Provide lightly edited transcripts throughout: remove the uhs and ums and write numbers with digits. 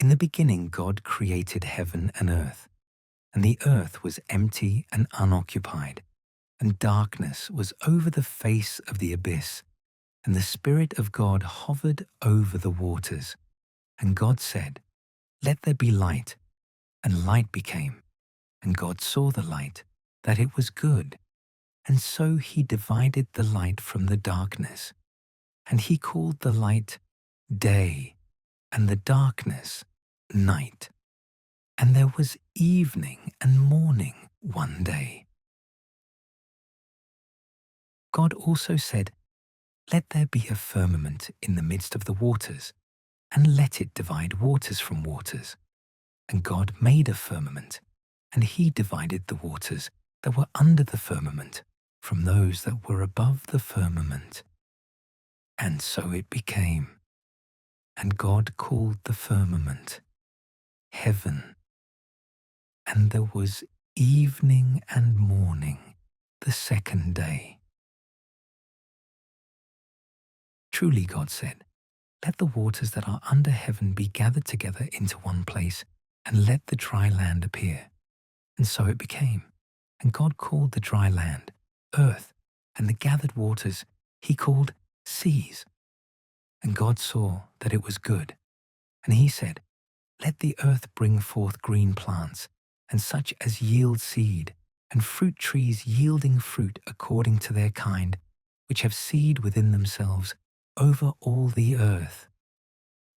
In the beginning, God created heaven and earth, and the earth was empty and unoccupied, and darkness was over the face of the abyss, and the Spirit of God hovered over the waters. And God said, "Let there be light," and light became. And God saw the light, that it was good. And so he divided the light from the darkness. And he called the light day, and the darkness night. And there was evening and morning one day. God also said, "Let there be a firmament in the midst of the waters, and let it divide waters from waters." And God made a firmament, and he divided the waters that were under the firmament from those that were above the firmament. And so it became. And God called the firmament heaven. And there was evening and morning the second day. Truly, God said, "Let the waters that are under heaven be gathered together into one place, and let the dry land appear." And so it became. And God called the dry land earth, and the gathered waters he called seas. And God saw that it was good. And he said, "Let the earth bring forth green plants, and such as yield seed, and fruit trees yielding fruit according to their kind, which have seed within themselves over all the earth."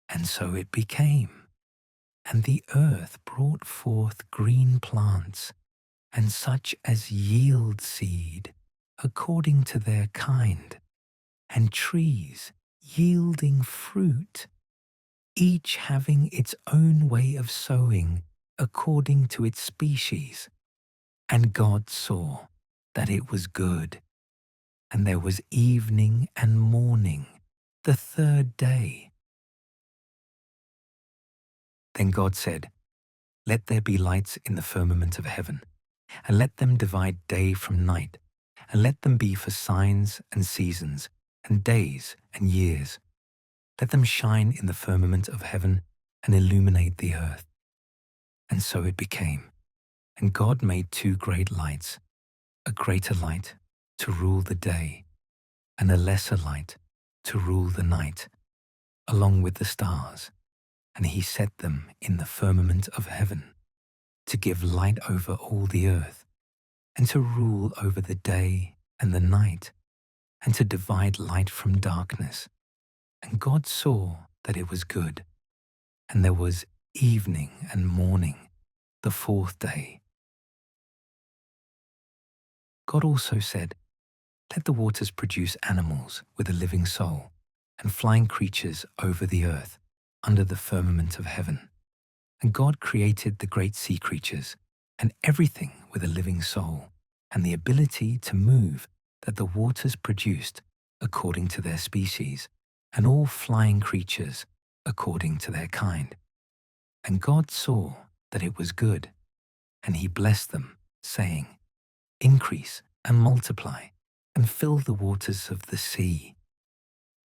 And so it became. And the earth brought forth green plants, and such as yield seed according to their kind, and trees yielding fruit, each having its own way of sowing according to its species. And God saw that it was good. And there was evening and morning the third day. Then God said, "Let there be lights in the firmament of heaven, and let them divide day from night, and let them be for signs and seasons, and days and years. Let them shine in the firmament of heaven and illuminate the earth." And so it became. And God made two great lights, a greater light to rule the day, and a lesser light to rule the night, along with the stars. And he set them in the firmament of heaven, to give light over all the earth, and to rule over the day and the night, and to divide light from darkness. And God saw that it was good. And there was evening and morning the fourth day. God also said, "Let the waters produce animals with a living soul, and flying creatures over the earth, under the firmament of heaven." And God created the great sea creatures, and everything with a living soul, and the ability to move that the waters produced according to their species, and all flying creatures according to their kind. And God saw that it was good, and he blessed them, saying, "Increase and multiply, and fill the waters of the sea,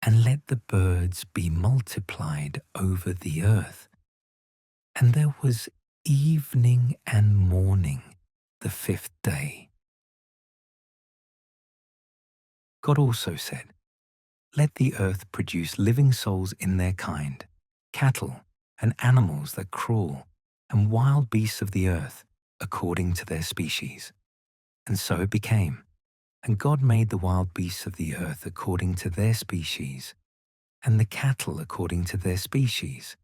and let the birds be multiplied over the earth." And there was evening and morning the fifth day. God also said, "Let the earth produce living souls in their kind, cattle and animals that crawl, and wild beasts of the earth according to their species." And so it became. And God made the wild beasts of the earth according to their species, and the cattle according to their species,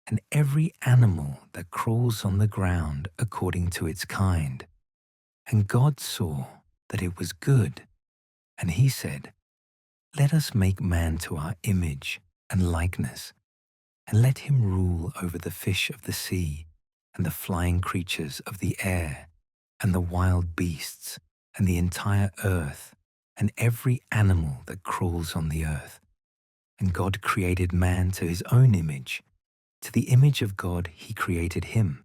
and every animal that crawls on the ground according to its kind. And God saw that it was good. And he said, "Let us make man to our image and likeness, and let him rule over the fish of the sea, and the flying creatures of the air, and the wild beasts, and the entire earth, and every animal that crawls on the earth." And God created man to his own image. To the image of God he created him.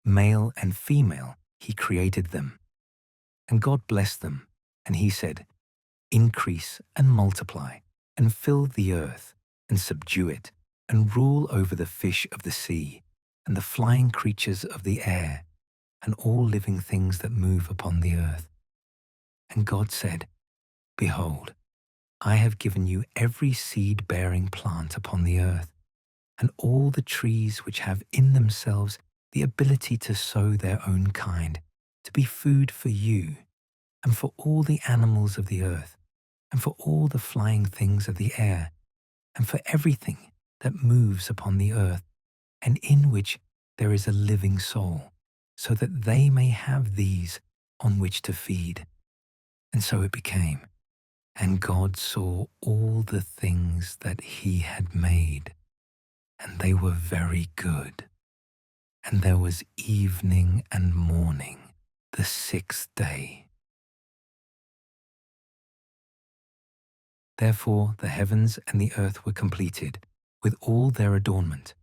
Male and female he created them. And God blessed them, and he said, "Increase and multiply, and fill the earth, and subdue it, and rule over the fish of the sea, and the flying creatures of the air, and all living things that move upon the earth. And God said, Behold, I have given you every seed-bearing plant upon the earth, and all the trees which have in themselves the ability to sow their own kind, to be food for you, and for all the animals of the earth, and for all the flying things of the air, and for everything that moves upon the earth, and in which there is a living soul, so that they may have these on which to feed. And so it became. And God saw all the things that he had made, and they were very good. And there was evening and morning, the sixth day. Therefore the heavens and the earth were completed, with all their adornment.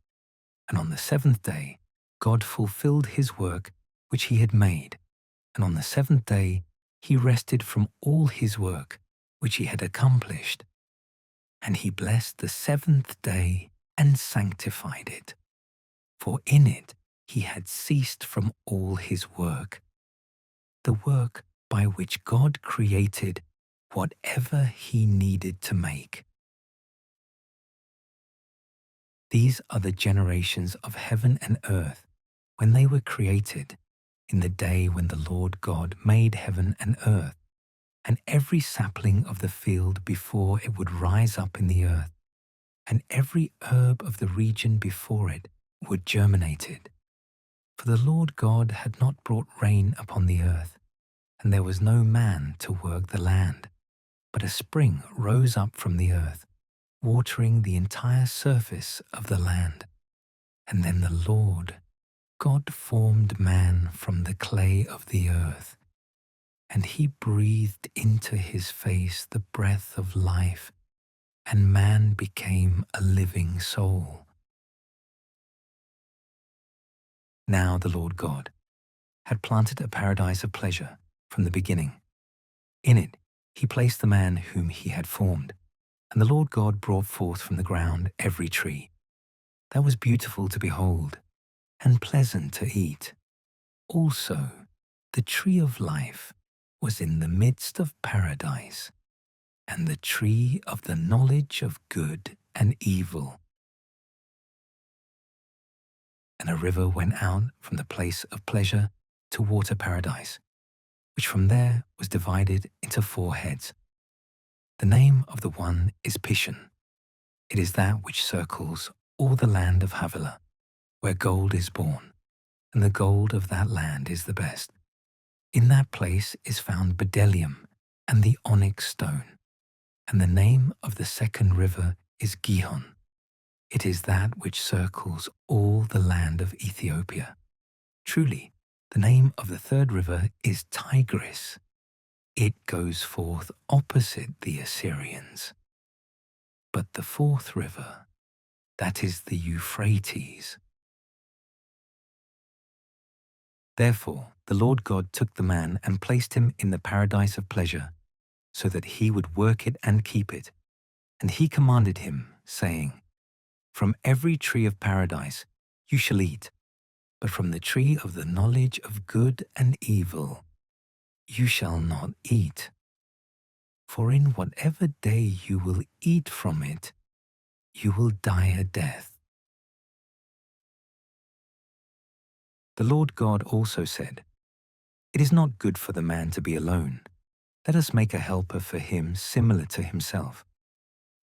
And on the seventh day God fulfilled his work which he had made, and on the seventh day he rested from all his work which he had accomplished. And he blessed the seventh day and sanctified it, for in it he had ceased from all his work, the work by which God created whatever he needed to make. These are the generations of heaven and earth when they were created, in the day when the Lord God made heaven and earth, and every sapling of the field before it would rise up in the earth, and every herb of the region before it would germinated. For the Lord God had not brought rain upon the earth, and there was no man to work the land, but a spring rose up from the earth, watering the entire surface of the land. And then the Lord God formed man from the clay of the earth, and he breathed into his face the breath of life, and man became a living soul. Now the Lord God had planted a paradise of pleasure from the beginning. In it he placed the man whom he had formed, and the Lord God brought forth from the ground every tree that was beautiful to behold and pleasant to eat. Also the tree of life was in the midst of paradise, and the tree of the knowledge of good and evil. And a river went out from the place of pleasure to water paradise, which from there was divided into 4 heads. The name of the one is Pishon. It is that which circles all the land of Havilah, where gold is born, and the gold of that land is the best. In that place is found bdellium and the onyx stone. And the name of the second river is Gihon. It is that which circles all the land of Ethiopia. Truly, the name of the third river is Tigris. It goes forth opposite the Assyrians. But the fourth river, that is the Euphrates. Therefore the Lord God took the man and placed him in the paradise of pleasure, so that he would work it and keep it. And he commanded him, saying, From every tree of paradise you shall eat, but from the tree of the knowledge of good and evil you shall not eat. For in whatever day you will eat from it, you will die a death. The Lord God also said, It is not good for the man to be alone. Let us make a helper for him similar to himself.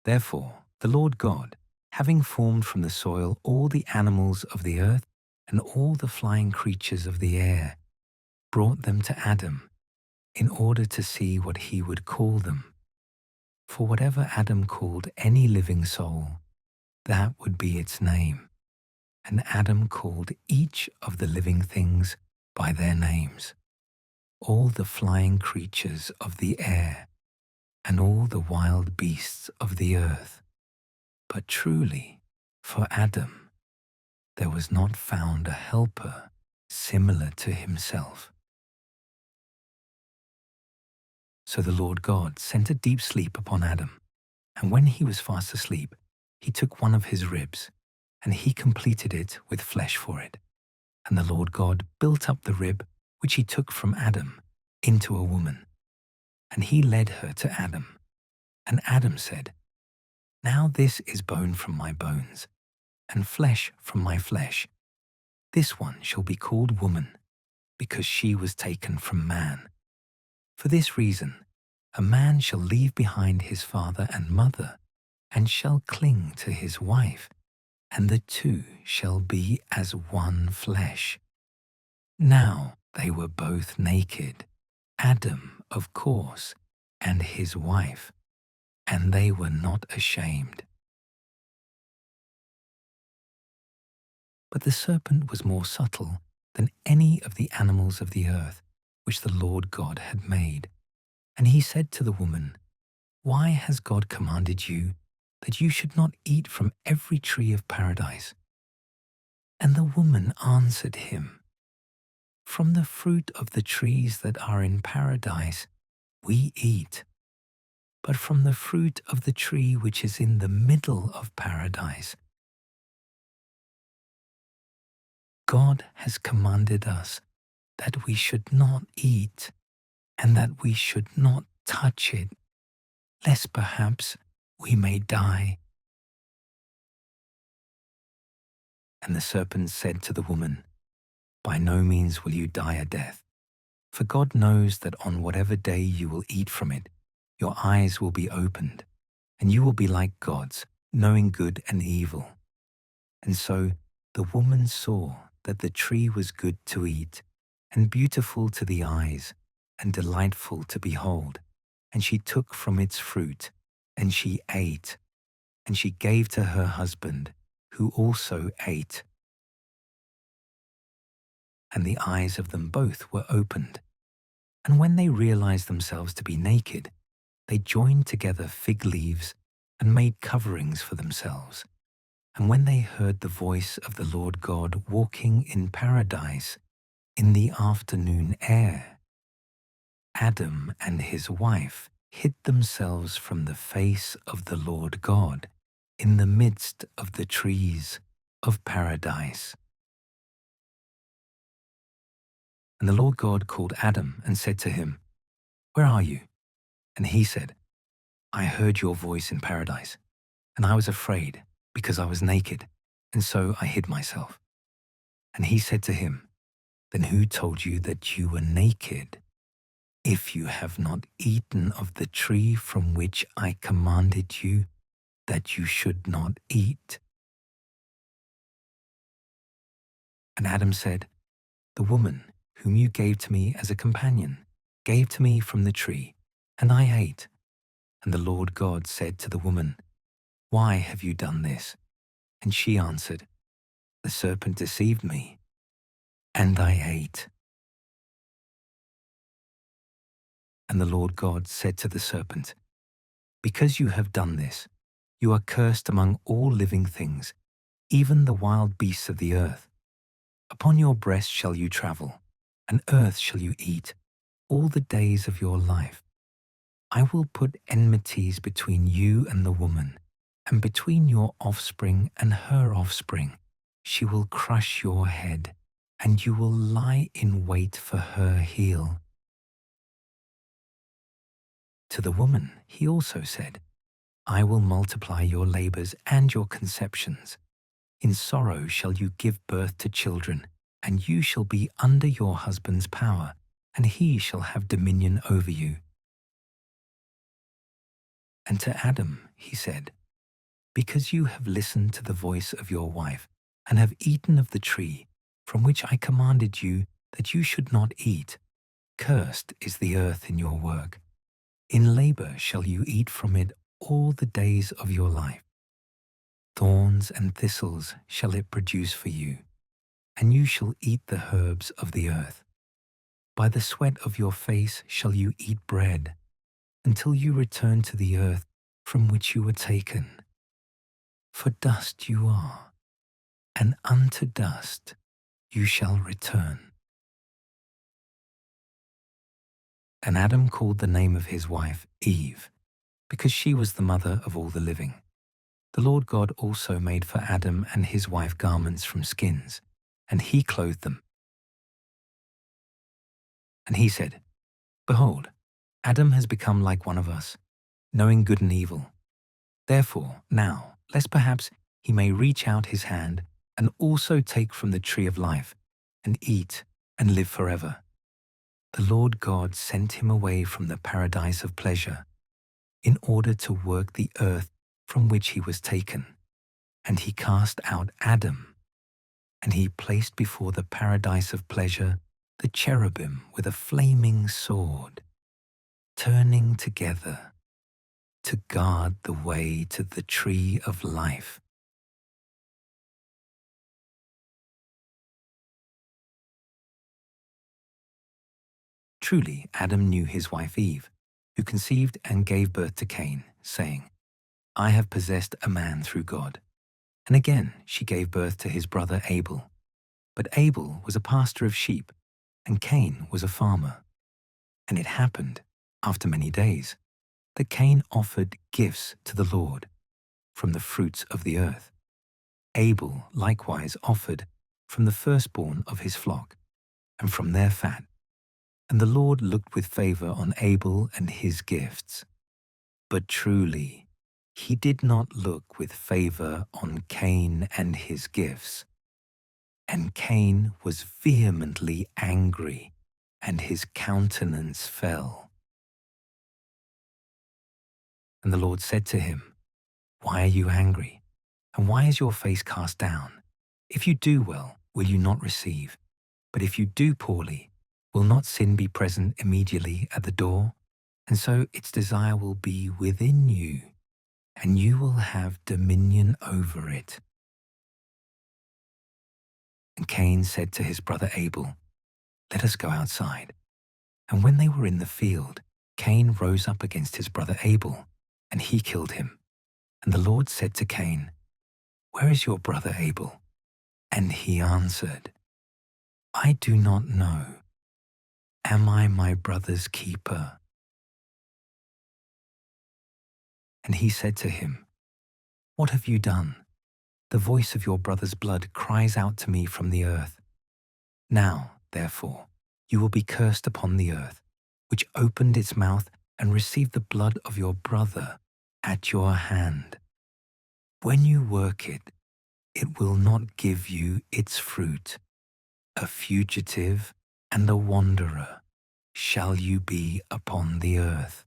Therefore the Lord God, having formed from the soil all the animals of the earth and all the flying creatures of the air, brought them to Adam, in order to see what he would call them. For whatever Adam called any living soul, that would be its name. And Adam called each of the living things by their names, all the flying creatures of the air, and all the wild beasts of the earth. But truly, for Adam, there was not found a helper similar to himself. So the Lord God sent a deep sleep upon Adam, and when he was fast asleep, he took one of his ribs, and he completed it with flesh for it. And the Lord God built up the rib which he took from Adam into a woman, and he led her to Adam. And Adam said, "Now this is bone from my bones, and flesh from my flesh. This one shall be called woman, because she was taken from man. For this reason, a man shall leave behind his father and mother, and shall cling to his wife, and the two shall be as one flesh." Now they were both naked, Adam, of course, and his wife, and they were not ashamed. But the serpent was more subtle than any of the animals of the earth which the Lord God had made. And he said to the woman, "Why has God commanded you that you should not eat from every tree of paradise?" And the woman answered him, "From the fruit of the trees that are in paradise we eat, but from the fruit of the tree which is in the middle of paradise, God has commanded us that we should not eat, and that we should not touch it, lest perhaps we may die." And the serpent said to the woman, "By no means will you die a death, for God knows that on whatever day you will eat from it, your eyes will be opened, and you will be like gods, knowing good and evil." And so the woman saw that the tree was good to eat, and beautiful to the eyes, and delightful to behold. And she took from its fruit, and she ate, and she gave to her husband, who also ate. And the eyes of them both were opened. And when they realized themselves to be naked, they joined together fig leaves and made coverings for themselves. And when they heard the voice of the Lord God walking in paradise in the afternoon air, Adam and his wife hid themselves from the face of the Lord God in the midst of the trees of paradise. And the Lord God called Adam and said to him, "Where are you?" And he said, "I heard your voice in paradise, and I was afraid because I was naked, and so I hid myself." And he said to him, "Then who told you that you were naked? If you have not eaten of the tree from which I commanded you that you should not eat?" And Adam said, "The woman whom you gave to me as a companion gave to me from the tree, and I ate." And the Lord God said to the woman, "Why have you done this?" And she answered, "The serpent deceived me, and I ate." And the Lord God said to the serpent, "Because you have done this, you are cursed among all living things, even the wild beasts of the earth. Upon your breast shall you travel, and earth shall you eat all the days of your life. I will put enmities between you and the woman, and between your offspring and her offspring. She will crush your head, and you will lie in wait for her heel." To the woman he also said, "I will multiply your labors and your conceptions. In sorrow shall you give birth to children, and you shall be under your husband's power, and he shall have dominion over you." And to Adam he said, "Because you have listened to the voice of your wife, and have eaten of the tree from which I commanded you that you should not eat, cursed is the earth in your work. In labor shall you eat from it all the days of your life. Thorns and thistles shall it produce for you, and you shall eat the herbs of the earth. By the sweat of your face shall you eat bread, until you return to the earth from which you were taken. For dust you are, and unto dust you shall return." And Adam called the name of his wife Eve, because she was the mother of all the living. The Lord God also made for Adam and his wife garments from skins, and he clothed them. And he said, "Behold, Adam has become like one of us, knowing good and evil. Therefore, now, lest perhaps he may reach out his hand and also take from the tree of life and eat and live forever." The Lord God sent him away from the paradise of pleasure in order to work the earth from which he was taken. And he cast out Adam, and he placed before the paradise of pleasure the cherubim with a flaming sword, turning together to guard the way to the tree of life. Truly, Adam knew his wife Eve, who conceived and gave birth to Cain, saying, "I have possessed a man through God." And again she gave birth to his brother Abel. But Abel was a pastor of sheep, and Cain was a farmer. And it happened, after many days, that Cain offered gifts to the Lord from the fruits of the earth. Abel likewise offered from the firstborn of his flock, and from their fat. And the Lord looked with favor on Abel and his gifts. But truly, he did not look with favor on Cain and his gifts. And Cain was vehemently angry, and his countenance fell. And the Lord said to him, "Why are you angry? And why is your face cast down? If you do well, will you not receive? But if you do poorly, will not sin be present immediately at the door? And so its desire will be within you, and you will have dominion over it." And Cain said to his brother Abel, "Let us go outside." And when they were in the field, Cain rose up against his brother Abel, and he killed him. And the Lord said to Cain, "Where is your brother Abel?" And he answered, "I do not know. Am I my brother's keeper?" And he said to him, "What have you done? The voice of your brother's blood cries out to me from the earth. Now, therefore, you will be cursed upon the earth, which opened its mouth and received the blood of your brother at your hand. When you work it, it will not give you its fruit. A fugitive and a wanderer shall you be upon the earth."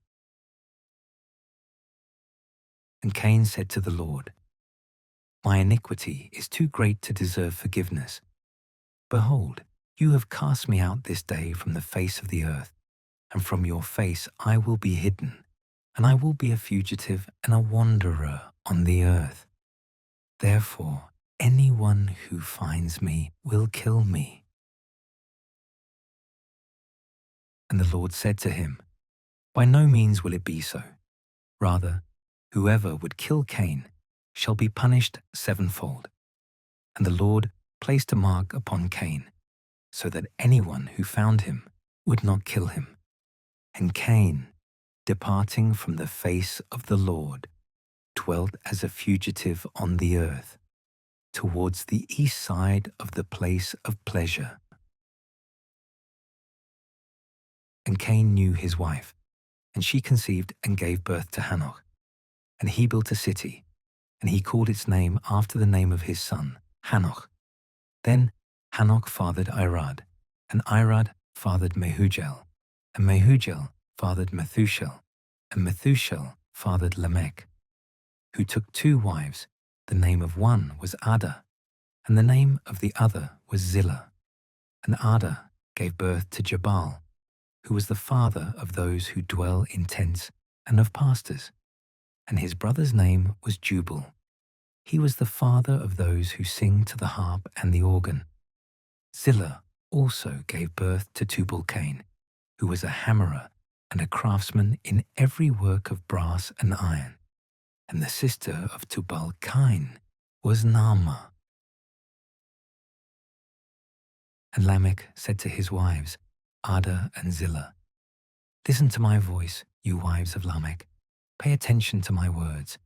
And Cain said to the Lord, "My iniquity is too great to deserve forgiveness. Behold, you have cast me out this day from the face of the earth, and from your face I will be hidden, and I will be a fugitive and a wanderer on the earth. Therefore, anyone who finds me will kill me." And the Lord said to him, "By no means will it be so. Rather, whoever would kill Cain shall be punished sevenfold." And the Lord placed a mark upon Cain, so that anyone who found him would not kill him. And Cain, departing from the face of the Lord, dwelt as a fugitive on the earth, towards the east side of the place of pleasure. And Cain knew his wife, and she conceived and gave birth to Hanoch. And he built a city, and he called its name after the name of his son, Hanoch. Then Hanoch fathered Irad, and Irad fathered Mehujel, and Mehujel fathered Methushel, and Methushel fathered Lamech, who took two wives. The name of one was Ada, and the name of the other was Zillah. And Ada gave birth to Jabal, who was the father of those who dwell in tents and of pastors. And his brother's name was Jubal. He was the father of those who sing to the harp and the organ. Zillah also gave birth to Tubal-Cain, who was a hammerer and a craftsman in every work of brass and iron. And the sister of Tubal-Cain was Naamah. And Lamech said to his wives, Ada and Zillah, "Listen to my voice, you wives of Lamech. Pay attention to my words,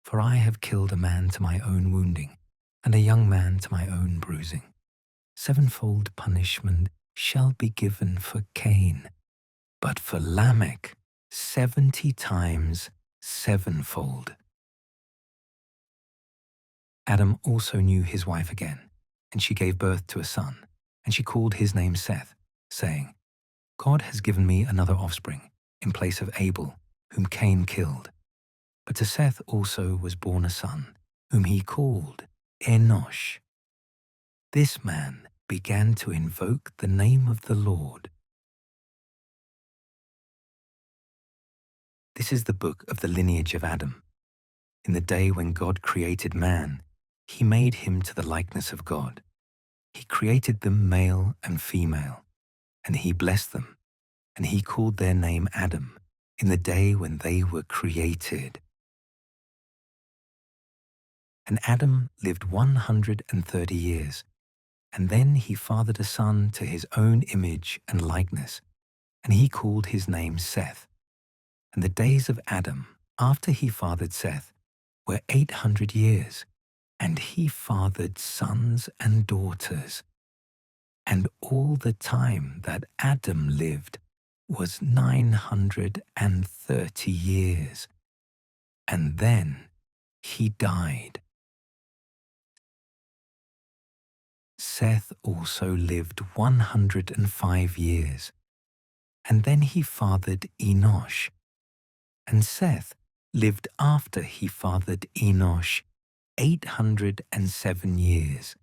For I have killed a man to my own wounding, and a young man to my own bruising. Sevenfold punishment shall be given for Cain, but for Lamech 70 times sevenfold. Adam also knew his wife again, and she gave birth to a son, and she called his name Seth, saying, God has given me another offspring, in place of Abel, whom Cain killed. But to Seth also was born a son, whom he called Enosh. This man began to invoke the name of the Lord. This is the book of the lineage of Adam. In the day when God created man, he made him to the likeness of God. He created them male and female, and he blessed them, and he called their name Adam in the day when they were created. And Adam lived 130 years, and then he fathered a son to his own image and likeness, and he called his name Seth. And the days of Adam, after he fathered Seth, were 800 years, and he fathered sons and daughters. And all the time that Adam lived was 930 years. And then he died. Seth also lived 105 years, and then he fathered Enosh. And Seth lived after he fathered Enosh 807 years,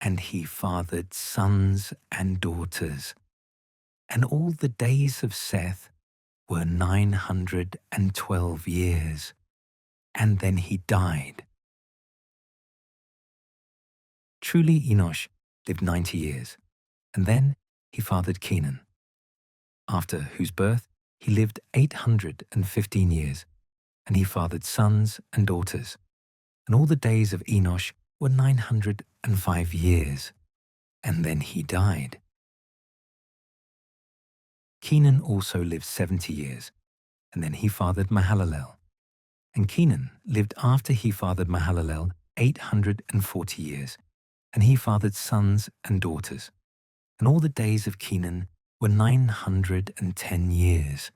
and he fathered sons and daughters. And all the days of Seth were 912 years, and then he died. Truly Enosh lived 90 years, and then he fathered Kenan, after whose birth he lived 815 years, and he fathered sons and daughters. And all the days of Enosh were 905 years, and then he died. Kenan also lived 70 years, and then he fathered Mahalalel. And Kenan lived after he fathered Mahalalel 840 years, and he fathered sons and daughters. And all the days of Kenan were 910 years,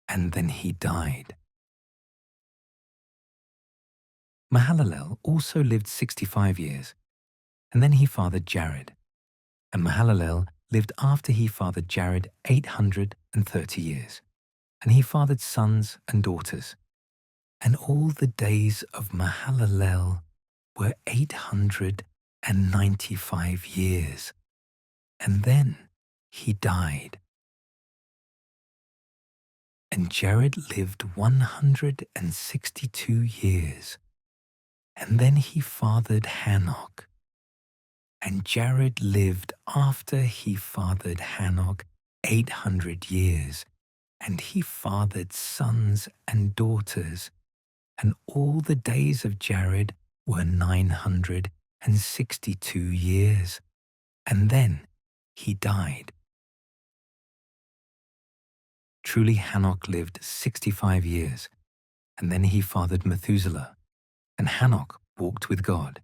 and then he died. Mahalalel also lived 65 years, and then he fathered Jared. And Mahalalel lived after he fathered Jared 830 years, and he fathered sons and daughters. And all the days of Mahalalel were 895 years, and then he died. And Jared lived 162 years, and then he fathered Hanok. And Jared lived after he fathered Hanok 800 years, and he fathered sons and daughters. And all the days of Jared were 962 years, and then he died. Truly Hanok lived 65 years, and then he fathered Methuselah. And Hanok walked with God,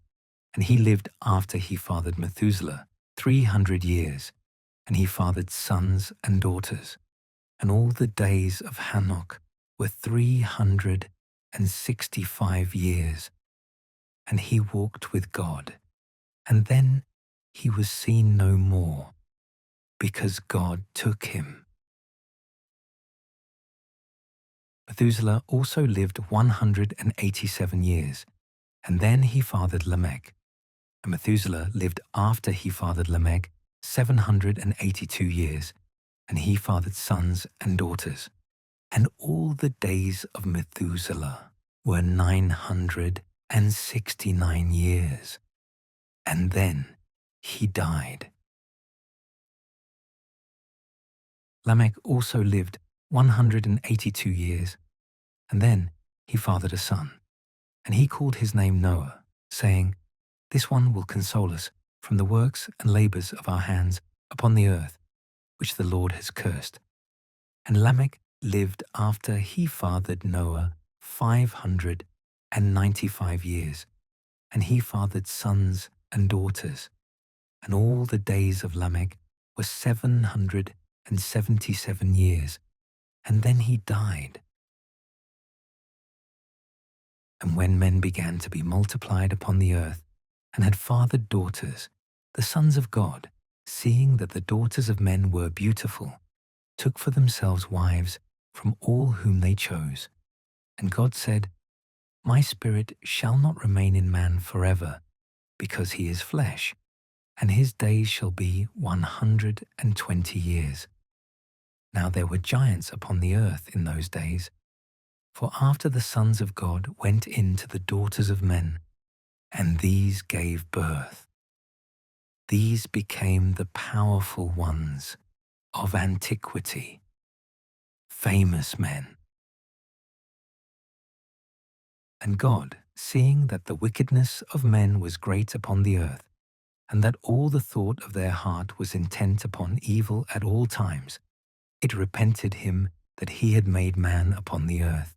and he lived after he fathered Methuselah 300 years, and he fathered sons and daughters. And all the days of Hanok were 365 years, and he walked with God. And then he was seen no more, because God took him. Methuselah also lived 187 years, and then he fathered Lamech. And Methuselah lived after he fathered Lamech 782 years, and he fathered sons and daughters. And all the days of Methuselah were 969 years, and then he died. Lamech also lived 182 years, and then he fathered a son, and he called his name Noah, saying, This one will console us from the works and labors of our hands upon the earth, which the Lord has cursed. And Lamech lived after he fathered Noah 550 and 95 years, and he fathered sons and daughters. And all the days of Lamech were 777 years, and then he died. And when men began to be multiplied upon the earth, and had fathered daughters, the sons of God, seeing that the daughters of men were beautiful, took for themselves wives from all whom they chose. And God said, My spirit shall not remain in man forever, because he is flesh, and his days shall be 120 years. Now there were giants upon the earth in those days, for after the sons of God went in to the daughters of men, and these gave birth. These became the powerful ones of antiquity, famous men. And God, seeing that the wickedness of men was great upon the earth, and that all the thought of their heart was intent upon evil at all times, it repented him that he had made man upon the earth.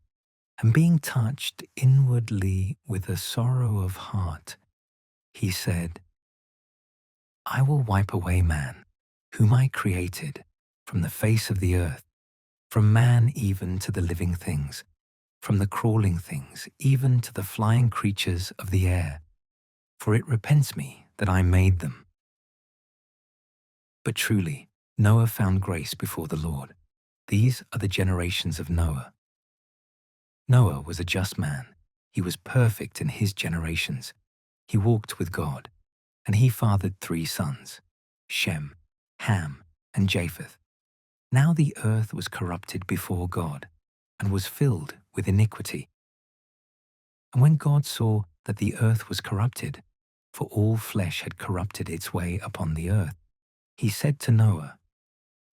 And being touched inwardly with a sorrow of heart, he said, I will wipe away man, whom I created, from the face of the earth, from man even to the living things, from the crawling things even to the flying creatures of the air. For it repents me that I made them. But truly, Noah found grace before the Lord. These are the generations of Noah. Noah was a just man. He was perfect in his generations. He walked with God, and he fathered 3 sons, Shem, Ham, and Japheth. Now the earth was corrupted before God, and was filled with iniquity. And when God saw that the earth was corrupted, for all flesh had corrupted its way upon the earth, he said to Noah,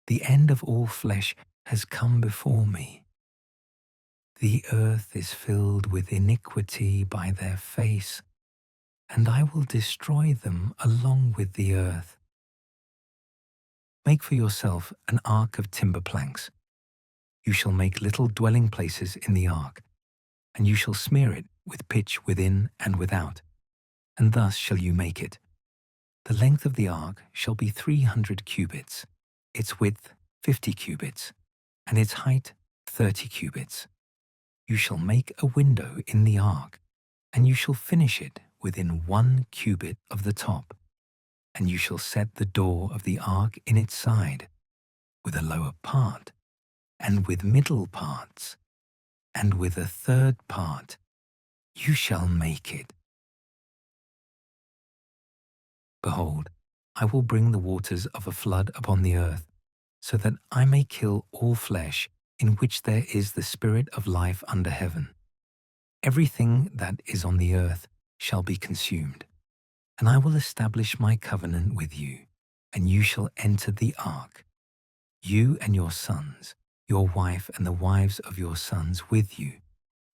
The end of all flesh has come before me. The earth is filled with iniquity by their face, and I will destroy them along with the earth. Make for yourself an ark of timber planks. You shall make little dwelling places in the ark, and you shall smear it with pitch within and without, and thus shall you make it. The length of the ark shall be 300 cubits, its width 50 cubits, and its height 30 cubits. You shall make a window in the ark, and you shall finish it within 1 cubit of the top, and you shall set the door of the ark in its side, with a lower part, and with middle parts, and with a third part. You shall make it. Behold, I will bring the waters of a flood upon the earth, so that I may kill all flesh in which there is the spirit of life under heaven. Everything that is on the earth shall be consumed. And I will establish my covenant with you, and you shall enter the ark, you and your sons, your wife and the wives of your sons with you.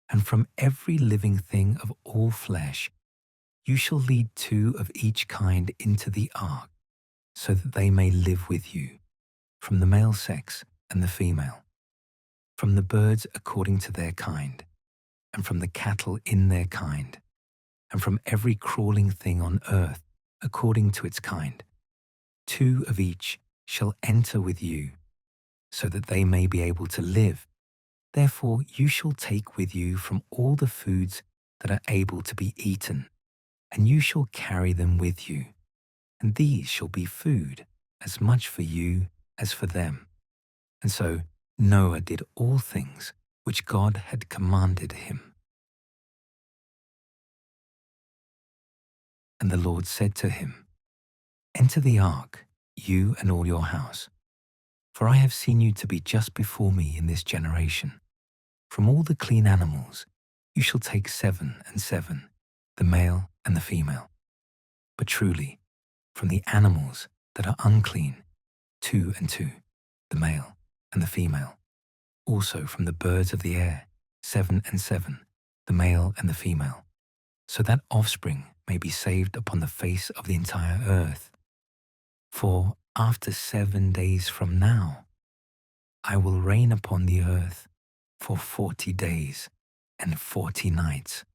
And from every living thing of all flesh, you shall lead 2 of each kind into the ark, so that they may live with you, from the male sex and the female, from the birds according to their kind, and from the cattle in their kind, and from every crawling thing on earth according to its kind. 2 of each shall enter with you, so that they may be able to live. Therefore you shall take with you from all the foods that are able to be eaten, and you shall carry them with you, and these shall be food as much for you as for them. And so Noah did all things which God had commanded him. And the Lord said to him, Enter the ark, you and all your house, for I have seen you to be just before me in this generation. From all the clean animals you shall take 7 and 7, the male and the female. But truly, from the animals that are unclean, 2 and 2, the male and the female. Also from the birds of the air, 7 and 7, the male and the female, so that offspring may be saved upon the face of the entire earth. For after 7 days from now, I will rain upon the earth for 40 days and 40 nights,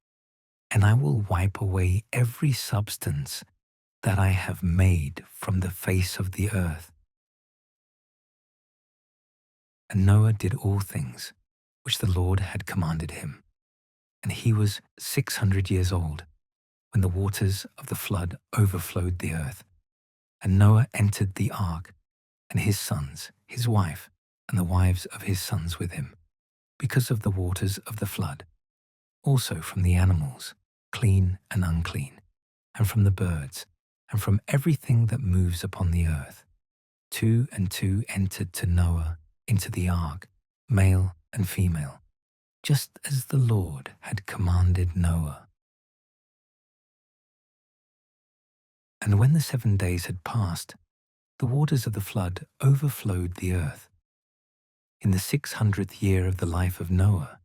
and I will wipe away every substance that I have made from the face of the earth. And Noah did all things which the Lord had commanded him. And he was 600 years old when the waters of the flood overflowed the earth. And Noah entered the ark, and his sons, his wife, and the wives of his sons with him, because of the waters of the flood, also from the animals, clean and unclean, and from the birds, and from everything that moves upon the earth. 2 and 2 entered to Noah into the ark, male and female, just as the Lord had commanded Noah. And when the 7 days had passed, the waters of the flood overflowed the earth. In the 600th year of the life of Noah,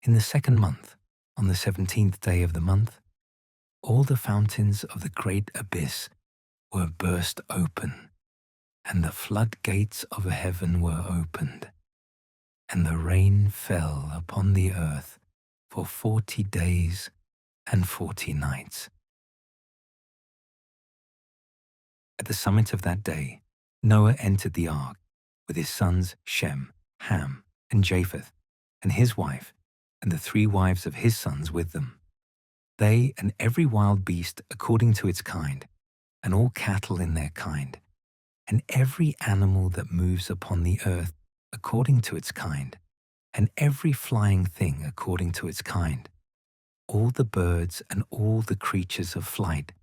in the 2nd month, on the 17th day of the month, all the fountains of the great abyss were burst open, and the floodgates of heaven were opened, and the rain fell upon the earth for 40 days and 40 nights. At the summit of that day, Noah entered the ark with his sons Shem, Ham, and Japheth, and his wife, and the 3 wives of his sons with them. They and every wild beast according to its kind, and all cattle in their kind, and every animal that moves upon the earth according to its kind, and every flying thing according to its kind, all the birds and all the creatures of flight,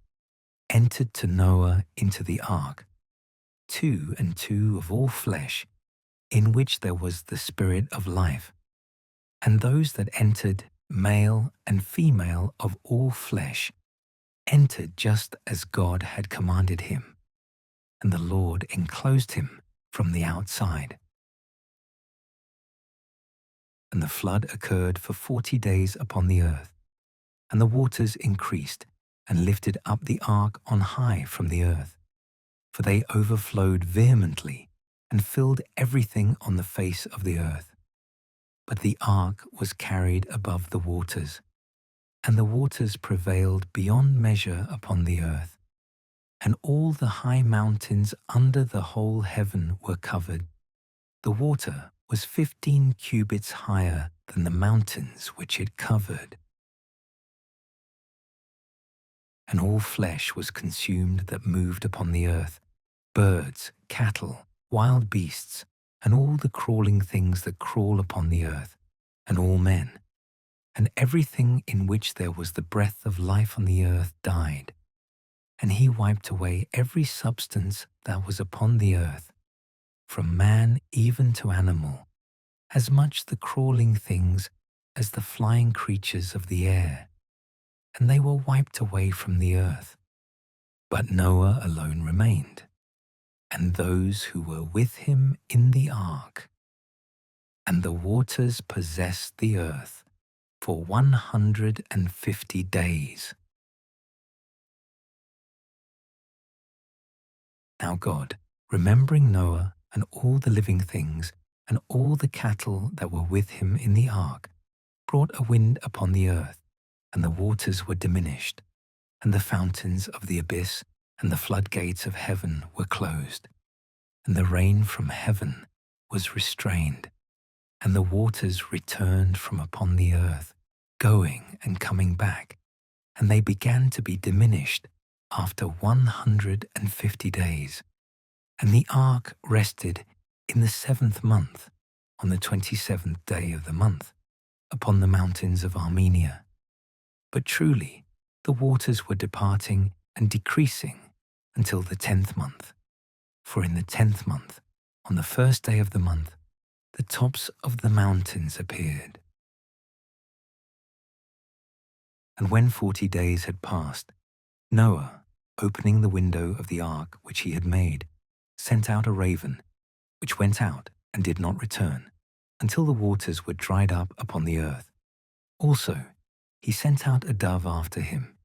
entered to Noah into the ark, 2 and 2 of all flesh, in which there was the spirit of life. And those that entered, male and female of all flesh, entered just as God had commanded him, and the Lord enclosed him from the outside. And the flood occurred for 40 days upon the earth, and the waters increased and lifted up the ark on high from the earth, for they overflowed vehemently and filled everything on the face of the earth. But the ark was carried above the waters, and the waters prevailed beyond measure upon the earth, and all the high mountains under the whole heaven were covered. The water was 15 cubits higher than the mountains which it covered. And all flesh was consumed that moved upon the earth, birds, cattle, wild beasts, and all the crawling things that crawl upon the earth, and all men, and everything in which there was the breath of life on the earth died. And he wiped away every substance that was upon the earth, from man even to animal, as much the crawling things as the flying creatures of the air, and they were wiped away from the earth. But Noah alone remained, and those who were with him in the ark. And the waters possessed the earth for 150 days. Now God, remembering Noah and all the living things and all the cattle that were with him in the ark, brought a wind upon the earth, and the waters were diminished, and the fountains of the abyss and the floodgates of heaven were closed, and the rain from heaven was restrained, and the waters returned from upon the earth, going and coming back, and they began to be diminished after 150 days. And the ark rested in the 7th month, on the 27th day of the month, upon the mountains of Armenia. But truly the waters were departing and decreasing until the 10th month. For in the 10th month, on the 1st day of the month, the tops of the mountains appeared. And when 40 days had passed, Noah, opening the window of the ark which he had made, sent out a raven, which went out and did not return, until the waters were dried up upon the earth. Also, he sent out a dove after him,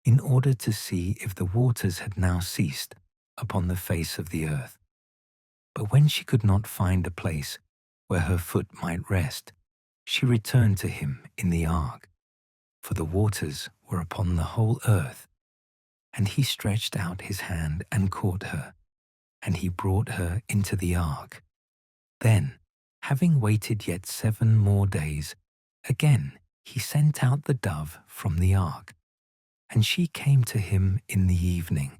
in order to see if the waters had now ceased upon the face of the earth. But when she could not find a place where her foot might rest, she returned to him in the ark, for the waters were upon the whole earth. And he stretched out his hand and caught her, and he brought her into the ark. Then, having waited yet 7 more days, again he sent out the dove from the ark. And she came to him in the evening,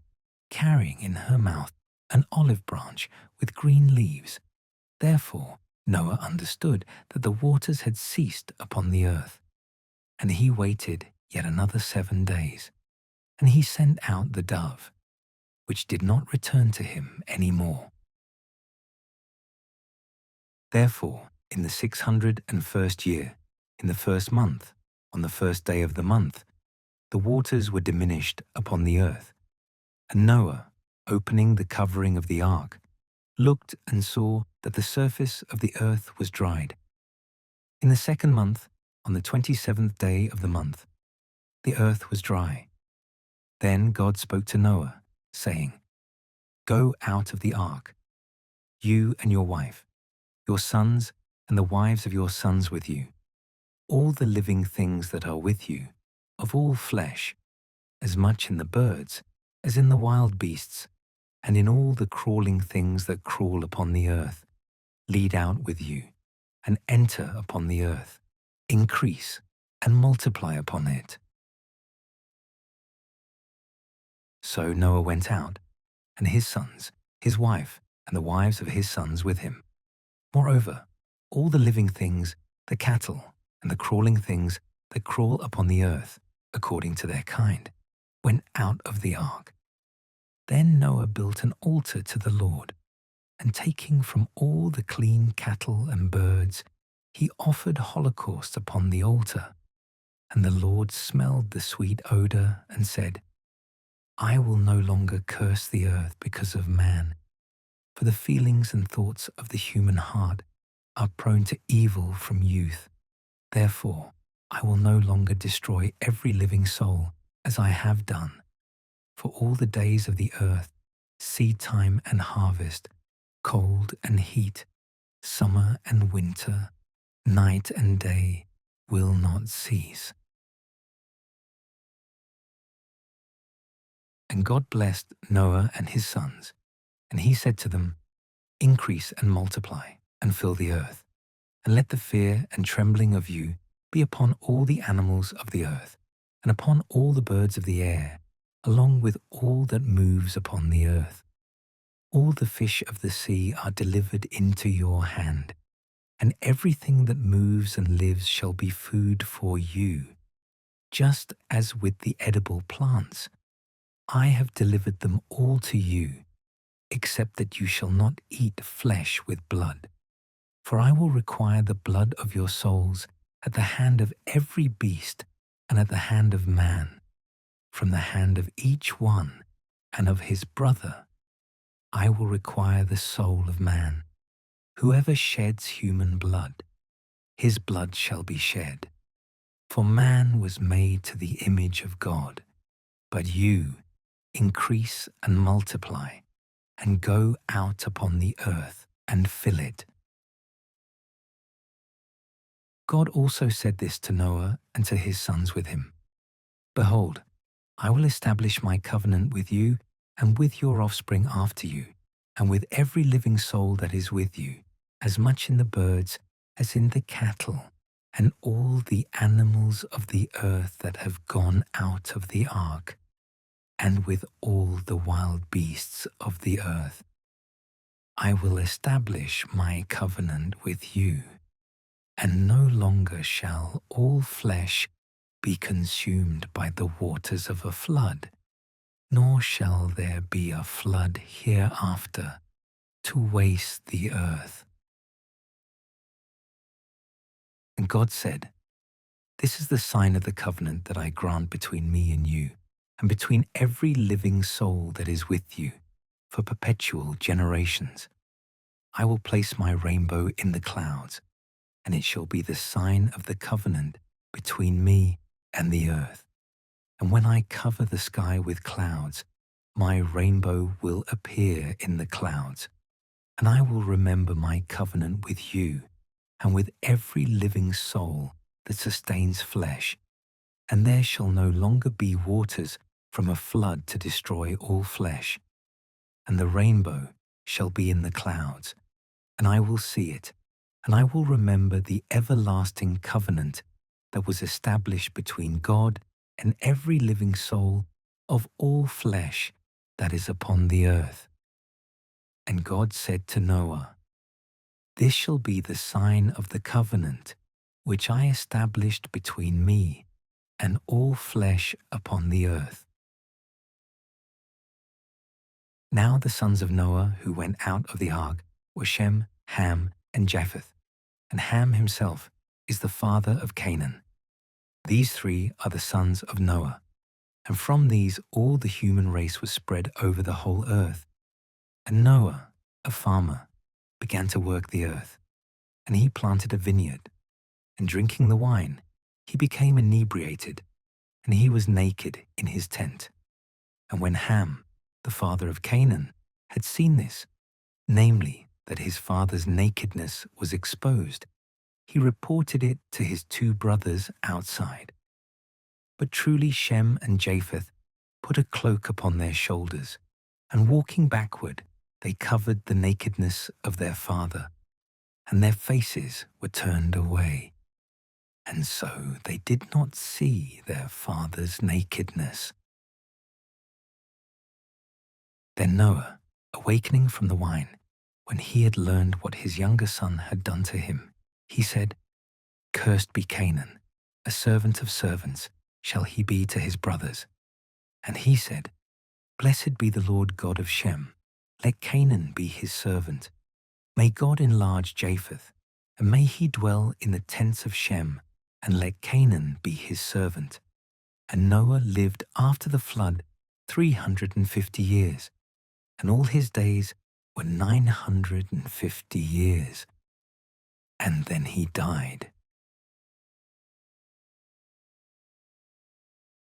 carrying in her mouth an olive branch with green leaves. Therefore Noah understood that the waters had ceased upon the earth. And he waited yet another 7 days, and he sent out the dove, which did not return to him any more. Therefore, in the 601st year, in the 1st month, on the 1st day of the month, the waters were diminished upon the earth. And Noah, opening the covering of the ark, looked and saw that the surface of the earth was dried. In the 2nd month, on the 27th day of the month, the earth was dry. Then God spoke to Noah, saying, "Go out of the ark, you and your wife, your sons and the wives of your sons with you, all the living things that are with you, of all flesh, as much in the birds as in the wild beasts, and in all the crawling things that crawl upon the earth. Lead out with you, and enter upon the earth, increase and multiply upon it." So Noah went out, and his sons, his wife, and the wives of his sons with him. Moreover, all the living things, the cattle, and the crawling things that crawl upon the earth, according to their kind, went out of the ark. Then Noah built an altar to the Lord, and taking from all the clean cattle and birds, he offered holocaust upon the altar. And the Lord smelled the sweet odor and said, "I will no longer curse the earth because of man, for the feelings and thoughts of the human heart are prone to evil from youth. Therefore, I will no longer destroy every living soul as I have done. For all the days of the earth, seed time and harvest, cold and heat, summer and winter, night and day will not cease." And God blessed Noah and his sons, and he said to them, "Increase and multiply, and fill the earth, and let the fear and trembling of you be upon all the animals of the earth, and upon all the birds of the air, along with all that moves upon the earth. All the fish of the sea are delivered into your hand, and everything that moves and lives shall be food for you. Just as with the edible plants, I have delivered them all to you, except that you shall not eat flesh with blood. For I will require the blood of your souls at the hand of every beast and at the hand of man, from the hand of each one and of his brother. I will require the soul of man. Whoever sheds human blood, his blood shall be shed. For man was made to the image of God. But you increase and multiply, and go out upon the earth and fill it." God also said this to Noah and to his sons with him, "Behold, I will establish my covenant with you and with your offspring after you, and with every living soul that is with you, as much in the birds as in the cattle, and all the animals of the earth that have gone out of the ark, and with all the wild beasts of the earth. I will establish my covenant with you, and no longer shall all flesh be consumed by the waters of a flood, nor shall there be a flood hereafter to waste the earth." And God said, "This is the sign of the covenant that I grant between me and you, and between every living soul that is with you, for perpetual generations. I will place my rainbow in the clouds, and it shall be the sign of the covenant between me and the earth. And when I cover the sky with clouds, my rainbow will appear in the clouds, and I will remember my covenant with you and with every living soul that sustains flesh, And there shall no longer be waters from a flood to destroy all flesh. And the rainbow shall be in the clouds, and I will see it, and I will remember the everlasting covenant that was established between God and every living soul of all flesh that is upon the earth. And God said to Noah, This shall be the sign of the covenant which I established between me and all flesh upon the earth. Now the sons of Noah who went out of the ark were Shem, Ham, and Japheth, and Ham himself is the father of Canaan. These three are the sons of Noah, and from these all the human race was spread over the whole earth. And Noah, a farmer, began to work the earth, and he planted a vineyard, and drinking the wine, he became inebriated, and he was naked in his tent. And when Ham, the father of Canaan, had seen this, namely that his father's nakedness was exposed, he reported it to his two brothers outside. But truly Shem and Japheth put a cloak upon their shoulders, and walking backward, they covered the nakedness of their father, and their faces were turned away. And so they did not see their father's nakedness. Then Noah, awakening from the wine, when he had learned what his younger son had done to him, he said, Cursed be Canaan, a servant of servants shall he be to his brothers. And he said, Blessed be the Lord God of Shem, let Canaan be his servant. May God enlarge Japheth, and may he dwell in the tents of Shem, and let Canaan be his servant. And Noah lived after the flood 350 years, and all his days were 950 years. And then he died.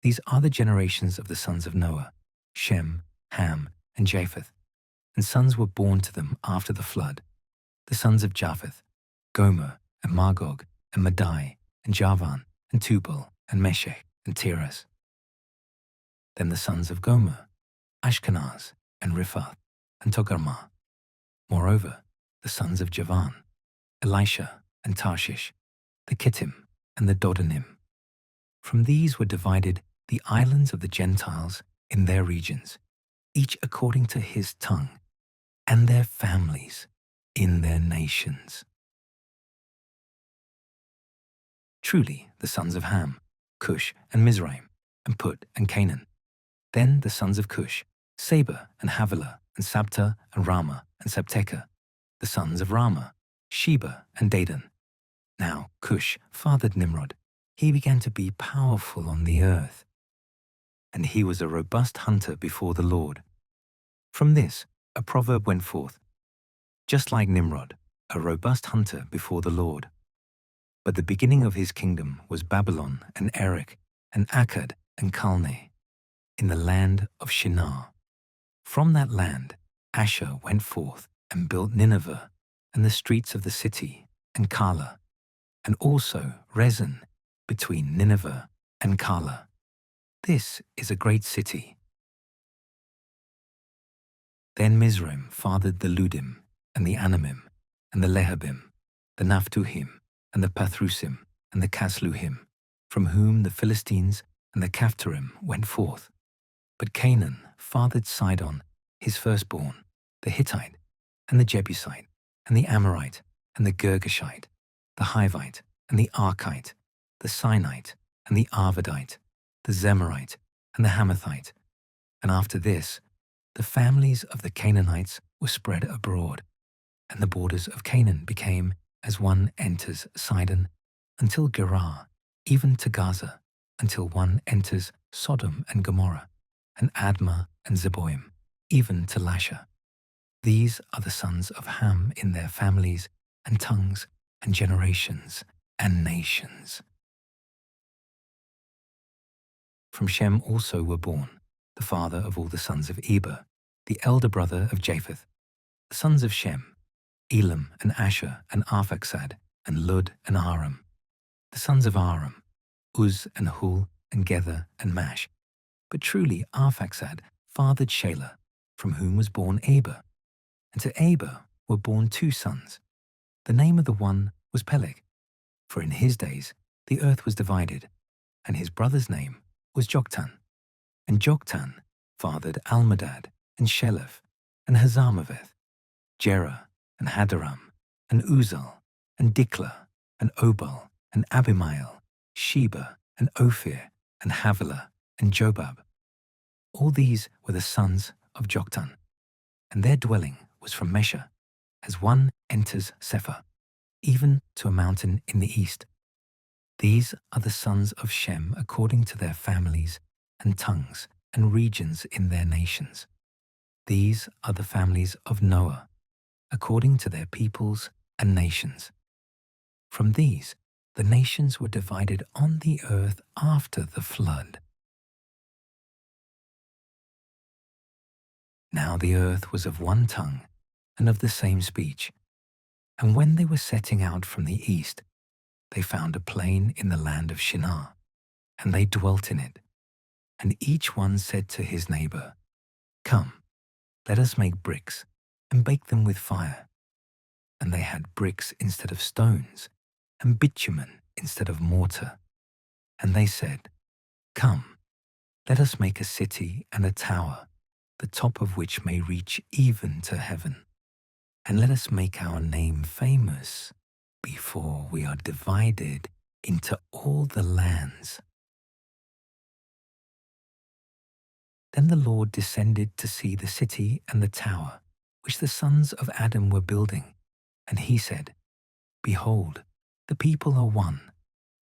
These are the generations of the sons of Noah, Shem, Ham, and Japheth, and sons were born to them after the flood. The sons of Japheth, Gomer, and Magog, and Madai, and Javan, and Tubal, and Meshech, and Tiras. Then the sons of Gomer, Ashkenaz, and Riphath, and Togarmah. Moreover, the sons of Javan, Elisha, and Tarshish, the Kittim, and the Dodanim. From these were divided the islands of the Gentiles in their regions, each according to his tongue, and their families in their nations. Truly the sons of Ham, Cush, and Mizraim, and Put, and Canaan. Then the sons of Cush, Seba, and Havilah, and Sabta, and Rama, and Sabteka. The sons of Rama, Sheba, and Dedan. Now Cush fathered Nimrod. He began to be powerful on the earth, and he was a robust hunter before the Lord. From this a proverb went forth, just like Nimrod, a robust hunter before the Lord. But the beginning of his kingdom was Babylon, and Erech, and Akkad, and Calneh, in the land of Shinar. From that land Asher went forth and built Nineveh, and the streets of the city, and Calah, and also Rezin, between Nineveh and Calah. This is a great city. Then Mizraim fathered the Ludim, and the Anamim, and the Lehabim, the Naphtuhim, and the Pathrusim, and the Casluhim, from whom the Philistines and the Caphtorim went forth. But Canaan fathered Sidon, his firstborn, the Hittite, and the Jebusite, and the Amorite, and the Girgashite, the Hivite, and the Archite, the Sinite, and the Arvadite, the Zemarite, and the Hamathite. And after this, the families of the Canaanites were spread abroad, and the borders of Canaan became as one enters Sidon, until Gerar, even to Gaza, until one enters Sodom and Gomorrah, and Admah and Zeboim, even to Lasha. These are the sons of Ham in their families, and tongues, and generations, and nations. From Shem also were born, the father of all the sons of Eber, the elder brother of Japheth. The sons of Shem, Elam, and Asher, and Arphaxad, and Lud, and Aram. The sons of Aram, Uz, and Hul, and Gether and Mash. But truly Arphaxad fathered Shelah, from whom was born Eber. And to Eber were born 2 sons. The name of the one was Peleg, for in his days the earth was divided, and his brother's name was Joktan. And Joktan fathered Almodad, and Sheleph, and Hazarmaveth, Jerah, and Hadaram, and Uzal, and Diklah, and Obal, and Abimael, Sheba, and Ophir, and Havilah, and Jobab. All these were the sons of Joktan, and their dwelling was from Mesha, as one enters Sephar, even to a mountain in the east. These are the sons of Shem according to their families and tongues and regions in their nations. These are the families of Noah, according to their peoples and nations. From these, the nations were divided on the earth after the flood. Now the earth was of one tongue and of the same speech. And when they were setting out from the east, they found a plain in the land of Shinar, and they dwelt in it. And each one said to his neighbor, "Come, let us make bricks, and bake them with fire." And they had bricks instead of stones, and bitumen instead of mortar. And they said, "Come, let us make a city and a tower, the top of which may reach even to heaven. And let us make our name famous before we are divided into all the lands." Then the Lord descended to see the city and the tower, which the sons of Adam were building. And he said, "Behold, the people are one,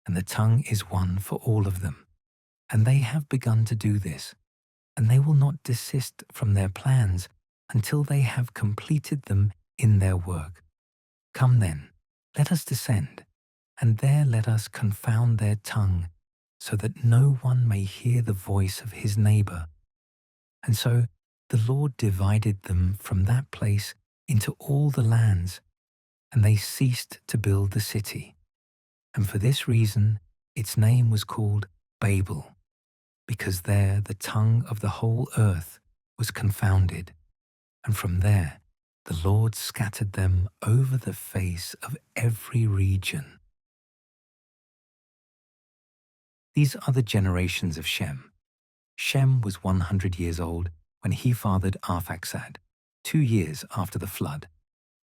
and the tongue is one for all of them. And they have begun to do this, and they will not desist from their plans until they have completed them in their work. Come then, let us descend, and there let us confound their tongue, so that no one may hear the voice of his neighbor." And so the Lord divided them from that place into all the lands, and they ceased to build the city. And for this reason its name was called Babel, because there the tongue of the whole earth was confounded. And from there the Lord scattered them over the face of every region. These are the generations of Shem. Shem was 100 years old when he fathered Arphaxad, 2 years after the flood.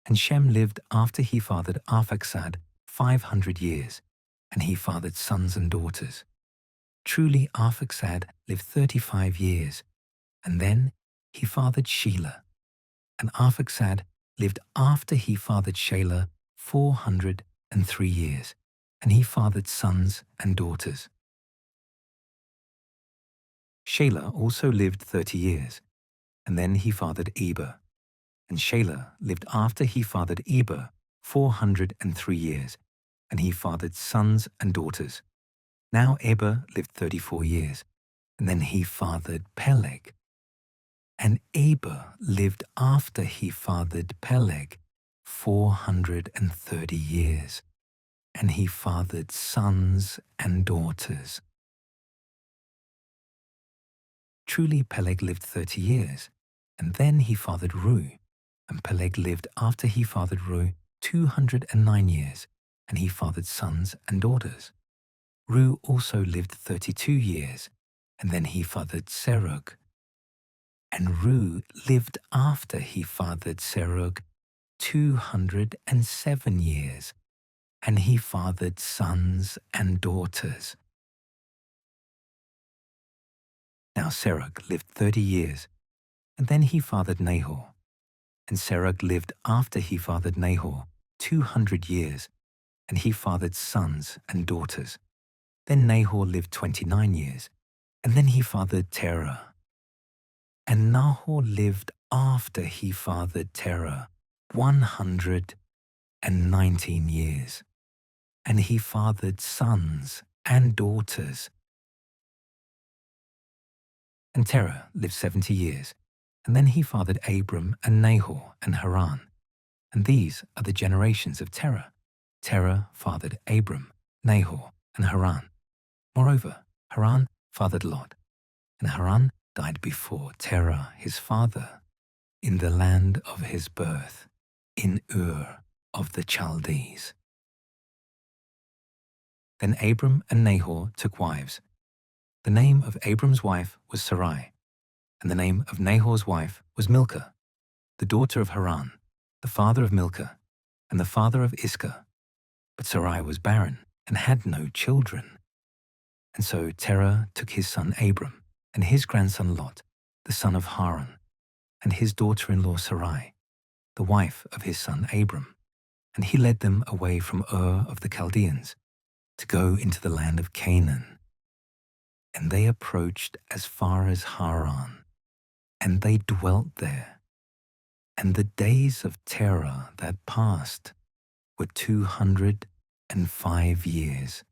And Shem lived after he fathered Arphaxad 500 years, and he fathered sons and daughters. Truly Arphaxad lived 35 years, and then he fathered Shelah. And Arphaxad lived after he fathered Shelah 403 years, and he fathered sons and daughters. Shelah also lived 30 years, and then he fathered Eber. And Shelah lived after he fathered Eber 403 years, and he fathered sons and daughters. Now Eber lived 34 years, and then he fathered Peleg. And Eber lived after he fathered Peleg 430 years, and he fathered sons and daughters. Truly Peleg lived 30 years, and then he fathered Ru. And Peleg lived after he fathered Ru 209 years, and he fathered sons and daughters. Ru also lived 32 years, and then he fathered Serug. And Ru lived after he fathered Serug 207 years, and he fathered sons and daughters. Now Serug lived 30 years, and then he fathered Nahor. And Serug lived after he fathered Nahor 200 years, and he fathered sons and daughters. Then Nahor lived 29 years, and then he fathered Terah. And Nahor lived after he fathered Terah 119 years, and he fathered sons and daughters. And Terah lived 70 years, and then he fathered Abram and Nahor and Haran. And these are the generations of Terah. Terah fathered Abram, Nahor, and Haran. Moreover, Haran fathered Lot, and Haran died before Terah his father in the land of his birth, in Ur of the Chaldees. Then Abram and Nahor took wives. The name of Abram's wife was Sarai, and the name of Nahor's wife was Milcah, the daughter of Haran, the father of Milcah, and the father of Iscah. But Sarai was barren and had no children. And so Terah took his son Abram and his grandson Lot, the son of Haran, and his daughter-in-law Sarai, the wife of his son Abram, and he led them away from Ur of the Chaldeans to go into the land of Canaan. And they approached as far as Haran, and they dwelt there. And the days of Terah that passed were 205 years.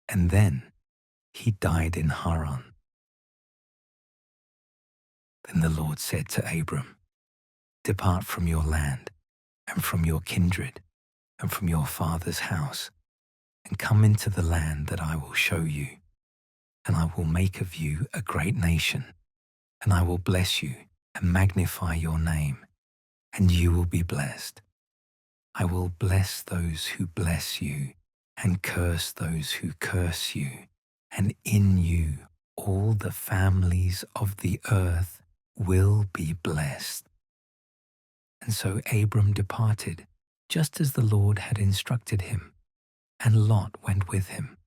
And then he died in Haran. Then the Lord said to Abram, "Depart from your land, and from your kindred, and from your father's house, and come into the land that I will show you. And I will make of you a great nation, and I will bless you and magnify your name, and you will be blessed. I will bless those who bless you, and curse those who curse you, and in you all the families of the earth will be blessed." And so Abram departed, just as the Lord had instructed him, and Lot went with him.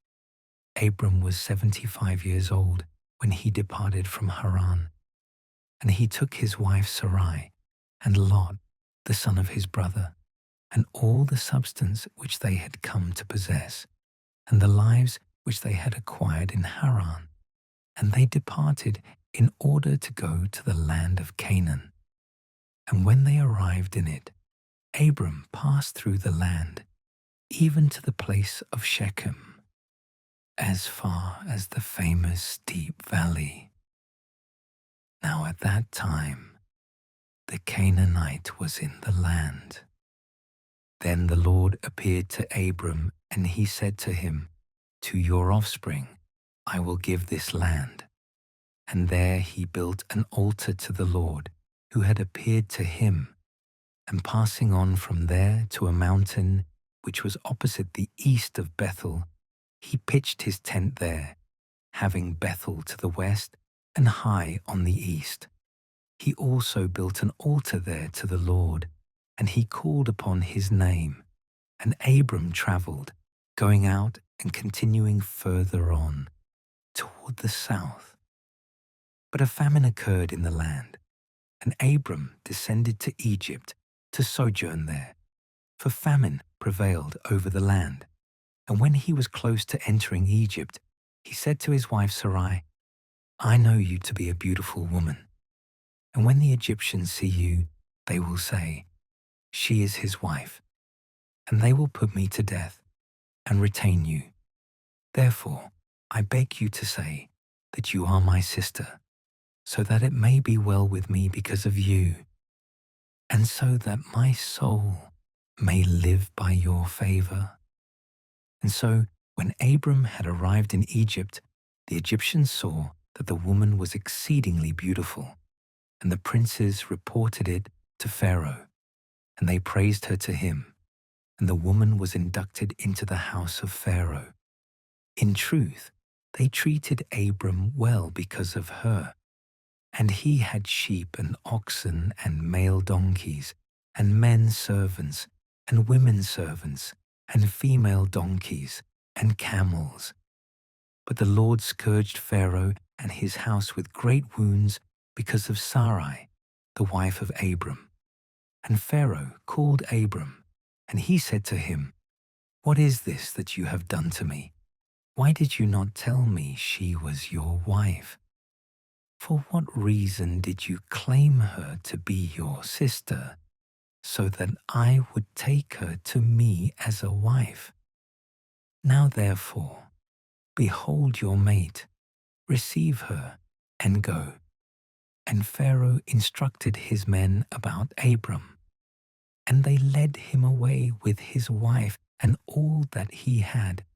Abram was 75 years old when he departed from Haran, and he took his wife Sarai, and Lot, the son of his brother, and all the substance which they had come to possess, and the lives which they had acquired in Haran, and they departed in order to go to the land of Canaan. And when they arrived in it, Abram passed through the land, even to the place of Shechem, as far as the famous steep valley. Now at that time, the Canaanite was in the land. Then the Lord appeared to Abram, and he said to him, "To your offspring I will give this land." And there he built an altar to the Lord, who had appeared to him. And passing on from there to a mountain which was opposite the east of Bethel, he pitched his tent there, having Bethel to the west and Hai on the east. He also built an altar there to the Lord, and he called upon his name. And Abram traveled, going out and continuing further on, toward the south. But a famine occurred in the land, and Abram descended to Egypt to sojourn there, for famine prevailed over the land. And when he was close to entering Egypt, he said to his wife Sarai, "I know you to be a beautiful woman. And when the Egyptians see you, they will say, 'She is his wife,' and they will put me to death and retain you. Therefore, I beg you to say that you are my sister, so that it may be well with me because of you, and so that my soul may live by your favor." And so, when Abram had arrived in Egypt, the Egyptians saw that the woman was exceedingly beautiful, and the princes reported it to Pharaoh, and they praised her to him, and the woman was inducted into the house of Pharaoh. In truth, they treated Abram well because of her, and he had sheep and oxen and male donkeys, and men servants, and women servants, and female donkeys, and camels. But the Lord scourged Pharaoh and his house with great wounds because of Sarai, the wife of Abram. And Pharaoh called Abram, and he said to him, "What is this that you have done to me? Why did you not tell me she was your wife? For what reason did you claim her to be your sister, so that I would take her to me as a wife? Now therefore, behold your mate, receive her, and go." And Pharaoh instructed his men about Abram, and they led him away with his wife and all that he had,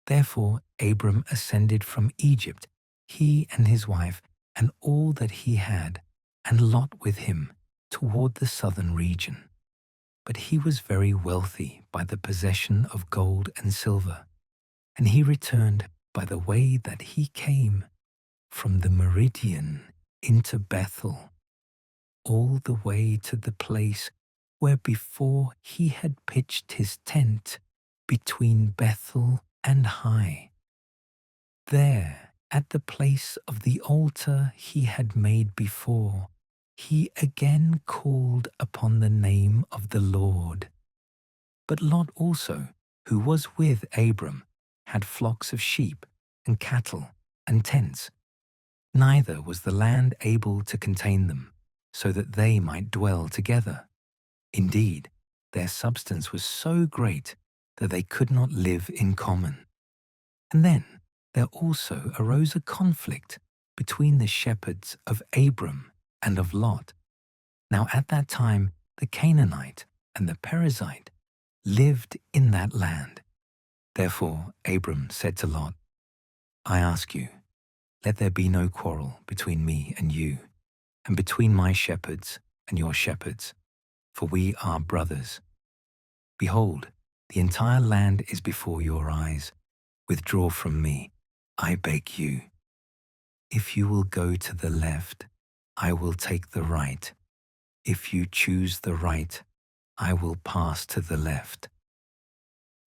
Therefore Abram ascended from Egypt, he and his wife, and all that he had, and Lot with him, toward the southern region. But he was very wealthy by the possession of gold and silver, and he returned by the way that he came, from the meridian into Bethel, all the way to the place where before he had pitched his tent between Bethel and Hai. There, at the place of the altar he had made before, he again called upon the name of the Lord. But Lot also, who was with Abram, had flocks of sheep and cattle and tents. Neither was the land able to contain them, so that they might dwell together. Indeed, their substance was so great that they could not live in common. And then there also arose a conflict between the shepherds of Abram and of Lot. Now at that time the Canaanite and the Perizzite lived in that land. Therefore Abram said to Lot, I ask you, let there be no quarrel between me and you, and between my shepherds and your shepherds, for we are brothers. Behold, the entire land is before your eyes. Withdraw from me, I beg you. If you will go to the left, I will take the right. If you choose the right, I will pass to the left.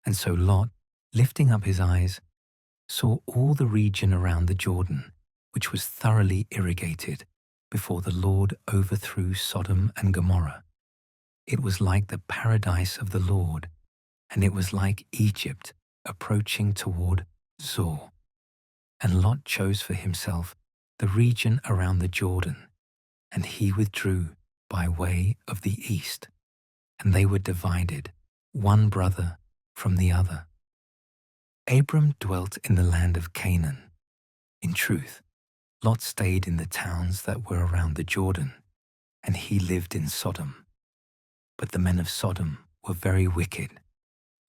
And so Lot, lifting up his eyes, saw all the region around the Jordan, which was thoroughly irrigated, before the Lord overthrew Sodom and Gomorrah. It was like the paradise of the Lord, and it was like Egypt approaching toward Zoar. And Lot chose for himself the region around the Jordan, and he withdrew by way of the east, and they were divided, one brother from the other. Abram dwelt in the land of Canaan. In truth, Lot stayed in the towns that were around the Jordan, and he lived in Sodom. But the men of Sodom were very wicked,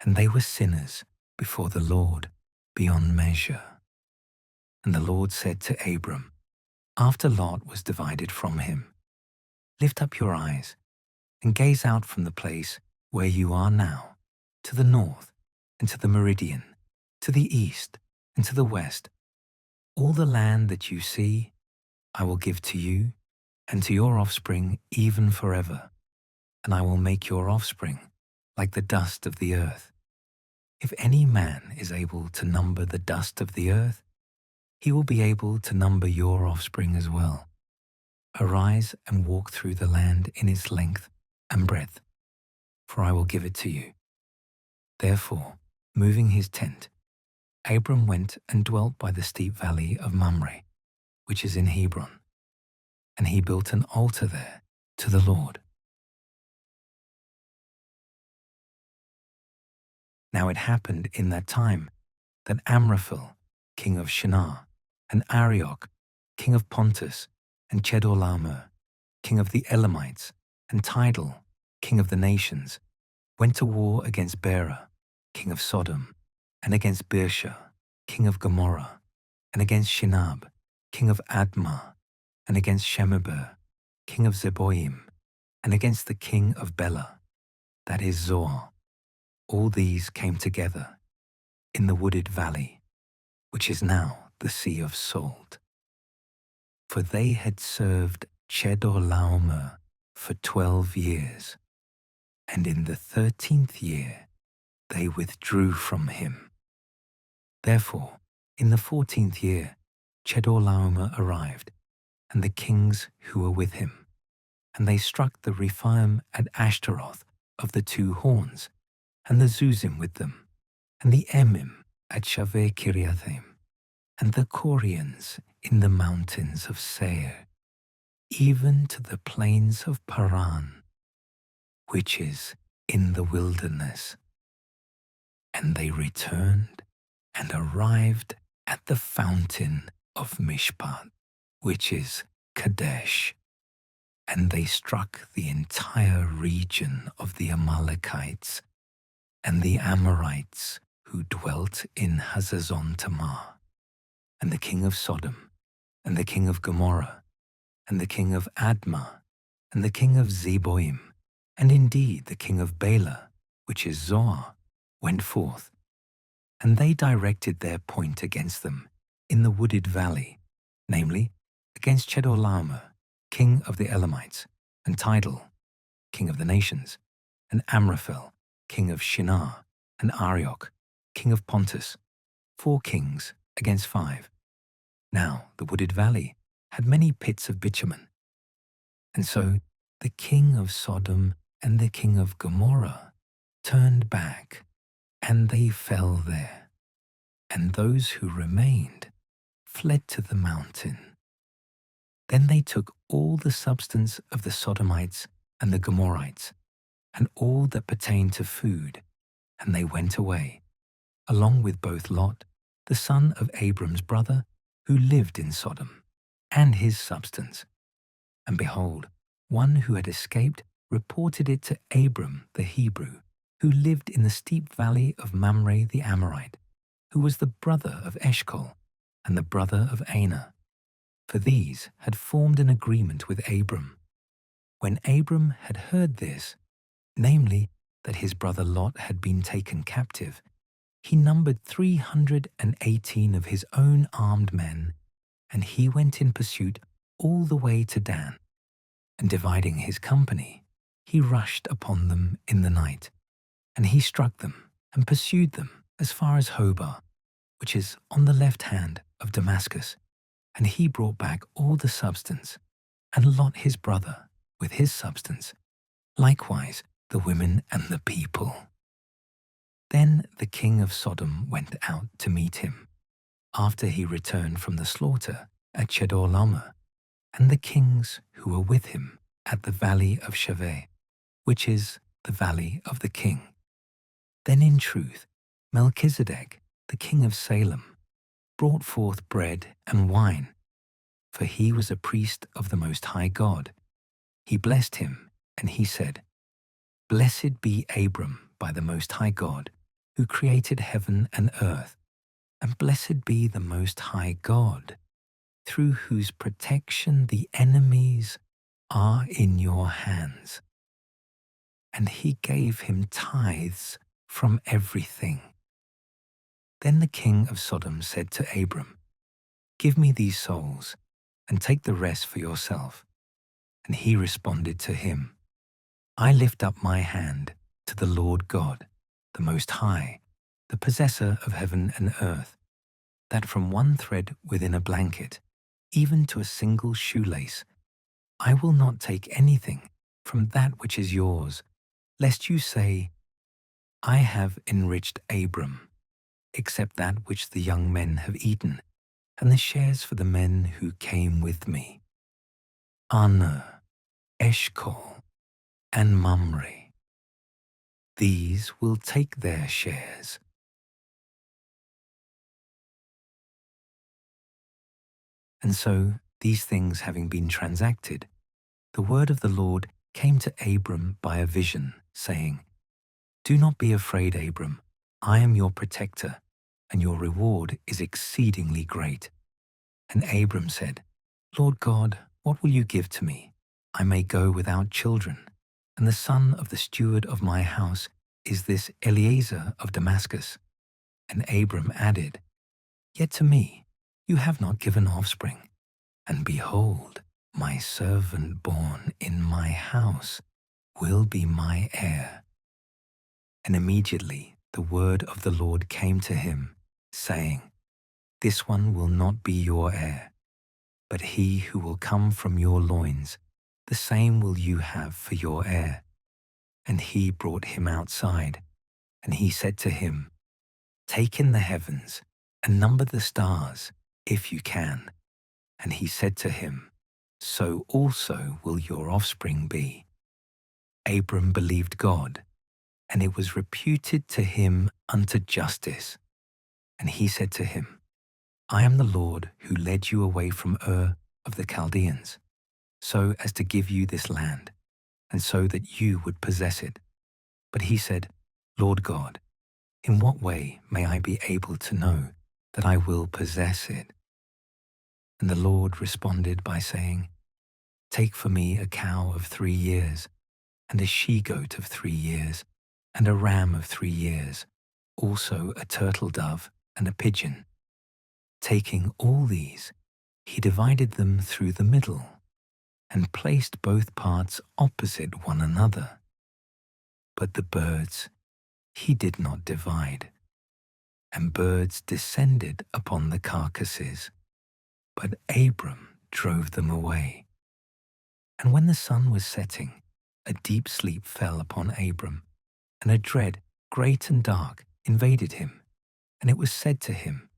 and they were sinners before the Lord beyond measure. And the Lord said to Abram, after Lot was divided from him, lift up your eyes and gaze out from the place where you are now, to the north and to the meridian, to the east and to the west. All the land that you see, I will give to you and to your offspring even forever, and I will make your offspring like the dust of the earth. If any man is able to number the dust of the earth, he will be able to number your offspring as well. Arise and walk through the land in its length and breadth, for I will give it to you. Therefore, moving his tent, Abram went and dwelt by the steep valley of Mamre, which is in Hebron, and he built an altar there to the Lord. Now it happened in that time that Amraphel, king of Shinar, and Arioch, king of Pontus, and Chedorlaomer, king of the Elamites, and Tidal, king of the nations, went to war against Bera, king of Sodom, and against Birsha, king of Gomorrah, and against Shinab, king of Admah, and against Shemeber, king of Zeboim, and against the king of Bela, that is Zoar. All these came together in the wooded valley, which is now the Sea of Salt. For they had served Chedorlaomer for 12 years, and in the 13th year they withdrew from him. Therefore, in the 14th year Chedorlaomer arrived, and the kings who were with him, and they struck the Rephaim at Ashtaroth of the 2 horns, and the Zuzim with them, and the Emim at Shaveh Kiriathaim, and the Corians in the mountains of Seir, even to the plains of Paran, which is in the wilderness. And they returned and arrived at the fountain of Mishpat, which is Kadesh, and they struck the entire region of the Amalekites and the Amorites who dwelt in Hazazon Tamar, and the king of Sodom, and the king of Gomorrah, and the king of Admah, and the king of Zeboim, and indeed the king of Bela, which is Zoar, went forth. And they directed their point against them in the wooded valley, namely, against Chedorlaomer, king of the Elamites, and Tidal, king of the nations, and Amraphel, king of Shinar, and Arioch, king of Pontus, 4 kings against 5. Now the wooded valley had many pits of bitumen. And so the king of Sodom and the king of Gomorrah turned back, and they fell there. And those who remained fled to the mountain. Then they took all the substance of the Sodomites and the Gomorrites, and all that pertained to food, and they went away, along with both Lot, the son of Abram's brother, who lived in Sodom, and his substance. And behold, one who had escaped reported it to Abram the Hebrew, who lived in the steep valley of Mamre the Amorite, who was the brother of Eshcol, and the brother of Aner. For these had formed an agreement with Abram. When Abram had heard this, namely, that his brother Lot had been taken captive, he numbered 318 of his own armed men, and he went in pursuit all the way to Dan. And dividing his company, he rushed upon them in the night, and he struck them and pursued them as far as Hobah, which is on the left hand of Damascus. And he brought back all the substance, and Lot his brother with his substance, likewise the women and the people. Then the king of Sodom went out to meet him, after he returned from the slaughter at Chedorlaomer, and the kings who were with him at the valley of Shaveh, which is the valley of the king. Then in truth Melchizedek, the king of Salem, brought forth bread and wine, for he was a priest of the Most High God. He blessed him, and he said, Blessed be Abram by the Most High God, who created heaven and earth, and blessed be the Most High God, through whose protection the enemies are in your hands. And he gave him tithes from everything. Then the king of Sodom said to Abram, Give me these souls, and take the rest for yourself. And he responded to him, I lift up my hand to the Lord God, the Most High, the possessor of heaven and earth, that from one thread within a blanket, even to a single shoelace, I will not take anything from that which is yours, lest you say, I have enriched Abram, except that which the young men have eaten, and the shares for the men who came with me. Aner, Eshcol, and Mamre. These will take their shares. And so, these things having been transacted, the word of the Lord came to Abram by a vision, saying, Do not be afraid, Abram. I am your protector, and your reward is exceedingly great. And Abram said, Lord God, what will you give to me? I may go without children, and the son of the steward of my house is this Eliezer of Damascus. And Abram added, Yet to me you have not given offspring, and behold, my servant born in my house will be my heir. And immediately the word of the Lord came to him, saying, This one will not be your heir, but he who will come from your loins, the same will you have for your heir. And he brought him outside, and he said to him, Take in the heavens, and number the stars, if you can. And he said to him, So also will your offspring be. Abram believed God, and it was reputed to him unto justice. And he said to him, I am the Lord who led you away from Ur of the Chaldeans, so as to give you this land, and so that you would possess it. But he said, Lord God, In what way may I be able to know that I will possess it?" And the Lord responded by saying, "Take for me a cow of 3 years, and a she-goat of 3 years, and a ram of 3 years, also a turtle dove and a pigeon." Taking all these, he divided them through the middle, and placed both parts opposite one another. But the birds he did not divide. And birds descended upon the carcasses, but Abram drove them away. And when the sun was setting, a deep sleep fell upon Abram, and a dread, great and dark, invaded him. And it was said to him,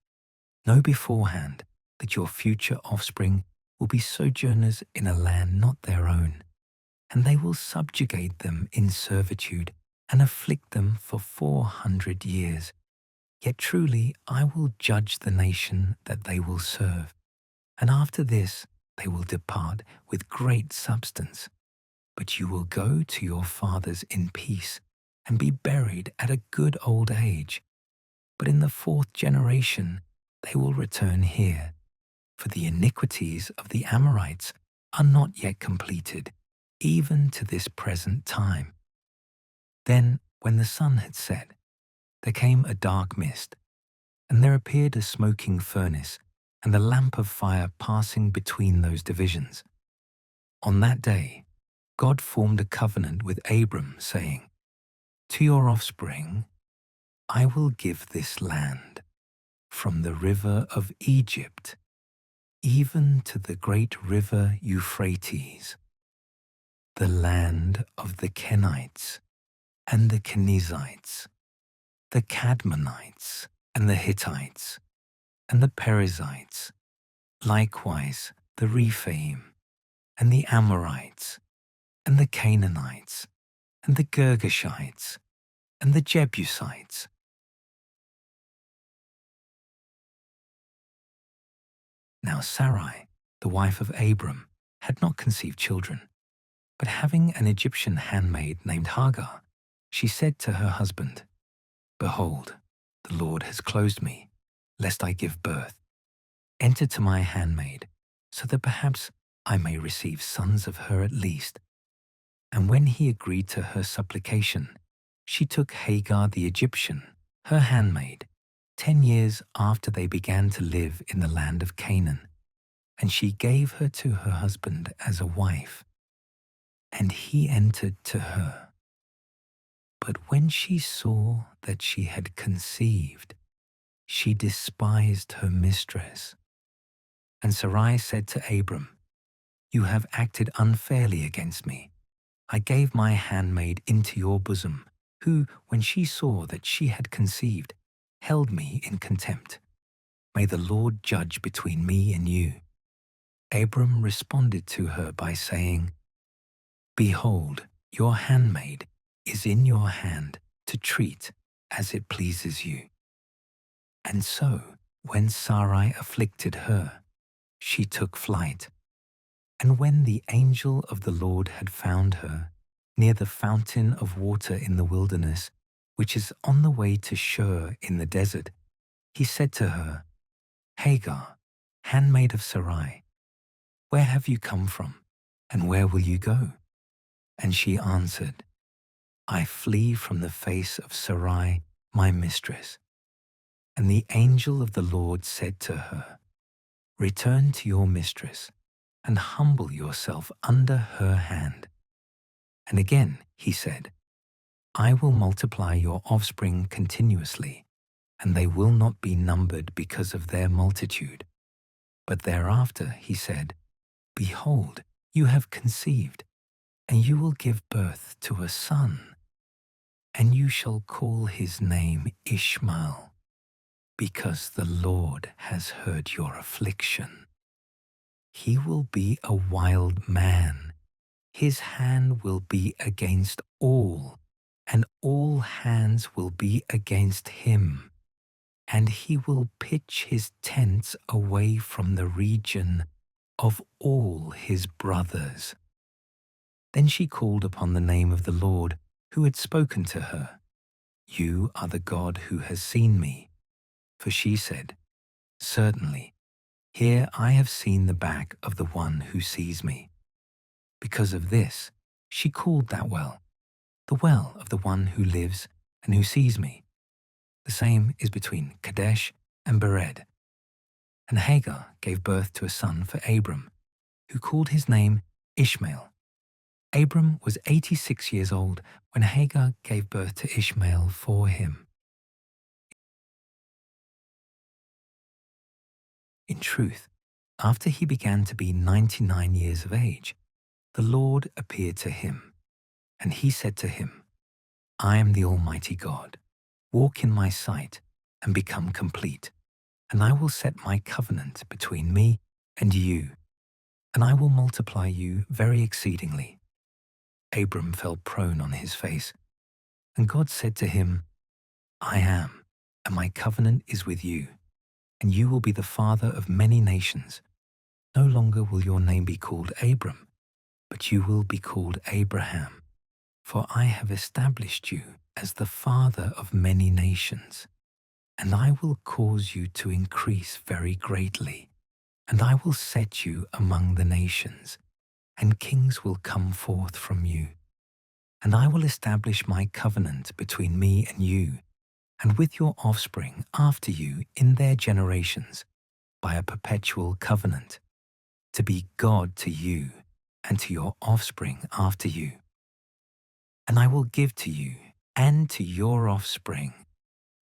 "Know beforehand that your future offspring will be sojourners in a land not their own, and they will subjugate them in servitude and afflict them for 400 years. Yet truly I will judge the nation that they will serve, and after this they will depart with great substance. But you will go to your fathers in peace and be buried at a good old age. But in the 4th generation they will return here, for the iniquities of the Amorites are not yet completed, even to this present time." Then, when the sun had set, there came a dark mist, and there appeared a smoking furnace and a lamp of fire passing between those divisions. On that day, God formed a covenant with Abram, saying, "To your offspring I will give this land, from the river of Egypt, even to the great river Euphrates, the land of the Kenites and the Kenizzites, the Cadmonites and the Hittites, and the Perizzites, likewise the Rephaim, and the Amorites, and the Canaanites, and the Girgashites, and the Jebusites." Now Sarai, the wife of Abram, had not conceived children, but having an Egyptian handmaid named Hagar, she said to her husband, "Behold, the Lord has closed me, lest I give birth. Enter to my handmaid, so that perhaps I may receive sons of her at least." And when he agreed to her supplication, she took Hagar the Egyptian, her handmaid, 10 years after they began to live in the land of Canaan, and she gave her to her husband as a wife. And he entered to her. But when she saw that she had conceived, she despised her mistress. And Sarai said to Abram, "You have acted unfairly against me. I gave my handmaid into your bosom, who, when she saw that she had conceived, held me in contempt. May the Lord judge between me and you." Abram responded to her by saying, "Behold, your handmaid is in your hand to treat as it pleases you." And so, when Sarai afflicted her, she took flight. And when the angel of the Lord had found her near the fountain of water in the wilderness, which is on the way to Shur in the desert, he said to her, "Hagar, handmaid of Sarai, where have you come from, and where will you go?" And she answered, "I flee from the face of Sarai, my mistress." And the angel of the Lord said to her, "Return to your mistress, and humble yourself under her hand." And again he said, "I will multiply your offspring continuously, and they will not be numbered because of their multitude." But thereafter he said, "Behold, you have conceived, and you will give birth to a son, and you shall call his name Ishmael, because the Lord has heard your affliction. He will be a wild man. His hand will be against all, and all hands will be against him. And he will pitch his tents away from the region of all his brothers." Then she called upon the name of the Lord who had spoken to her. You are the God who has seen me. For she said, Certainly, here I have seen the back of the one who sees me. Because of this, she called that well, the well of the one who lives and who sees me. The same is between Kadesh and Bered. And Hagar gave birth to a son for Abram, who called his name Ishmael. Abram was 86 years old when Hagar gave birth to Ishmael for him. In truth, after he began to be 99 years of age, the Lord appeared to him, and he said to him, I am the Almighty God. Walk in my sight and become complete, and I will set my covenant between me and you, and I will multiply you very exceedingly. Abram fell prone on his face, and God said to him, I am, and my covenant is with you, and you will be the father of many nations. No longer will your name be called Abram, but you will be called Abraham, for I have established you as the father of many nations. And I will cause you to increase very greatly, and I will set you among the nations, and kings will come forth from you. And I will establish my covenant between me and you, and with your offspring after you in their generations, by a perpetual covenant, to be God to you and to your offspring after you. And I will give to you and to your offspring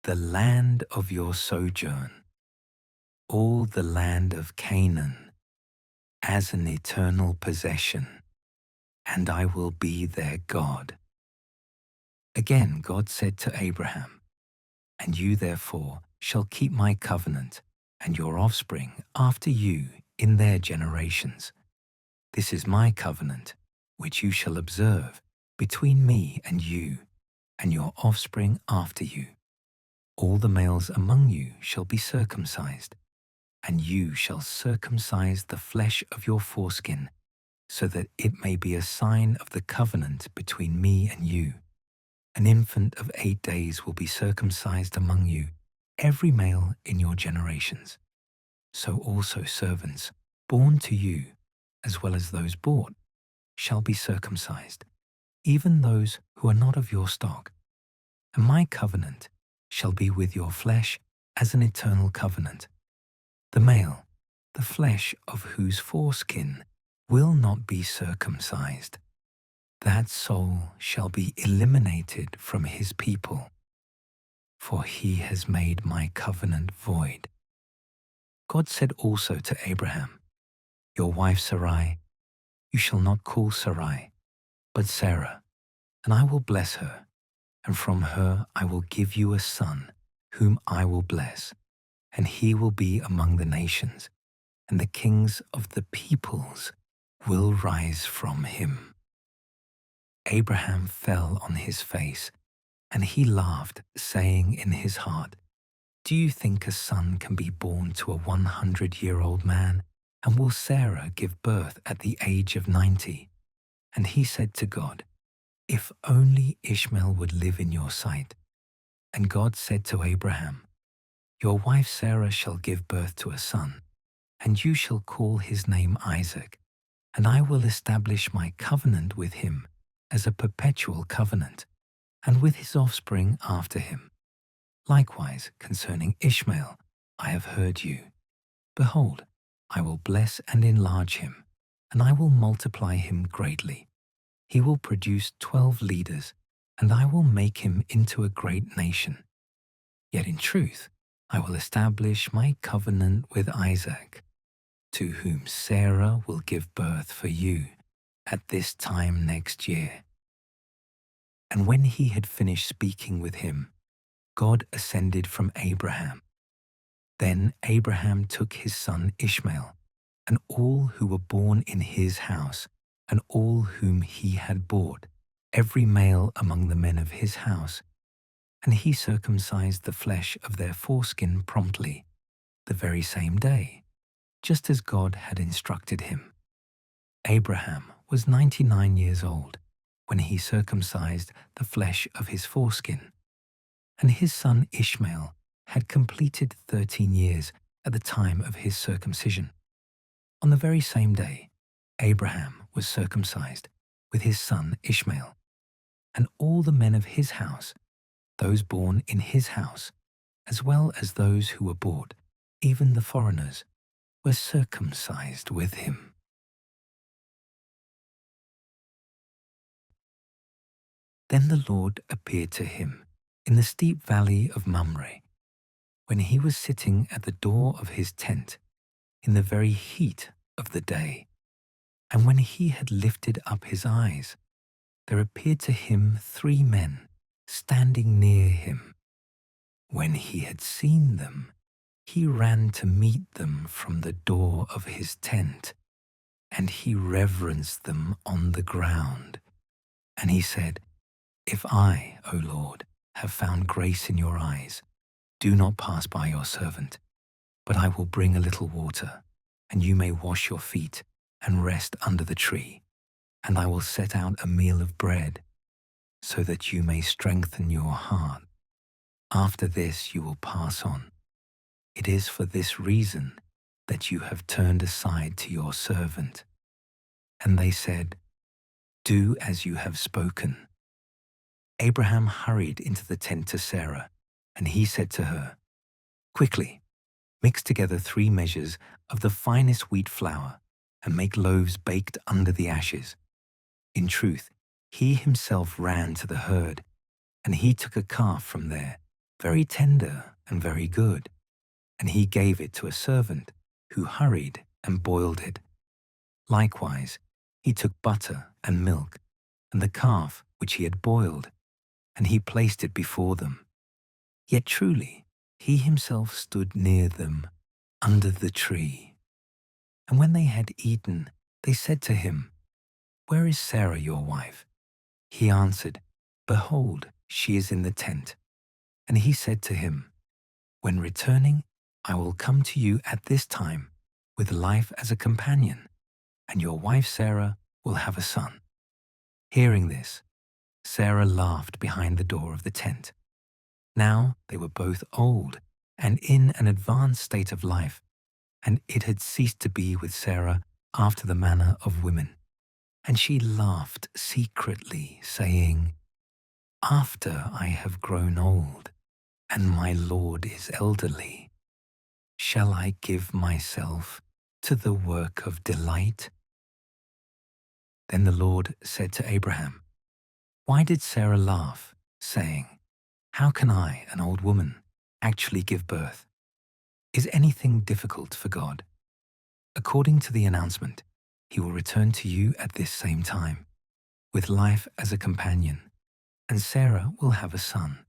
the land of your sojourn, all the land of Canaan, as an eternal possession, and I will be their God. Again God said to Abraham, And you therefore shall keep my covenant, and your offspring after you in their generations. This is my covenant, which you shall observe between me and you, and your offspring after you. All the males among you shall be circumcised, and you shall circumcise the flesh of your foreskin, so that it may be a sign of the covenant between me and you. An infant of 8 days will be circumcised among you, every male in your generations. So also servants born to you, as well as those bought, shall be circumcised, even those who are not of your stock. And my covenant shall be with your flesh as an eternal covenant. The male, the flesh of whose foreskin will not be circumcised, that soul shall be eliminated from his people, for he has made my covenant void. God said also to Abraham, Your wife Sarai, you shall not call Sarai, but Sarah, and I will bless her, and from her I will give you a son, whom I will bless, and he will be among the nations, and the kings of the peoples will rise from him. Abraham fell on his face, and he laughed, saying in his heart, Do you think a son can be born to a 100-year-old man? And will Sarah give birth at the age of 90? And he said to God, If only Ishmael would live in your sight. And God said to Abraham, Your wife Sarah shall give birth to a son, and you shall call his name Isaac, and I will establish my covenant with him as a perpetual covenant, and with his offspring after him. Likewise, concerning Ishmael, I have heard you. Behold, I will bless and enlarge him, and I will multiply him greatly. He will produce 12 leaders, and I will make him into a great nation. Yet in truth, I will establish my covenant with Isaac, to whom Sarah will give birth for you at this time next year. And when he had finished speaking with him, God ascended from Abraham. Then Abraham took his son Ishmael, and all who were born in his house, and all whom he had bought, every male among the men of his house, and he circumcised the flesh of their foreskin promptly, the very same day, just as God had instructed him. Abraham was 99 years old when he circumcised the flesh of his foreskin. and his son Ishmael had completed 13 years at the time of his circumcision. On the very same day, Abraham was circumcised with his son Ishmael, and all the men of his house, those born in his house, as well as those who were bought, even the foreigners, were circumcised with him. Then the Lord appeared to him in the steep valley of Mamre, when he was sitting at the door of his tent in the very heat of the day. And when he had lifted up his eyes, there appeared to him 3 men standing near him. When he had seen them, he ran to meet them from the door of his tent, and he reverenced them on the ground. And he said, "If I, O Lord, have found grace in your eyes, do not pass by your servant, but I will bring a little water, and you may wash your feet and rest under the tree, and I will set out a meal of bread, so that you may strengthen your heart. After this you will pass on. It is for this reason that you have turned aside to your servant." And they said, "Do as you have spoken." Abraham hurried into the tent to Sarah, and he said to her, "Quickly, mix together 3 measures of the finest wheat flour, and make loaves baked under the ashes." In truth, he himself ran to the herd, and he took a calf from there, very tender and very good, and he gave it to a servant, who hurried and boiled it. Likewise, he took butter and milk, and the calf which he had boiled, and he placed it before them. Yet truly, he himself stood near them under the tree. And when they had eaten, they said to him, "Where is Sarah your wife?" He answered, "Behold, she is in the tent." And he said to him, "When returning, I will come to you at this time with life as a companion, and your wife Sarah will have a son." Hearing this, Sarah laughed behind the door of the tent. Now they were both old and in an advanced state of life, and it had ceased to be with Sarah after the manner of women. And she laughed secretly, saying, "After I have grown old, and my Lord is elderly, shall I give myself to the work of delight?" Then the Lord said to Abraham, "Why did Sarah laugh, saying, 'How can I, an old woman, actually give birth?' Is anything difficult for God? According to the announcement, he will return to you at this same time, with life as a companion, and Sarah will have a son."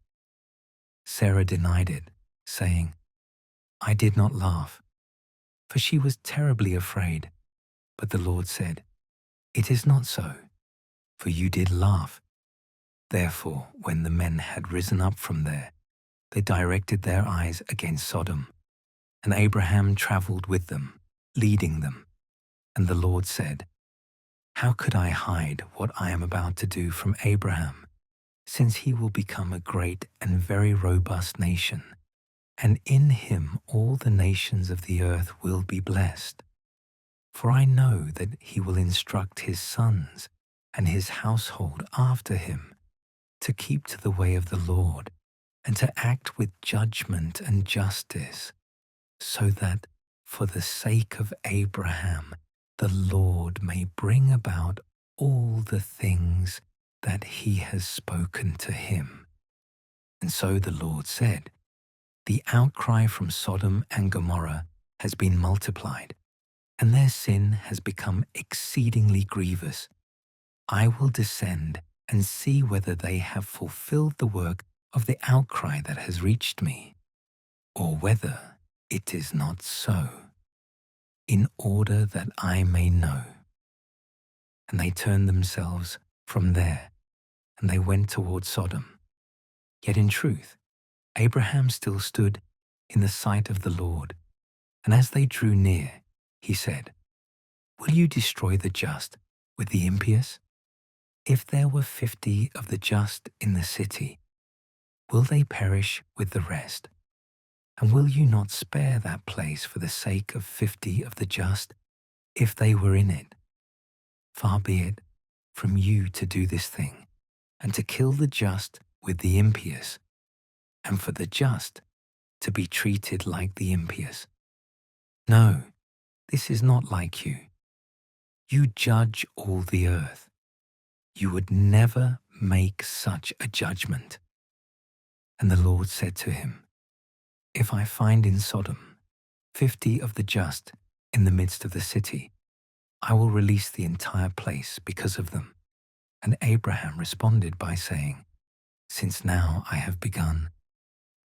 Sarah denied it, saying, "I did not laugh," for she was terribly afraid. But the Lord said, "It is not so, for you did laugh." Therefore, when the men had risen up from there, they directed their eyes against Sodom, and Abraham traveled with them, leading them. And the Lord said, "How could I hide what I am about to do from Abraham, since he will become a great and very robust nation, and in him all the nations of the earth will be blessed? For I know that he will instruct his sons and his household after him to keep to the way of the Lord, and to act with judgment and justice, so that for the sake of Abraham the Lord may bring about all the things that he has spoken to him." And so the Lord said, "The outcry from Sodom and Gomorrah has been multiplied, and their sin has become exceedingly grievous. I will descend and see whether they have fulfilled the work of the outcry that has reached me, or whether it is not so, in order that I may know." And they turned themselves from there, and they went toward Sodom. Yet in truth, Abraham still stood in the sight of the Lord. And as they drew near, he said, "Will you destroy the just with the impious? If there were 50 of the just in the city, will they perish with the rest? And will you not spare that place for the sake of 50 of the just, if they were in it? Far be it from you to do this thing, and to kill the just with the impious, and for the just to be treated like the impious. No, this is not like you. You judge all the earth. You would never make such a judgment. And the Lord said to him, If I find in Sodom 50 of the just in the midst of the city, I will release the entire place because of them. And Abraham responded by saying, Since now I have begun,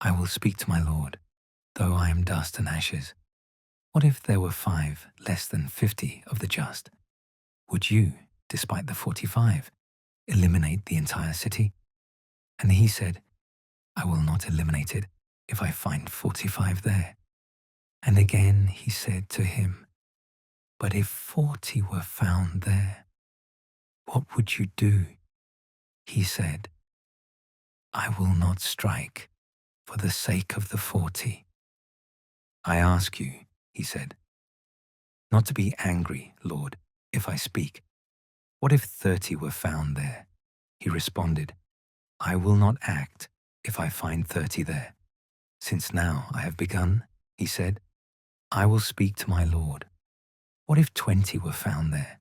I will speak to my Lord, though I am dust and ashes. What if there were 5 less than 50 of the just? Would you, despite the 45, eliminate the entire city? And he said, I will not eliminate it if I find 45 there. And again he said to him, But if 40 were found there, what would you do? He said, I will not strike for the sake of the 40. I ask you, he said, not to be angry, Lord, if I speak. What if 30 were found there? He responded, I will not act if I find 30 there. Since now I have begun, he said, I will speak to my Lord. What if 20 were found there?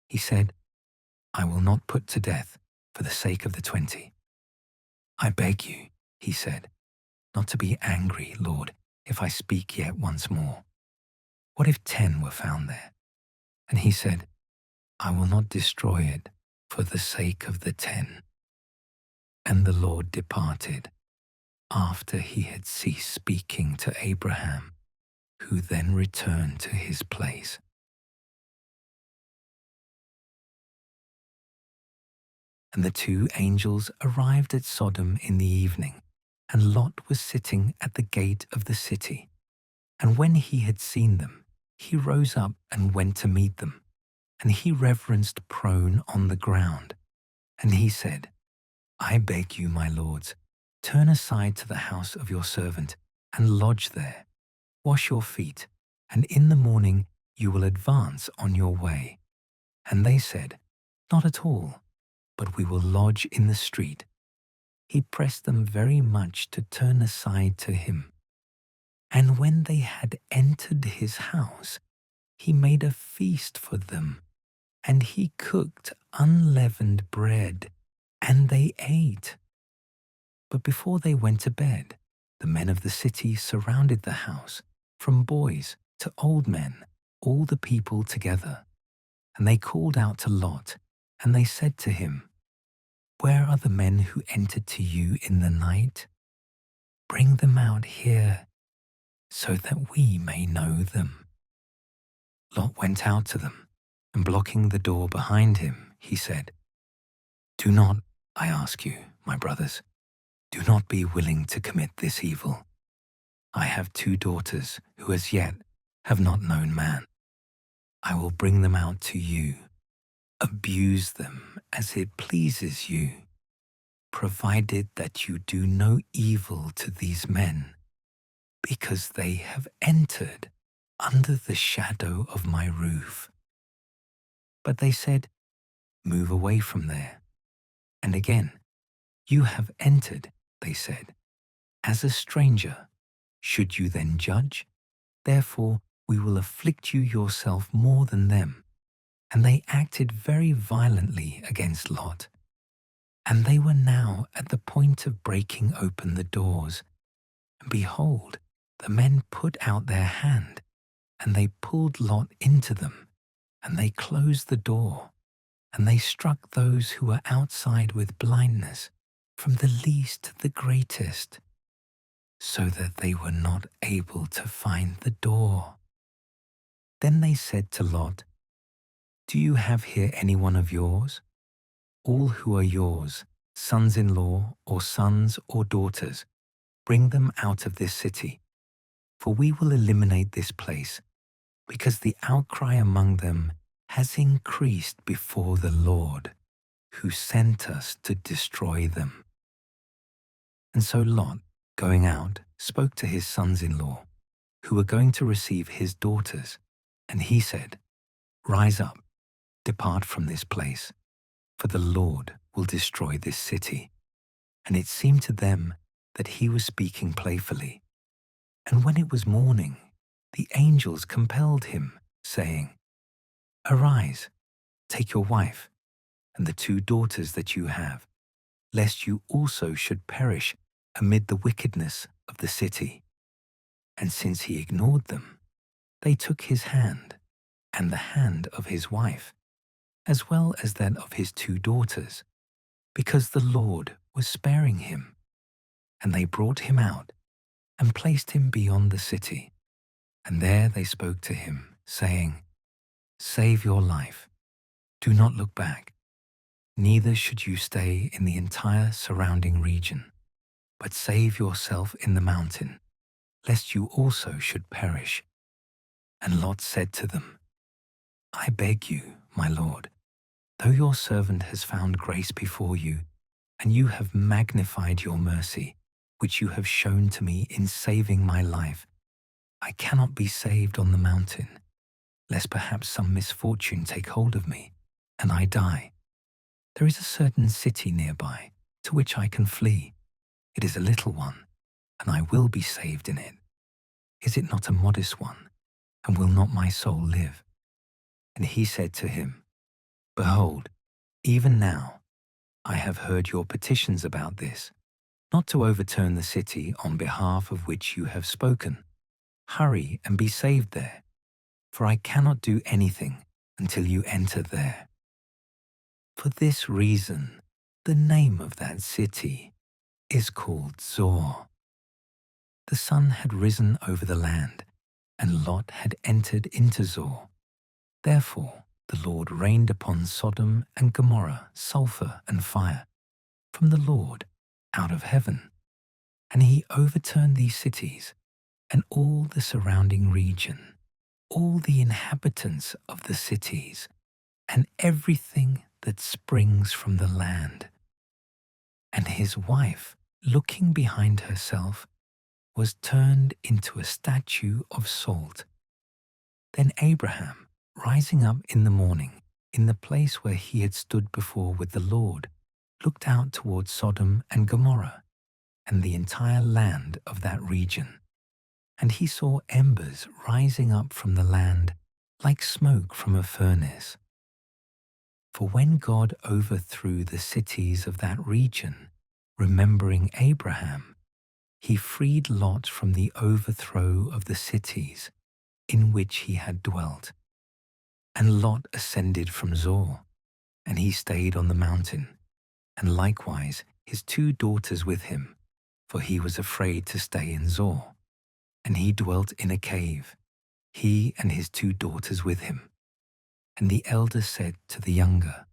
He said, I will not put to death for the sake of the 20. I beg you, he said, not to be angry, Lord, if I speak yet once more. What if 10 were found there? And he said, I will not destroy it for the sake of the 10. And the Lord departed after he had ceased speaking to Abraham, who then returned to his place. And the 2 angels arrived at Sodom in the evening, and Lot was sitting at the gate of the city. And when he had seen them, he rose up and went to meet them, and he reverenced prone on the ground. And he said, I beg you, my lords, turn aside to the house of your servant, and lodge there. Wash your feet, and in the morning you will advance on your way. And they said, Not at all, but we will lodge in the street. He pressed them very much to turn aside to him. And when they had entered his house, he made a feast for them, and he cooked unleavened bread, and they ate. But before they went to bed, the men of the city surrounded the house, from boys to old men, all the people together. And they called out to Lot, and they said to him, Where are the men who entered to you in the night? Bring them out here, so that we may know them. Lot went out to them, and blocking the door behind him, he said, Do not, I ask you, my brothers, do not be willing to commit this evil. I have 2 daughters who as yet have not known man. I will bring them out to you. Abuse them as it pleases you, provided that you do no evil to these men, because they have entered under the shadow of my roof. But they said, Move away from there. And again, You have entered, they said, as a stranger. Should you then judge? Therefore we will afflict you yourself more than them. And they acted very violently against Lot. And they were now at the point of breaking open the doors. And behold, the men put out their hand, and they pulled Lot into them, and they closed the door, and they struck those who were outside with blindness, from the least to the greatest, so that they were not able to find the door. Then they said to Lot, Do you have here any one of yours? All who are yours, sons-in-law or sons or daughters, bring them out of this city, for we will eliminate this place, because the outcry among them has increased before the Lord, who sent us to destroy them. And so Lot, going out, spoke to his sons-in-law, who were going to receive his daughters, and he said, "Rise up, depart from this place, for the Lord will destroy this city." And it seemed to them that he was speaking playfully. And when it was morning, the angels compelled him, saying, "Arise, take your wife, and the 2 daughters that you have, lest you also should perish amid the wickedness of the city." And since he ignored them, they took his hand, and the hand of his wife, as well as that of his 2 daughters, because the Lord was sparing him. And they brought him out, and placed him beyond the city. And there they spoke to him, saying, "Save your life. Do not look back. Neither should you stay in the entire surrounding region, but save yourself in the mountain, lest you also should perish." And Lot said to them, "I beg you, my lord, though your servant has found grace before you, and you have magnified your mercy, which you have shown to me in saving my life, I cannot be saved on the mountain, lest perhaps some misfortune take hold of me, and I die. There is a certain city nearby, to which I can flee. It is a little one, and I will be saved in it. Is it not a modest one, and will not my soul live?" And he said to him, "Behold, even now I have heard your petitions about this, not to overturn the city on behalf of which you have spoken. Hurry and be saved there, for I cannot do anything until you enter there." For this reason, the name of that city is called Zor. The sun had risen over the land, and Lot had entered into Zor. Therefore the Lord rained upon Sodom and Gomorrah sulfur and fire from the Lord out of heaven. And he overturned these cities and all the surrounding region, all the inhabitants of the cities, and everything that springs from the land. And his wife, looking behind herself, was turned into a statue of salt. Then Abraham, rising up in the morning, in the place where he had stood before with the Lord, looked out towards Sodom and Gomorrah, and the entire land of that region. And he saw embers rising up from the land like smoke from a furnace. For when God overthrew the cities of that region, remembering Abraham, he freed Lot from the overthrow of the cities in which he had dwelt. And Lot ascended from Zor, and he stayed on the mountain, and likewise his 2 daughters with him, for he was afraid to stay in Zor. And he dwelt in a cave, he and his 2 daughters with him. And the elder said to the younger,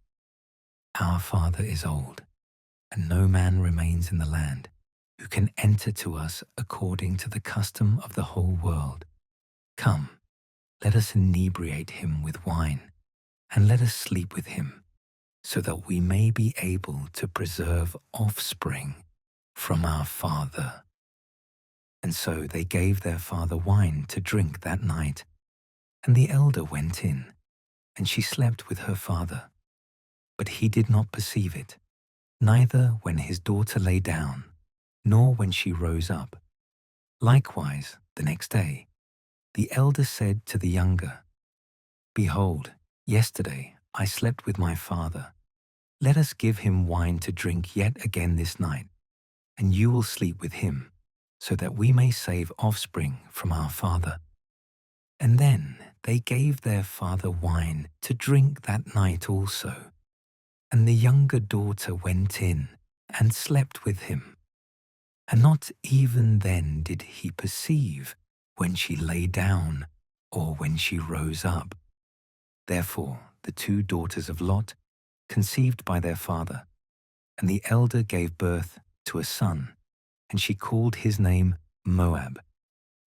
"Our father is old, and no man remains in the land who can enter to us according to the custom of the whole world. Come, let us inebriate him with wine, and let us sleep with him, so that we may be able to preserve offspring from our father." And so they gave their father wine to drink that night. And the elder went in, and she slept with her father. But he did not perceive it, neither when his daughter lay down, nor when she rose up. Likewise, the next day, the elder said to the younger, "Behold, yesterday I slept with my father. Let us give him wine to drink yet again this night, and you will sleep with him, so that we may save offspring from our father." And then they gave their father wine to drink that night also. And the younger daughter went in and slept with him. And not even then did he perceive when she lay down or when she rose up. Therefore the 2 daughters of Lot conceived by their father, and the elder gave birth to a son, and she called his name Moab.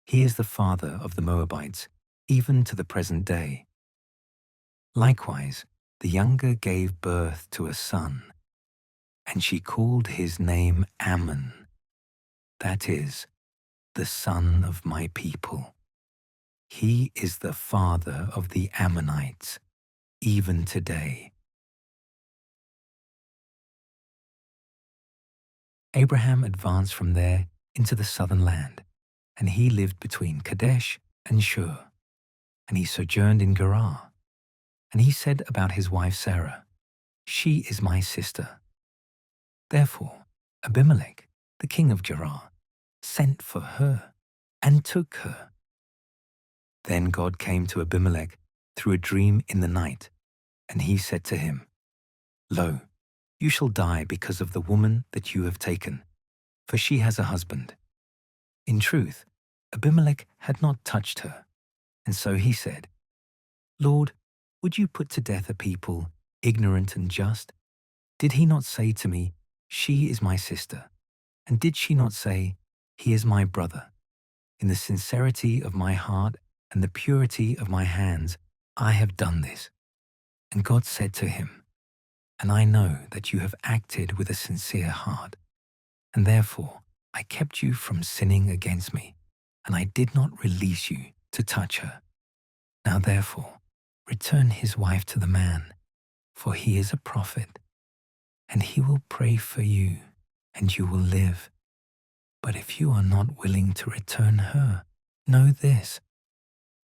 He is the father of the Moabites, even to the present day. Likewise, the younger gave birth to a son, and she called his name Ammon. that is, the son of my people. He is the father of the Ammonites, even today. Abraham advanced from there into the southern land, and he lived between Kadesh and Shur, and he sojourned in Gerar. And he said about his wife Sarah, "She is my sister." Therefore Abimelech, the king of Gerar, sent for her and took her. Then God came to Abimelech through a dream in the night, and he said to him, "Lo, you shall die because of the woman that you have taken, for she has a husband." In truth, Abimelech had not touched her, and so he said, "Lord, would you put to death a people ignorant and just? Did he not say to me, 'She is my sister'? And did she not say, 'He is my brother'? In the sincerity of my heart and the purity of my hands, I have done this." And God said to him, "And I know that you have acted with a sincere heart, and therefore I kept you from sinning against me, and I did not release you to touch her. Now therefore return his wife to the man, for he is a prophet, and he will pray for you, and you will live. But if you are not willing to return her, know this,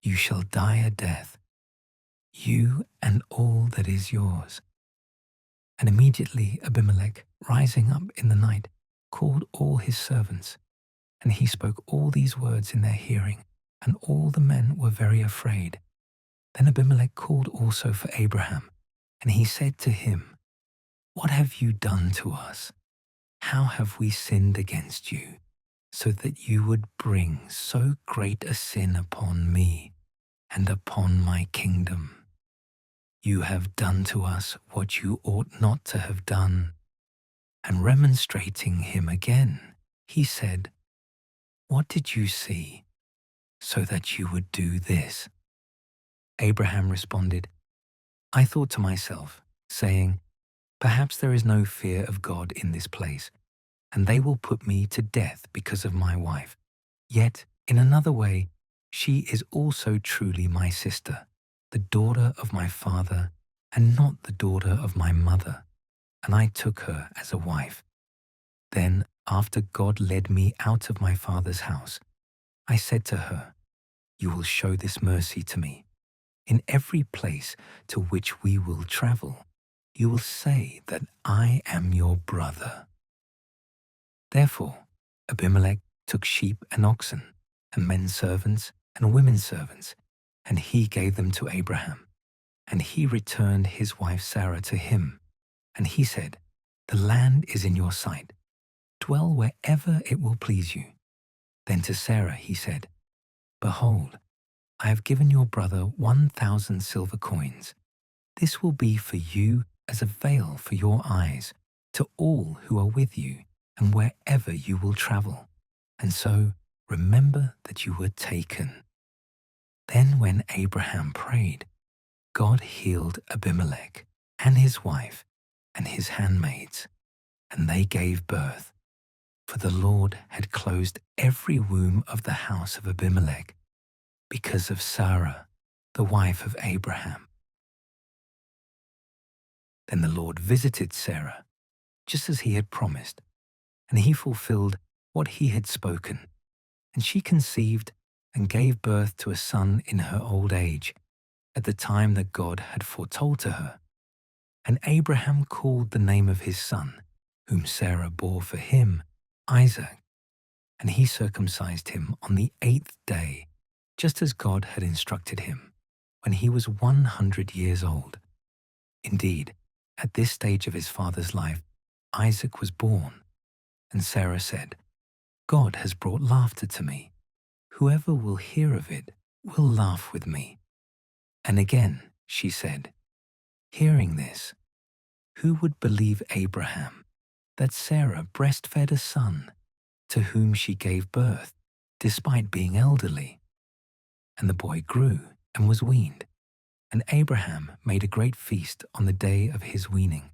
you shall die a death, you and all that is yours." And immediately Abimelech, rising up in the night, called all his servants, and he spoke all these words in their hearing, and all the men were very afraid. Then Abimelech called also for Abraham, and he said to him, "What have you done to us? How have we sinned against you, so that you would bring so great a sin upon me and upon my kingdom? You have done to us what you ought not to have done." And remonstrating him again, he said, "What did you see, so that you would do this?" Abraham responded, "I thought to myself, saying, perhaps there is no fear of God in this place, and they will put me to death because of my wife. Yet, in another way, she is also truly my sister, the daughter of my father, and not the daughter of my mother, and I took her as a wife. Then, after God led me out of my father's house, I said to her, 'You will show this mercy to me. In every place to which we will travel, you will say that I am your brother.' Therefore Abimelech took sheep and oxen, and men servants and women servants, and he gave them to Abraham. And he returned his wife Sarah to him. And he said, 'The land is in your sight. Dwell wherever it will please you.' Then to Sarah he said, 'Behold, I have given your brother 1,000 silver coins. This will be for you as a veil for your eyes to all who are with you and wherever you will travel. And so remember that you were taken.' Then when Abraham prayed, God healed Abimelech and his wife and his handmaids, and they gave birth. For the Lord had closed every womb of the house of Abimelech because of Sarah, the wife of Abraham. Then the Lord visited Sarah, just as he had promised, and he fulfilled what he had spoken. And she conceived and gave birth to a son in her old age, at the time that God had foretold to her. And Abraham called the name of his son, whom Sarah bore for him, Isaac. And he circumcised him on the 8th day, just as God had instructed him, when he was 100 years old. Indeed, at this stage of his father's life, Isaac was born. And Sarah said, "God has brought laughter to me. Whoever will hear of it will laugh with me." And again she said, hearing this, who would believe Abraham that Sarah breastfed a son to whom she gave birth, despite being elderly? And the boy grew and was weaned, and Abraham made a great feast on the day of his weaning.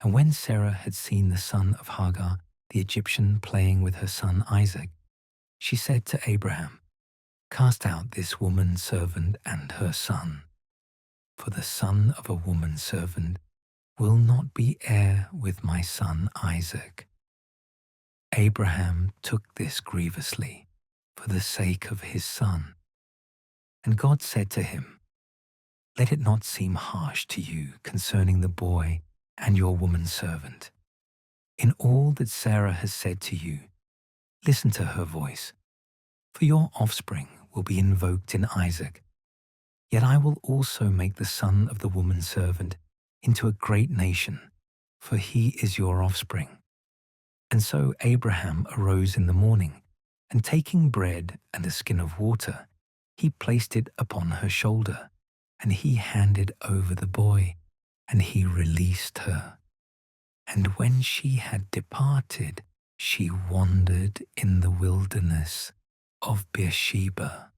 And when Sarah had seen the son of Hagar, the Egyptian playing with her son Isaac, she said to Abraham, "Cast out this woman servant and her son, for the son of a woman servant will not be heir with my son Isaac." Abraham took this grievously for the sake of his son. And God said to him, "Let it not seem harsh to you concerning the boy and your woman servant. In all that Sarah has said to you, listen to her voice, for your offspring will be invoked in Isaac. Yet I will also make the son of the woman servant into a great nation, for he is your offspring." And so Abraham arose in the morning, and taking bread and a skin of water, he placed it upon her shoulder, and he handed over the boy, and he released her. And when she had departed, she wandered in the wilderness of Beersheba.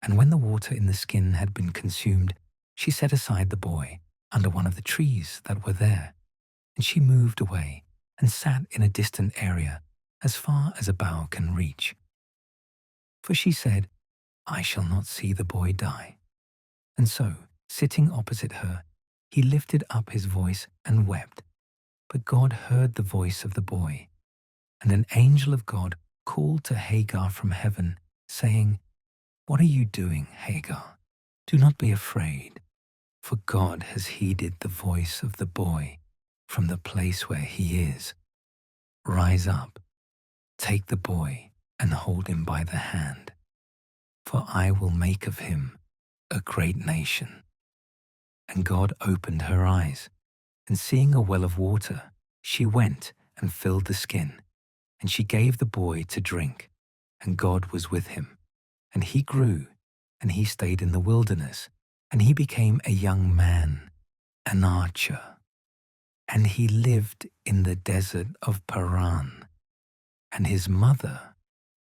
And when the water in the skin had been consumed, she set aside the boy under one of the trees that were there, and she moved away and sat in a distant area as far as a bow can reach. For she said, "I shall not see the boy die." And so, sitting opposite her, he lifted up his voice and wept. But God heard the voice of the boy, and an angel of God called to Hagar from heaven, saying, "What are you doing, Hagar? Do not be afraid, for God has heeded the voice of the boy from the place where he is. Rise up, take the boy, and hold him by the hand, for I will make of him a great nation." And God opened her eyes, and seeing a well of water, she went and filled the skin, and she gave the boy to drink. And God was with him, and he grew, and he stayed in the wilderness, and he became a young man, an archer. And he lived in the desert of Paran, and his mother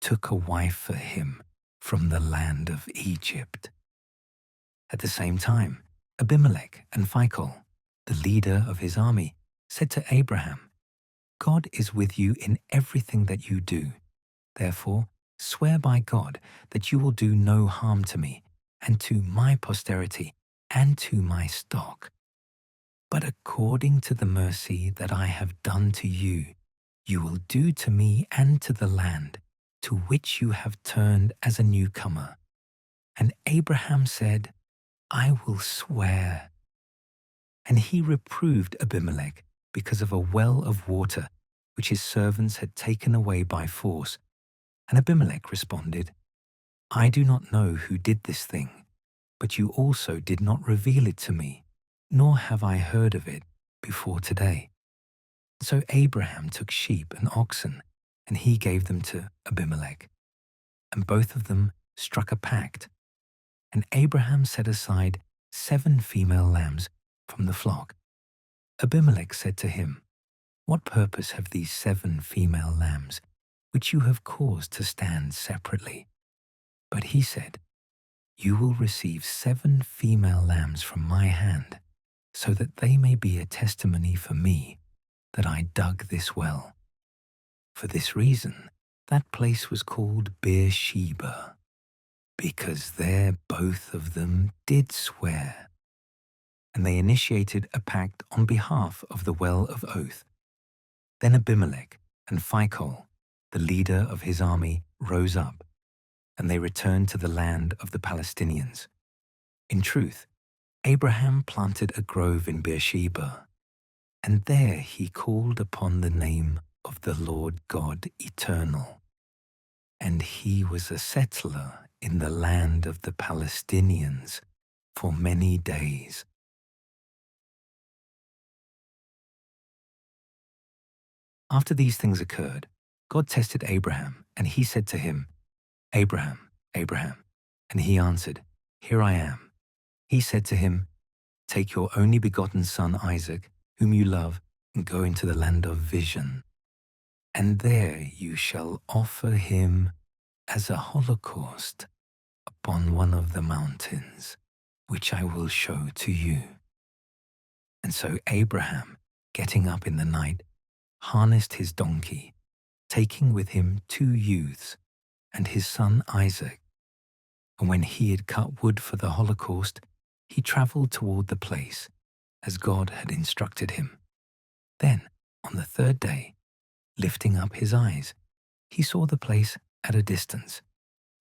took a wife for him from the land of Egypt. At the same time, Abimelech and Phicol, the leader of his army, said to Abraham, "God is with you in everything that you do. Therefore, swear by God that you will do no harm to me, and to my posterity, and to my stock. But according to the mercy that I have done to you, you will do to me and to the land to which you have turned as a newcomer." And Abraham said, "I will swear." And he reproved Abimelech because of a well of water which his servants had taken away by force. And Abimelech responded, "I do not know who did this thing, but you also did not reveal it to me, nor have I heard of it before today." So Abraham took sheep and oxen, and he gave them to Abimelech. And both of them struck a pact. And Abraham set aside 7 female lambs from the flock. Abimelech said to him, "What purpose have these 7 female lambs, which you have caused to stand separately?" But he said, "You will receive 7 female lambs from my hand, so that they may be a testimony for me that I dug this well." For this reason, that place was called Beersheba, because there both of them did swear. And they initiated a pact on behalf of the well of oath. Then Abimelech and Phicol, the leader of his army, rose up, and they returned to the land of the Palestinians. In truth, Abraham planted a grove in Beersheba, and there he called upon the name of the Lord God Eternal. And he was a settler in the land of the Palestinians for many days. After these things occurred, God tested Abraham, and he said to him, "Abraham, Abraham." And he answered, "Here I am." He said to him, "Take your only begotten son Isaac, whom you love, and go into the land of Vision. And there you shall offer him as a holocaust upon one of the mountains, which I will show to you." And so Abraham, getting up in the night, harnessed his donkey, taking with him 2 youths and his son Isaac. And when he had cut wood for the holocaust, he traveled toward the place, as God had instructed him. Then, on the 3rd day, lifting up his eyes, he saw the place at a distance,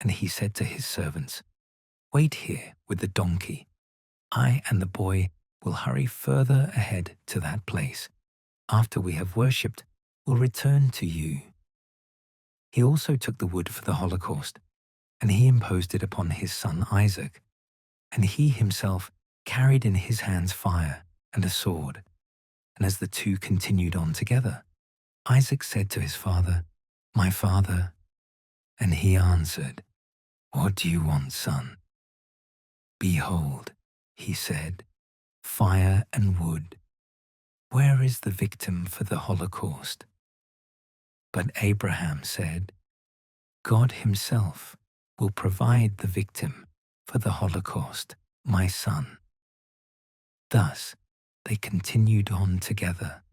and he said to his servants, "Wait here with the donkey. I and the boy will hurry further ahead to that place. After we have worshipped, we'll return to you." He also took the wood for the holocaust, and he imposed it upon his son Isaac, and he himself carried in his hands fire and a sword. And as the 2 continued on together, Isaac said to his father, "My father." And he answered, "What do you want, son?" "Behold," he said, "fire and wood. Where is the victim for the holocaust?" But Abraham said, "God himself will provide the victim for the holocaust, my son." Thus they continued on together,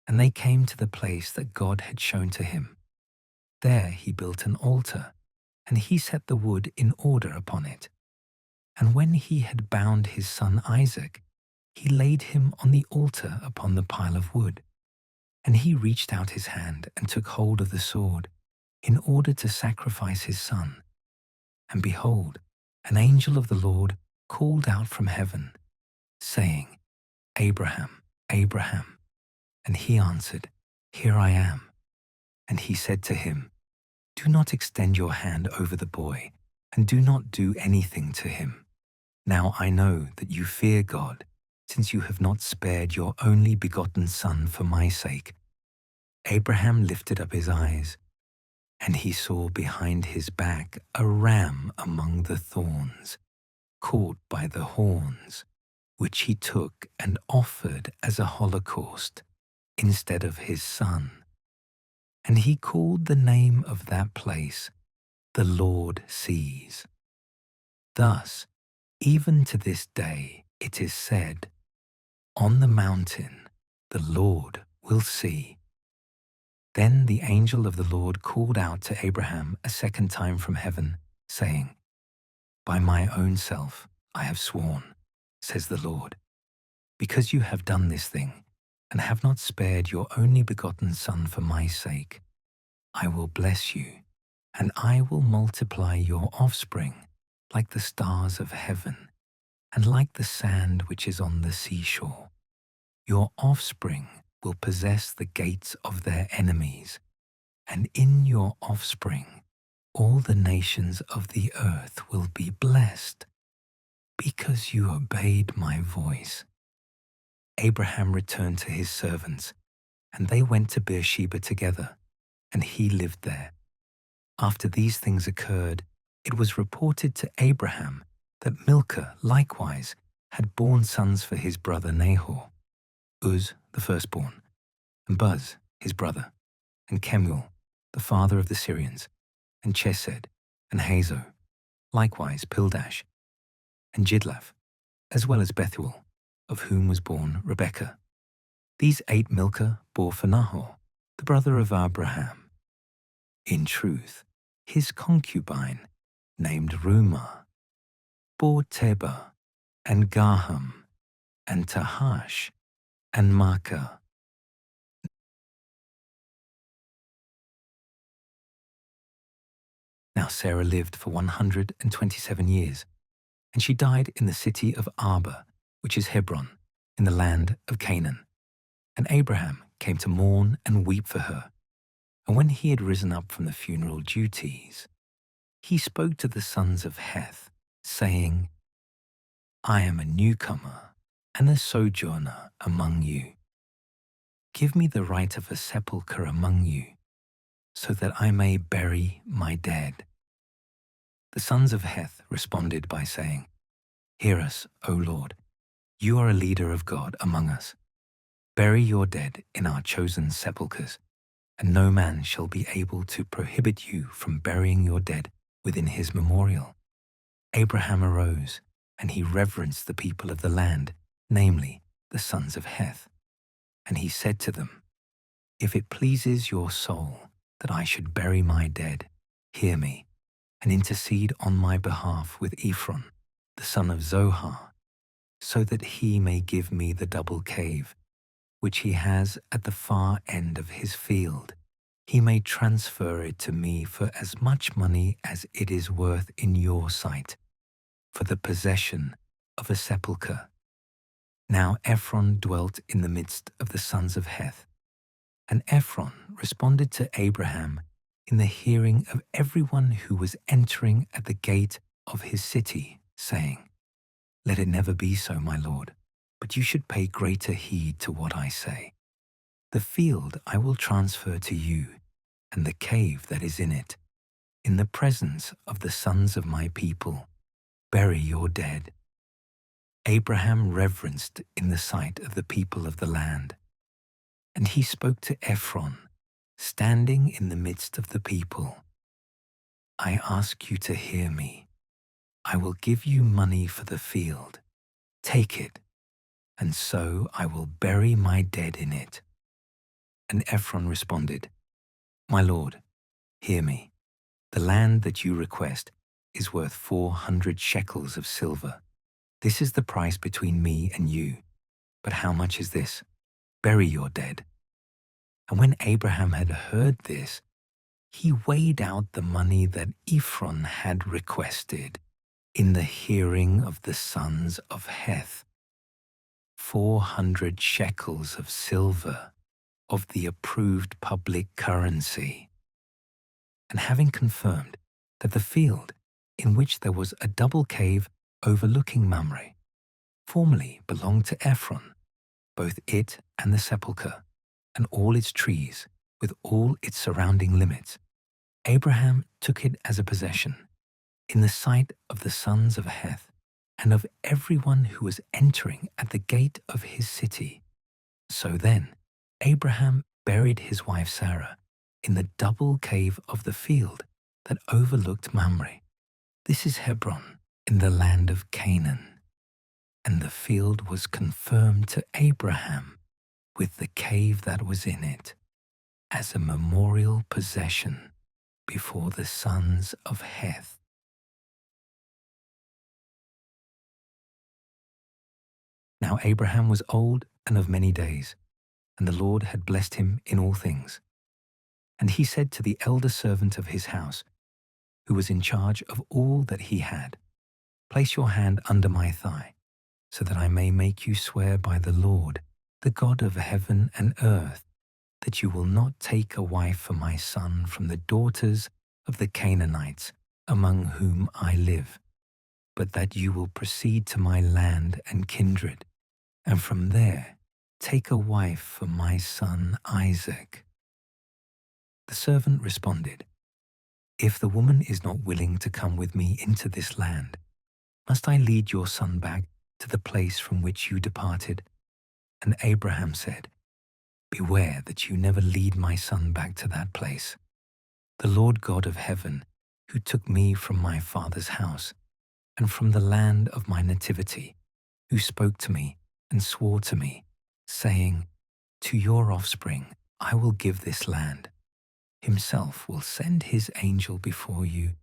and they came to the place that God had shown to him. There he built an altar, and he set the wood in order upon it. And when he had bound his son Isaac, he laid him on the altar upon the pile of wood. And he reached out his hand and took hold of the sword, in order to sacrifice his son. And behold, an angel of the Lord called out from heaven, saying, "Abraham, Abraham." And he answered, "Here I am." And he said to him, "Do not extend your hand over the boy, and do not do anything to him. Now I know that you fear God, since you have not spared your only begotten son for my sake." Abraham lifted up his eyes, and he saw behind his back a ram among the thorns, caught by the horns, which he took and offered as a holocaust instead of his son. And he called the name of that place, "The Lord Sees." Thus, even to this day, it is said, "On the mountain the Lord will see." Then the angel of the Lord called out to Abraham a 2nd time from heaven, saying, "By my own self I have sworn, says the Lord, because you have done this thing, and have not spared your only begotten son for my sake, I will bless you, and I will multiply your offspring like the stars of heaven, and like the sand which is on the seashore. Your offspring will possess the gates of their enemies, and in your offspring all the nations of the earth will be blessed, because you obeyed my voice." Abraham returned to his servants, and they went to Beersheba together, and he lived there. After these things occurred, it was reported to Abraham that Milcah likewise had borne sons for his brother Nahor, Uz the firstborn, and Buz his brother, and Kemuel the father of the Syrians, and Chesed, and Hazo, likewise Pildash, and Jidlaph, as well as Bethuel, of whom was born Rebekah. These 8 Milcah bore for Nahor, the brother of Abraham. In truth, his concubine, named Rumah, bore Tebah, and Gaham, and Tahash, and Maacah. Now Sarah lived for 127 years, and she died in the city of Arba, which is Hebron, in the land of Canaan. And Abraham came to mourn and weep for her. And when he had risen up from the funeral duties, he spoke to the sons of Heth, saying, "I am a newcomer and a sojourner among you. Give me the right of a sepulchre among you, so that I may bury my dead." The sons of Heth responded by saying, "Hear us, O Lord. You are a leader of God among us. Bury your dead in our chosen sepulchres, and no man shall be able to prohibit you from burying your dead within his memorial." Abraham arose, and he reverenced the people of the land, namely, the sons of Heth. And he said to them, If it pleases your soul that I should bury my dead, hear me, and intercede on my behalf with Ephron, the son of Zohar, so that he may give me the double cave, which he has at the far end of his field. He may transfer it to me for as much money as it is worth in your sight, for the possession of a sepulchre. Now Ephron dwelt in the midst of the sons of Heth, and Ephron responded to Abraham in the hearing of everyone who was entering at the gate of his city, saying, Let it never be so, my lord, but you should pay greater heed to what I say. The field I will transfer to you, and the cave that is in it. In the presence of the sons of my people, bury your dead. Abraham reverenced in the sight of the people of the land. And he spoke to Ephron, standing in the midst of the people. I ask you to hear me. I will give you money for the field. Take it, and so I will bury my dead in it. And Ephron responded, My lord, hear me. The land that you request is worth 400 shekels of silver. This is the price between me and you. But how much is this? Bury your dead. And when Abraham had heard this, he weighed out the money that Ephron had requested in the hearing of the sons of Heth, 400 shekels of silver of the approved public currency. And having confirmed that the field in which there was a double cave overlooking Mamre formerly belonged to Ephron, both it and the sepulchre, and all its trees, with all its surrounding limits, Abraham took it as a possession, in the sight of the sons of Heth, and of everyone who was entering at the gate of his city. So then Abraham buried his wife Sarah in the double cave of the field that overlooked Mamre. This is Hebron in the land of Canaan. And the field was confirmed to Abraham with the cave that was in it, as a memorial possession before the sons of Heth. Now Abraham was old and of many days, and the Lord had blessed him in all things. And he said to the elder servant of his house, who was in charge of all that he had, Place your hand under my thigh, so that I may make you swear by the Lord, the God of heaven and earth, that you will not take a wife for my son from the daughters of the Canaanites among whom I live, but that you will proceed to my land and kindred, and from there take a wife for my son Isaac. The servant responded, If the woman is not willing to come with me into this land, must I lead your son back to the place from which you departed? And Abraham said, Beware that you never lead my son back to that place. The Lord God of heaven, who took me from my father's house and from the land of my nativity, who spoke to me and swore to me, saying, To your offspring I will give this land, himself will send his angel before you,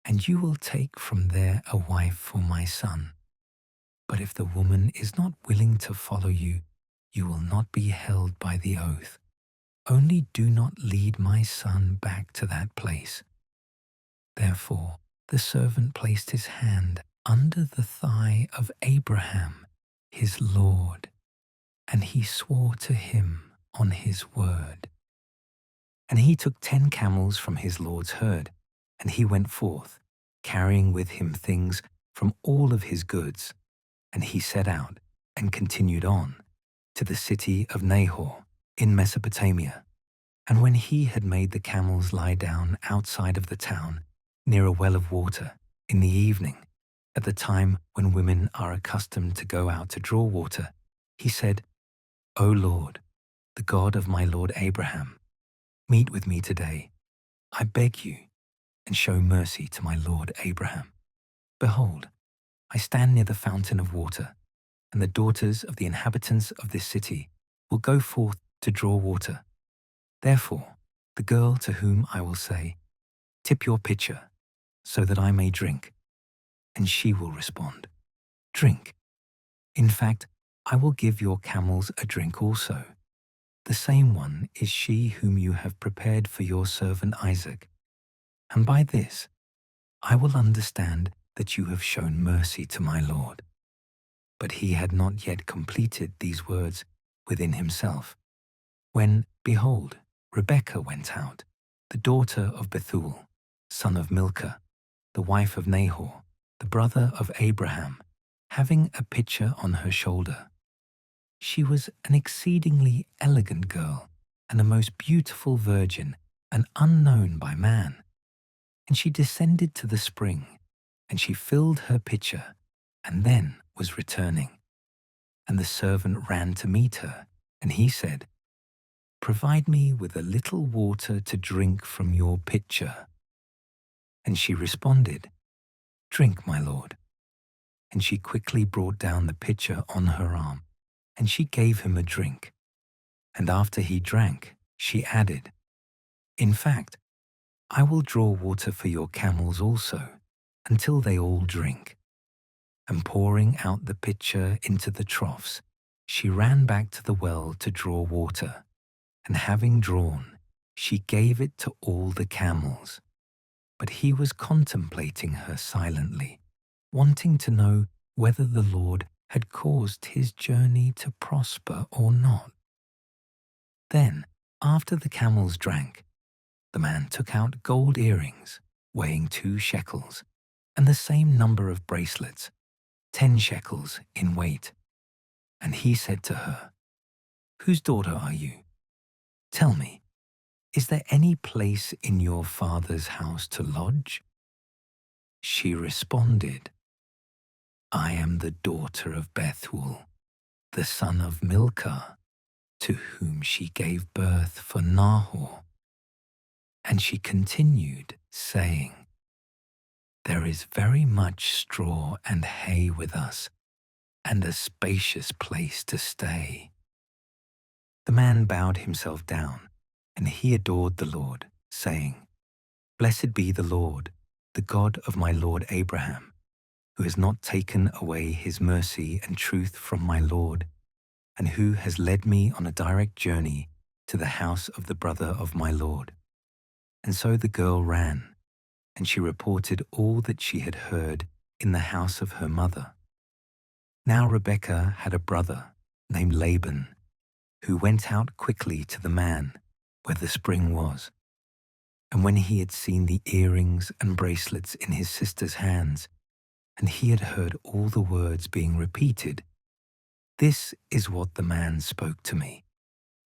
and you will take from there a wife for my son. But if the woman is not willing to follow you, you will not be held by the oath. Only do not lead my son back to that place. Therefore the servant placed his hand under the thigh of Abraham, his lord, and he swore to him on his word. And he took 10 camels from his lord's herd, and he went forth, carrying with him things from all of his goods. And he set out and continued on to the city of Nahor in Mesopotamia. And when he had made the camels lie down outside of the town, near a well of water, in the evening, at the time when women are accustomed to go out to draw water, he said, O Lord, the God of my lord Abraham, meet with me today, I beg you, and show mercy to my lord Abraham. Behold, I stand near the fountain of water, and the daughters of the inhabitants of this city will go forth to draw water. Therefore, the girl to whom I will say, 'Tip your pitcher, so that I may drink,' and she will respond, 'Drink. In fact, I will give your camels a drink also. The same one is she whom you have prepared for your servant Isaac. And by this, I will understand that you have shown mercy to my Lord.' But he had not yet completed these words within himself, when, behold, Rebekah went out, the daughter of Bethuel, son of Milcah, the wife of Nahor, the brother of Abraham, having a pitcher on her shoulder. She was an exceedingly elegant girl, and a most beautiful virgin, and unknown by man. And she descended to the spring, and she filled her pitcher, and then was returning. And the servant ran to meet her, and he said, 'Provide me with a little water to drink from your pitcher.' And she responded, 'Drink, my lord.' And she quickly brought down the pitcher on her arm, and she gave him a drink. And after he drank, she added, 'In fact, I will draw water for your camels also, until they all drink.' And pouring out the pitcher into the troughs, she ran back to the well to draw water, and having drawn, she gave it to all the camels. But he was contemplating her silently, wanting to know whether the Lord had caused his journey to prosper or not. Then, after the camels drank, the man took out gold earrings, weighing 2 shekels, and the same number of bracelets, 10 shekels in weight. And he said to her, 'Whose daughter are you? Tell me, is there any place in your father's house to lodge?' She responded, 'I am the daughter of Bethuel, the son of Milcah, to whom she gave birth for Nahor.' And she continued, saying, 'There is very much straw and hay with us, and a spacious place to stay.' The man bowed himself down, and he adored the Lord, saying, 'Blessed be the Lord, the God of my lord Abraham, who has not taken away his mercy and truth from my lord, and who has led me on a direct journey to the house of the brother of my lord.' And so the girl ran, and she reported all that she had heard in the house of her mother. Now Rebekah had a brother named Laban, who went out quickly to the man where the spring was. And when he had seen the earrings and bracelets in his sister's hands, and he had heard all the words being repeated, 'This is what the man spoke to me,'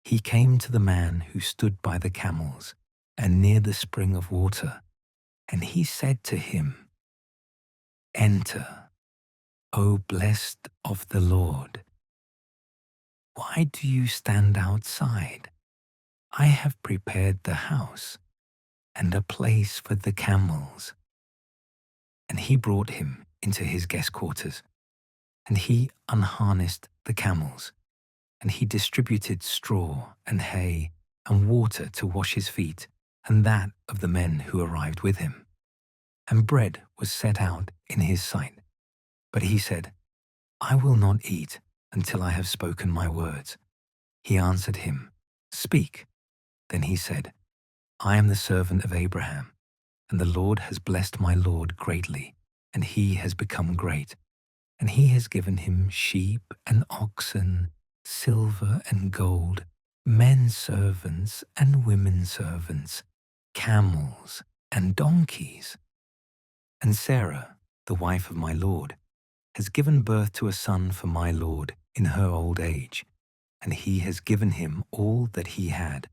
he came to the man who stood by the camels and near the spring of water, and he said to him, 'Enter, O blessed of the Lord. Why do you stand outside? I have prepared the house and a place for the camels.' And he brought him into his guest quarters, and he unharnessed the camels, and he distributed straw and hay and water to wash his feet and that of the men who arrived with him. And bread was set out in his sight. But he said, 'I will not eat until I have spoken my words.' He answered him, 'Speak.' Then he said, 'I am the servant of Abraham, and the Lord has blessed my Lord greatly, and he has become great. And he has given him sheep and oxen, silver and gold, men servants and women servants, camels and donkeys. And Sarah, the wife of my Lord, has given birth to a son for my Lord in her old age, and he has given him all that he had.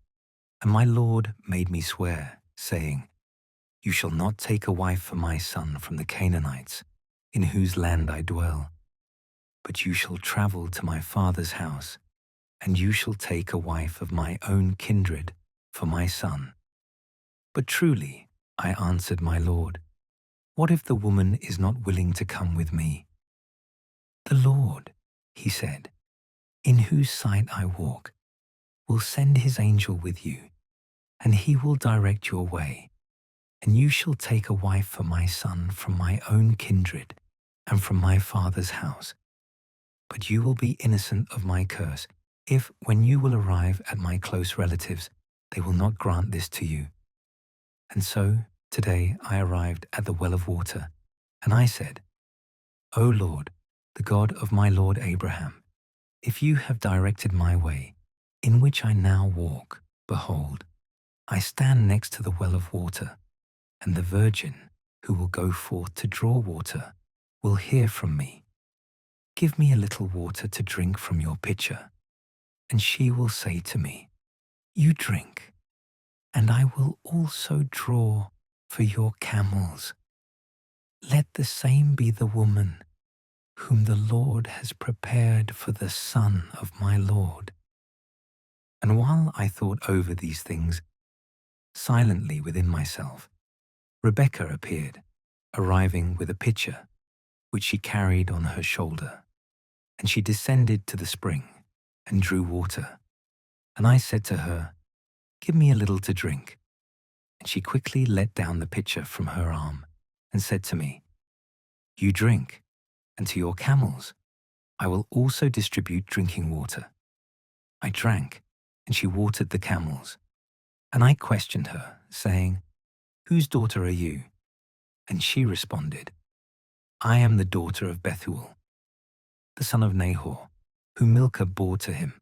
And my Lord made me swear, saying, You shall not take a wife for my son from the Canaanites, in whose land I dwell, but you shall travel to my father's house, and you shall take a wife of my own kindred for my son. But truly, I answered my Lord, what if the woman is not willing to come with me? The Lord, he said, in whose sight I walk, will send his angel with you, and he will direct your way. And you shall take a wife for my son from my own kindred and from my father's house. But you will be innocent of my curse, if, when you will arrive at my close relatives, they will not grant this to you. And so, today I arrived at the well of water, and I said, O Lord, the God of my Lord Abraham, if you have directed my way, in which I now walk, behold, I stand next to the well of water, and the virgin, who will go forth to draw water, will hear from me. Give me a little water to drink from your pitcher. And she will say to me, You drink, and I will also draw for your camels. Let the same be the woman whom the Lord has prepared for the son of my Lord. And while I thought over these things, silently within myself, Rebekah appeared, arriving with a pitcher, which she carried on her shoulder. And she descended to the spring and drew water. And I said to her, Give me a little to drink. And she quickly let down the pitcher from her arm and said to me, You drink, and to your camels I will also distribute drinking water. I drank, and she watered the camels. And I questioned her, saying, Whose daughter are you? And she responded, I am the daughter of Bethuel, the son of Nahor, whom Milcah bore to him.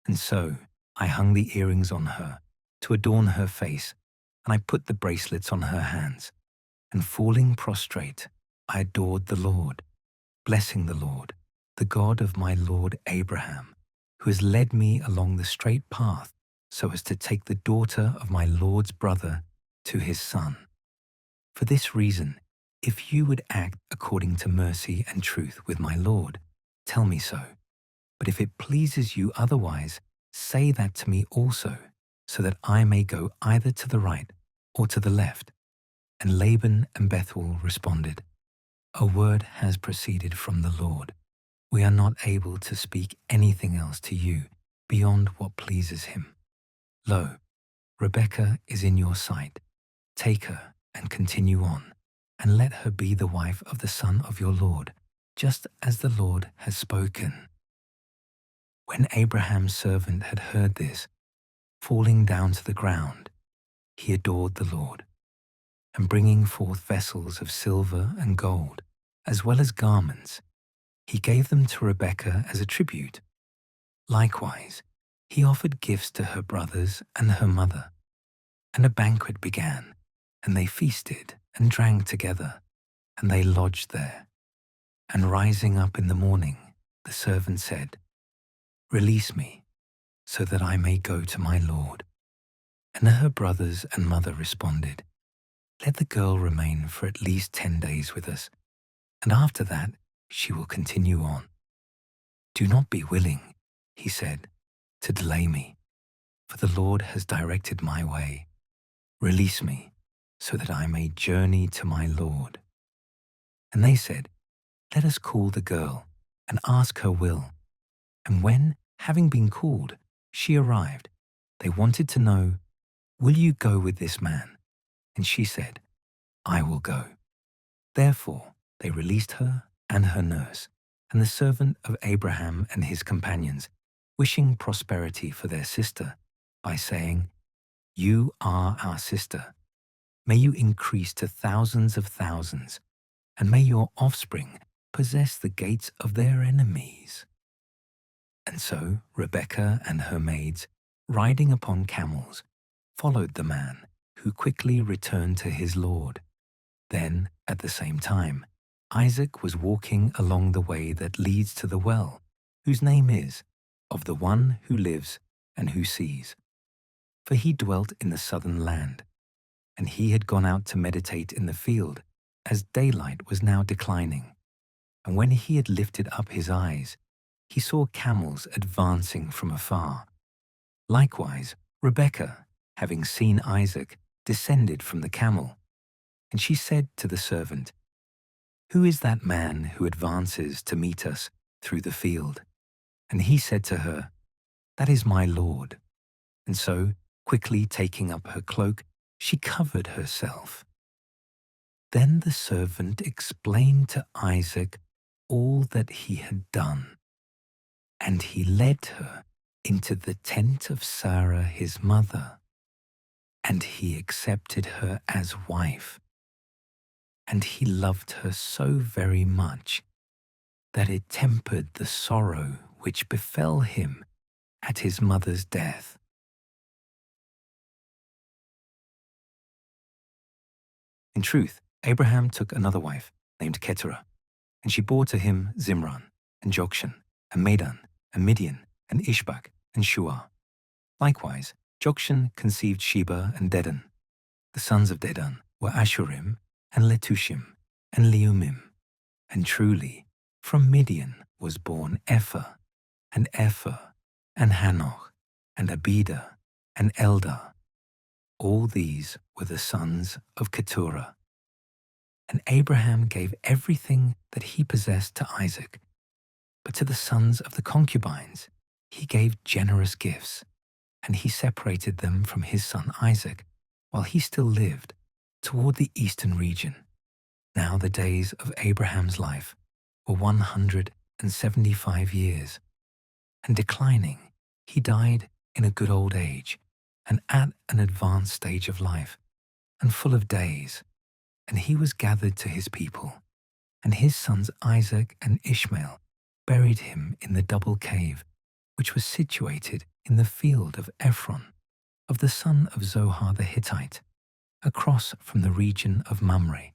And so I hung the earrings on her to adorn her face, and I put the bracelets on her hands. And falling prostrate, I adored the Lord, blessing the Lord, the God of my Lord Abraham, who has led me along the straight path so as to take the daughter of my Lord's brother to his son. For this reason, if you would act according to mercy and truth with my Lord, tell me so. But if it pleases you otherwise, say that to me also, so that I may go either to the right or to the left. And Laban and Bethuel responded, A word has proceeded from the Lord. We are not able to speak anything else to you beyond what pleases him. Lo, Rebekah is in your sight. Take her and continue on, and let her be the wife of the son of your Lord, just as the Lord has spoken. When Abraham's servant had heard this, falling down to the ground, he adored the Lord, and bringing forth vessels of silver and gold, as well as garments, he gave them to Rebekah as a tribute. Likewise, he offered gifts to her brothers and her mother. And a banquet began, and they feasted and drank together, and they lodged there. And rising up in the morning, the servant said, Release me, so that I may go to my Lord. And her brothers and mother responded, Let the girl remain for at least 10 days with us, and after that she will continue on. Do not be willing, he said, to delay me, for the Lord has directed my way. Release me, so that I may journey to my Lord. And they said, Let us call the girl and ask her will. And when, having been called, she arrived, they wanted to know, Will you go with this man? And she said, I will go. Therefore they released her and her nurse, and the servant of Abraham and his companions, wishing prosperity for their sister, by saying, You are our sister. May you increase to thousands of thousands, and may your offspring possess the gates of their enemies. And so Rebekah and her maids, riding upon camels, followed the man, who quickly returned to his lord. Then, at the same time, Isaac was walking along the way that leads to the well, whose name is, Of the one who lives and who sees. For he dwelt in the southern land, and he had gone out to meditate in the field, as daylight was now declining. And when he had lifted up his eyes, he saw camels advancing from afar. Likewise, Rebekah, having seen Isaac, descended from the camel. And she said to the servant, Who is that man who advances to meet us through the field? And he said to her, That is my Lord. And so, Quickly taking up her cloak, she covered herself. Then the servant explained to Isaac all that he had done, and he led her into the tent of Sarah his mother, and he accepted her as wife. And he loved her so very much that it tempered the sorrow which befell him at his mother's death. In truth, Abraham took another wife named Keturah, and she bore to him Zimran, and Jokshan, and Medan, and Midian, and Ishbak, and Shuah. Likewise, Jokshan conceived Sheba and Dedan. The sons of Dedan were Ashurim, and Letushim, and Leumim. And truly, from Midian was born Ephah, and Hanoch, and Abida, and Eldah. All these were the sons of Keturah. And Abraham gave everything that he possessed to Isaac, but to the sons of the concubines he gave generous gifts, and he separated them from his son Isaac while he still lived toward the eastern region. Now the days of Abraham's life were 175 years, and declining, he died in a good old age, and at an advanced stage of life, and full of days. And he was gathered to his people, and his sons Isaac and Ishmael buried him in the double cave, which was situated in the field of Ephron, of the son of Zohar the Hittite, across from the region of Mamre,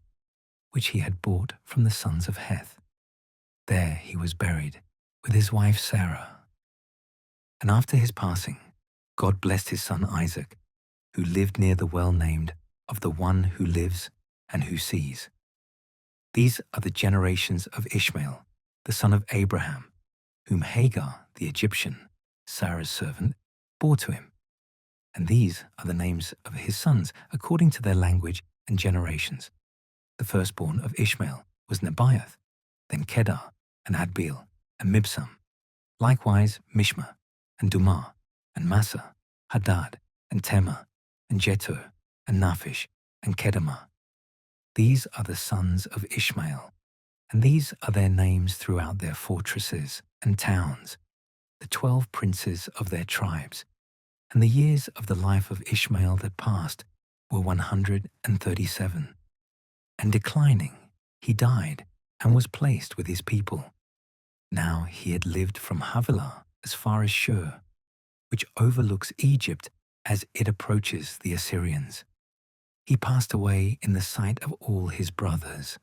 which he had bought from the sons of Heth. There he was buried with his wife Sarah. And after his passing, God blessed his son Isaac, who lived near the well named of the one who lives and who sees. These are the generations of Ishmael, the son of Abraham, whom Hagar the Egyptian, Sarah's servant, bore to him. And these are the names of his sons according to their language and generations. The firstborn of Ishmael was Nebaioth, then Kedar, and Adbeel, and Mibsam. Likewise Mishma, and Dumah, and Massa, Hadad, and Tema, and Jetur, and Naphish, and Kedemah. These are the sons of Ishmael, and these are their names throughout their fortresses and towns, the 12 princes of their tribes. And the years of the life of Ishmael that passed were 137. And declining, he died and was placed with his people. Now he had lived from Havilah as far as Shur, which overlooks Egypt as it approaches the Assyrians. He passed away in the sight of all his brothers.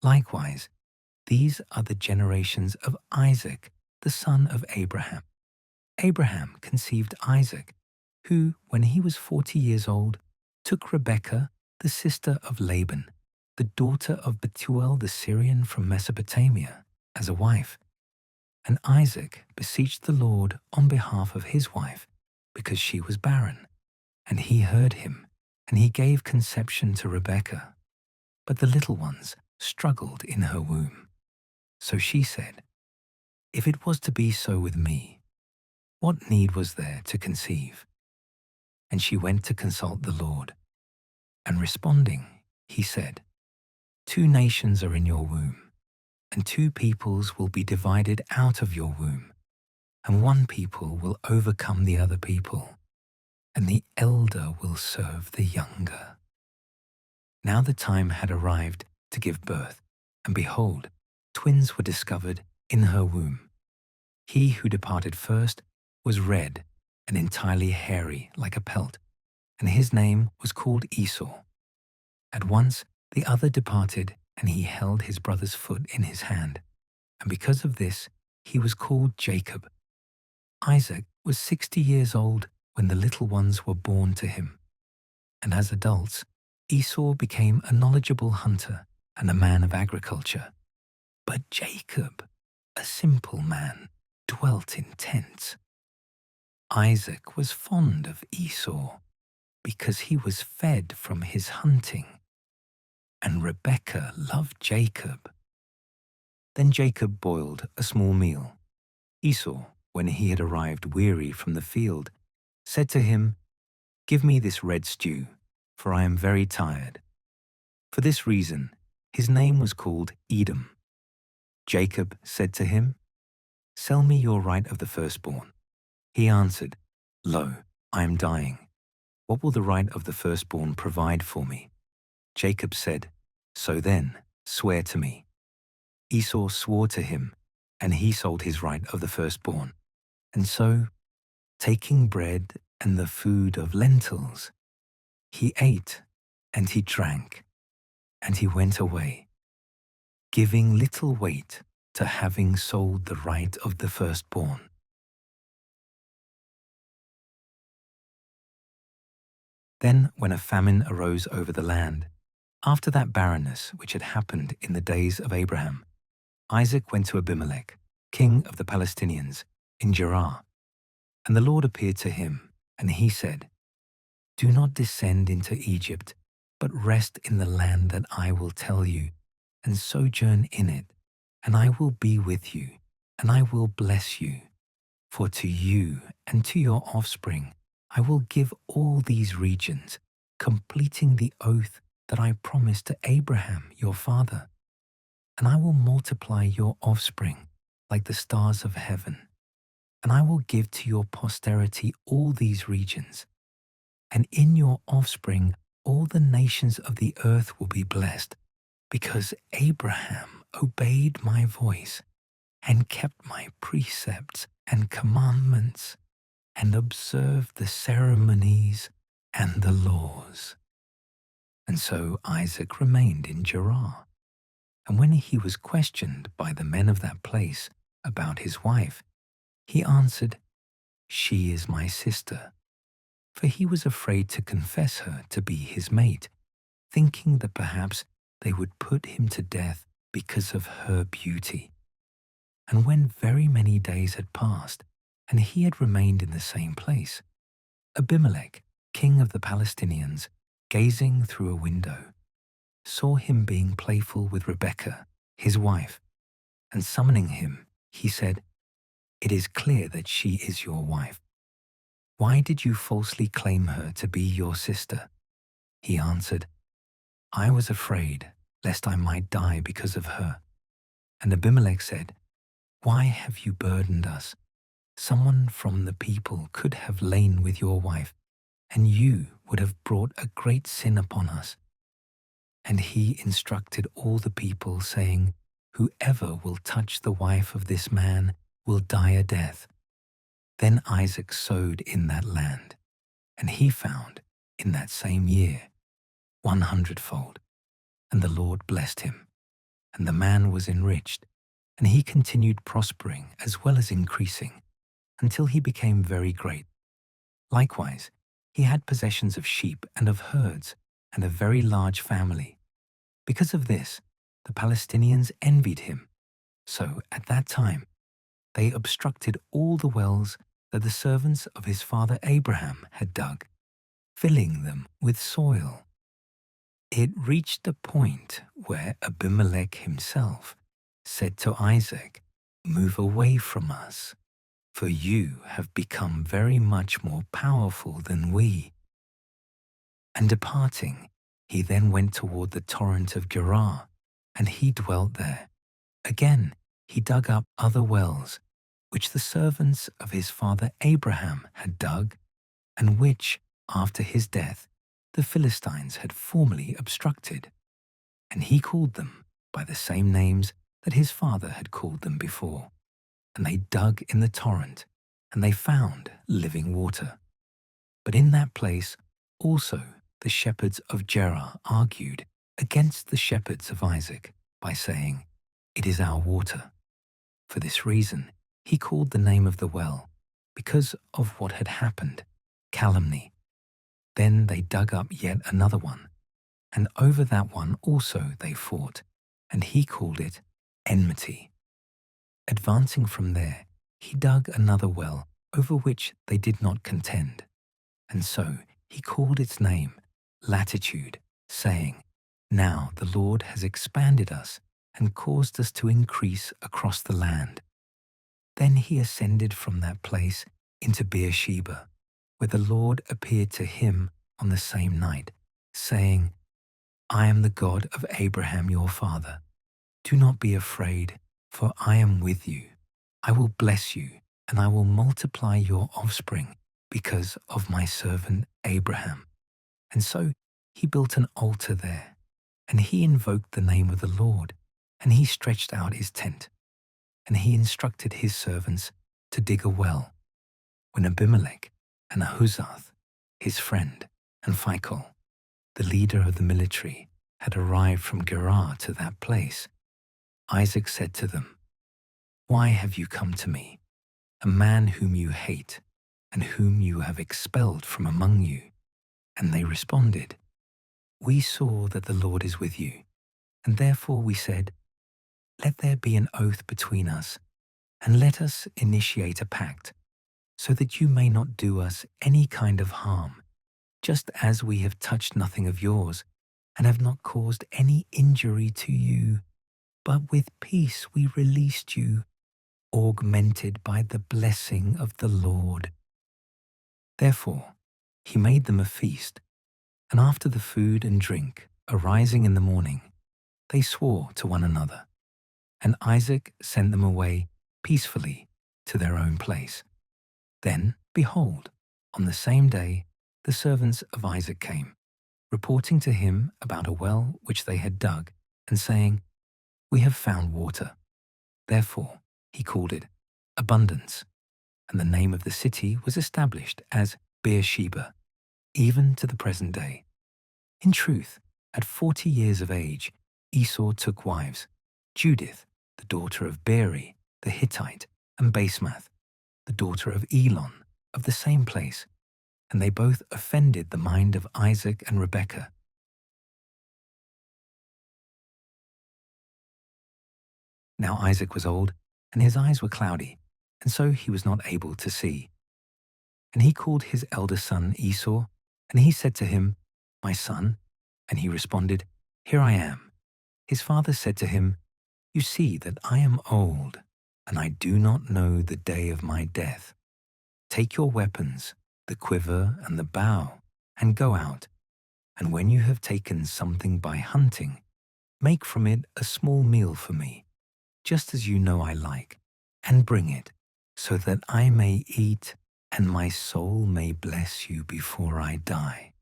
Likewise, these are the generations of Isaac, the son of Abraham. Abraham conceived Isaac, who, when he was 40 years old, took Rebekah, the sister of Laban, the daughter of Bethuel the Syrian from Mesopotamia, as a wife. And Isaac beseeched the Lord on behalf of his wife, because she was barren. And he heard him, and he gave conception to Rebekah. But the little ones struggled in her womb. So she said, "If it was to be so with me, what need was there to conceive?" And she went to consult the Lord. And responding, he said, "2 nations are in your womb, and 2 peoples will be divided out of your womb, and 1 people will overcome the other people, and the elder will serve the younger." Now the time had arrived to give birth, and behold, twins were discovered in her womb. He who departed first was red and entirely hairy like a pelt, and his name was called Esau. At once the other departed, and he held his brother's foot in his hand, and because of this he was called Jacob. Isaac was 60 years old when the little ones were born to him, and as adults, Esau became a knowledgeable hunter and a man of agriculture. But Jacob, a simple man, dwelt in tents. Isaac was fond of Esau because he was fed from his hunting, and Rebekah loved Jacob. Then Jacob boiled a small meal. Esau, when he had arrived weary from the field, said to him, Give me this red stew, for I am very tired." For this reason, his name was called Edom. Jacob said to him, "Sell me your right of the firstborn." He answered, "Lo, I am dying. What will the right of the firstborn provide for me?" Jacob said, "So then, swear to me." Esau swore to him, and he sold his right of the firstborn. And so, taking bread and the food of lentils, he ate and he drank, and he went away, giving little weight to having sold the right of the firstborn. Then, when a famine arose over the land, after that barrenness which had happened in the days of Abraham, Isaac went to Abimelech, king of the Palestinians, in Gerar. And the Lord appeared to him, and he said, "Do not descend into Egypt, but rest in the land that I will tell you, and sojourn in it, and I will be with you, and I will bless you. For to you and to your offspring I will give all these regions, completing the oath that I promised to Abraham your father. And I will multiply your offspring like the stars of heaven, and I will give to your posterity all these regions. And in your offspring all the nations of the earth will be blessed, because Abraham obeyed my voice and kept my precepts and commandments and observed the ceremonies and the laws." And so Isaac remained in Gerar. And when he was questioned by the men of that place about his wife, he answered, "She is my sister." For he was afraid to confess her to be his mate, thinking that perhaps they would put him to death because of her beauty. And when very many days had passed, and he had remained in the same place, Abimelech, king of the Palestinians, gazing through a window, saw him being playful with Rebekah, his wife, and summoning him, he said, "It is clear that she is your wife. Why did you falsely claim her to be your sister?" He answered, "I was afraid lest I might die because of her." And Abimelech said, "Why have you burdened us? Someone from the people could have lain with your wife, and you would have brought a great sin upon us." And he instructed all the people, saying, "Whoever will touch the wife of this man will die a death." Then Isaac sowed in that land, and he found in that same year 100-fold. And the Lord blessed him, and the man was enriched, and he continued prospering as well as increasing, until he became very great. Likewise, he had possessions of sheep and of herds, and a very large family. Because of this, the Palestinians envied him. So at that time, they obstructed all the wells that the servants of his father Abraham had dug, filling them with soil. It reached a point where Abimelech himself said to Isaac, "Move away from us, for you have become very much more powerful than we." And departing, he then went toward the torrent of Gerar, and he dwelt there. Again, he dug up other wells, which the servants of his father Abraham had dug, and which, after his death, the Philistines had formerly obstructed. And he called them by the same names that his father had called them before. And they dug in the torrent, and they found living water. But in that place also the shepherds of Gerar argued against the shepherds of Isaac by saying, "It is our water." For this reason he called the name of the well, because of what had happened, Calumny. Then they dug up yet another one, and over that one also they fought, and he called it Enmity. Advancing from there, he dug another well, over which they did not contend. And so he called its name Latitude, saying, "Now the Lord has expanded us and caused us to increase across the land." Then he ascended from that place into Beersheba, where the Lord appeared to him on the same night, saying, I am the God of Abraham your father. Do not be afraid, for I am with you. I will bless you, and I will multiply your offspring because of my servant Abraham. And so he built an altar there, and he invoked the name of the Lord, and he stretched out his tent, and he instructed his servants to dig a well. When Abimelech and Ahuzath, his friend, and Phicol, the leader of the military, had arrived from Gerar to that place, Isaac said to them, Why have you come to me, a man whom you hate, and whom you have expelled from among you? And they responded, We saw that the Lord is with you, and therefore we said, Let there be an oath between us, and let us initiate a pact, so that you may not do us any kind of harm, just as we have touched nothing of yours, and have not caused any injury to you, but with peace we released you, augmented by the blessing of the Lord. Therefore he made them a feast, and after the food and drink, arising in the morning, they swore to one another, and Isaac sent them away peacefully to their own place. Then, behold, on the same day the servants of Isaac came, reporting to him about a well which they had dug, and saying, We have found water. Therefore he called it Abundance, and the name of the city was established as Beersheba, even to the present day. In truth, at 40 years of age, Esau took wives, Judith, the daughter of Beeri, the Hittite, and Basemath, the daughter of Elon, of the same place, and they both offended the mind of Isaac and Rebekah. Now Isaac was old, and his eyes were cloudy, and so he was not able to see. And he called his elder son Esau, and he said to him, My son. And he responded, Here I am. His father said to him, You see that I am old, and I do not know the day of my death. Take your weapons, the quiver and the bow, and go out. And when you have taken something by hunting, make from it a small meal for me, just as you know I like, and bring it, so that I may eat, and my soul may bless you before I die.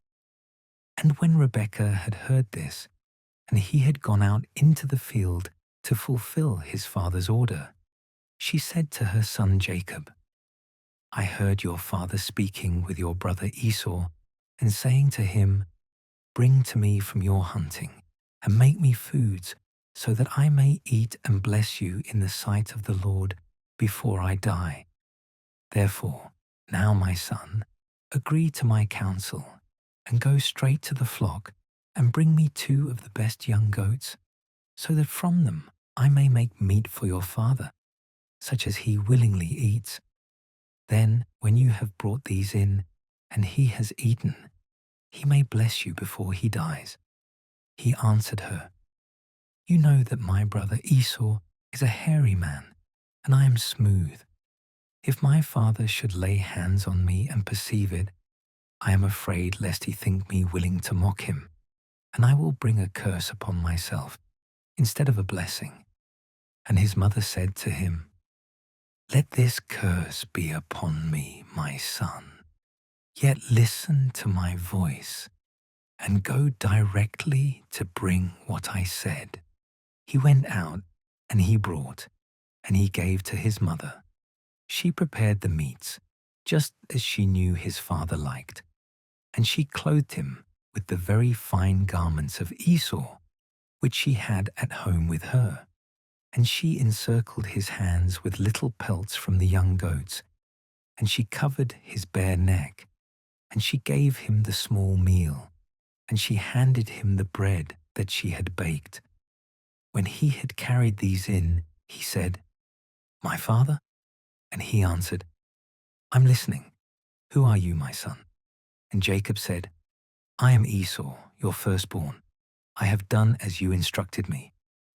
And when Rebekah had heard this, and he had gone out into the field to fulfill his father's order, she said to her son Jacob, I heard your father speaking with your brother Esau, and saying to him, Bring to me from your hunting, and make me foods, so that I may eat and bless you in the sight of the Lord before I die. Therefore, now my son, agree to my counsel, and go straight to the flock, and bring me 2 of the best young goats, so that from them I may make meat for your father, such as he willingly eats. Then, when you have brought these in, and he has eaten, he may bless you before he dies. He answered her, You know that my brother Esau is a hairy man, and I am smooth. If my father should lay hands on me and perceive it, I am afraid lest he think me willing to mock him, and I will bring a curse upon myself instead of a blessing. And his mother said to him, Let this curse be upon me, my son. Yet listen to my voice, and go directly to bring what I said. He went out, and he brought, and he gave to his mother. She prepared the meats, just as she knew his father liked, and she clothed him with the very fine garments of Esau, which she had at home with her. And she encircled his hands with little pelts from the young goats, and she covered his bare neck, and she gave him the small meal, and she handed him the bread that she had baked. When he had carried these in, he said, My father? And he answered, I'm listening. Who are you, my son? And Jacob said, I am Esau, your firstborn. I have done as you instructed me.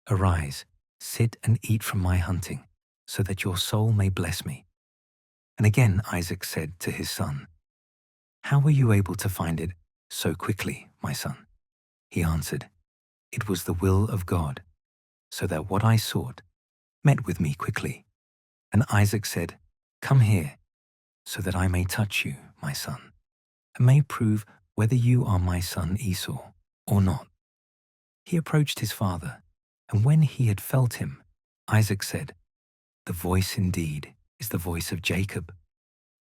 Arise, sit and eat from my hunting, so that your soul may bless me. And again Isaac said to his son, "How were you able to find it so quickly, my son?" He answered, "It was the will of God, so that what I sought met with me quickly." And Isaac said, "Come here, so that I may touch you, my son, and may prove whether you are my son Esau or not." He approached his father, and when he had felt him, Isaac said, "The voice indeed is the voice of Jacob,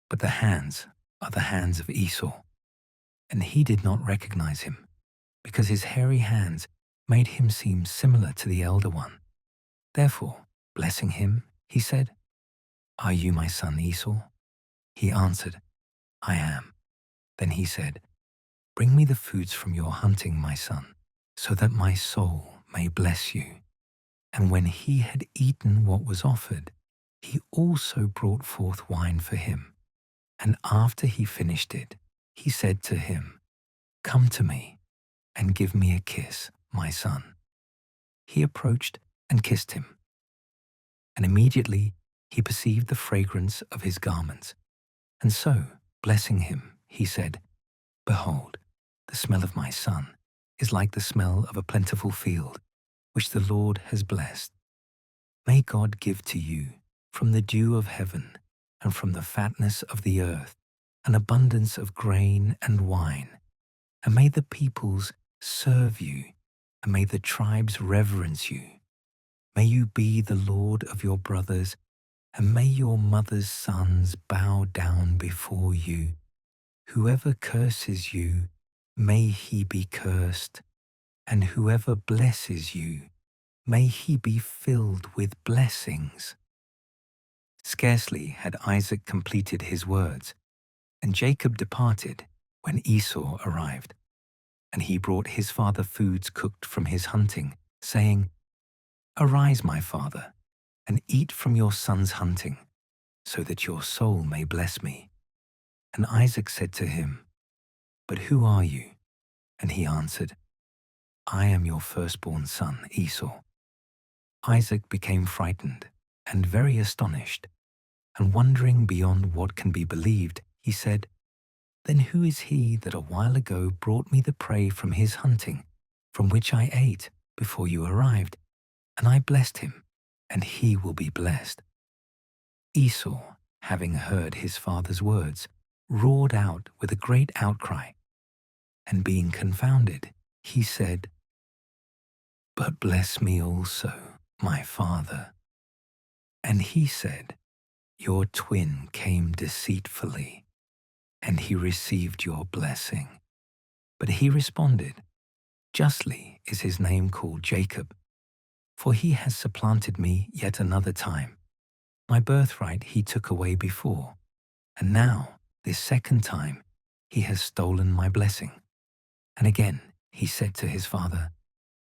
but the hands are the hands of Esau." And he did not recognize him, because his hairy hands made him seem similar to the elder one. Therefore, blessing him, he said, "Are you my son Esau?" He answered, "I am." Then he said, "Bring me the foods from your hunting, my son, so that my soul may bless you." And when he had eaten what was offered, he also brought forth wine for him. And after he finished it, he said to him, "Come to me and give me a kiss, my son." He approached and kissed him. And immediately he perceived the fragrance of his garments. And so, blessing him, he said, "Behold, the smell of my son is like the smell of a plentiful field, which the Lord has blessed. May God give to you, from the dew of heaven and from the fatness of the earth, an abundance of grain and wine. And may the peoples serve you, and may the tribes reverence you. May you be the Lord of your brothers, and may your mother's sons bow down before you. Whoever curses you, may he be cursed, and whoever blesses you, may he be filled with blessings." Scarcely had Isaac completed his words, and Jacob departed when Esau arrived. And he brought his father foods cooked from his hunting, saying, "Arise, my father, and eat from your son's hunting, so that your soul may bless me." And Isaac said to him, "But who are you?" And he answered, "I am your firstborn son, Esau." Isaac became frightened and very astonished, and wondering beyond what can be believed, he said, "Then who is he that a while ago brought me the prey from his hunting, from which I ate before you arrived? And I blessed him, and he will be blessed." Esau, having heard his father's words, roared out with a great outcry, and being confounded, he said, "But bless me also, my father." And he said, "Your twin came deceitfully, and he received your blessing." But he responded, "Justly is his name called Jacob, for he has supplanted me yet another time. My birthright he took away before, and now, this second time, he has stolen my blessing." And again he said to his father,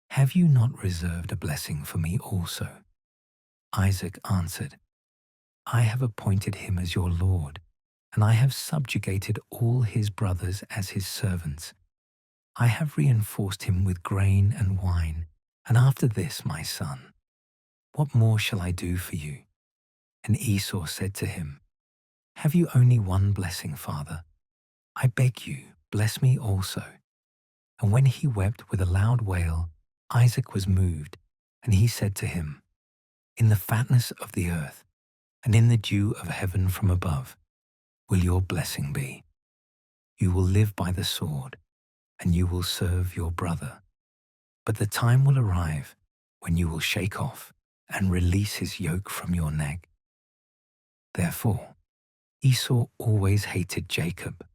"Have you not reserved a blessing for me also?" Isaac answered, "I have appointed him as your lord, and I have subjugated all his brothers as his servants. I have reinforced him with grain and wine, and after this, my son, what more shall I do for you?" And Esau said to him, "Have you only one blessing, father? I beg you, bless me also." And when he wept with a loud wail, Isaac was moved, and he said to him, "In the fatness of the earth, and in the dew of heaven from above, will your blessing be. You will live by the sword, and you will serve your brother. But the time will arrive when you will shake off and release his yoke from your neck." Therefore, Esau always hated Jacob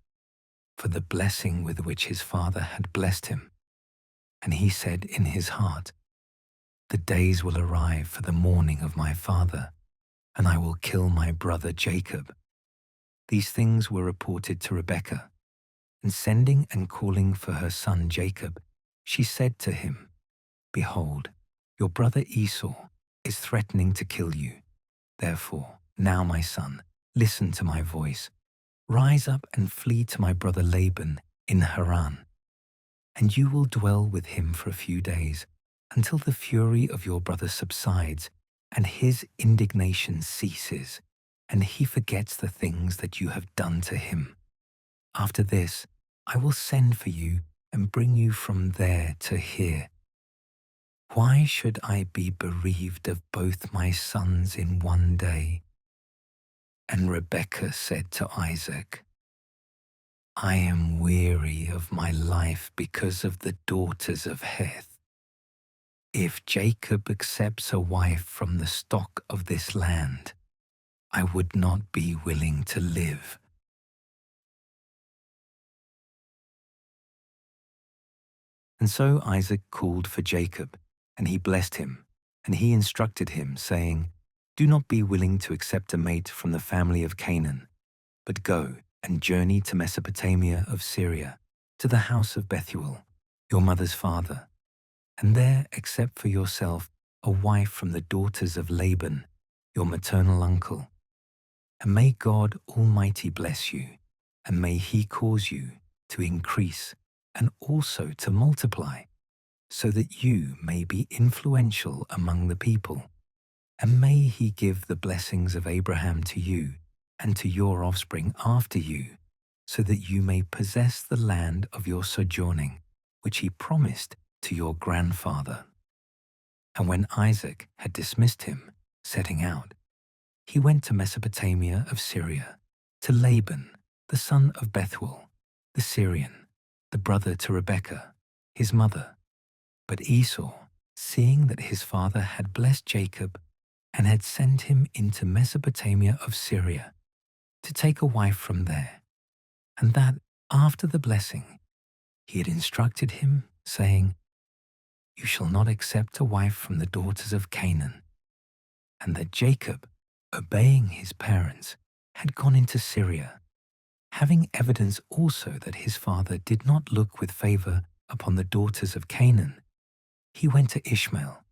for the blessing with which his father had blessed him. And he said in his heart, "The days will arrive for the mourning of my father, and I will kill my brother Jacob." These things were reported to Rebekah, and sending and calling for her son Jacob, she said to him, "Behold, your brother Esau is threatening to kill you. Therefore, now my son, listen to my voice. Rise up and flee to my brother Laban in Haran, and you will dwell with him for a few days, until the fury of your brother subsides, and his indignation ceases, and he forgets the things that you have done to him. After this, I will send for you and bring you from there to here. Why should I be bereaved of both my sons in one day?" And Rebekah said to Isaac, "I am weary of my life because of the daughters of Heth. If Jacob accepts a wife from the stock of this land, I would not be willing to live." And so Isaac called for Jacob, and he blessed him, and he instructed him, saying, "Do not be willing to accept a mate from the family of Canaan, but go and journey to Mesopotamia of Syria, to the house of Bethuel, your mother's father, and there accept for yourself a wife from the daughters of Laban, your maternal uncle. And may God Almighty bless you, and may He cause you to increase and also to multiply, so that you may be influential among the people. And may He give the blessings of Abraham to you and to your offspring after you, so that you may possess the land of your sojourning, which He promised to your grandfather." And when Isaac had dismissed him, setting out, he went to Mesopotamia of Syria, to Laban, the son of Bethuel, the Syrian, the brother to Rebekah, his mother. But Esau, seeing that his father had blessed Jacob and had sent him into Mesopotamia of Syria to take a wife from there, and that after the blessing he had instructed him, saying, "You shall not accept a wife from the daughters of Canaan," and that Jacob, obeying his parents, had gone into Syria, having evidence also that his father did not look with favor upon the daughters of Canaan, he went to Ishmael,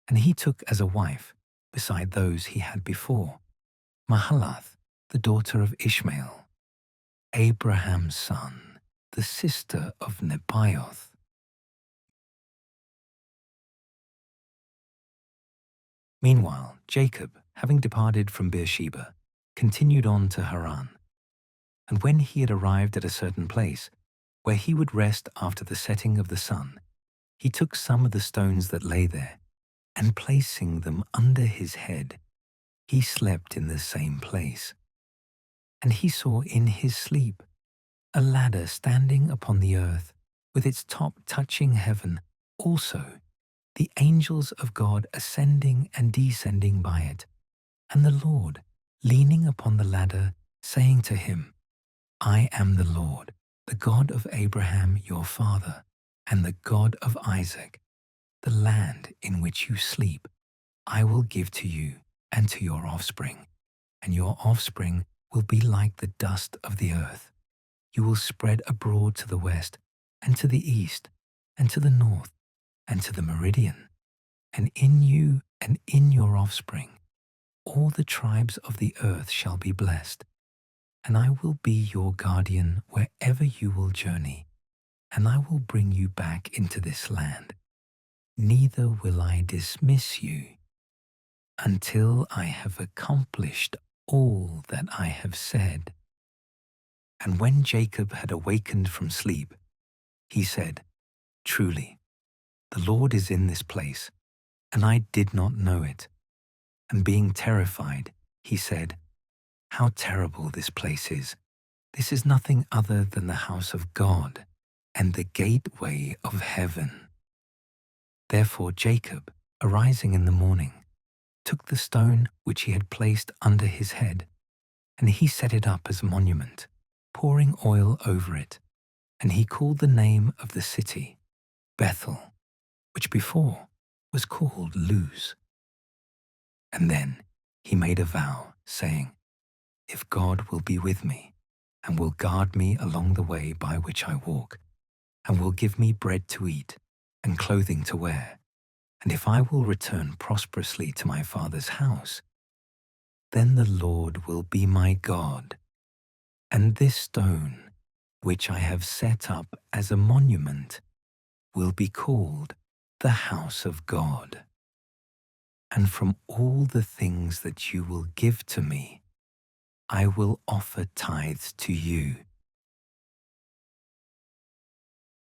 and he took as a wife, beside those he had before, Mahalath, the daughter of Ishmael, Abraham's son, the sister of Nebaioth. Meanwhile, Jacob, having departed from Beersheba, continued on to Haran. And when he had arrived at a certain place, where he would rest after the setting of the sun, he took some of the stones that lay there, and placing them under his head, he slept in the same place. And he saw in his sleep a ladder standing upon the earth, with its top touching heaven, also the angels of God ascending and descending by it, and the Lord leaning upon the ladder, saying to him, "I am the Lord, the God of Abraham your father, and the God of Isaac. The land in which you sleep I will give to you and to your offspring, and your offspring will be like the dust of the earth. You will spread abroad to the west, and to the east, and to the north, and to the meridian. And in you and in your offspring all the tribes of the earth shall be blessed. And I will be your guardian wherever you will journey, and I will bring you back into this land. Neither will I dismiss you until I have accomplished all that I have said." And when Jacob had awakened from sleep, he said, "Truly, the Lord is in this place, and I did not know it." And being terrified, he said, "How terrible this place is! This is nothing other than the house of God and the gateway of heaven." Therefore Jacob, arising in the morning, took the stone which he had placed under his head, and he set it up as a monument, pouring oil over it. And he called the name of the city Bethel, which before was called Luz. And then he made a vow, saying, "If God will be with me, and will guard me along the way by which I walk, and will give me bread to eat and clothing to wear, and if I will return prosperously to my father's house, then the Lord will be my God, and this stone, which I have set up as a monument, will be called the house of God. And from all the things that you will give to me, I will offer tithes to you."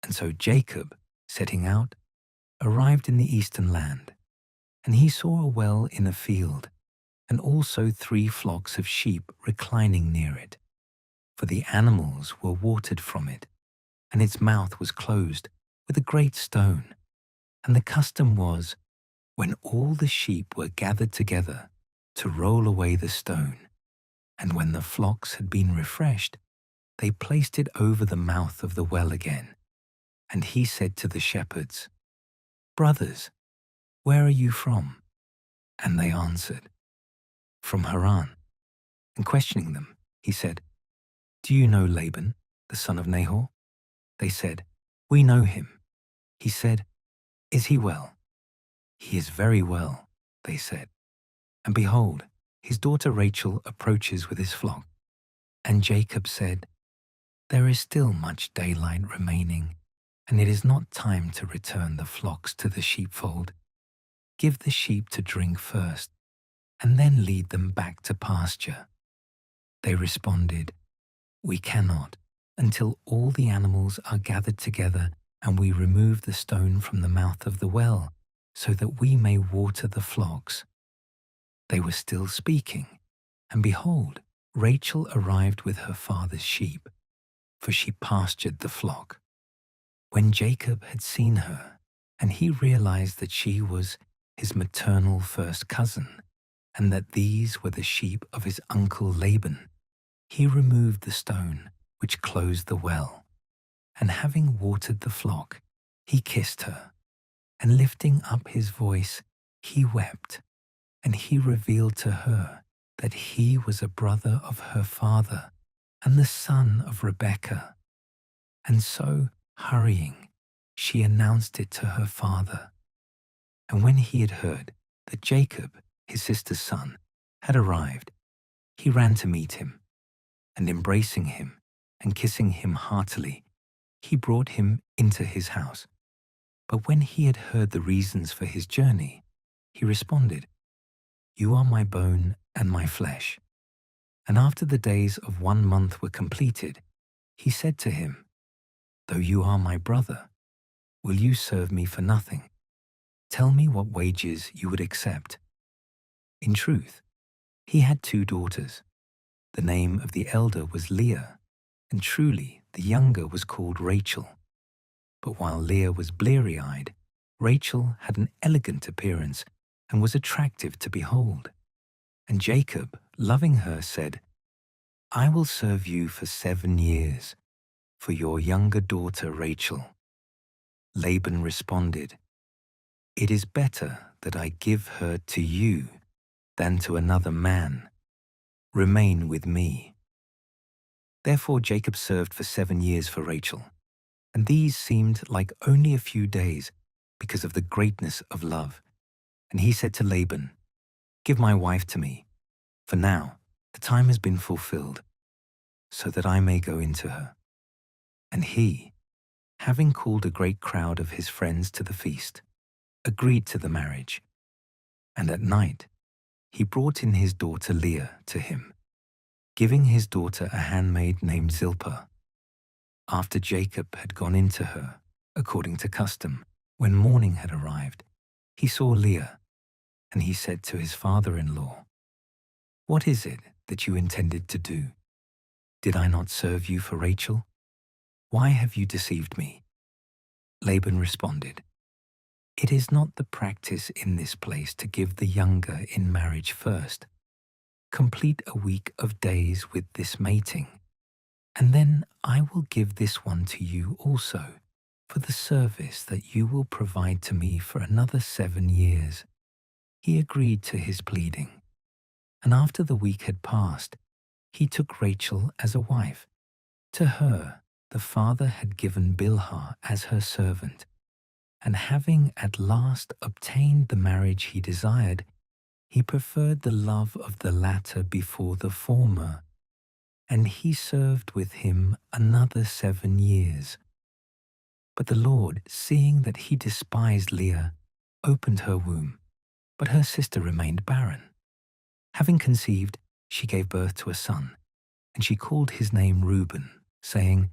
And so Jacob, setting out, arrived in the eastern land, and he saw a well in a field, and also 3 flocks of sheep reclining near it. For the animals were watered from it, and its mouth was closed with a great stone. And the custom was, when all the sheep were gathered together, to roll away the stone. And when the flocks had been refreshed, they placed it over the mouth of the well again. And he said to the shepherds, "Brothers, where are you from?" And they answered, "From Haran." And questioning them, he said, "Do you know Laban, the son of Nahor?" They said, "We know him." He said, "Is he well?" "He is very well," they said. And behold, his daughter Rachel approaches with his flock. And Jacob said, "There is still much daylight remaining, and it is not time to return the flocks to the sheepfold. Give the sheep to drink first, and then lead them back to pasture." They responded, "We cannot, until all the animals are gathered together and we remove the stone from the mouth of the well, so that we may water the flocks." They were still speaking, and behold, Rachel arrived with her father's sheep, for she pastured the flock. When Jacob had seen her, and he realized that she was his maternal first cousin, and that these were the sheep of his uncle Laban, he removed the stone which closed the well, and having watered the flock, he kissed her, and lifting up his voice, he wept, and he revealed to her that he was a brother of her father, and the son of Rebekah. And so, hurrying, she announced it to her father. And when he had heard that Jacob, his sister's son, had arrived, he ran to meet him, and embracing him and kissing him heartily, he brought him into his house. But when he had heard the reasons for his journey, he responded, "You are my bone and my flesh." And after the days of 1 month were completed, he said to him, "Though you are my brother, will you serve me for nothing? Tell me what wages you would accept." In truth, he had 2 daughters. The name of the elder was Leah, and truly the younger was called Rachel. But while Leah was bleary-eyed, Rachel had an elegant appearance and was attractive to behold. And Jacob, loving her, said, "I will serve you for 7 years, for your younger daughter Rachel." Laban responded, "It is better that I give her to you than to another man. Remain with me." Therefore Jacob served for 7 years for Rachel, and these seemed like only a few days because of the greatness of love. And he said to Laban, "Give my wife to me, for now the time has been fulfilled, so that I may go into her." And he, having called a great crowd of his friends to the feast, agreed to the marriage. And at night he brought in his daughter Leah to him, giving his daughter a handmaid named Zilpah. After Jacob had gone into her, according to custom, when morning had arrived, he saw Leah, and he said to his father-in-law, "What is it that you intended to do? Did I not serve you for Rachel? Why have you deceived me?" Laban responded, "It is not the practice in this place to give the younger in marriage first. Complete a week of days with this mating, and then I will give this one to you also, for the service that you will provide to me for another 7 years." He agreed to his pleading, and after the week had passed, he took Rachel as a wife. To her the father had given Bilhah as her servant, and having at last obtained the marriage he desired, he preferred the love of the latter before the former, and he served with him another 7 years. But the Lord, seeing that he despised Leah, opened her womb, but her sister remained barren. Having conceived, she gave birth to a son, and she called his name Reuben, saying,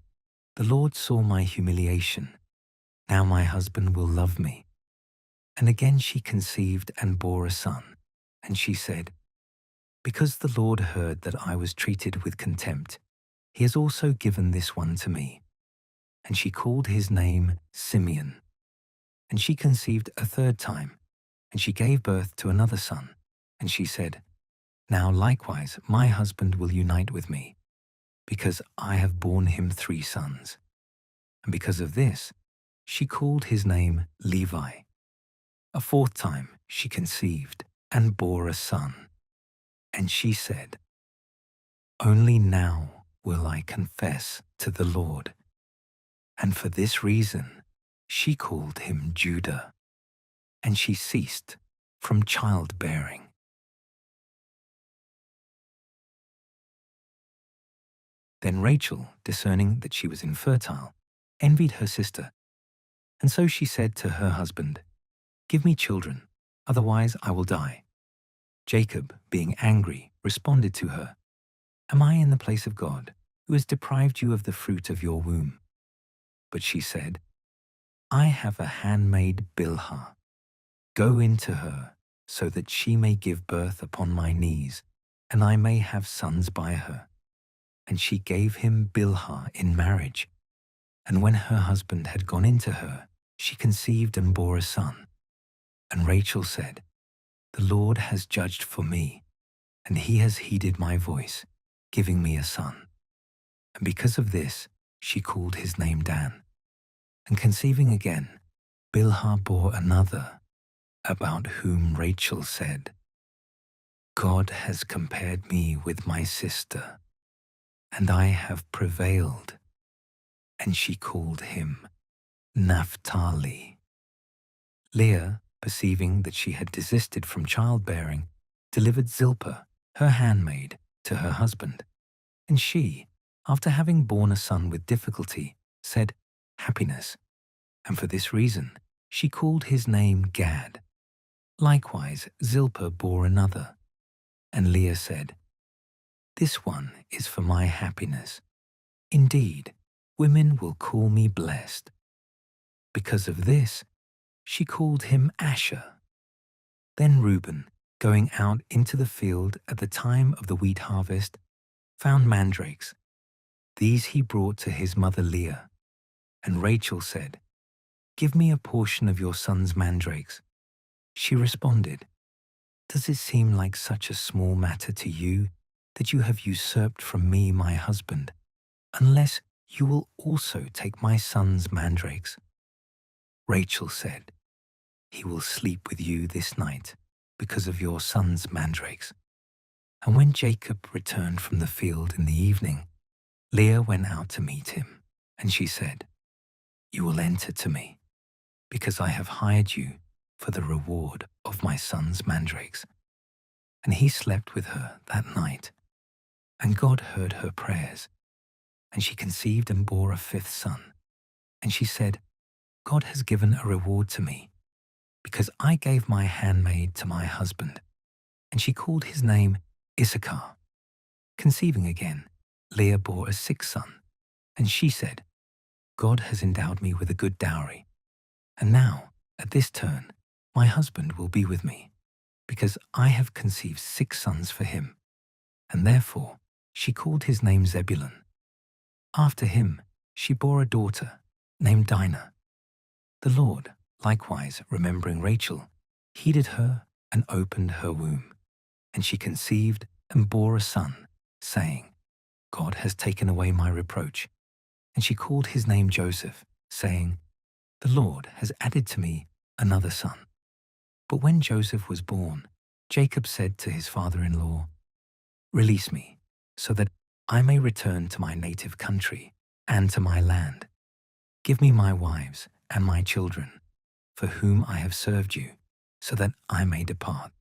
The Lord saw my humiliation. Now my husband will love me. And again she conceived and bore a son. And she said, Because the Lord heard that I was treated with contempt, he has also given this one to me. And she called his name Simeon. And she conceived a third time, and she gave birth to another son. And she said, Now likewise my husband will unite with me, because I have borne him 3 sons. And because of this, she called his name Levi. A fourth time she conceived and bore a son. And she said, Only now will I confess to the Lord. And for this reason she called him Judah. And she ceased from childbearing. Then Rachel, discerning that she was infertile, envied her sister. And so she said to her husband, Give me children, otherwise I will die. Jacob, being angry, responded to her, Am I in the place of God, who has deprived you of the fruit of your womb? But she said, I have a handmaid Bilhah. Go in to her, so that she may give birth upon my knees, and I may have sons by her. And she gave him Bilhah in marriage. And when her husband had gone in to her, she conceived and bore a son. And Rachel said, The Lord has judged for me, and he has heeded my voice, giving me a son. And because of this, she called his name Dan. And conceiving again, Bilhah bore another, about whom Rachel said, God has compared me with my sister, and I have prevailed. And she called him Naphtali. Leah, perceiving that she had desisted from childbearing, delivered Zilpah, her handmaid, to her husband. And she, after having borne a son with difficulty, said, Happiness. And for this reason she called his name Gad. Likewise Zilpah bore another. And Leah said, This one is for my happiness. Indeed, women will call me blessed. Because of this, she called him Asher. Then Reuben, going out into the field at the time of the wheat harvest, found mandrakes. These he brought to his mother Leah. And Rachel said, Give me a portion of your son's mandrakes. She responded, Does it seem like such a small matter to you that you have usurped from me my husband, unless you will also take my son's mandrakes? Rachel said, He will sleep with you this night because of your son's mandrakes. And when Jacob returned from the field in the evening, Leah went out to meet him, and she said, You will enter to me, because I have hired you for the reward of my son's mandrakes. And he slept with her that night. And God heard her prayers, and she conceived and bore a 5th son. And she said, God has given a reward to me, because I gave my handmaid to my husband. And she called his name Issachar. Conceiving again, Leah bore a 6th son. And she said, God has endowed me with a good dowry. And now, at this turn, my husband will be with me, because I have conceived 6 sons for him. And therefore she called his name Zebulun. After him she bore a daughter named Dinah. The Lord, likewise remembering Rachel, heeded her and opened her womb. And she conceived and bore a son, saying, God has taken away my reproach. And she called his name Joseph, saying, The Lord has added to me another son. But when Joseph was born, Jacob said to his father-in-law, Release me, so that I may return to my native country and to my land. Give me my wives and my children, for whom I have served you, so that I may depart.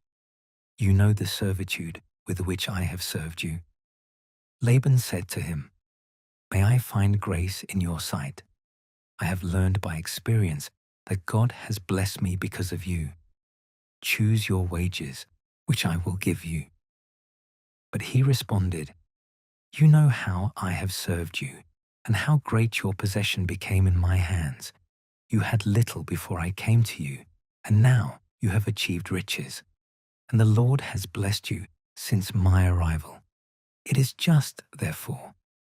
You know the servitude with which I have served you. Laban said to him, May I find grace in your sight? I have learned by experience that God has blessed me because of you. Choose your wages, which I will give you. But he responded, You know how I have served you, and how great your possession became in my hands. You had little before I came to you, and now you have achieved riches, and the Lord has blessed you since my arrival. It is just, therefore,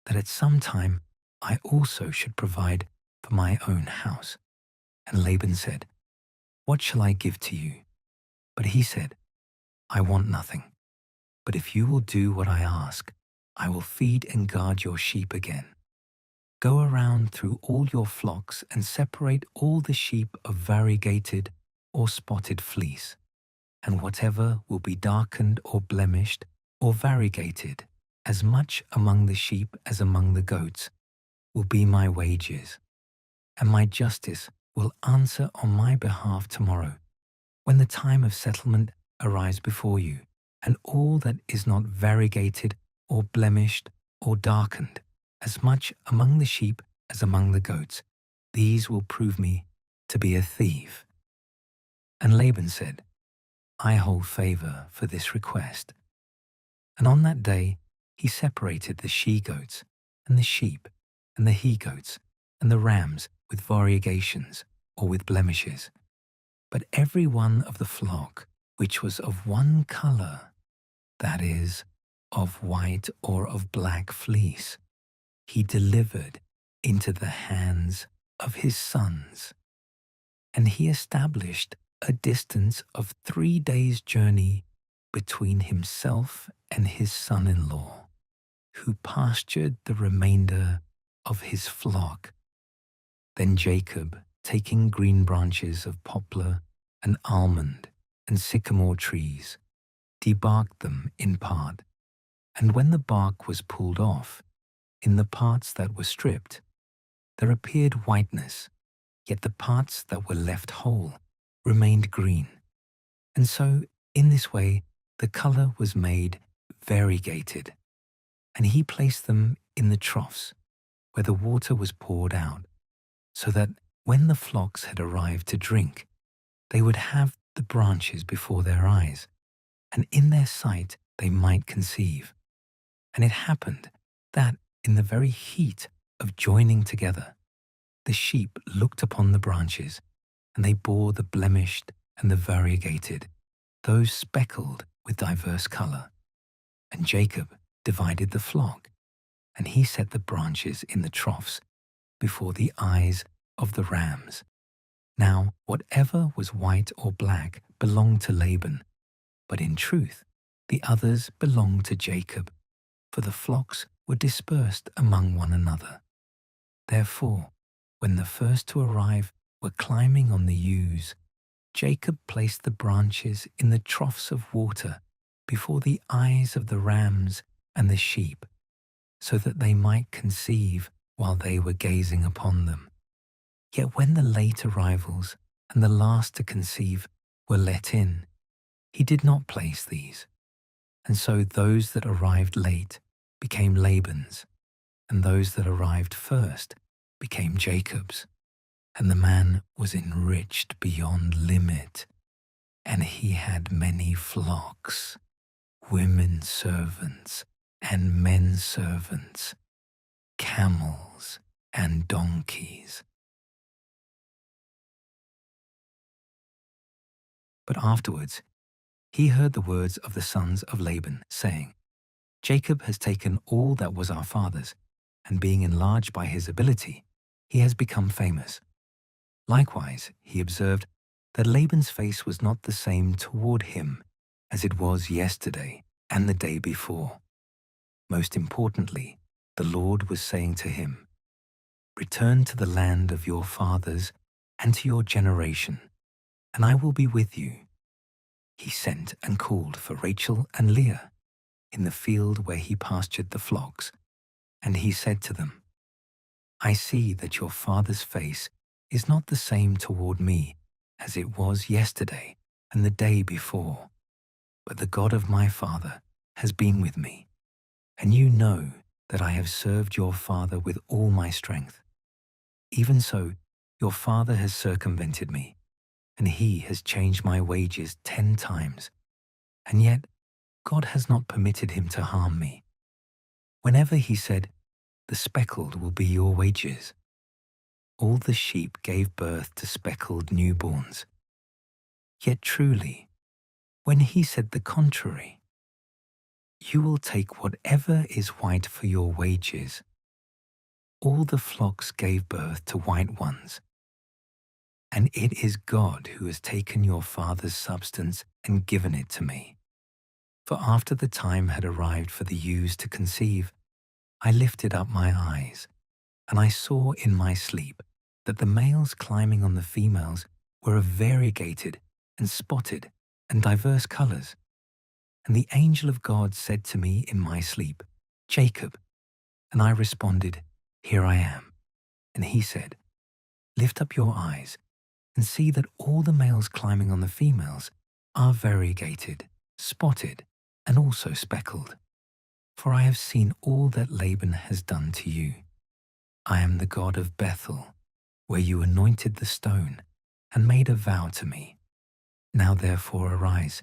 that at some time I also should provide for my own house." And Laban said, "What shall I give to you?" But he said, "I want nothing. But if you will do what I ask, I will feed and guard your sheep again. Go around through all your flocks and separate all the sheep of variegated or spotted fleece, and whatever will be darkened or blemished or variegated, as much among the sheep as among the goats, will be my wages, and my justice will answer on my behalf tomorrow, when the time of settlement arrives before you, and all that is not variegated or blemished or darkened, as much among the sheep as among the goats, these will prove me to be a thief." And Laban said, "I hold favor for this request." And on that day he separated the she-goats and the sheep and the he-goats and the rams with variegations or with blemishes. But every one of the flock which was of one color, that is, of white or of black fleece, he delivered into the hands of his sons. And he established a distance of 3 days' journey between himself and his son-in-law, who pastured the remainder of his flock. Then Jacob, taking green branches of poplar and almond and sycamore trees, debarked them in part, and when the bark was pulled off, in the parts that were stripped, there appeared whiteness, yet the parts that were left whole remained green. And so, in this way, the color was made variegated, and he placed them in the troughs where the water was poured out, so that when the flocks had arrived to drink, they would have the branches before their eyes, and in their sight they might conceive. And it happened that in the very heat of joining together, the sheep looked upon the branches, and they bore the blemished and the variegated, those speckled with diverse color. And Jacob divided the flock, and he set the branches in the troughs before the eyes of the rams. Now whatever was white or black belonged to Laban, but in truth the others belonged to Jacob, for the flocks were dispersed among one another. Therefore, when the first to arrive were climbing on the ewes, Jacob placed the branches in the troughs of water before the eyes of the rams and the sheep, so that they might conceive while they were gazing upon them. Yet when the late arrivals and the last to conceive were let in, he did not place these. And so those that arrived late became Laban's, and those that arrived first became Jacob's. And the man was enriched beyond limit, and he had many flocks, women servants and men servants, camels and donkeys. But afterwards he heard the words of the sons of Laban, saying, "Jacob has taken all that was our father's, and being enlarged by his ability, he has become famous." Likewise, he observed that Laban's face was not the same toward him as it was yesterday and the day before. Most importantly, the Lord was saying to him, "Return to the land of your fathers and to your generation, and I will be with you." He sent and called for Rachel and Leah in the field where he pastured the flocks, and he said to them, "I see that your father's face is not the same toward me as it was yesterday and the day before, but the God of my father has been with me, and you know that I have served your father with all my strength. Even so, your father has circumvented me, and he has changed my wages 10 times, and yet God has not permitted him to harm me. Whenever he said, the speckled will be your wages. All the sheep gave birth to speckled newborns. Yet truly, when he said the contrary, you will take whatever is white for your wages. All the flocks gave birth to white ones. And it is God who has taken your father's substance and given it to me. For after the time had arrived for the ewes to conceive, I lifted up my eyes, and I saw in my sleep that the males climbing on the females were of variegated and spotted and diverse colors. And the angel of God said to me in my sleep, Jacob. And I responded, Here I am. And he said, Lift up your eyes and see that all the males climbing on the females are variegated, spotted, and also speckled. For I have seen all that Laban has done to you. I am the God of Bethel, where you anointed the stone and made a vow to me. Now therefore arise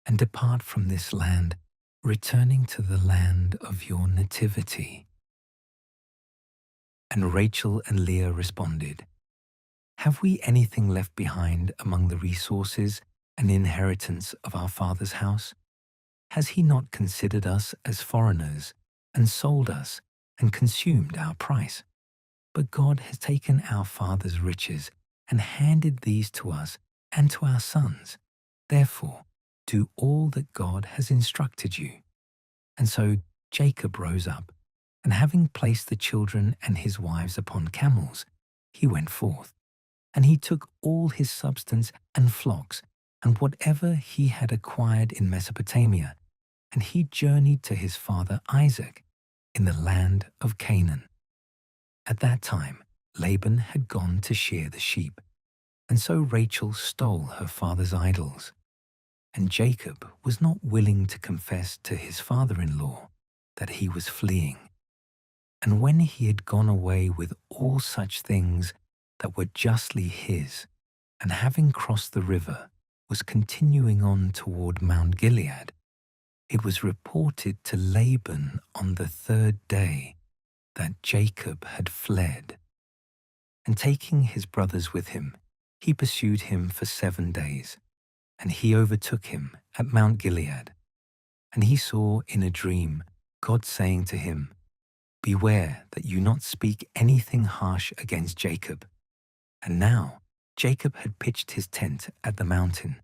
and depart from this land, returning to the land of your nativity. And Rachel and Leah responded, Have we anything left behind among the resources and inheritance of our father's house? Has he not considered us as foreigners and sold us and consumed our price? But God has taken our father's riches and handed these to us and to our sons. Therefore, do all that God has instructed you. And so Jacob rose up, and having placed the children and his wives upon camels, he went forth. And he took all his substance and flocks and whatever he had acquired in Mesopotamia, and he journeyed to his father Isaac in the land of Canaan. At that time, Laban had gone to shear the sheep, and so Rachel stole her father's idols. And Jacob was not willing to confess to his father-in-law that he was fleeing. And when he had gone away with all such things that were justly his, and having crossed the river, was continuing on toward Mount Gilead, it was reported to Laban on the third day that Jacob had fled. And taking his brothers with him, he pursued him for 7 days, and he overtook him at Mount Gilead. And he saw in a dream God saying to him, Beware that you not speak anything harsh against Jacob. And now Jacob had pitched his tent at the mountain.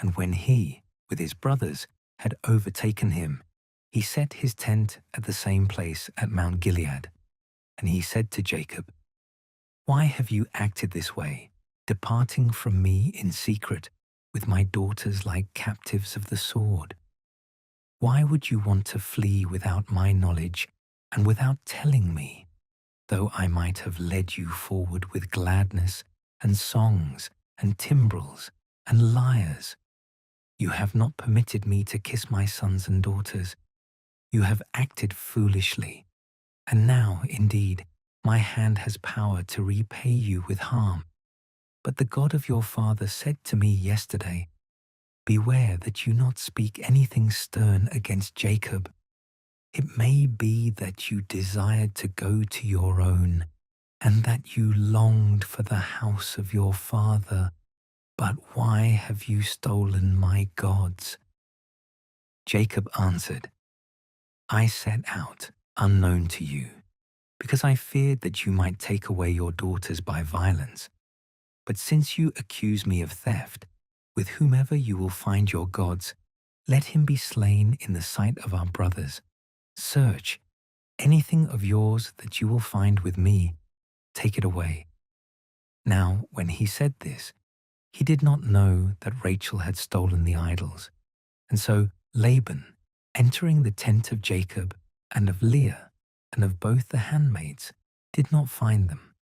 And when he, with his brothers, had overtaken him, he set his tent at the same place at Mount Gilead. And he said to Jacob, Why have you acted this way, departing from me in secret, with my daughters like captives of the sword? Why would you want to flee without my knowledge and without telling me, though I might have led you forward with gladness and songs and timbrels and lyres? You have not permitted me to kiss my sons and daughters. You have acted foolishly, and now, indeed, my hand has power to repay you with harm. But the God of your father said to me yesterday, Beware that you not speak anything stern against Jacob. It may be that you desired to go to your own, and that you longed for the house of your father. But why have you stolen my gods? Jacob answered, I set out unknown to you, because I feared that you might take away your daughters by violence. But since you accuse me of theft, with whomever you will find your gods, let him be slain in the sight of our brothers. Search anything of yours that you will find with me, take it away. Now, when he said this, he did not know that Rachel had stolen the idols. And so Laban, entering the tent of Jacob and of Leah and of both the handmaids, did not find them.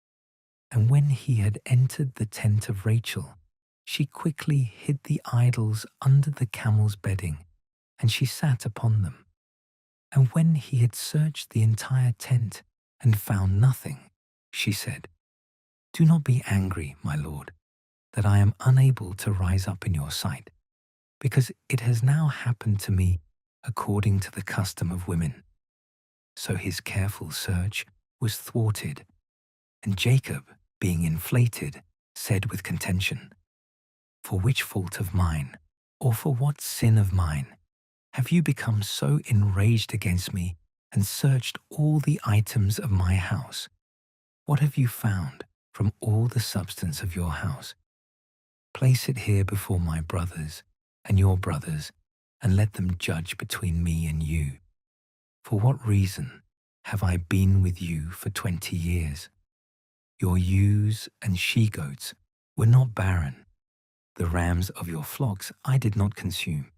And when he had entered the tent of Rachel, she quickly hid the idols under the camel's bedding, and she sat upon them. And when he had searched the entire tent and found nothing, she said, Do not be angry, my lord, that I am unable to rise up in your sight, because it has now happened to me according to the custom of women. So his careful search was thwarted, and Jacob, being inflated, said with contention, "For which fault of mine, or for what sin of mine, have you become so enraged against me and searched all the items of my house? What have you found from all the substance of your house? Place it here before my brothers and your brothers, and let them judge between me and you. For what reason have I been with you for 20 years? Your ewes and she-goats were not barren. The rams of your flocks I did not consume.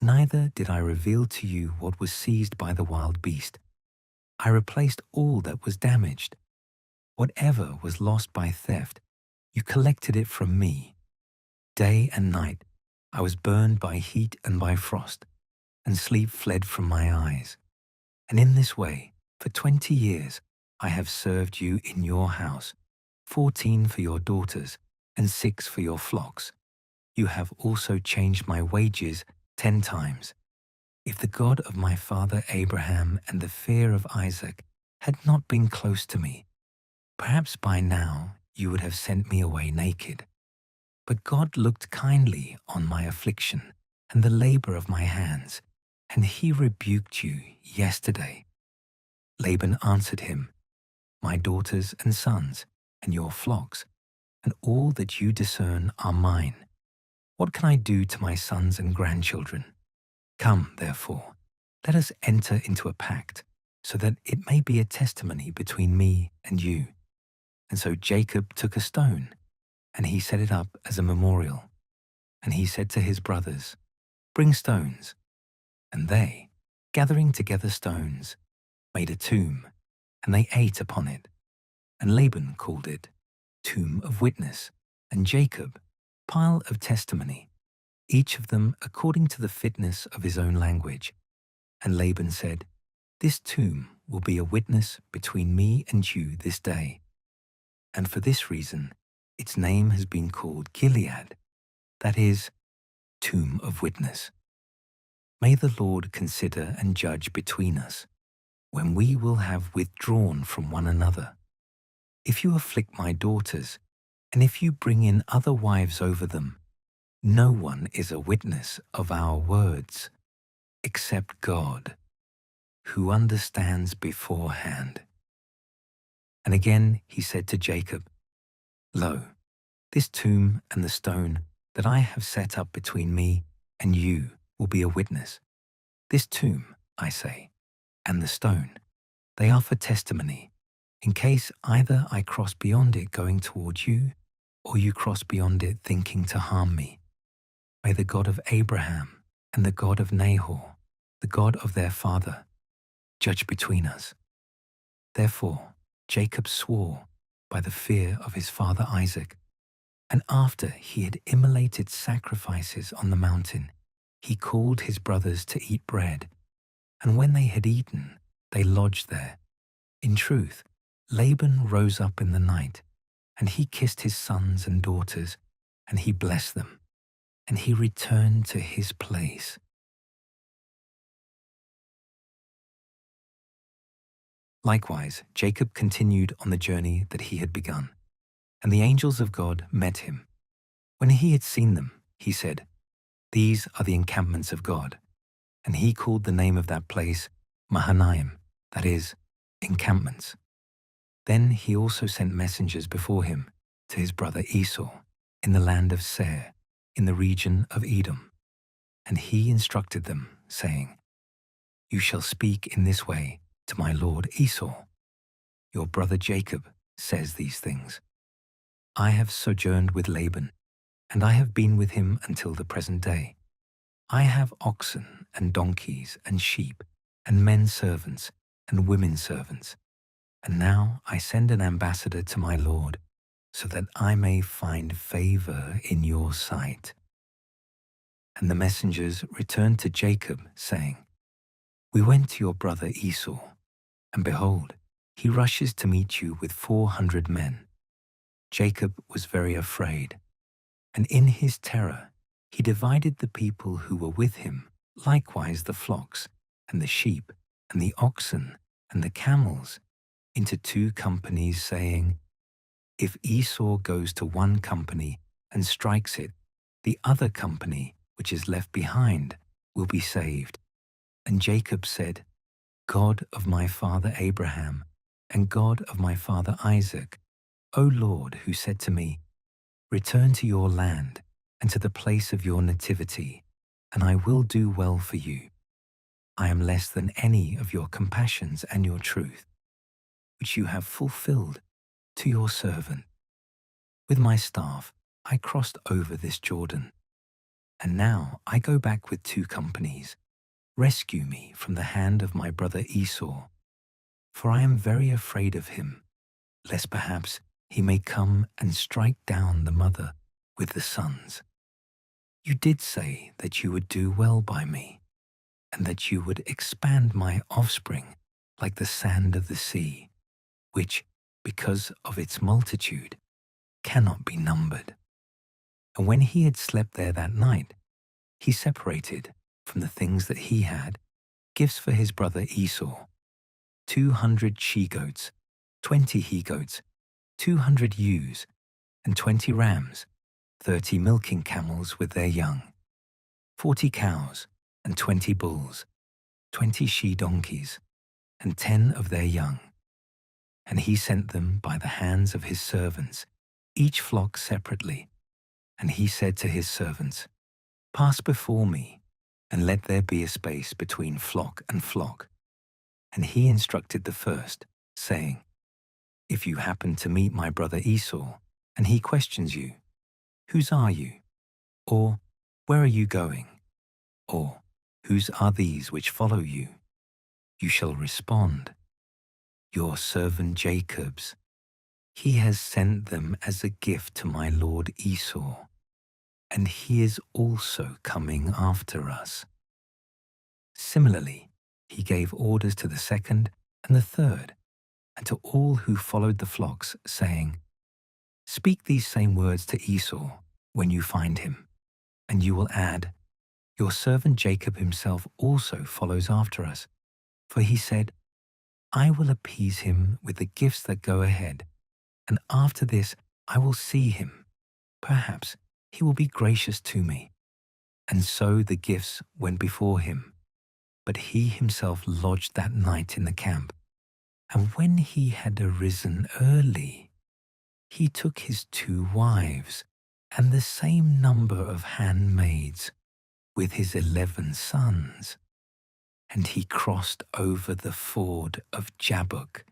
Neither did I reveal to you what was seized by the wild beast. I replaced all that was damaged. Whatever was lost by theft, you collected it from me. Day and night I was burned by heat and by frost, and sleep fled from my eyes. And in this way, for 20 years, I have served you in your house, 14 for your daughters, and 6 for your flocks. You have also changed my wages 10 times. If the God of my father Abraham and the fear of Isaac had not been close to me, perhaps by now you would have sent me away naked. But God looked kindly on my affliction and the labor of my hands, and he rebuked you yesterday." Laban answered him, "My daughters and sons, and your flocks, and all that you discern are mine. What can I do to my sons and grandchildren? Come, therefore, let us enter into a pact, so that it may be a testimony between me and you." And so Jacob took a stone, and he set it up as a memorial. And he said to his brothers, "Bring stones." And they, gathering together stones, made a tomb, and they ate upon it. And Laban called it Tomb of Witness, and Jacob, Pile of Testimony, each of them according to the fitness of his own language. And Laban said, "This tomb will be a witness between me and you this day." And for this reason, its name has been called Gilead, that is, Tomb of Witness. May the Lord consider and judge between us, when we will have withdrawn from one another. If you afflict my daughters, and if you bring in other wives over them, no one is a witness of our words, except God, who understands beforehand. And again he said to Jacob, "Lo, this tomb and the stone that I have set up between me and you will be a witness. This tomb, I say, and the stone, they are for testimony, in case either I cross beyond it going toward you, or you cross beyond it thinking to harm me. May the God of Abraham and the God of Nahor, the God of their father, judge between us." Therefore Jacob swore by the fear of his father Isaac, and after he had immolated sacrifices on the mountain, he called his brothers to eat bread, and when they had eaten, they lodged there. In truth, Laban rose up in the night, and he kissed his sons and daughters, and he blessed them, and he returned to his place. Likewise, Jacob continued on the journey that he had begun, and the angels of God met him. When he had seen them, he said, "These are the encampments of God." And he called the name of that place Mahanaim, that is, encampments. Then he also sent messengers before him to his brother Esau in the land of Seir, in the region of Edom. And he instructed them, saying, "You shall speak in this way to my lord Esau. Your brother Jacob says these things. I have sojourned with Laban, and I have been with him until the present day. I have oxen and donkeys and sheep and men servants and women servants. And now I send an ambassador to my lord, so that I may find favor in your sight." And the messengers returned to Jacob, saying, "We went to your brother Esau, and behold, he rushes to meet you with 400 men." Jacob was very afraid, and in his terror he divided the people who were with him, likewise the flocks, and the sheep, and the oxen, and the camels into 2 companies, saying, "If Esau goes to one company and strikes it, the other company, which is left behind, will be saved." And Jacob said, "God of my father Abraham, and God of my father Isaac, O Lord, who said to me, 'Return to your land and to the place of your nativity, and I will do well for you,' I am less than any of your compassions and your truth, which you have fulfilled to your servant. With my staff I crossed over this Jordan, and now I go back with 2 companies. Rescue me from the hand of my brother Esau, for I am very afraid of him, lest perhaps he may come and strike down the mother with the sons. You did say that you would do well by me, and that you would expand my offspring like the sand of the sea, which, because of its multitude, cannot be numbered." And when he had slept there that night, he separated from the things that he had gifts for his brother Esau: 200 she-goats, 20 he-goats, 200 ewes, and 20 rams, 30 milking camels with their young, 40 cows, and 20 bulls, 20 she-donkeys, and 10 of their young. And he sent them by the hands of his servants, each flock separately. And he said to his servants, "Pass before me, and let there be a space between flock and flock." And he instructed the first, saying, "If you happen to meet my brother Esau, and he questions you, 'Whose are you?' or 'Where are you going?' or 'Whose are these which follow you?' you shall respond, 'Your servant Jacob's. He has sent them as a gift to my lord Esau, and he is also coming after us." Similarly, he gave orders to the second and the third, and to all who followed the flocks, saying, "Speak these same words to Esau when you find him, and you will add, 'Your servant Jacob himself also follows after us, for he said, I will appease him with the gifts that go ahead, and after this I will see him. Perhaps he will be gracious to me.' And so the gifts went before him, but he himself lodged that night in the camp. And when he had arisen early, he took his 2 wives and the same number of handmaids with his 11 sons, and he crossed over the ford of Jabbok.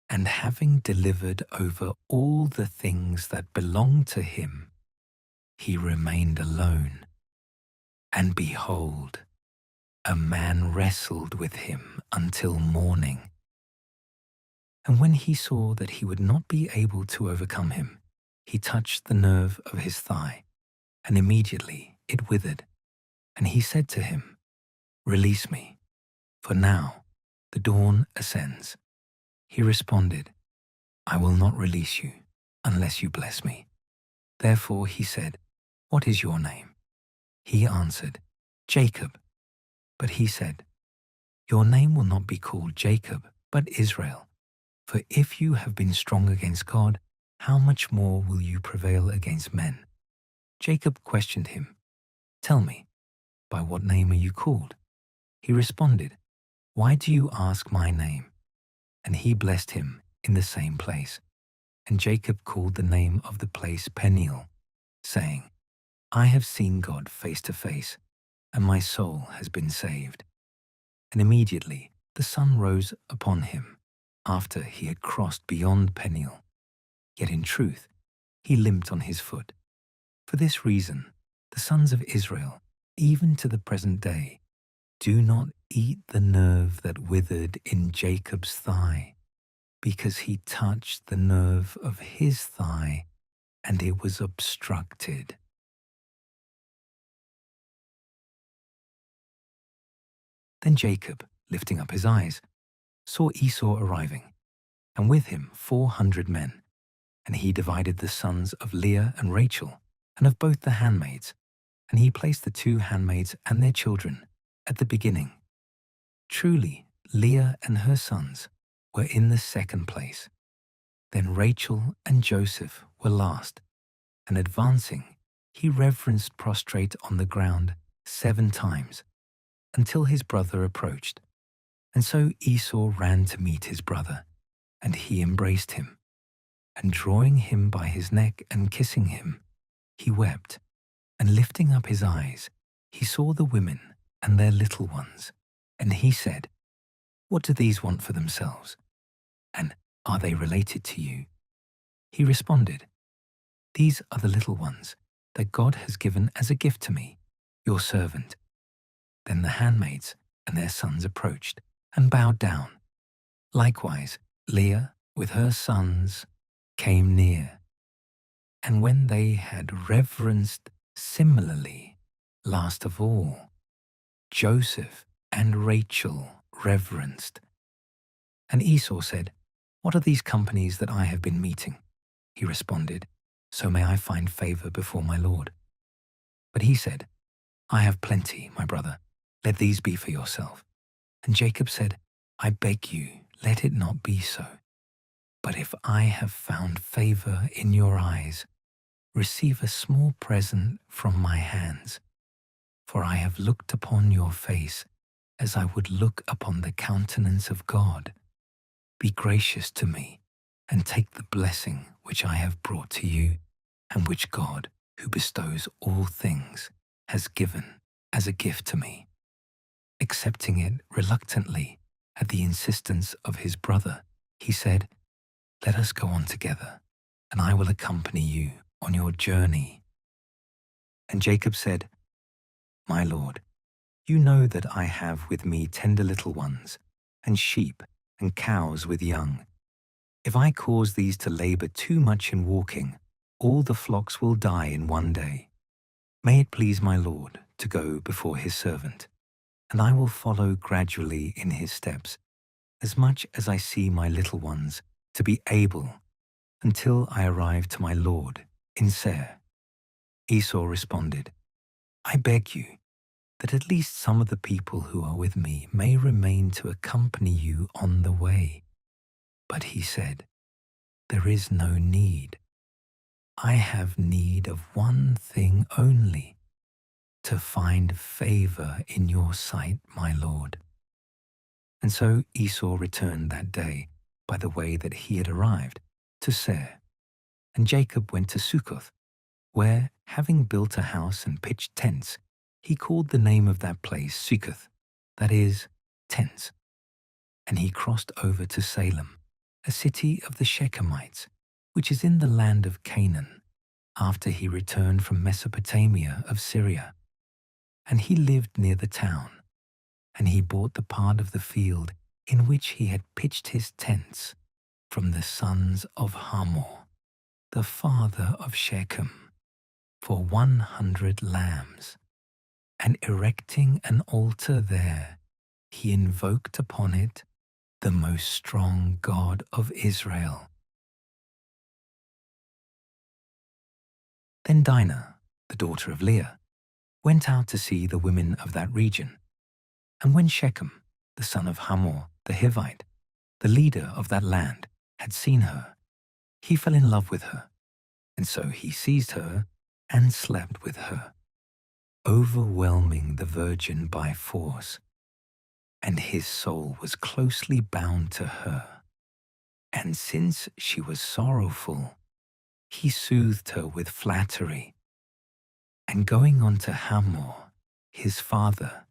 And having delivered over all the things that belonged to him, he remained alone. And behold, a man wrestled with him until morning. And when he saw that he would not be able to overcome him, he touched the nerve of his thigh, and immediately it withered. And he said to him, "Release me, for now the dawn ascends." He responded, "I will not release you unless you bless me." Therefore he said, "What is your name?" He answered, "Jacob." But he said, "Your name will not be called Jacob, but Israel. For if you have been strong against God, how much more will you prevail against men?" Jacob questioned him, "Tell me, by what name are you called?" He responded, "Why do you ask my name?" And he blessed him in the same place. And Jacob called the name of the place Peniel, saying, "I have seen God face to face, and my soul has been saved." And immediately the sun rose upon him after he had crossed beyond Peniel. Yet in truth he limped on his foot. For this reason the sons of Israel, even to the present day, do not eat the nerve that withered in Jacob's thigh, because he touched the nerve of his thigh, and it was obstructed. Then Jacob, lifting up his eyes, saw Esau arriving, and with him 400 men. And he divided the sons of Leah and Rachel, and of both the handmaids, and he placed the 2 handmaids and their children at the beginning. Truly, Leah and her sons were in the second place. Then Rachel and Joseph were last, and advancing, he reverenced prostrate on the ground 7 times, until his brother approached. And so Esau ran to meet his brother, and he embraced him. And drawing him by his neck and kissing him, he wept, and lifting up his eyes, he saw the women and their little ones. And he said, "What do these want for themselves? And are they related to you?" He responded, "These are the little ones that God has given as a gift to me, your servant." Then the handmaids and their sons approached and bowed down. Likewise, Leah with her sons came near. And when they had reverenced similarly, last of all, Joseph and Rachel reverenced. And Esau said, "What are these companies that I have been meeting?" He responded, "So may I find favor before my Lord." But he said, "I have plenty, my brother. Let these be for yourself." And Jacob said, "I beg you, let it not be so. But if I have found favor in your eyes, receive a small present from my hands. For I have looked upon your face as I would look upon the countenance of God. Be gracious to me, and take the blessing which I have brought to you, and which God, who bestows all things, has given as a gift to me." Accepting it reluctantly at the insistence of his brother, he said, "Let us go on together, and I will accompany you on your journey." And Jacob said, "My lord, you know that I have with me tender little ones, and sheep and cows with young. If I cause these to labor too much in walking, all the flocks will die in one day. May it please my lord to go before his servant, and I will follow gradually in his steps, as much as I see my little ones to be able, until I arrive to my lord in Seir." Esau responded, "I beg you that at least some of the people who are with me may remain to accompany you on the way." But he said, "There is no need. I have need of one thing only, to find favor in your sight, my lord." And so Esau returned that day by the way that he had arrived, to Seir. And Jacob went to Succoth, where, having built a house and pitched tents, he called the name of that place Succoth, that is, tents. And he crossed over to Salem, a city of the Shechemites, which is in the land of Canaan, after he returned from Mesopotamia of Syria. And he lived near the town, and he bought the part of the field in which he had pitched his tents from the sons of Hamor, the father of Shechem, for 100 lambs. And erecting an altar there, he invoked upon it the most strong God of Israel. Then Dinah, the daughter of Leah, went out to see the women of that region. And when Shechem, the son of Hamor the Hivite, the leader of that land, had seen her, he fell in love with her, and so he seized her and slept with her, overwhelming the virgin by force. And his soul was closely bound to her. And since she was sorrowful, he soothed her with flattery. And going on to Hamor, his father,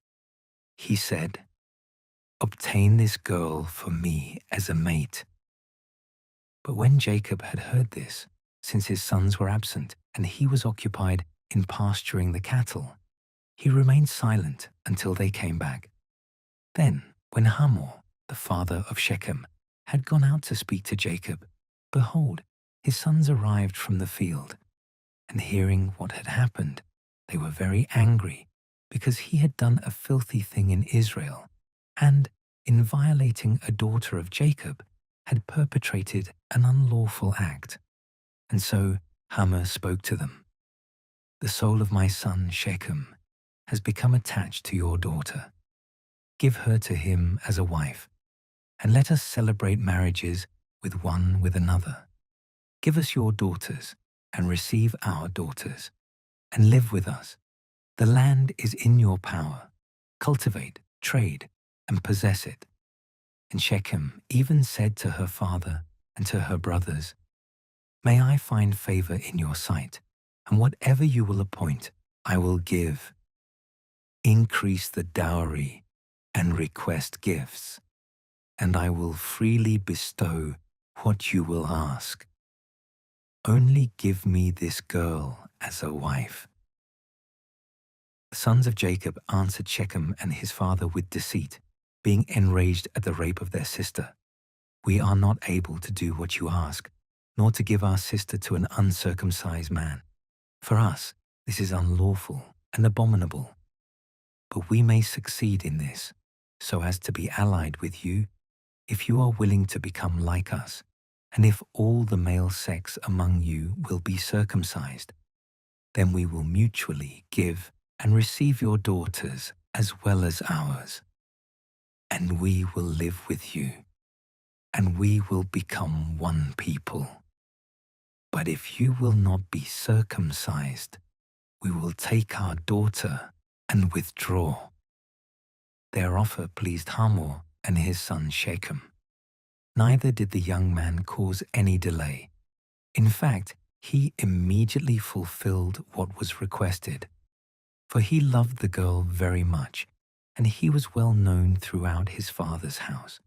he said, "Obtain this girl for me as a mate." But when Jacob had heard this, since his sons were absent and he was occupied in pasturing the cattle, he remained silent until they came back. Then, when Hamor, the father of Shechem, had gone out to speak to Jacob, behold, his sons arrived from the field. And hearing what had happened, they were very angry, because he had done a filthy thing in Israel, and, in violating a daughter of Jacob, had perpetrated an unlawful act. And so Hamor spoke to them, "The soul of my son Shechem has become attached to your daughter. Give her to him as a wife, and let us celebrate marriages with one with another. Give us your daughters, and receive our daughters, and live with us. The land is in your power. Cultivate, trade, and possess it. And Shechem even said to her father and to her brothers, May I find favor in your sight, and whatever you will appoint, I will give. Increase the dowry and request gifts, and I will freely bestow what you will ask. Only give me this girl as a wife. The sons of Jacob answered Shechem and his father with deceit, being enraged at the rape of their sister. We are not able to do what you ask, nor to give our sister to an uncircumcised man. For us, this is unlawful and abominable. But we may succeed in this, so as to be allied with you, if you are willing to become like us, and if all the male sex among you will be circumcised. Then we will mutually give and receive your daughters as well as ours. And we will live with you, and we will become one people. But if you will not be circumcised, we will take our daughter and withdraw. Their offer pleased Hamor and his son Shechem. Neither did the young man cause any delay. In fact, he immediately fulfilled what was requested. For he loved the girl very much, and he was well known throughout his father's house.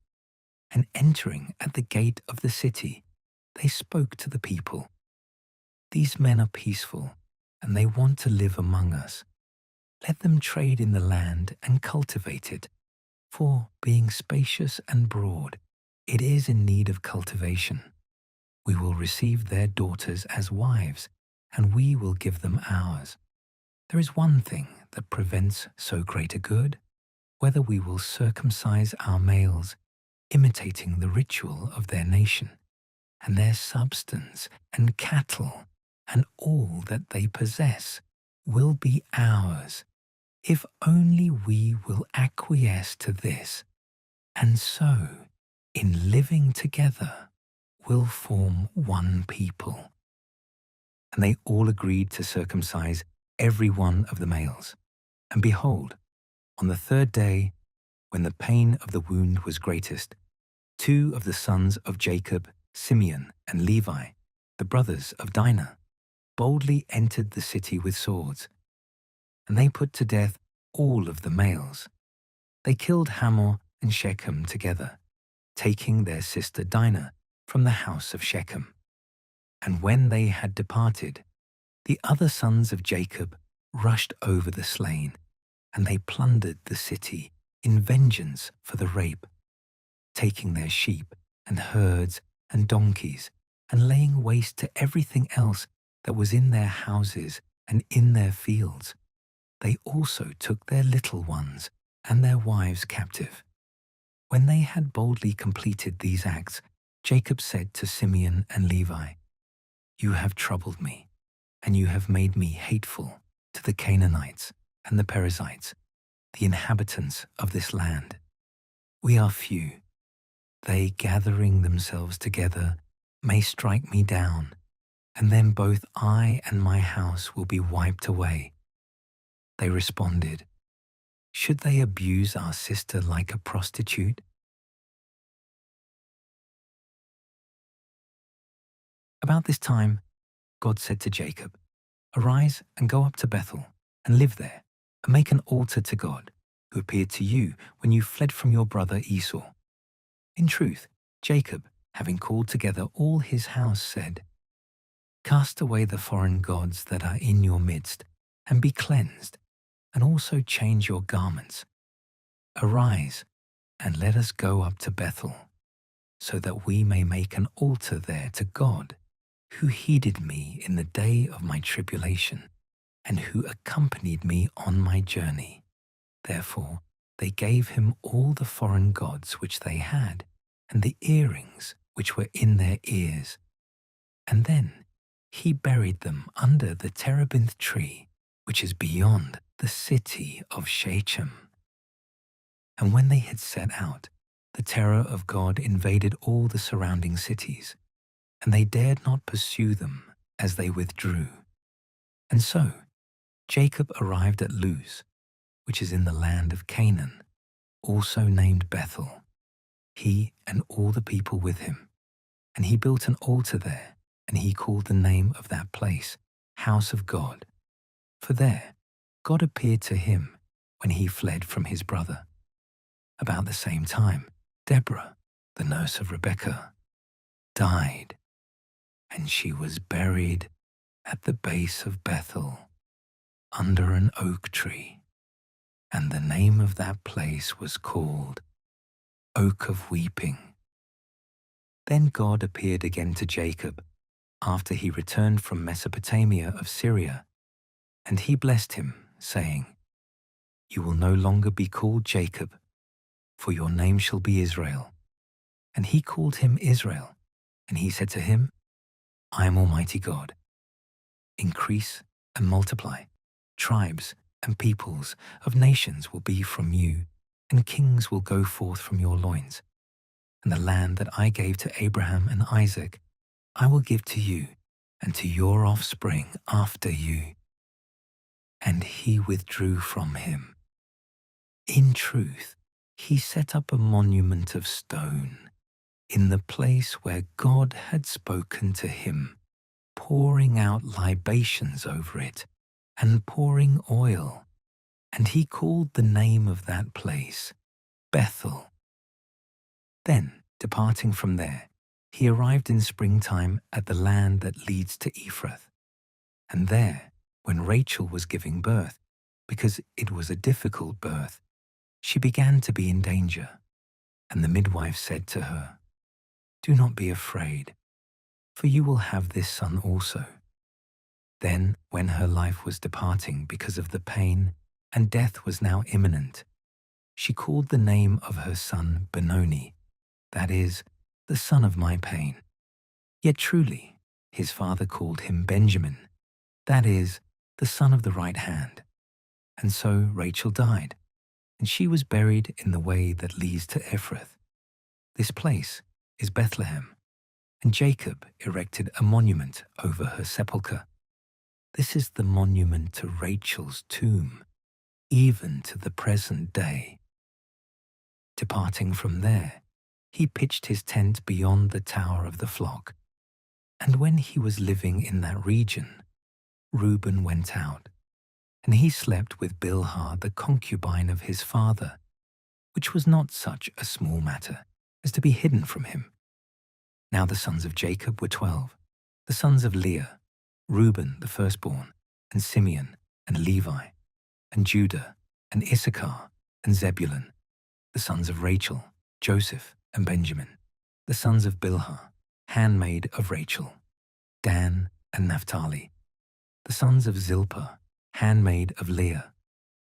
And entering at the gate of the city, they spoke to the people. These men are peaceful, and they want to live among us. Let them trade in the land and cultivate it, for, being spacious and broad, it is in need of cultivation. We will receive their daughters as wives, and we will give them ours. There is one thing that prevents so great a good, whether we will circumcise our males, imitating the ritual of their nation, and their substance and cattle, and all that they possess will be ours, if only we will acquiesce to this, and so, in living together, will form one people. And they all agreed to circumcise every one of the males. And behold, on the third day, when the pain of the wound was greatest, 2 of the sons of Jacob, Simeon and Levi, the brothers of Dinah, boldly entered the city with swords. And they put to death all of the males. They killed Hamor and Shechem together, taking their sister Dinah from the house of Shechem. And when they had departed, the other sons of Jacob rushed over the slain, and they plundered the city in vengeance for the rape, taking their sheep and herds and donkeys, and laying waste to everything else that was in their houses and in their fields. They also took their little ones and their wives captive. When they had boldly completed these acts, Jacob said to Simeon and Levi, You have troubled me, and you have made me hateful to the Canaanites and the Perizzites, the inhabitants of this land. We are few. They, gathering themselves together, may strike me down, and then both I and my house will be wiped away. They responded, Should they abuse our sister like a prostitute? About this time, God said to Jacob, Arise and go up to Bethel, and live there, and make an altar to God, who appeared to you when you fled from your brother Esau. In truth, Jacob, having called together all his house, said, Cast away the foreign gods that are in your midst, and be cleansed, and also change your garments. Arise, and let us go up to Bethel, so that we may make an altar there to God, who heeded me in the day of my tribulation, and who accompanied me on my journey. Therefore they gave him all the foreign gods which they had, and the earrings which were in their ears. And then he buried them under the terebinth tree, which is beyond the city of Shechem. And when they had set out, the terror of God invaded all the surrounding cities, and they dared not pursue them as they withdrew. And so Jacob arrived at Luz, which is in the land of Canaan, also named Bethel, he and all the people with him. And he built an altar there, and he called the name of that place House of God. For there God appeared to him when he fled from his brother. About the same time, Deborah, the nurse of Rebekah, died, and she was buried at the base of Bethel under an oak tree. And the name of that place was called Oak of Weeping. Then God appeared again to Jacob after he returned from Mesopotamia of Syria, and he blessed him, saying, "You will no longer be called Jacob, for your name shall be Israel." And he called him Israel, and he said to him, "I am Almighty God. Increase and multiply. Tribes and peoples of nations will be from you, and kings will go forth from your loins. And the land that I gave to Abraham and Isaac, I will give to you and to your offspring after you." And he withdrew from him. In truth, he set up a monument of stone in the place where God had spoken to him, pouring out libations over it and pouring oil. And he called the name of that place Bethel. Then, departing from there, he arrived in springtime at the land that leads to Ephrath. And there, when Rachel was giving birth, because it was a difficult birth, she began to be in danger. And the midwife said to her, "Do not be afraid, for you will have this son also." Then, when her life was departing because of the pain, and death was now imminent, she called the name of her son Benoni, that is, the son of my pain. Yet truly, his father called him Benjamin, that is, the son of the right hand. And so Rachel died, and she was buried in the way that leads to Ephrath. This place is Bethlehem, and Jacob erected a monument over her sepulchre. This is the monument to Rachel's tomb, even to the present day. Departing from there, he pitched his tent beyond the tower of the flock. And when he was living in that region, Reuben went out, and he slept with Bilhah, the concubine of his father, which was not such a small matter as to be hidden from him. Now the sons of Jacob were 12, the sons of Leah, Reuben the firstborn, and Simeon, and Levi, and Judah, and Issachar, and Zebulun, the sons of Rachel, Joseph, and Benjamin, the sons of Bilhah, handmaid of Rachel, Dan and Naphtali, the sons of Zilpah, handmaid of Leah,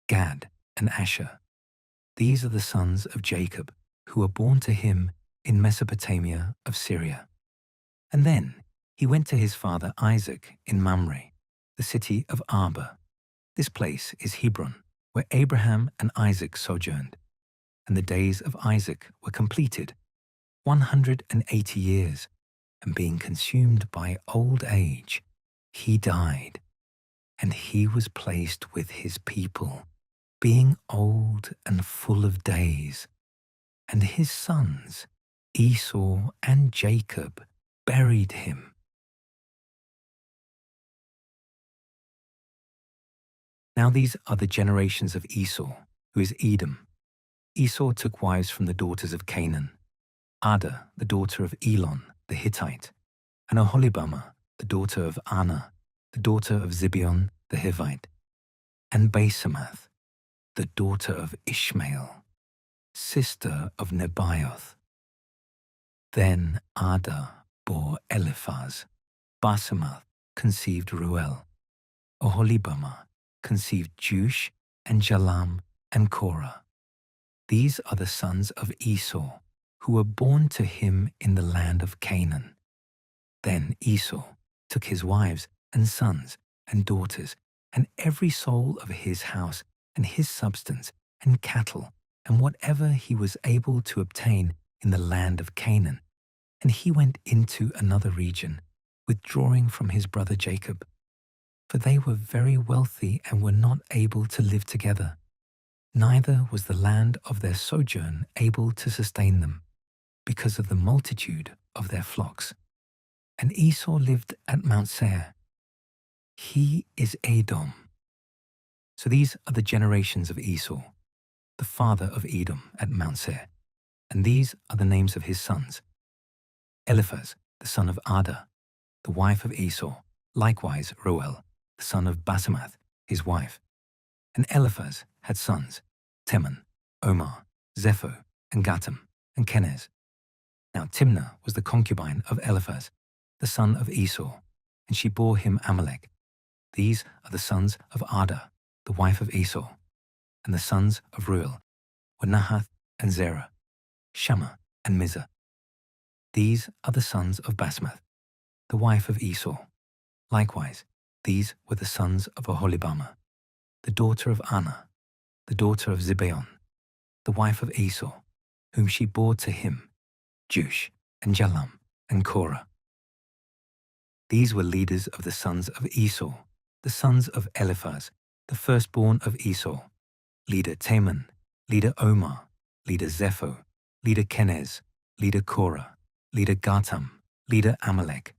Gad and Asher. These are the sons of Jacob, who were born to him in Mesopotamia of Syria. And then he went to his father Isaac in Mamre, the city of Arba. This place is Hebron, where Abraham and Isaac sojourned. And the days of Isaac were completed, 180 years, and being consumed by old age, he died, and he was placed with his people, being old and full of days. And his sons, Esau and Jacob, buried him. Now these are the generations of Esau, who is Edom. Esau took wives from the daughters of Canaan, Ada, the daughter of Elon the Hittite, and Oholibamah, the daughter of Anna, the daughter of Zibeon the Hivite, and Basemath, the daughter of Ishmael, sister of Nebaioth. Then Ada bore Eliphaz, Basemath conceived Ruel, Oholibamah conceived Jush and Jalam and Korah. These are the sons of Esau, who were born to him in the land of Canaan. Then Esau took his wives and sons and daughters, and every soul of his house, and his substance, and cattle, and whatever he was able to obtain in the land of Canaan. And he went into another region, withdrawing from his brother Jacob. For they were very wealthy and were not able to live together. Neither was the land of their sojourn able to sustain them, because of the multitude of their flocks. And Esau lived at Mount Seir. He is Edom. So these are the generations of Esau, the father of Edom at Mount Seir. And these are the names of his sons: Eliphaz, the son of Ada, the wife of Esau, likewise Reuel, the son of Basemath, his wife. And Eliphaz had sons, Teman, Omar, Zepho, and Gatam, and Kenez. Now Timnah was the concubine of Eliphaz, the son of Esau, and she bore him Amalek. These are the sons of Ada, the wife of Esau. And the sons of Reuel were Nahath and Zerah, Shammah and Mizah. These are the sons of Basemath, the wife of Esau. Likewise, these were the sons of Oholibamah, the daughter of Anah, the daughter of Zibeon, the wife of Esau, whom she bore to him, Jush and Jalam and Korah. These were leaders of the sons of Esau, the sons of Eliphaz, the firstborn of Esau, leader Teman, leader Omar, leader Zepho, leader Kenez, leader Korah, leader Gatam, leader Amalek.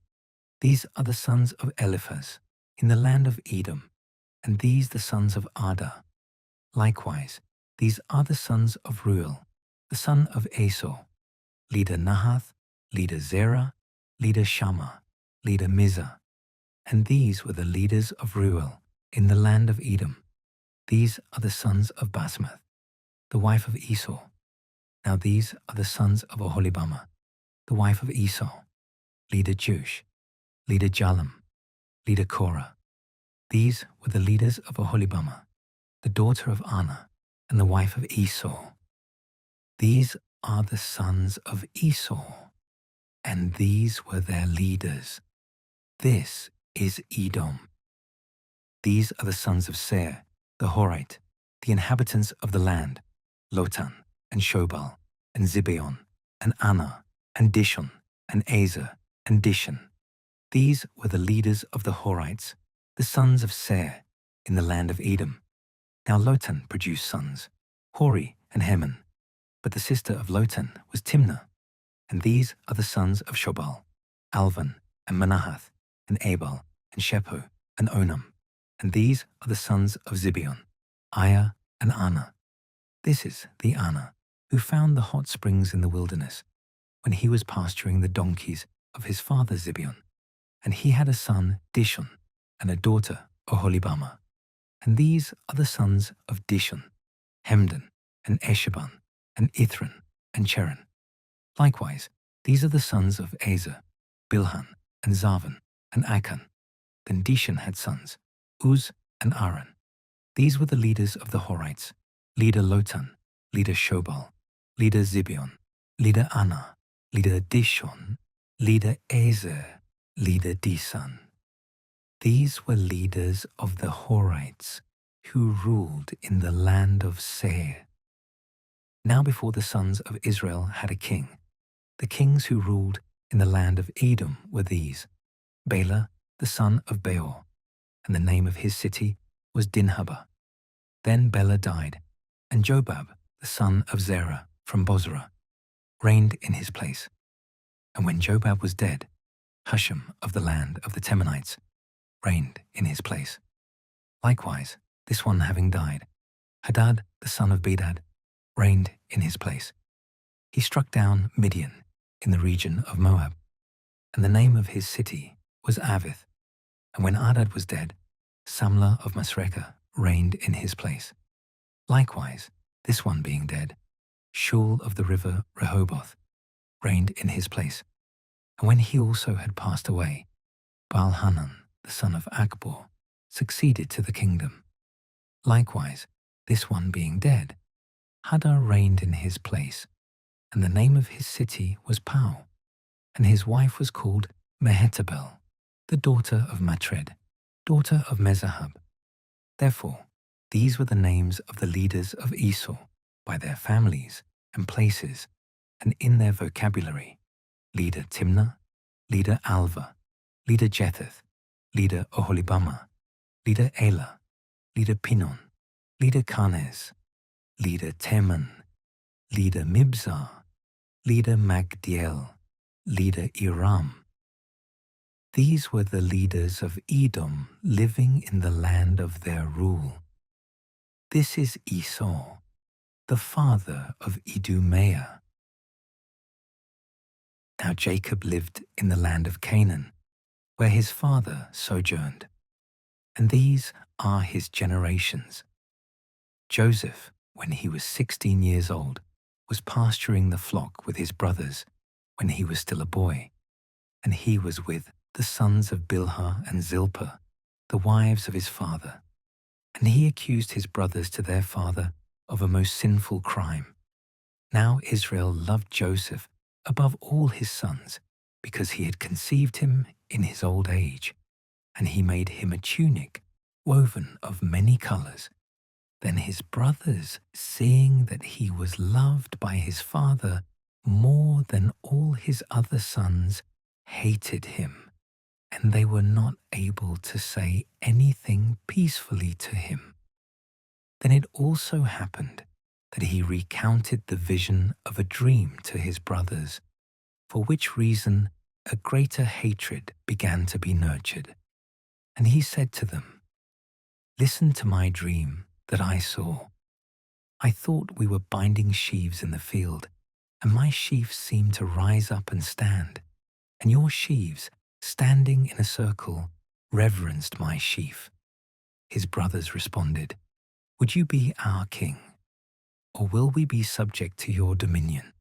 These are the sons of Eliphaz in the land of Edom, and these the sons of Ada. Likewise, these are the sons of Reuel, the son of Esau, leader Nahath, leader Zerah, leader Shammah, leader Mizah. And these were the leaders of Reuel in the land of Edom. These are the sons of Basemath, the wife of Esau. Now these are the sons of Oholibamah, the wife of Esau, leader Jush, leader Jalam, leader Korah. These were the leaders of Oholibamah, the daughter of Anah, and the wife of Esau. These are the sons of Esau, and these were their leaders. This is Edom. These are the sons of Seir, the Horite, the inhabitants of the land, Lotan, and Shobal, and Zibeon, and Anah, and Dishon, and Ezer, and Dishon. These were the leaders of the Horites, the sons of Seir, in the land of Edom. Now Lotan produced sons, Hori and Heman, but the sister of Lotan was Timnah. And these are the sons of Shobal, Alvan, and Manahath, and Ebal, and Shepho, and Onam. And these are the sons of Zibeon, Aya, and Anah. This is the Anah who found the hot springs in the wilderness, when he was pasturing the donkeys of his father Zibeon. And he had a son, Dishon, and a daughter, Oholibamah. And these are the sons of Dishon, Hemdan, and Esheban, and Ithran, and Cheran. Likewise, these are the sons of Ezer, Bilhan, and Zavan, and Akan. Then Dishon had sons, Uz and Aaron. These were the leaders of the Horites, leader Lotan, leader Shobal, leader Zibeon, leader Anah, leader Dishon, leader Ezer, leader Disan. These were leaders of the Horites who ruled in the land of Seir. Now before the sons of Israel had a king, the kings who ruled in the land of Edom were these: Bela, the son of Beor, and the name of his city was Dinhabah. Then Bela died, and Jobab, the son of Zerah from Bozrah, reigned in his place. And when Jobab was dead, Husham of the land of the Temanites reigned in his place. Likewise, this one having died, Hadad, the son of Bedad, reigned in his place. He struck down Midian in the region of Moab, and the name of his city was Avith. And when Hadad was dead, Samlah of Masrekah reigned in his place. Likewise, this one being dead, Shul of the river Rehoboth reigned in his place. And when he also had passed away, Baal-Hanan, the son of Akbor, succeeded to the kingdom. Likewise, this one being dead, Hadar reigned in his place, and the name of his city was Pau, and his wife was called Mehetabel, the daughter of Matred, daughter of Mezahab. Therefore, these were the names of the leaders of Esau, by their families and places and in their vocabulary: leader Timnah, leader Alva, leader Jetheth, leader Oholibamah, leader Elah, leader Pinon, leader Kanes, leader Teman, leader Mibzar, leader Magdiel, leader Iram. These were the leaders of Edom living in the land of their rule. This is Esau, the father of Idumeah. Now Jacob lived in the land of Canaan, where his father sojourned. And these are his generations. Joseph, when he was 16 years old, was pasturing the flock with his brothers when he was still a boy, and he was with the sons of Bilhah and Zilpah, the wives of his father. And he accused his brothers to their father of a most sinful crime. Now Israel loved Joseph above all his sons, because he had conceived him in his old age, and he made him a tunic woven of many colors. Then his brothers, seeing that he was loved by his father more than all his other sons, hated him, and they were not able to say anything peacefully to him. Then it also happened that he recounted the vision of a dream to his brothers, for which reason a greater hatred began to be nurtured. And he said to them, "Listen to my dream that I saw. I thought we were binding sheaves in the field, and my sheaves seemed to rise up and stand, and your sheaves, standing in a circle, reverenced my sheaf." His brothers responded, "Would you be our king, or will we be subject to your dominion?"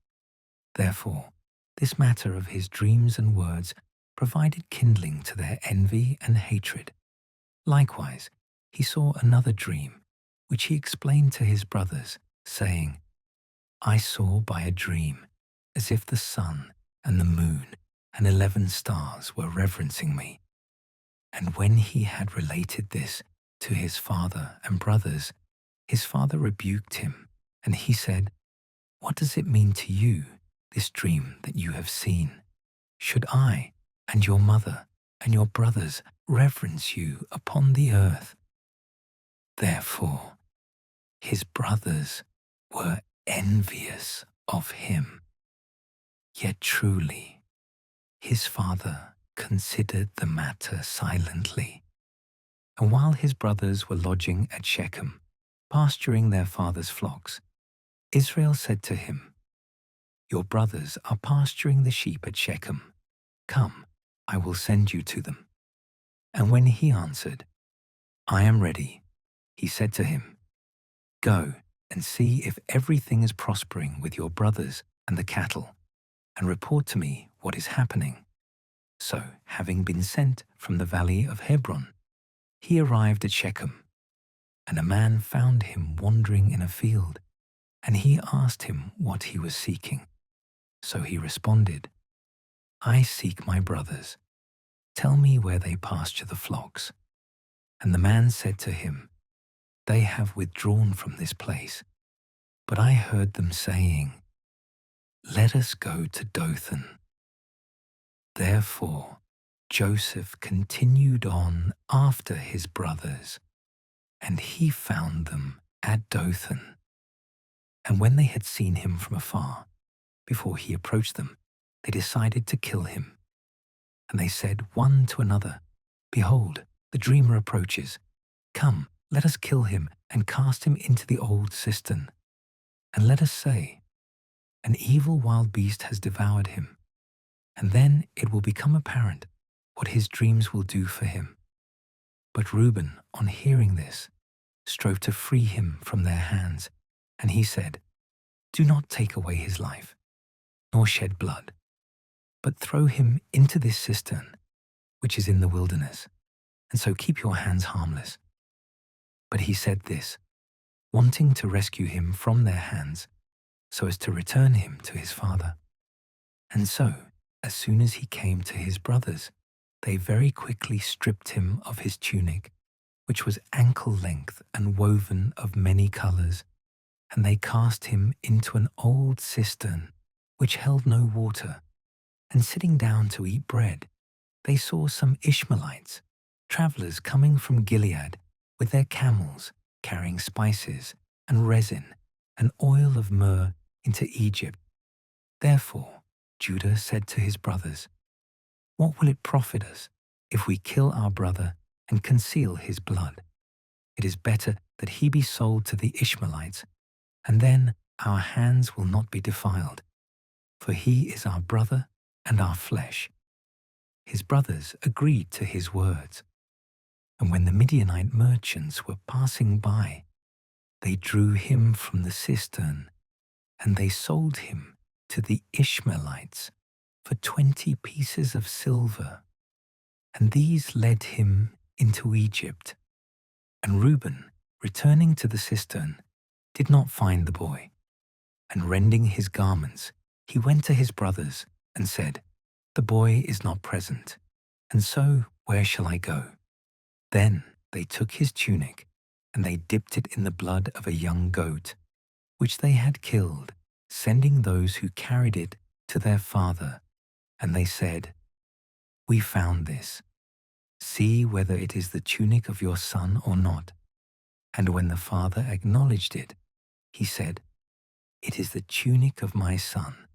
Therefore, this matter of his dreams and words provided kindling to their envy and hatred. Likewise, he saw another dream, which he explained to his brothers, saying, "I saw by a dream, as if the sun and the moon and 11 stars were reverencing me." And when he had related this to his father and brothers, his father rebuked him, and he said, "What does it mean to you, this dream that you have seen? Should I and your mother and your brothers reverence you upon the earth?" Therefore, his brothers were envious of him. Yet truly, his father considered the matter silently. And while his brothers were lodging at Shechem, pasturing their father's flocks, Israel said to him, "Your brothers are pasturing the sheep at Shechem. Come, I will send you to them." And when he answered, "I am ready," he said to him, "Go and see if everything is prospering with your brothers and the cattle, and report to me what is happening." So, having been sent from the valley of Hebron, he arrived at Shechem, and a man found him wandering in a field, and he asked him what he was seeking. So he responded, "I seek my brothers. Tell me where they pasture the flocks." And the man said to him, "They have withdrawn from this place, but I heard them saying, 'Let us go to Dothan.'" Therefore, Joseph continued on after his brothers, and he found them at Dothan. And when they had seen him from afar, before he approached them, they decided to kill him. And they said one to another, "Behold, the dreamer approaches. Come, let us kill him and cast him into the old cistern. And let us say, 'An evil wild beast has devoured him.' And then it will become apparent what his dreams will do for him." But Reuben, on hearing this, strove to free him from their hands, and he said, "Do not take away his life, nor shed blood, but throw him into this cistern, which is in the wilderness, and so keep your hands harmless." But he said this, wanting to rescue him from their hands, so as to return him to his father. And so, as soon as he came to his brothers, they very quickly stripped him of his tunic, which was ankle length and woven of many colors, and they cast him into an old cistern which held no water. And sitting down to eat bread, they saw some Ishmaelites, travelers coming from Gilead with their camels, carrying spices and resin and oil of myrrh into Egypt. Therefore Judah said to his brothers, "What will it profit us if we kill our brother and conceal his blood? It is better that he be sold to the Ishmaelites, and then our hands will not be defiled, for he is our brother and our flesh." His brothers agreed to his words. And when the Midianite merchants were passing by, they drew him from the cistern, and they sold him to the Ishmaelites for 20 pieces of silver. And these led him into Egypt. And Reuben, returning to the cistern, did not find the boy. And rending his garments, he went to his brothers and said, "The boy is not present, and so where shall I go?" Then they took his tunic, and they dipped it in the blood of a young goat, which they had killed, sending those who carried it to their father. And they said, "We found this. See whether it is the tunic of your son or not." And when the father acknowledged it, he said, "It is the tunic of my son.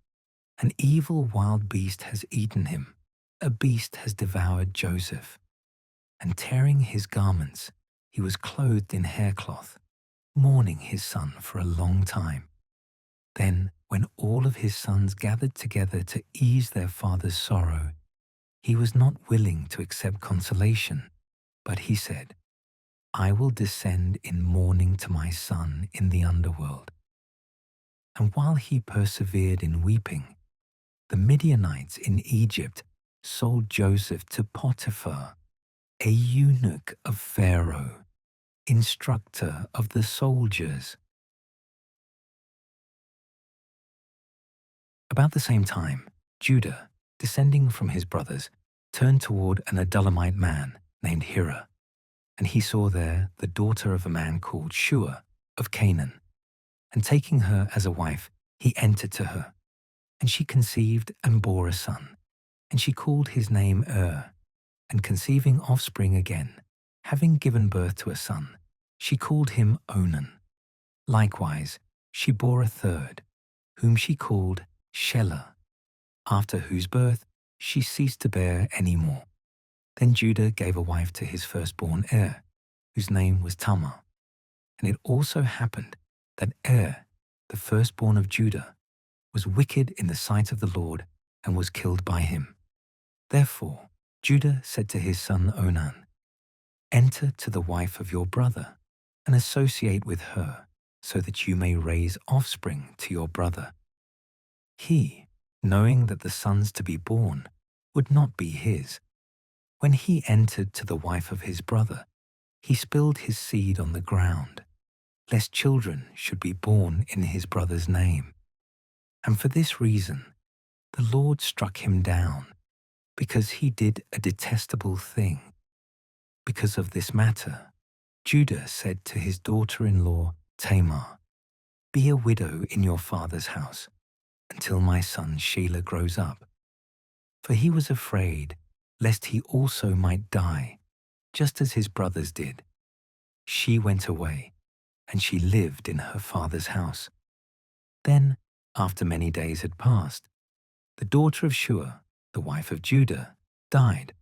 An evil wild beast has eaten him. A beast has devoured Joseph." And tearing his garments, he was clothed in haircloth, mourning his son for a long time. Then, when all of his sons gathered together to ease their father's sorrow, he was not willing to accept consolation, but he said, "I will descend in mourning to my son in the underworld." And while he persevered in weeping, the Midianites in Egypt sold Joseph to Potiphar, a eunuch of Pharaoh, instructor of the soldiers. About the same time, Judah, descending from his brothers, turned toward an Adullamite man named Hira, and he saw there the daughter of a man called Shua of Canaan. And taking her as a wife, he entered to her, and she conceived and bore a son, and she called his name And conceiving offspring again, having given birth to a son, she called him Onan. Likewise, she bore a third, whom she called Shelah, after whose birth she ceased to bear any more. Then Judah gave a wife to his firstborn whose name was Tamar. And it also happened that the firstborn of Judah, was wicked in the sight of the Lord and was killed by him. Therefore Judah said to his son Onan, "Enter to the wife of your brother and associate with her, so that you may raise offspring to your brother." He, knowing that the sons to be born would not be his, when he entered to the wife of his brother, he spilled his seed on the ground, lest children should be born in his brother's name. And for this reason the Lord struck him down, because he did a detestable thing. Because of this matter, Judah said to his daughter-in-law Tamar, "Be a widow in your father's house until my son Shelah grows up." For he was afraid lest he also might die, just as his brothers did. She went away, and she lived in her father's house. Then, after many days had passed, the daughter of Shua, the wife of Judah, died.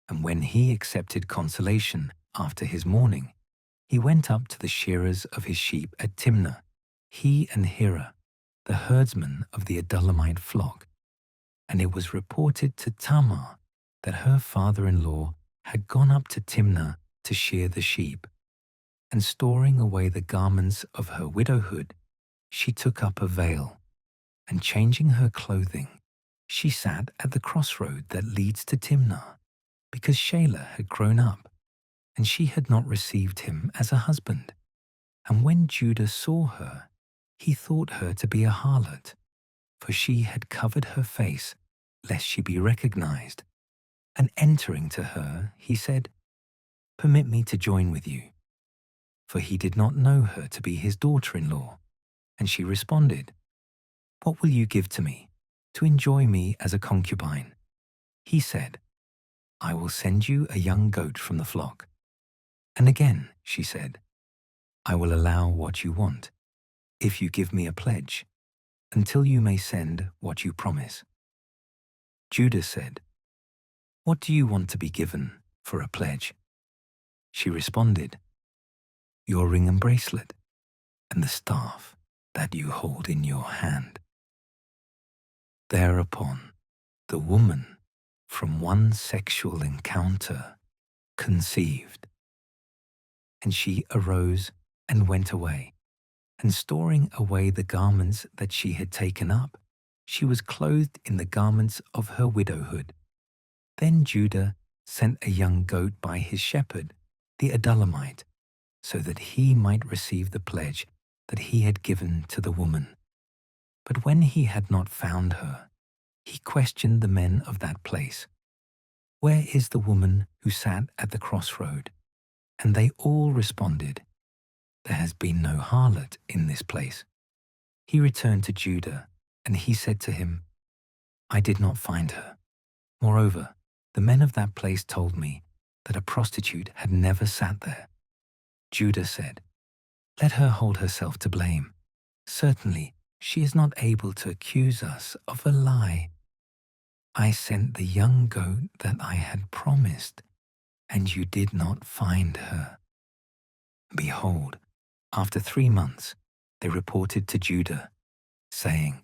And when he accepted consolation after his mourning, he went up to the shearers of his sheep at Timnah, he and Hira, the herdsman of the Adullamite flock. And it was reported to Tamar that her father-in-law had gone up to Timnah to shear the sheep. And storing away the garments of her widowhood, she took up a veil, and changing her clothing, she sat at the crossroad that leads to Timnah, because Shelah had grown up, and she had not received him as a husband. And when Judah saw her, he thought her to be a harlot, for she had covered her face, lest she be recognized. And entering to her, he said, "Permit me to join with you." For he did not know her to be his daughter-in-law, And she responded, "What will you give to me to enjoy me as a concubine?" He said, "I will send you a young goat from the flock." And again she said, "I will allow what you want, if you give me a pledge, until you may send what you promise." Judah said, "What do you want to be given for a pledge?" She responded, "Your ring and bracelet, and the staff that you hold in your hand." Thereupon, the woman, from one sexual encounter, conceived. And she arose and went away, and storing away the garments that she had taken up, she was clothed in the garments of her widowhood. Then Judah sent a young goat by his shepherd, the Adullamite, so that he might receive the pledge that he had given to the woman. But when he had not found her, he questioned the men of that place, "Where is the woman who sat at the crossroad?" And they all responded, "There has been no harlot in this place." He returned to Judah, and he said to him, "I did not find her. Moreover, the men of that place told me that a prostitute had never sat there." Judah said, "Let her hold herself to blame. Certainly, she is not able to accuse us of a lie. I sent the young goat that I had promised, and you did not find her." Behold, after 3 months, they reported to Judah, saying,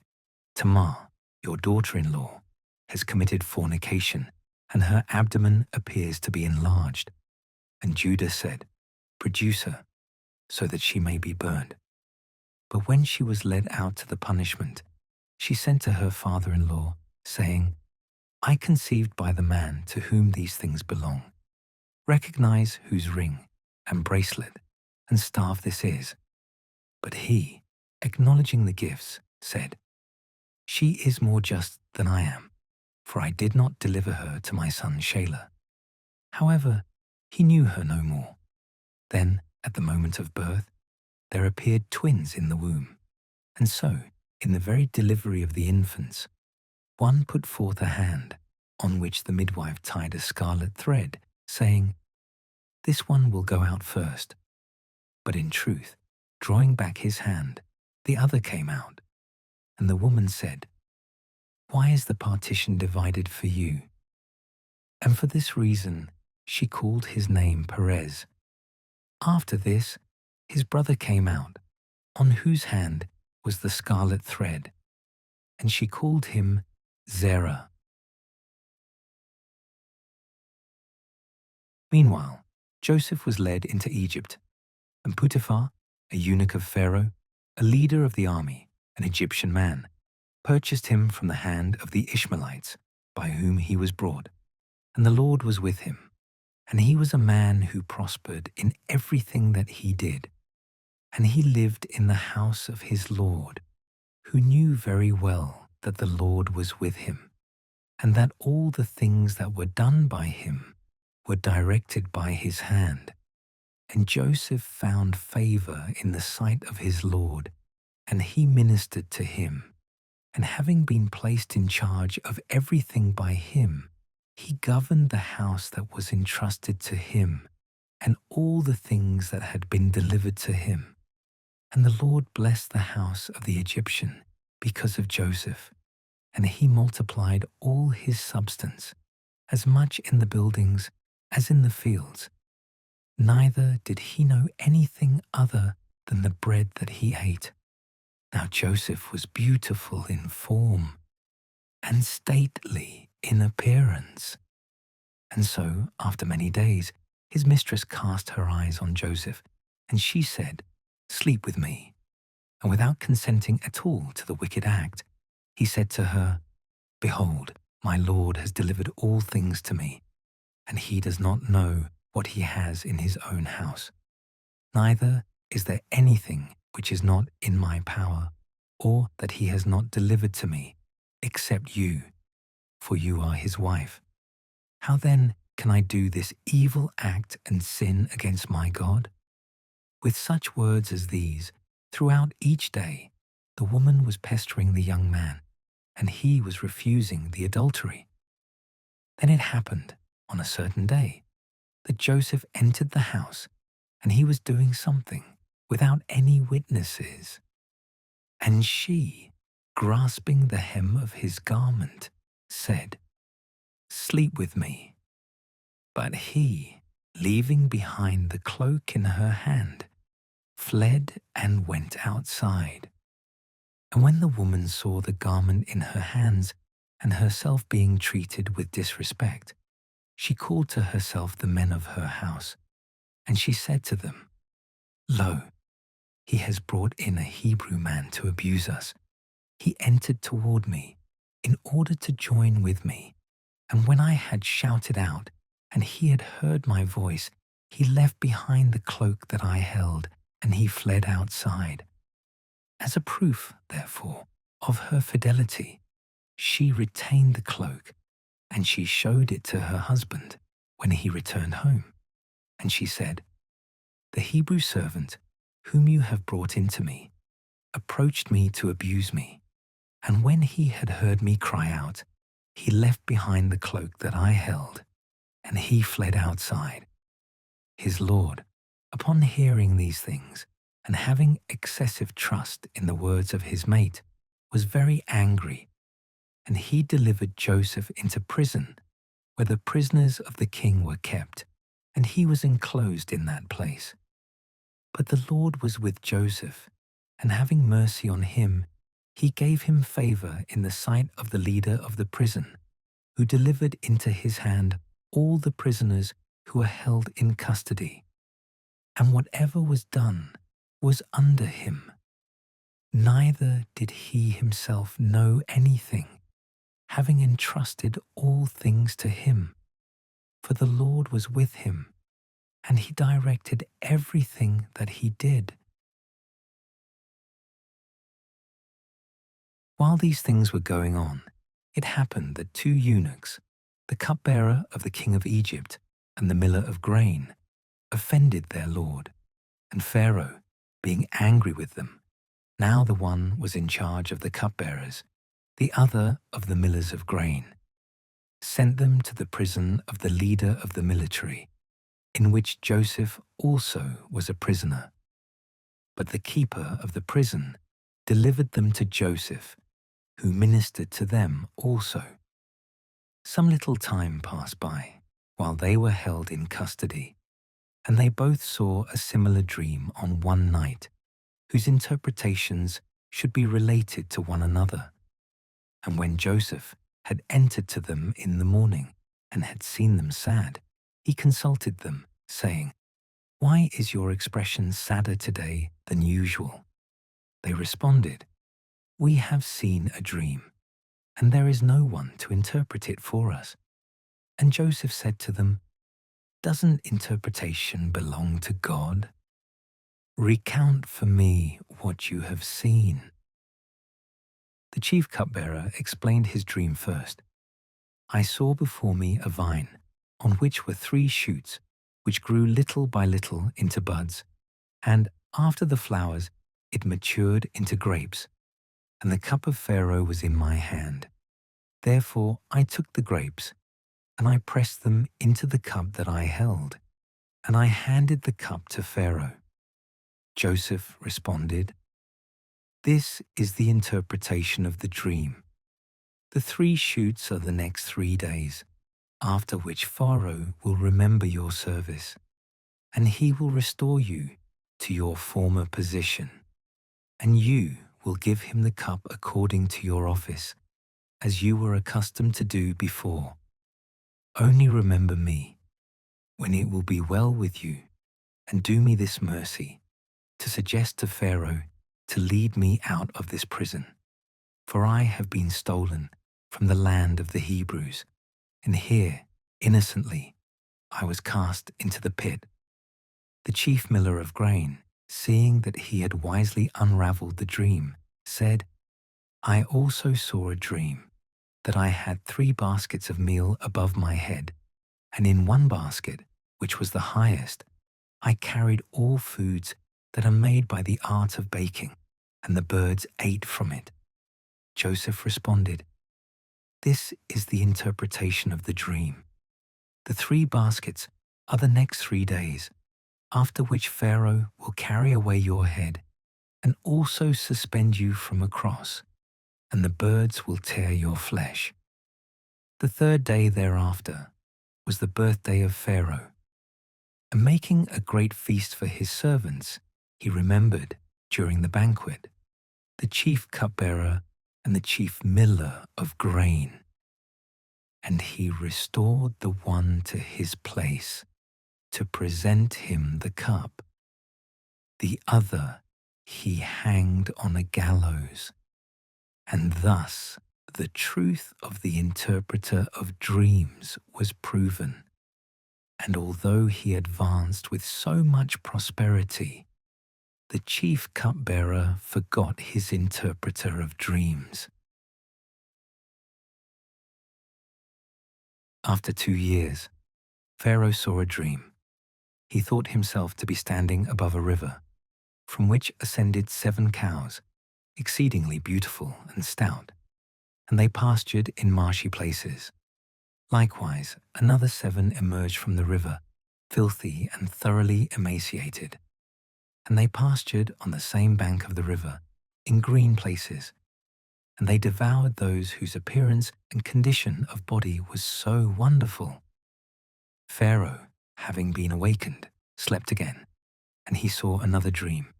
"Tamar, your daughter-in-law, has committed fornication, and her abdomen appears to be enlarged." And Judah said, "Produce her, so that she may be burned." But when she was led out to the punishment, she sent to her father-in-law, saying, "I conceived by the man to whom these things belong. Recognize whose ring and bracelet and staff this is." But he, acknowledging the gifts, said, "She is more just than I am, for I did not deliver her to my son Shelah." However, he knew her no more. Then, at the moment of birth, there appeared twins in the womb. And so, in the very delivery of the infants, one put forth a hand, on which the midwife tied a scarlet thread, saying, "This one will go out first." But in truth, drawing back his hand, the other came out. And the woman said, "Why is the partition divided for you?" And for this reason she called his name Perez. After this, his brother came out, on whose hand was the scarlet thread, and she called him Zerah. Meanwhile, Joseph was led into Egypt, and Potiphar, a eunuch of Pharaoh, a leader of the army, an Egyptian man, purchased him from the hand of the Ishmaelites, by whom he was brought. And the Lord was with him, and he was a man who prospered in everything that he did. And he lived in the house of his Lord, who knew very well that the Lord was with him, and that all the things that were done by him were directed by his hand. And Joseph found favor in the sight of his Lord, and he ministered to him. And having been placed in charge of everything by him, he governed the house that was entrusted to him, and all the things that had been delivered to him. And the Lord blessed the house of the Egyptian because of Joseph, and he multiplied all his substance, as much in the buildings as in the fields. Neither did he know anything other than the bread that he ate. Now Joseph was beautiful in form and stately in appearance. And so, after many days, his mistress cast her eyes on Joseph, and she said, "Sleep with me." And without consenting at all to the wicked act, he said to her, "Behold, my Lord has delivered all things to me, and he does not know what he has in his own house. Neither is there anything which is not in my power, or that he has not delivered to me, except you, for you are his wife. How then can I do this evil act and sin against my God?" With such words as these, throughout each day, the woman was pestering the young man, and he was refusing the adultery. Then it happened on a certain day that Joseph entered the house, and he was doing something without any witnesses. And she, grasping the hem of his garment, said, "Sleep with me." But he, leaving behind the cloak in her hand, fled and went outside. And when the woman saw the garment in her hands and herself being treated with disrespect, she called to herself the men of her house, and she said to them, "Lo, he has brought in a Hebrew man to abuse us. He entered toward me in order to join with me, and when I had shouted out and he had heard my voice, he left behind the cloak that I held, and he fled outside. As a proof, therefore, of her fidelity, she retained the cloak, and she showed it to her husband when he returned home. And she said, 'The Hebrew servant, whom you have brought into me, approached me to abuse me, and when he had heard me cry out, he left behind the cloak that I held, and he fled outside.' His lord, upon hearing these things, and having excessive trust in the words of his mate, was very angry, and he delivered Joseph into prison, where the prisoners of the king were kept, and he was enclosed in that place. But the Lord was with Joseph, and having mercy on him, he gave him favor in the sight of the leader of the prison, who delivered into his hand all the prisoners who were held in custody. And whatever was done was under him. Neither did he himself know anything, having entrusted all things to him. For the Lord was with him, and he directed everything that he did. While these things were going on, it happened that two eunuchs, the cupbearer of the king of Egypt and the miller of grain, offended their lord, and Pharaoh, being angry with them, now the one was in charge of the cupbearers, the other of the millers of grain, sent them to the prison of the leader of the military, in which Joseph also was a prisoner. But the keeper of the prison delivered them to Joseph, who ministered to them also. Some little time passed by, while they were held in custody, and they both saw a similar dream on one night, whose interpretations should be related to one another. And when Joseph had entered to them in the morning, and had seen them sad, he consulted them, saying, "Why is your expression sadder today than usual?" They responded, "We have seen a dream, and there is no one to interpret it for us." And Joseph said to them, "Doesn't interpretation belong to God? Recount for me what you have seen." The chief cupbearer explained his dream first. "I saw before me a vine, on which were 3 shoots, which grew little by little into buds, and after the flowers it matured into grapes, and the cup of Pharaoh was in my hand. Therefore I took the grapes, and I pressed them into the cup that I held, and I handed the cup to Pharaoh." Joseph responded, "This is the interpretation of the dream. The 3 shoots are the next 3 days, after which Pharaoh will remember your service, and he will restore you to your former position, and you will give him the cup according to your office, as you were accustomed to do before. Only remember me, when it will be well with you, and do me this mercy, to suggest to Pharaoh to lead me out of this prison. For I have been stolen from the land of the Hebrews, and here, innocently, I was cast into the pit." The chief miller of grain, seeing that he had wisely unraveled the dream, said, "I also saw a dream, that I had 3 baskets of meal above my head, and in one basket, which was the highest, I carried all foods that are made by the art of baking, and the birds ate from it. Joseph responded, "This is the interpretation of the dream. The 3 baskets are the next 3 days, after which Pharaoh will carry away your head and also suspend you from a cross, and the birds will tear your flesh." The 3rd day thereafter was the birthday of Pharaoh, and making a great feast for his servants, he remembered, during the banquet, the chief cupbearer and the chief miller of grain. And he restored the one to his place to present him the cup. The other he hanged on a gallows. And thus the truth of the interpreter of dreams was proven. And although he advanced with so much prosperity, the chief cupbearer forgot his interpreter of dreams. After 2 years, Pharaoh saw a dream. He thought himself to be standing above a river, from which ascended 7 cows, exceedingly beautiful and stout, and they pastured in marshy places. Likewise, another 7 emerged from the river, filthy and thoroughly emaciated, and they pastured on the same bank of the river, in green places, and they devoured those whose appearance and condition of body was so wonderful. Pharaoh, having been awakened, slept again, and he saw another dream.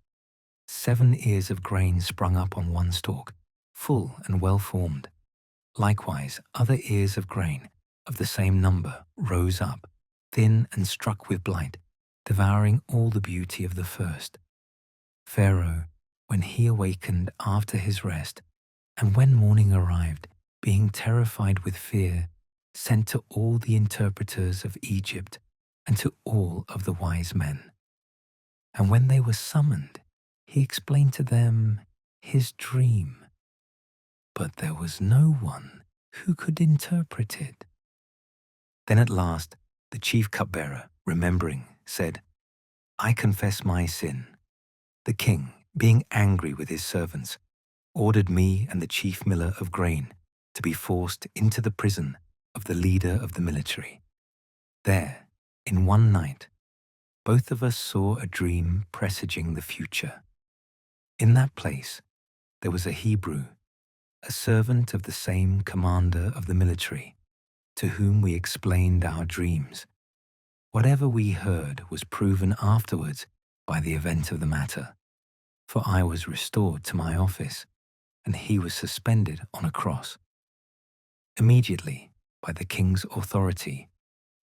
7 ears of grain sprung up on one stalk, full and well formed. Likewise, other ears of grain, of the same number, rose up, thin and struck with blight, devouring all the beauty of the first. Pharaoh, when he awakened after his rest, and when morning arrived, being terrified with fear, sent to all the interpreters of Egypt and to all of the wise men. And when they were summoned, he explained to them his dream. But there was no one who could interpret it. Then at last the chief cupbearer, remembering, said, "I confess my sin." The king, being angry with his servants, ordered me and the chief miller of grain to be forced into the prison of the leader of the military. There, in one night, both of us saw a dream presaging the future. In that place, there was a Hebrew, a servant of the same commander of the military, to whom we explained our dreams. Whatever we heard was proven afterwards by the event of the matter, for I was restored to my office, and he was suspended on a cross. Immediately, by the king's authority,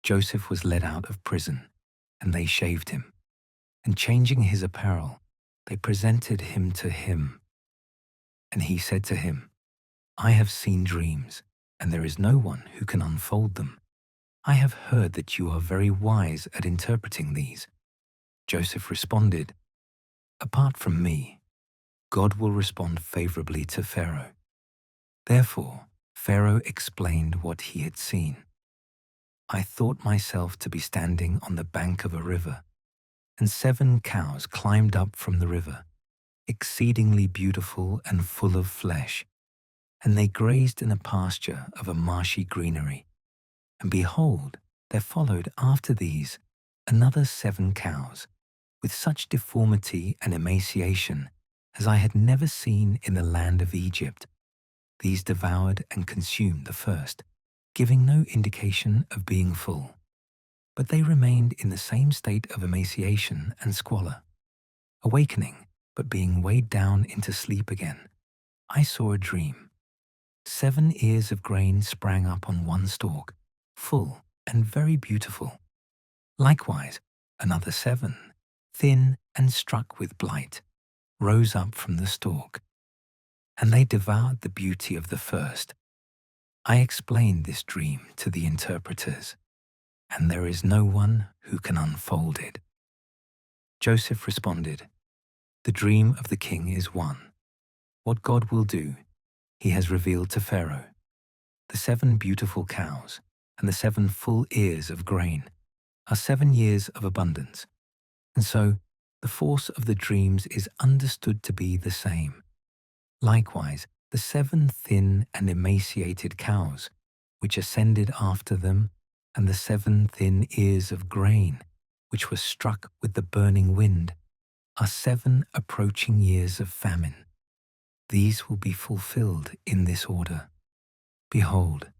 Joseph was led out of prison, and they shaved him, and changing his apparel, they presented him to him. And he said to him, "I have seen dreams, and there is no one who can unfold them. I have heard that you are very wise at interpreting these." Joseph responded, "Apart from me, God will respond favorably to Pharaoh." Therefore, Pharaoh explained what he had seen. "I thought myself to be standing on the bank of a river, and 7 cows climbed up from the river, exceedingly beautiful and full of flesh, and they grazed in a pasture of a marshy greenery. And behold, there followed after these another 7 cows, with such deformity and emaciation as I had never seen in the land of Egypt. These devoured and consumed the first, giving no indication of being full. But they remained in the same state of emaciation and squalor. Awakening, but being weighed down into sleep again, I saw a dream. 7 ears of grain sprang up on one stalk, full and very beautiful. Likewise, another 7, thin and struck with blight, rose up from the stalk, and they devoured the beauty of the first. I explained this dream to the interpreters, and there is no one who can unfold it." Joseph responded, "The dream of the king is one. What God will do, he has revealed to Pharaoh. The 7 beautiful cows and the 7 full ears of grain are 7 years of abundance, and so the force of the dreams is understood to be the same. Likewise, the 7 thin and emaciated cows, which ascended after them, and the 7 thin ears of grain, which were struck with the burning wind, are 7 approaching years of famine. These will be fulfilled in this order. Behold,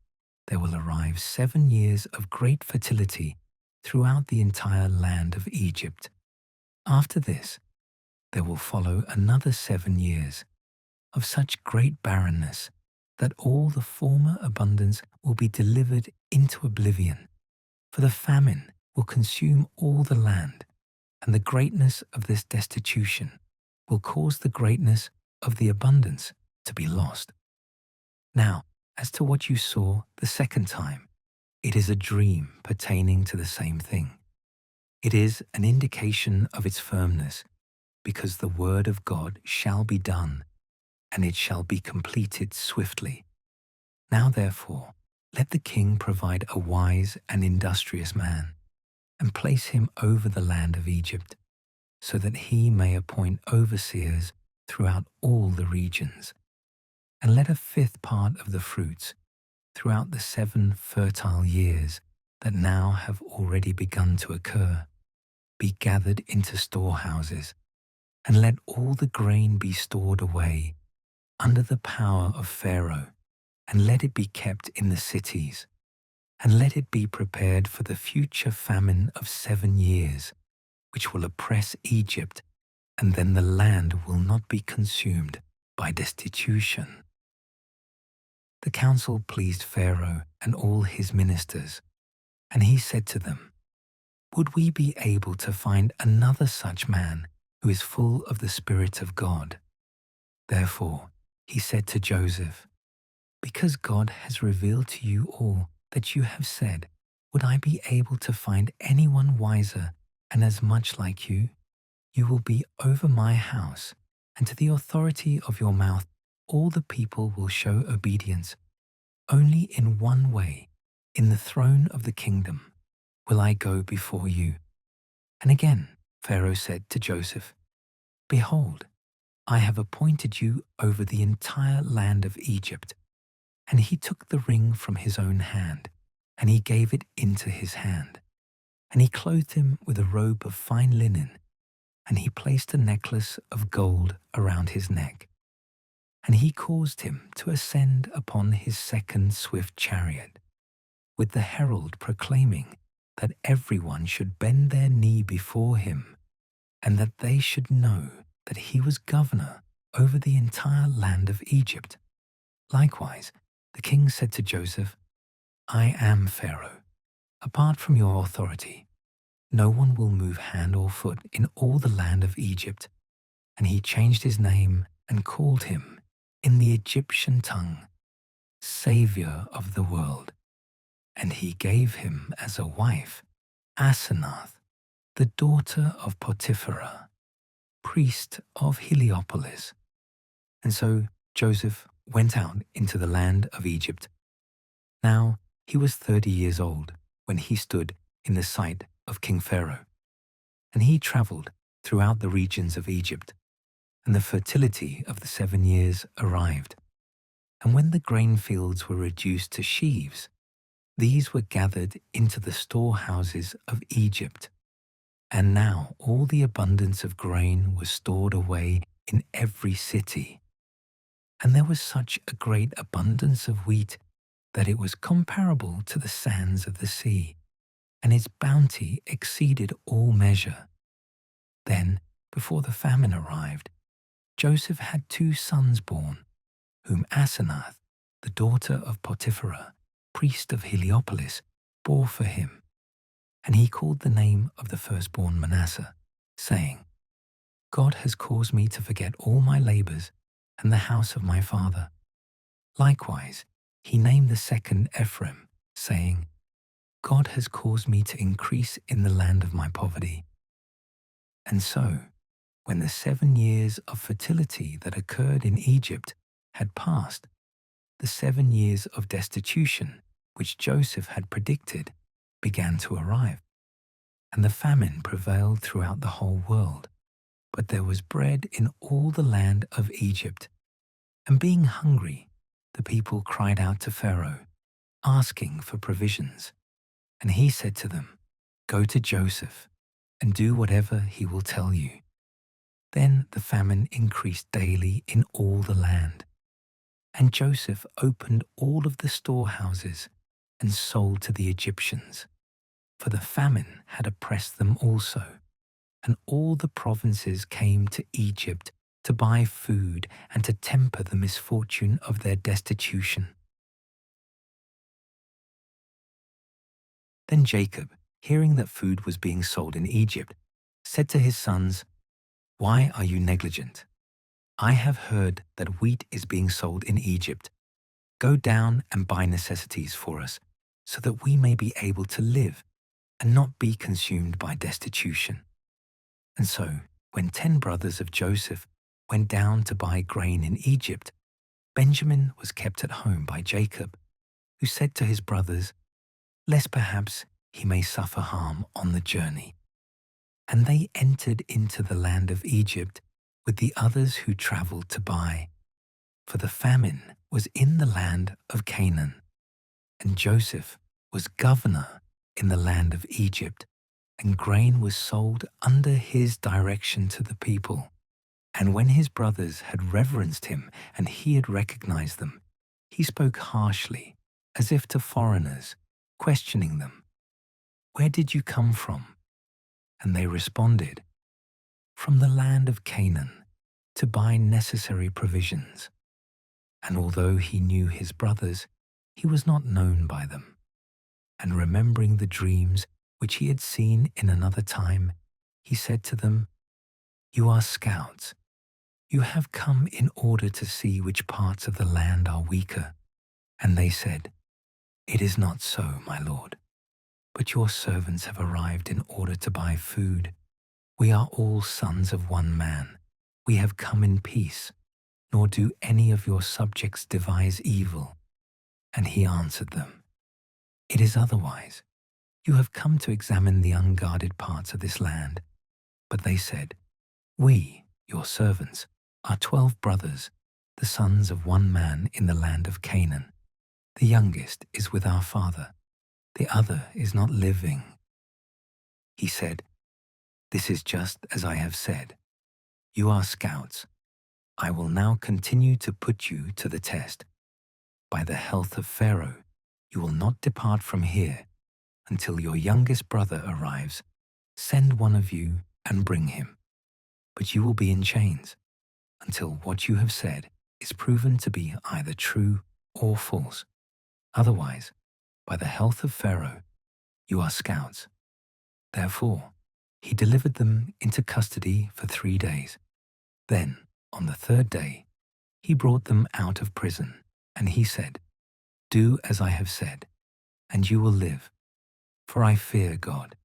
there will arrive 7 years of great fertility throughout the entire land of Egypt. After this, there will follow another 7 years of such great barrenness that all the former abundance will be delivered into oblivion, for the famine will consume all the land, and the greatness of this destitution will cause the greatness of the abundance to be lost. Now, as to what you saw the second time, it is a dream pertaining to the same thing. It is an indication of its firmness, because the word of God shall be done, and it shall be completed swiftly. Now therefore, let the king provide a wise and industrious man, and place him over the land of Egypt, so that he may appoint overseers throughout all the regions. And let a 5th part of the fruits throughout the 7 fertile years that now have already begun to occur be gathered into storehouses, and let all the grain be stored away under the power of Pharaoh, and let it be kept in the cities, and let it be prepared for the future famine of 7 years, which will oppress Egypt, and then the land will not be consumed by destitution. The counsel pleased Pharaoh and all his ministers, and he said to them, "Would we be able to find another such man who is full of the Spirit of God?" Therefore, he said to Joseph, "Because God has revealed to you all that you have said, would I be able to find anyone wiser and as much like you? You will be over my house, and to the authority of your mouth all the people will show obedience. Only in one way, in the throne of the kingdom, will I go before you." And again Pharaoh said to Joseph, "Behold, I have appointed you over the entire land of Egypt." And he took the ring from his own hand, and he gave it into his hand. And he clothed him with a robe of fine linen, and he placed a necklace of gold around his neck. And he caused him to ascend upon his 2nd swift chariot, with the herald proclaiming that everyone should bend their knee before him, and that they should know that he was governor over the entire land of Egypt. Likewise, the king said to Joseph, "I am Pharaoh. Apart from your authority, no one will move hand or foot in all the land of Egypt." And he changed his name and called him, in the Egyptian tongue, Savior of the world. And he gave him as a wife Asenath, the daughter of Potiphera, priest of Heliopolis. And so Joseph went out into the land of Egypt. Now he was 30 years old when he stood in the sight of King Pharaoh. And he traveled throughout the regions of Egypt, and the fertility of the 7 years arrived. And when the grain fields were reduced to sheaves, these were gathered into the storehouses of Egypt. And now all the abundance of grain was stored away in every city. And there was such a great abundance of wheat that it was comparable to the sands of the sea, and its bounty exceeded all measure. Then, before the famine arrived, Joseph had 2 sons born, whom Asenath, the daughter of Potiphera, priest of Heliopolis, bore for him. And he called the name of the firstborn Manasseh, saying, "God has caused me to forget all my labors and the house of my father." Likewise, he named the second Ephraim, saying, "God has caused me to increase in the land of my poverty." And so, when the 7 years of fertility that occurred in Egypt had passed, the 7 years of destitution which Joseph had predicted began to arrive. And the famine prevailed throughout the whole world, but there was bread in all the land of Egypt. And being hungry, the people cried out to Pharaoh, asking for provisions. And he said to them, "Go to Joseph and do whatever he will tell you." Then the famine increased daily in all the land. And Joseph opened all of the storehouses and sold to the Egyptians, for the famine had oppressed them also. And all the provinces came to Egypt to buy food and to temper the misfortune of their destitution. Then Jacob, hearing that food was being sold in Egypt, said to his sons, "Why are you negligent? I have heard that wheat is being sold in Egypt. Go down and buy necessities for us, so that we may be able to live and not be consumed by destitution." And so, when 10 brothers of Joseph went down to buy grain in Egypt, Benjamin was kept at home by Jacob, who said to his brothers, "Lest perhaps he may suffer harm on the journey." And they entered into the land of Egypt with the others who traveled to buy, for the famine was in the land of Canaan. And Joseph was governor in the land of Egypt, and grain was sold under his direction to the people. And when his brothers had reverenced him and he had recognized them, he spoke harshly, as if to foreigners, questioning them, "Where did you come from?" And they responded, "From the land of Canaan, to buy necessary provisions." And although he knew his brothers, he was not known by them. And remembering the dreams which he had seen in another time, he said to them, "You are scouts. You have come in order to see which parts of the land are weaker." And they said, "It is not so, my lord. But your servants have arrived in order to buy food. We are all sons of one man. We have come in peace, nor do any of your subjects devise evil." And he answered them, "It is otherwise. You have come to examine the unguarded parts of this land." But they said, "We, your servants, are 12 brothers, the sons of one man in the land of Canaan. The youngest is with our father. The other is not living." He said, "This is just as I have said. You are scouts. I will now continue to put you to the test. By the health of Pharaoh, you will not depart from here until your youngest brother arrives. Send one of you and bring him. But you will be in chains until what you have said is proven to be either true or false. Otherwise, by the health of Pharaoh, you are scouts." Therefore, he delivered them into custody for 3 days. Then, on the 3rd day, he brought them out of prison, and he said, "Do as I have said, and you will live. For I fear God.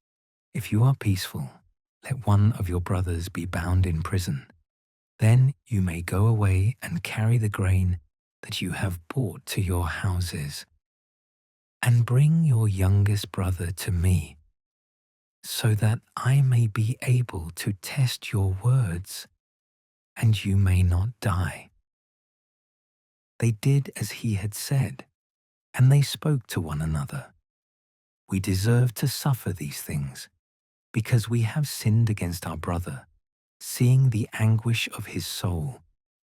If you are peaceful, let one of your brothers be bound in prison. Then you may go away and carry the grain that you have brought to your houses. And bring your youngest brother to me, so that I may be able to test your words, and you may not die." They did as he had said, and they spoke to one another, "We deserve to suffer these things, because we have sinned against our brother, seeing the anguish of his soul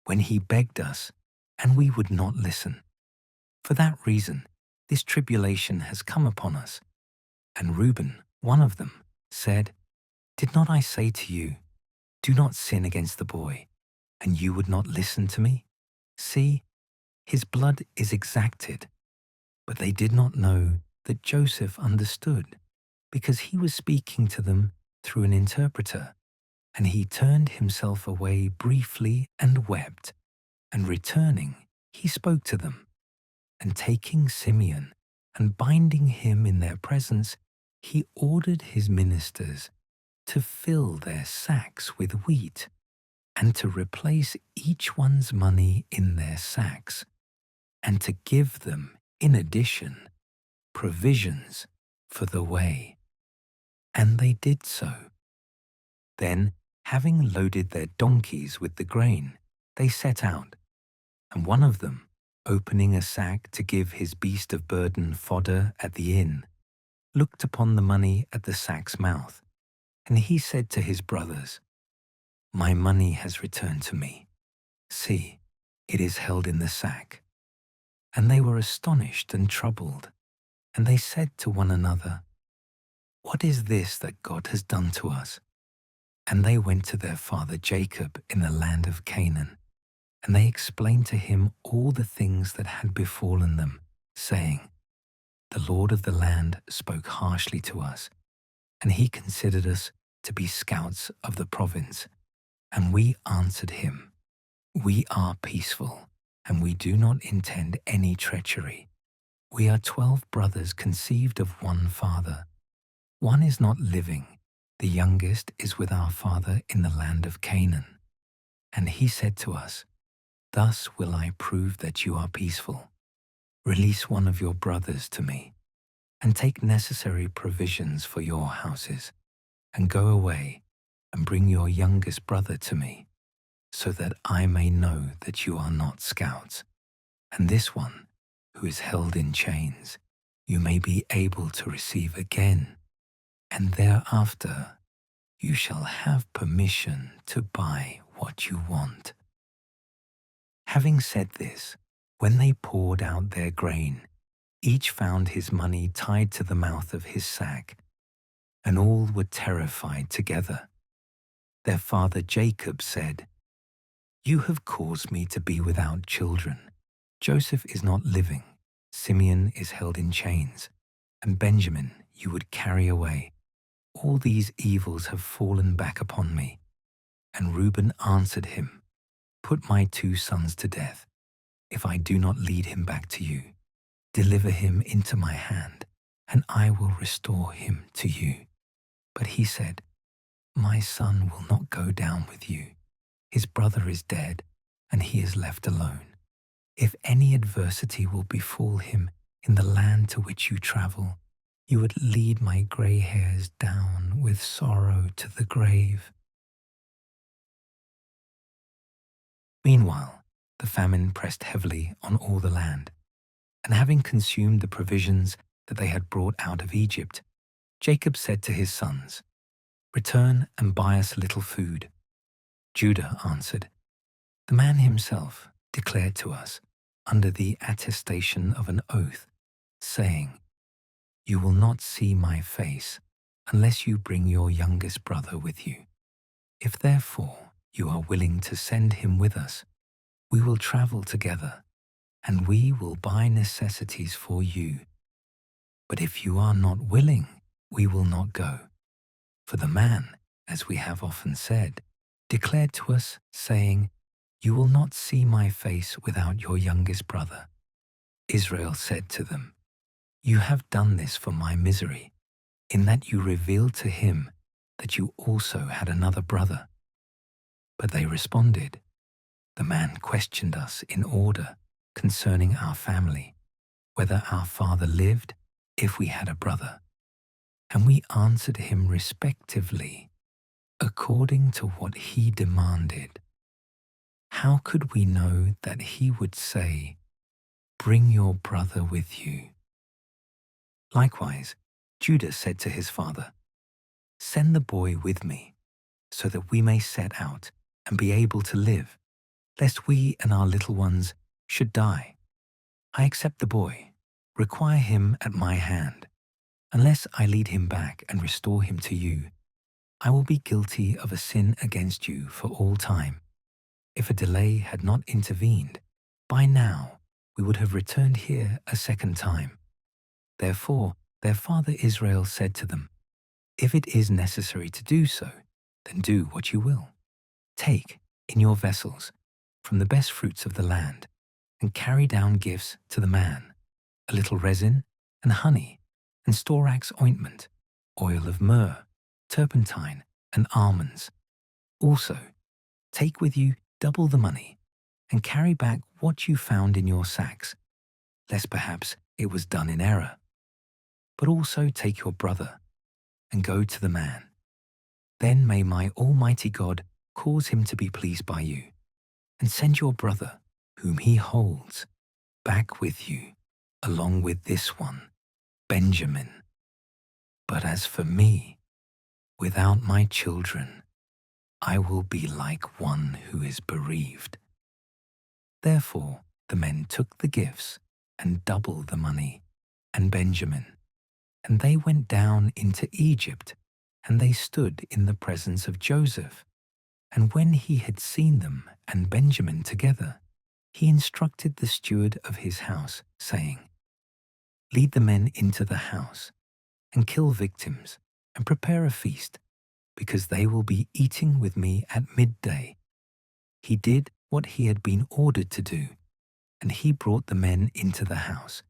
when he begged us, and we would not listen. For that reason, this tribulation has come upon us." And Reuben, one of them, said, "Did not I say to you, 'Do not sin against the boy,' and you would not listen to me? See, his blood is exacted." But they did not know that Joseph understood, because he was speaking to them through an interpreter. And he turned himself away briefly and wept. And returning, he spoke to them. And taking Simeon and binding him in their presence, he ordered his ministers to fill their sacks with wheat, and to replace each one's money in their sacks, and to give them, in addition, provisions for the way. And they did so. Then, having loaded their donkeys with the grain, they set out. And one of them, opening a sack to give his beast of burden fodder at the inn, looked upon the money at the sack's mouth, and he said to his brothers, "My money has returned to me. See, it is held in the sack." And they were astonished and troubled, and they said to one another, "What is this that God has done to us?" And they went to their father Jacob in the land of Canaan, and they explained to him all the things that had befallen them, saying, "The Lord of the land spoke harshly to us, and he considered us to be scouts of the province. And we answered him, 'We are peaceful, and we do not intend any treachery. We are 12 brothers conceived of one father. One is not living. The youngest is with our father in the land of Canaan.' And he said to us, 'Thus will I prove that you are peaceful. Release one of your brothers to me, and take necessary provisions for your houses, and go away and bring your youngest brother to me, so that I may know that you are not scouts. And this one, who is held in chains, you may be able to receive again, and thereafter you shall have permission to buy what you want.'" Having said this, when they poured out their grain, each found his money tied to the mouth of his sack, and all were terrified together. Their father Jacob said, "You have caused me to be without children. Joseph is not living, Simeon is held in chains, and Benjamin you would carry away. All these evils have fallen back upon me." And Reuben answered him, "Put my 2 sons to death, if I do not lead him back to you. Deliver him into my hand, and I will restore him to you." But he said, "My son will not go down with you. His brother is dead, and he is left alone. If any adversity will befall him in the land to which you travel, you would lead my grey hairs down with sorrow to the grave." Meanwhile, the famine pressed heavily on all the land, and having consumed the provisions that they had brought out of Egypt, Jacob said to his sons, "Return and buy us a little food." Judah answered, "The man himself declared to us, under the attestation of an oath, saying, 'You will not see my face unless you bring your youngest brother with you.' If therefore you are willing to send him with us, we will travel together, and we will buy necessities for you. But if you are not willing, we will not go." For the man, as we have often said, declared to us, saying, "You will not see my face without your youngest brother." Israel said to them, "You have done this for my misery, in that you revealed to him that you also had another brother." But they responded, "The man questioned us in order concerning our family, whether our father lived, if we had a brother. And we answered him respectively, according to what he demanded. How could we know that he would say, 'Bring your brother with you'?" Likewise, Judah said to his father, "Send the boy with me, so that we may set out and be able to live, lest we and our little ones should die. I accept the boy, require him at my hand. Unless I lead him back and restore him to you, I will be guilty of a sin against you for all time. If a delay had not intervened, by now we would have returned here a second time." Therefore their father Israel said to them, "If it is necessary to do so, then do what you will. Take in your vessels from the best fruits of the land, and carry down gifts to the man, a little resin and honey, and storax ointment, oil of myrrh, turpentine, and almonds. Also, take with you double the money, and carry back what you found in your sacks, lest perhaps it was done in error. But also take your brother, and go to the man. Then may my Almighty God cause him to be pleased by you, and send your brother, whom he holds, back with you, along with this one, Benjamin. But as for me, without my children, I will be like one who is bereaved." Therefore the men took the gifts and double the money and Benjamin, and they went down into Egypt, and they stood in the presence of Joseph. And when he had seen them and Benjamin together, he instructed the steward of his house, saying, "Lead the men into the house, and kill victims, and prepare a feast, because they will be eating with me at midday." He did what he had been ordered to do, and he brought the men into the house.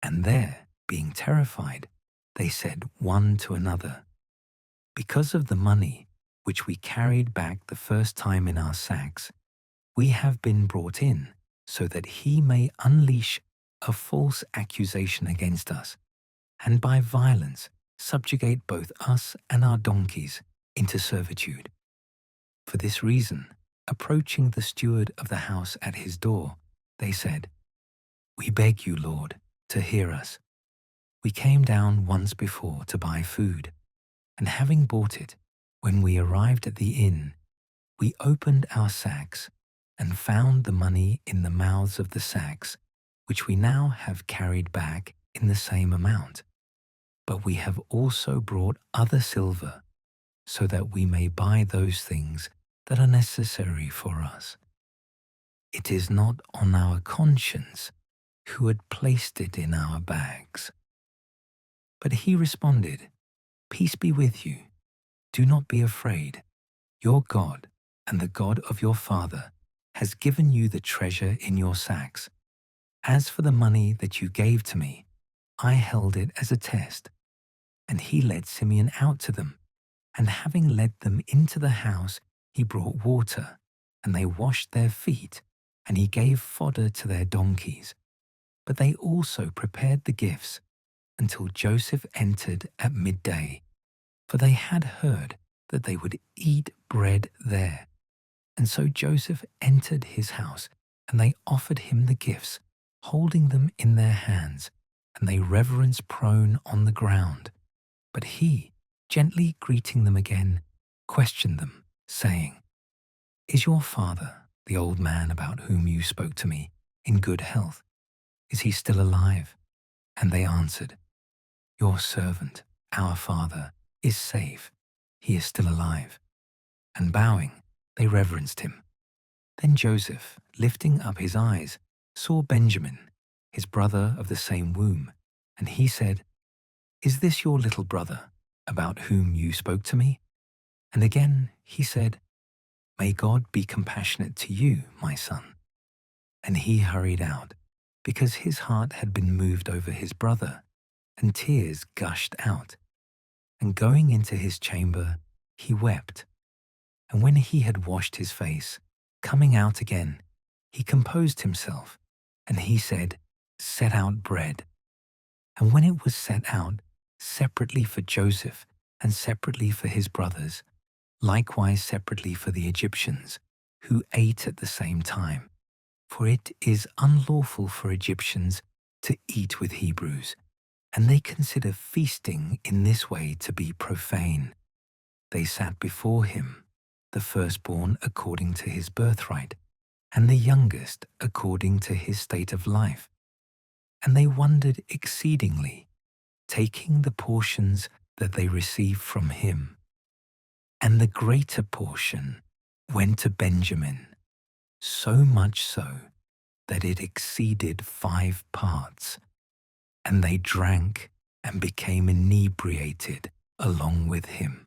And there, being terrified, they said one to another, "Because of the money which we carried back the first time in our sacks, we have been brought in, so that he may unleash a false accusation against us, and by violence subjugate both us and our donkeys into servitude." For this reason, approaching the steward of the house at his door, they said, "We beg you, Lord, to hear us. We came down once before to buy food, and having bought it, when we arrived at the inn, we opened our sacks and found the money in the mouths of the sacks, which we now have carried back in the same amount. But we have also brought other silver, so that we may buy those things that are necessary for us. It is not on our conscience who had placed it in our bags." But he responded, "Peace be with you. Do not be afraid. Your God and the God of your father has given you the treasure in your sacks. As for the money that you gave to me, I held it as a test." And he led Simeon out to them, and having led them into the house, he brought water, and they washed their feet, and he gave fodder to their donkeys. But they also prepared the gifts until Joseph entered at midday, for they had heard that they would eat bread there. And so Joseph entered his house, and they offered him the gifts, holding them in their hands, and they reverenced prone on the ground. But he, gently greeting them again, questioned them, saying, "Is your father, the old man about whom you spoke to me, in good health? Is he still alive?" And they answered, "Your servant, our father, is safe. He is still alive." And bowing, they reverenced him. Then Joseph, lifting up his eyes, saw Benjamin, his brother of the same womb, and he said, "Is this your little brother, about whom you spoke to me?" And again he said, "May God be compassionate to you, my son." And he hurried out, because his heart had been moved over his brother, and tears gushed out. And going into his chamber, he wept. And when he had washed his face, coming out again, he composed himself, and he said, "Set out bread." And when it was set out, separately for Joseph, and separately for his brothers, likewise separately for the Egyptians, who ate at the same time. For it is unlawful for Egyptians to eat with Hebrews, and they consider feasting in this way to be profane. They sat before him, the firstborn according to his birthright, and the youngest according to his state of life. And they wondered exceedingly, taking the portions that they received from him. And the greater portion went to Benjamin, so much so that it exceeded 5 parts. And they drank and became inebriated along with him.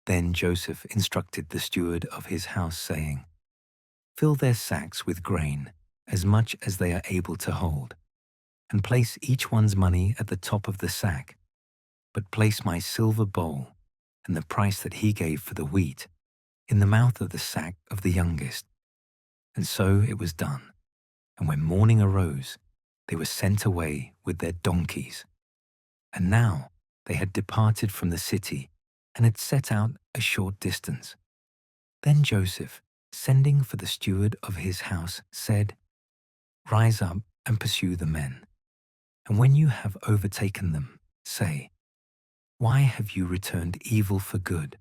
Then Joseph instructed the steward of his house, saying, "Fill their sacks with grain, as much as they are able to hold, and place each one's money at the top of the sack. But place my silver bowl, and the price that he gave for the wheat, in the mouth of the sack of the youngest." And so it was done. And when morning arose, they were sent away with their donkeys. And now they had departed from the city, and had set out a short distance. Then Joseph, sending for the steward of his house, said, "Rise up and pursue the men. And when you have overtaken them, say, 'Why have you returned evil for good?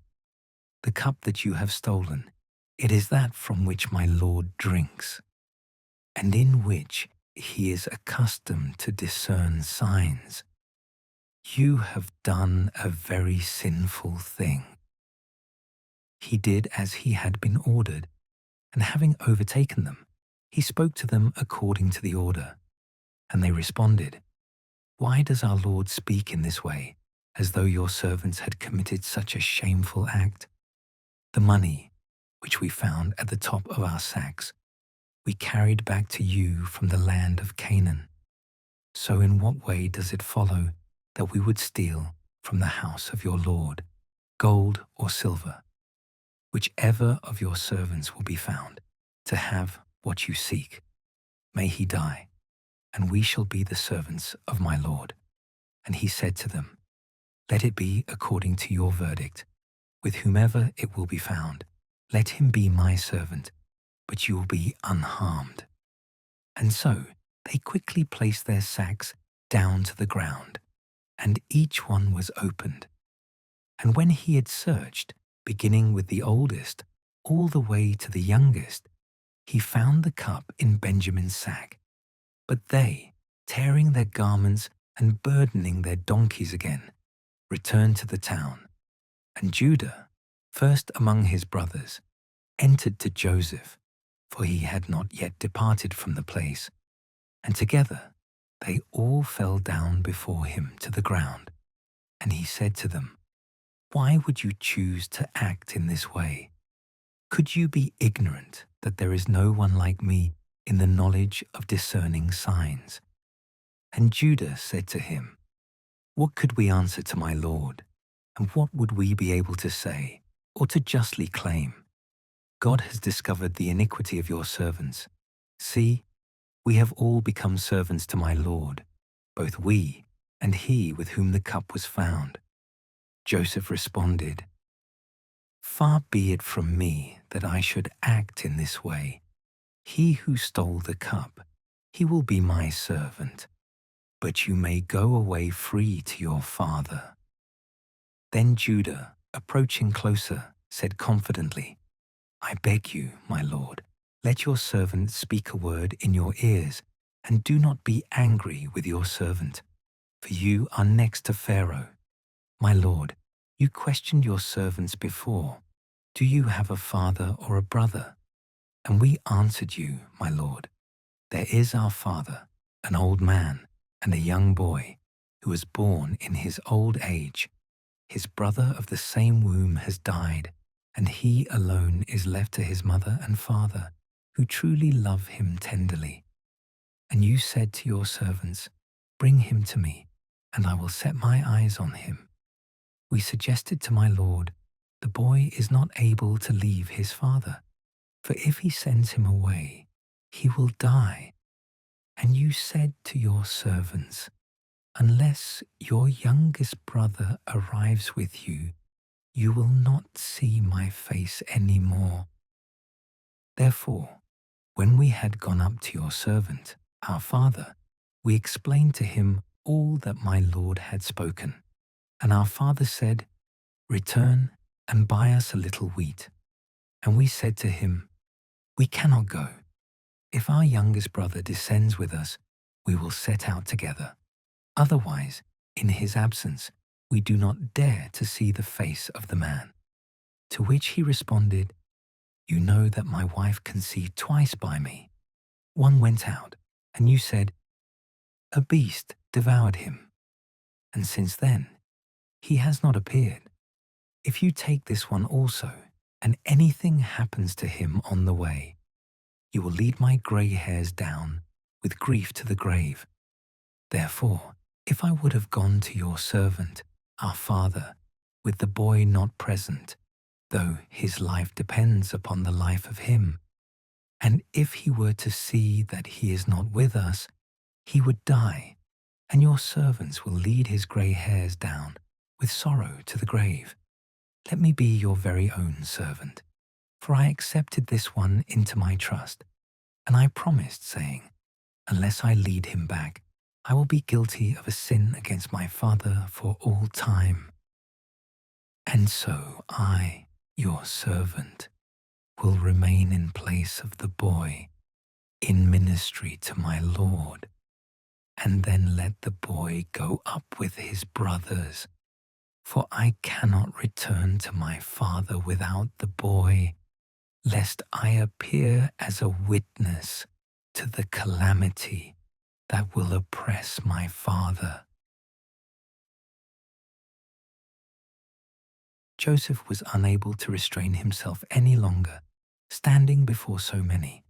The cup that you have stolen, it is that from which my Lord drinks, and in which he is accustomed to discern signs. You have done a very sinful thing.' He did as he had been ordered, and having overtaken them, he spoke to them according to the order. And they responded, 'Why does our Lord speak in this way, as though your servants had committed such a shameful act? The money, which we found at the top of our sacks, we carried back to you from the land of Canaan. So in what way does it follow that we would steal from the house of your Lord gold or silver? Whichever of your servants will be found to have what you seek, may he die, and we shall be the servants of my Lord.' And he said to them, 'Let it be according to your verdict. With whomever it will be found, let him be my servant, but you will be unharmed.' And so they quickly placed their sacks down to the ground, and each one was opened. And when he had searched, beginning with the oldest, all the way to the youngest, he found the cup in Benjamin's sack. But they, tearing their garments and burdening their donkeys again, returned to the town. And Judah, first among his brothers, entered to Joseph, for he had not yet departed from the place. And together they all fell down before him to the ground. And he said to them, 'Why would you choose to act in this way? Could you be ignorant that there is no one like me in the knowledge of discerning signs?' And Judah said to him, 'What could we answer to my Lord? And what would we be able to say, or to justly claim? God has discovered the iniquity of your servants. See, we have all become servants to my Lord, both we and he with whom the cup was found.' Joseph responded, 'Far be it from me that I should act in this way. He who stole the cup, he will be my servant. But you may go away free to your father.' Then Judah, approaching closer, said confidently, 'I beg you, my lord, let your servant speak a word in your ears, and do not be angry with your servant, for you are next to Pharaoh. My lord, you questioned your servants before, 'Do you have a father or a brother?' And we answered you, my lord, 'There is our father, an old man, and a young boy, who was born in his old age. His brother of the same womb has died, and he alone is left to his mother and father, who truly love him tenderly. And you said to your servants, "Bring him to me, and I will set my eyes on him." We suggested to my lord, "The boy is not able to leave his father, for if he sends him away, he will die." And you said to your servants, "Unless your youngest brother arrives with you, you will not see my face any more." Therefore, when we had gone up to your servant, our father, we explained to him all that my lord had spoken. And our father said, "Return and buy us a little wheat." And we said to him, "We cannot go. If our youngest brother descends with us, we will set out together. Otherwise, in his absence, we do not dare to see the face of the man." To which he responded, "You know that my wife conceived twice by me. One went out, and you said, 'A beast devoured him.' And since then, he has not appeared. If you take this one also, and anything happens to him on the way, you will lead my grey hairs down with grief to the grave. Therefore, if I would have gone to your servant, our father, with the boy not present, though his life depends upon the life of him, and if he were to see that he is not with us, he would die, and your servants will lead his grey hairs down with sorrow to the grave. Let me be your very own servant. For I accepted this one into my trust, and I promised, saying, unless I lead him back, I will be guilty of a sin against my father for all time. And so I, your servant, will remain in place of the boy in ministry to my Lord, and then let the boy go up with his brothers. For I cannot return to my father without the boy, lest I appear as a witness to the calamity that will oppress my father. Joseph was unable to restrain himself any longer, standing before so many.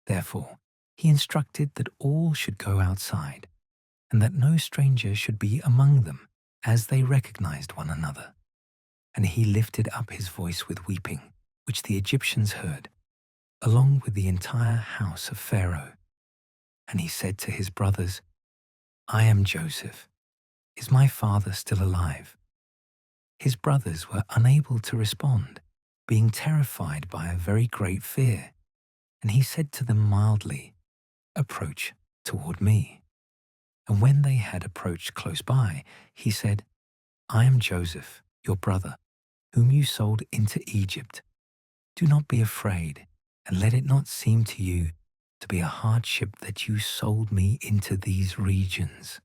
Therefore, he instructed that all should go outside, and that no stranger should be among them, as they recognized one another. And he lifted up his voice with weeping, which the Egyptians heard, along with the entire house of Pharaoh. And he said to his brothers, I am Joseph. Is my father still alive? His brothers were unable to respond, being terrified by a very great fear. And he said to them mildly, approach toward me. And when they had approached close by, he said, I am Joseph, your brother, whom you sold into Egypt. Do not be afraid, and let it not seem to you to be a hardship that you sold me into these regions.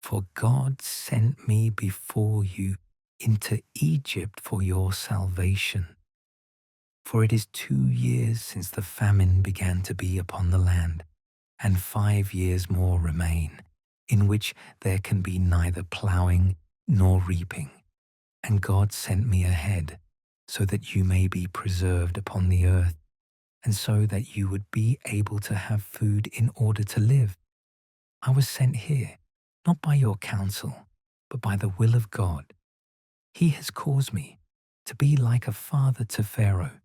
For God sent me before you into Egypt for your salvation. For it is 2 years since the famine began to be upon the land, and 5 years more remain, in which there can be neither plowing nor reaping. And God sent me ahead, so that you may be preserved upon the earth, and so that you would be able to have food in order to live. I was sent here, not by your counsel, but by the will of God. He has caused me to be like a father to Pharaoh,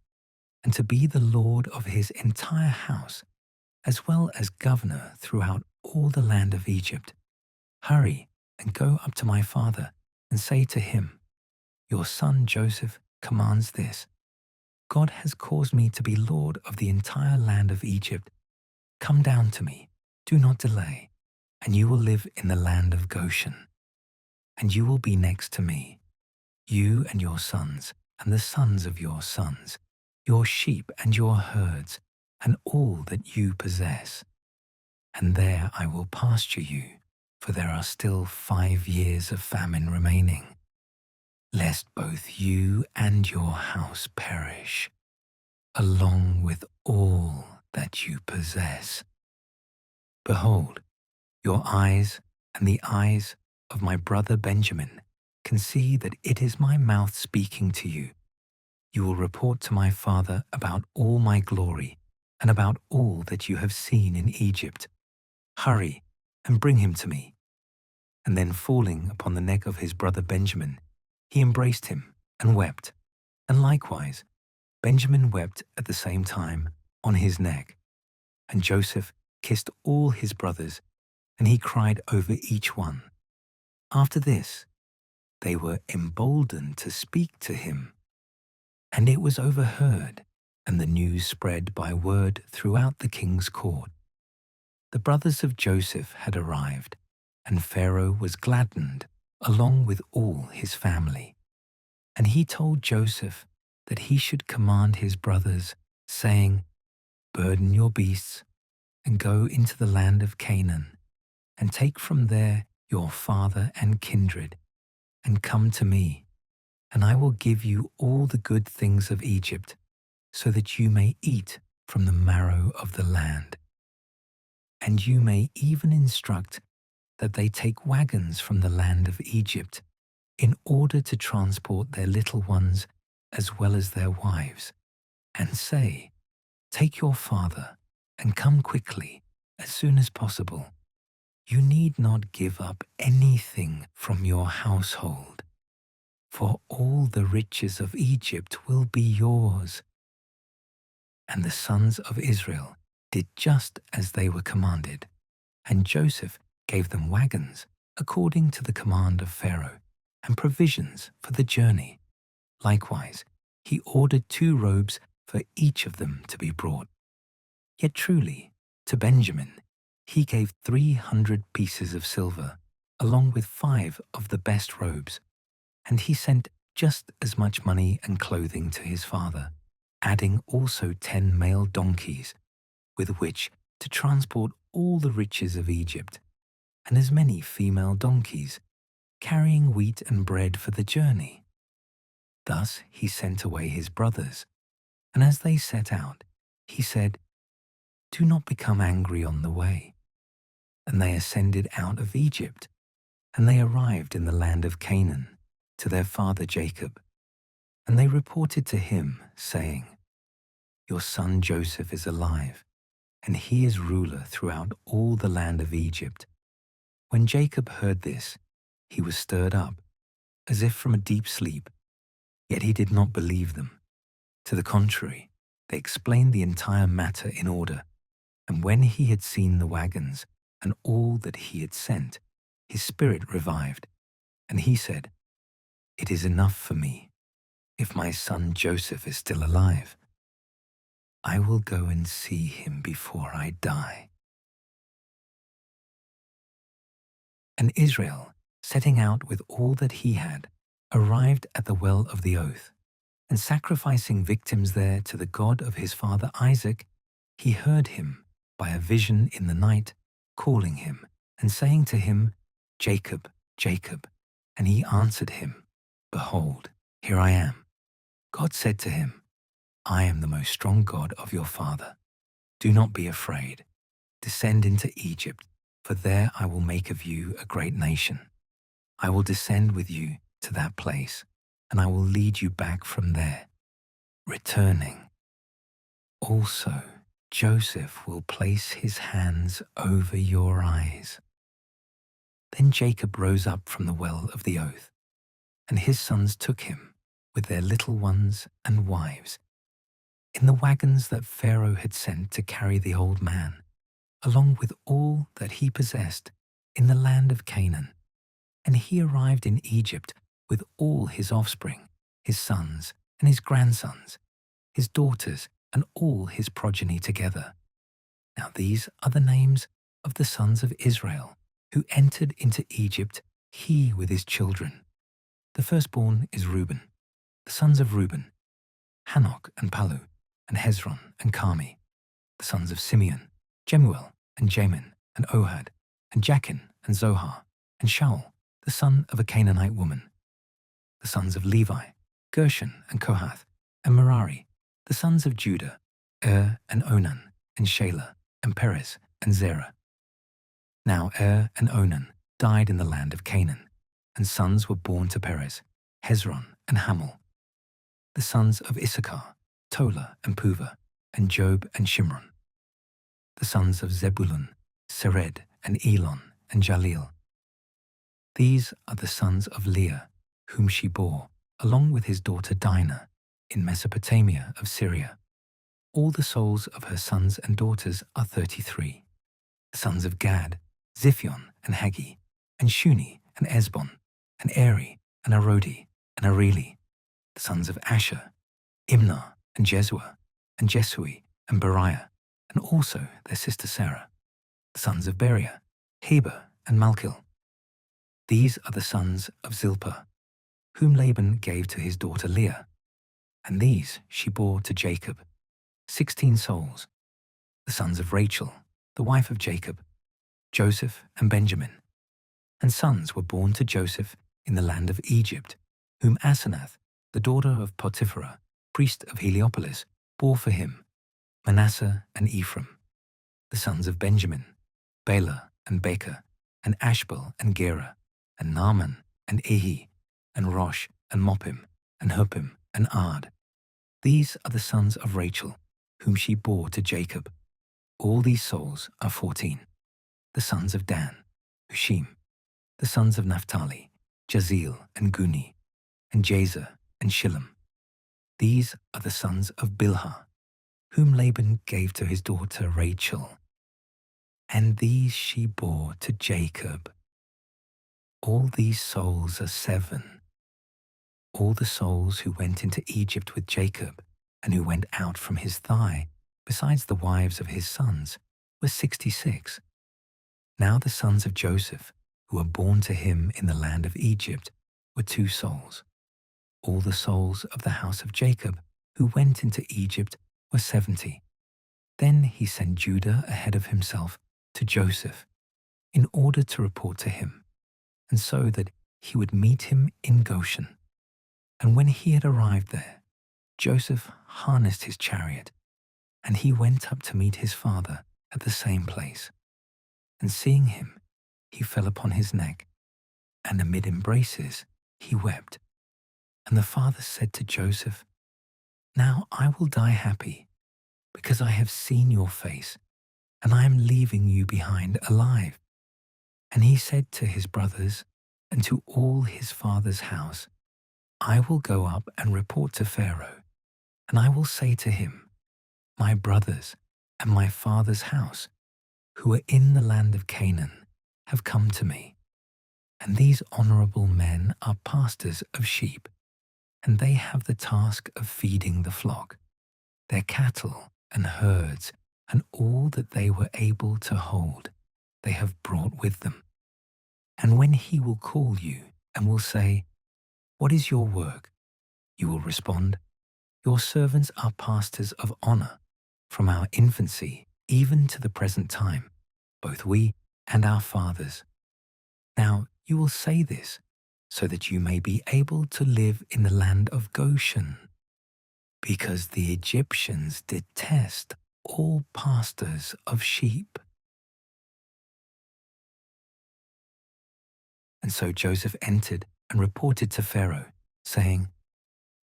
and to be the Lord of his entire house, as well as governor throughout all the land of Egypt. Hurry and go up to my father, and say to him, your son Joseph commands this. God has caused me to be Lord of the entire land of Egypt. Come down to me, do not delay, and you will live in the land of Goshen. And you will be next to me, you and your sons, and the sons of your sons, your sheep and your herds, and all that you possess. And there I will pasture you, for there are still 5 years of famine remaining, lest both you and your house perish, along with all that you possess. Behold, your eyes and the eyes of my brother Benjamin can see that it is my mouth speaking to you. You will report to my father about all my glory and about all that you have seen in Egypt. Hurry and bring him to me. And then falling upon the neck of his brother Benjamin, he embraced him and wept. And likewise, Benjamin wept at the same time on his neck. And Joseph kissed all his brothers, and he cried over each one. After this, they were emboldened to speak to him. And it was overheard, and the news spread by word throughout the king's court. The brothers of Joseph had arrived, and Pharaoh was gladdened, along with all his family. And he told Joseph that he should command his brothers, saying, burden your beasts, and go into the land of Canaan, and take from there your father and kindred, and come to me, and I will give you all the good things of Egypt, so that you may eat from the marrow of the land. And you may even instruct that they take wagons from the land of Egypt, in order to transport their little ones as well as their wives, and say, take your father, and come quickly, as soon as possible. You need not give up anything from your household, for all the riches of Egypt will be yours. And the sons of Israel did just as they were commanded, and Joseph gave them wagons according to the command of Pharaoh, and provisions for the journey. Likewise, he ordered 2 robes for each of them to be brought. Yet truly, to Benjamin, he gave 300 pieces of silver, along with 5 of the best robes, and he sent just as much money and clothing to his father, adding also 10 male donkeys, with which to transport all the riches of Egypt, and as many female donkeys, carrying wheat and bread for the journey. Thus he sent away his brothers, and as they set out, he said, "Do not become angry on the way." And they ascended out of Egypt, and they arrived in the land of Canaan, to their father Jacob. And they reported to him, saying, "Your son Joseph is alive, and he is ruler throughout all the land of Egypt." When Jacob heard this, he was stirred up, as if from a deep sleep, yet he did not believe them. To the contrary, they explained the entire matter in order, and when he had seen the wagons and all that he had sent, his spirit revived, and he said, "It is enough for me, if my son Joseph is still alive. I will go and see him before I die." And Israel, setting out with all that he had, arrived at the well of the oath, and sacrificing victims there to the God of his father Isaac, he heard him by a vision in the night, calling him and saying to him, "Jacob, Jacob." And he answered him, "Behold, here I am." God said to him, "I am the most strong God of your father. Do not be afraid. Descend into Egypt, for there I will make of you a great nation. I will descend with you to that place, and I will lead you back from there. Returning, also Joseph will place his hands over your eyes." Then Jacob rose up from the well of the oath, and his sons took him, with their little ones and wives, in the wagons that Pharaoh had sent to carry the old man, along with all that he possessed in the land of Canaan. And he arrived in Egypt with all his offspring, his sons and his grandsons, his daughters and all his progeny together. Now these are the names of the sons of Israel, who entered into Egypt, he with his children. The firstborn is Reuben. The sons of Reuben, Hanok and Palu, and Hezron and Carmi. The sons of Simeon, Jemuel and Jamin and Ohad, and Jachin and Zohar, and Shaul, the son of a Canaanite woman. The sons of Levi, Gershon and Kohath, and Merari. The sons of Judah, and Onan, and Shelah, and Perez, and Zerah. Now and Onan died in the land of Canaan, and sons were born to Perez, Hezron and Hamul. The sons of Issachar, Tola and Puvah, and Job and Shimron. The sons of Zebulun, Sered and Elon and Jalil. These are the sons of Leah, whom she bore, along with his daughter Dinah, in Mesopotamia of Syria. All the souls of her sons and daughters are 33. The sons of Gad, Ziphion and Hagi, and Shuni and Esbon, and Eri and Arodi and Areli. The sons of Asher, Imnah and Jezua, and Jesui and Beriah, and also their sister Sarah. The sons of Beriah, Heber and Malchil. These are the sons of Zilpah, whom Laban gave to his daughter Leah, and these she bore to Jacob, 16 souls. The sons of Rachel, the wife of Jacob, Joseph and Benjamin. And sons were born to Joseph in the land of Egypt, whom Asenath, the daughter of Potipharah, priest of Heliopolis, bore for him, Manasseh and Ephraim. The sons of Benjamin, Bela and Becher, and Ashbel and Gera, and Naaman and Ehi, and Rosh and Moppim, and Huppim and Ard. These are the sons of Rachel, whom she bore to Jacob. All these souls are 14. The sons of Dan, Hushim. The sons of Naphtali, Jazeel and Guni, and Jazer and Shillam. These are the sons of Bilhah, whom Laban gave to his daughter Rachel. And these she bore to Jacob. All these souls are 7. all the souls who went into Egypt with Jacob and who went out from his thigh, besides the wives of his sons, were 66. Now the sons of Joseph, who were born to him in the land of Egypt, were 2 souls. All the souls of the house of Jacob who went into Egypt were 70. Then he sent Judah ahead of himself to Joseph in order to report to him, and so that he would meet him in Goshen. And when he had arrived there, Joseph harnessed his chariot, and he went up to meet his father at the same place. And seeing him, he fell upon his neck, and amid embraces he wept. And the father said to Joseph, "Now I will die happy, because I have seen your face, and I am leaving you behind alive." And he said to his brothers and to all his father's house, "I will go up and report to Pharaoh, and I will say to him, my brothers and my father's house, who are in the land of Canaan, have come to me. And these honorable men are pastors of sheep, and they have the task of feeding the flock, their cattle and herds, and all that they were able to hold, they have brought with them. And when he will call you and will say, 'What is your work?' you will respond, 'Your servants are pastors of honor, from our infancy even to the present time, both we and our fathers.' Now you will say this, so that you may be able to live in the land of Goshen, because the Egyptians detest all pastors of sheep." And so Joseph entered and reported to Pharaoh, saying,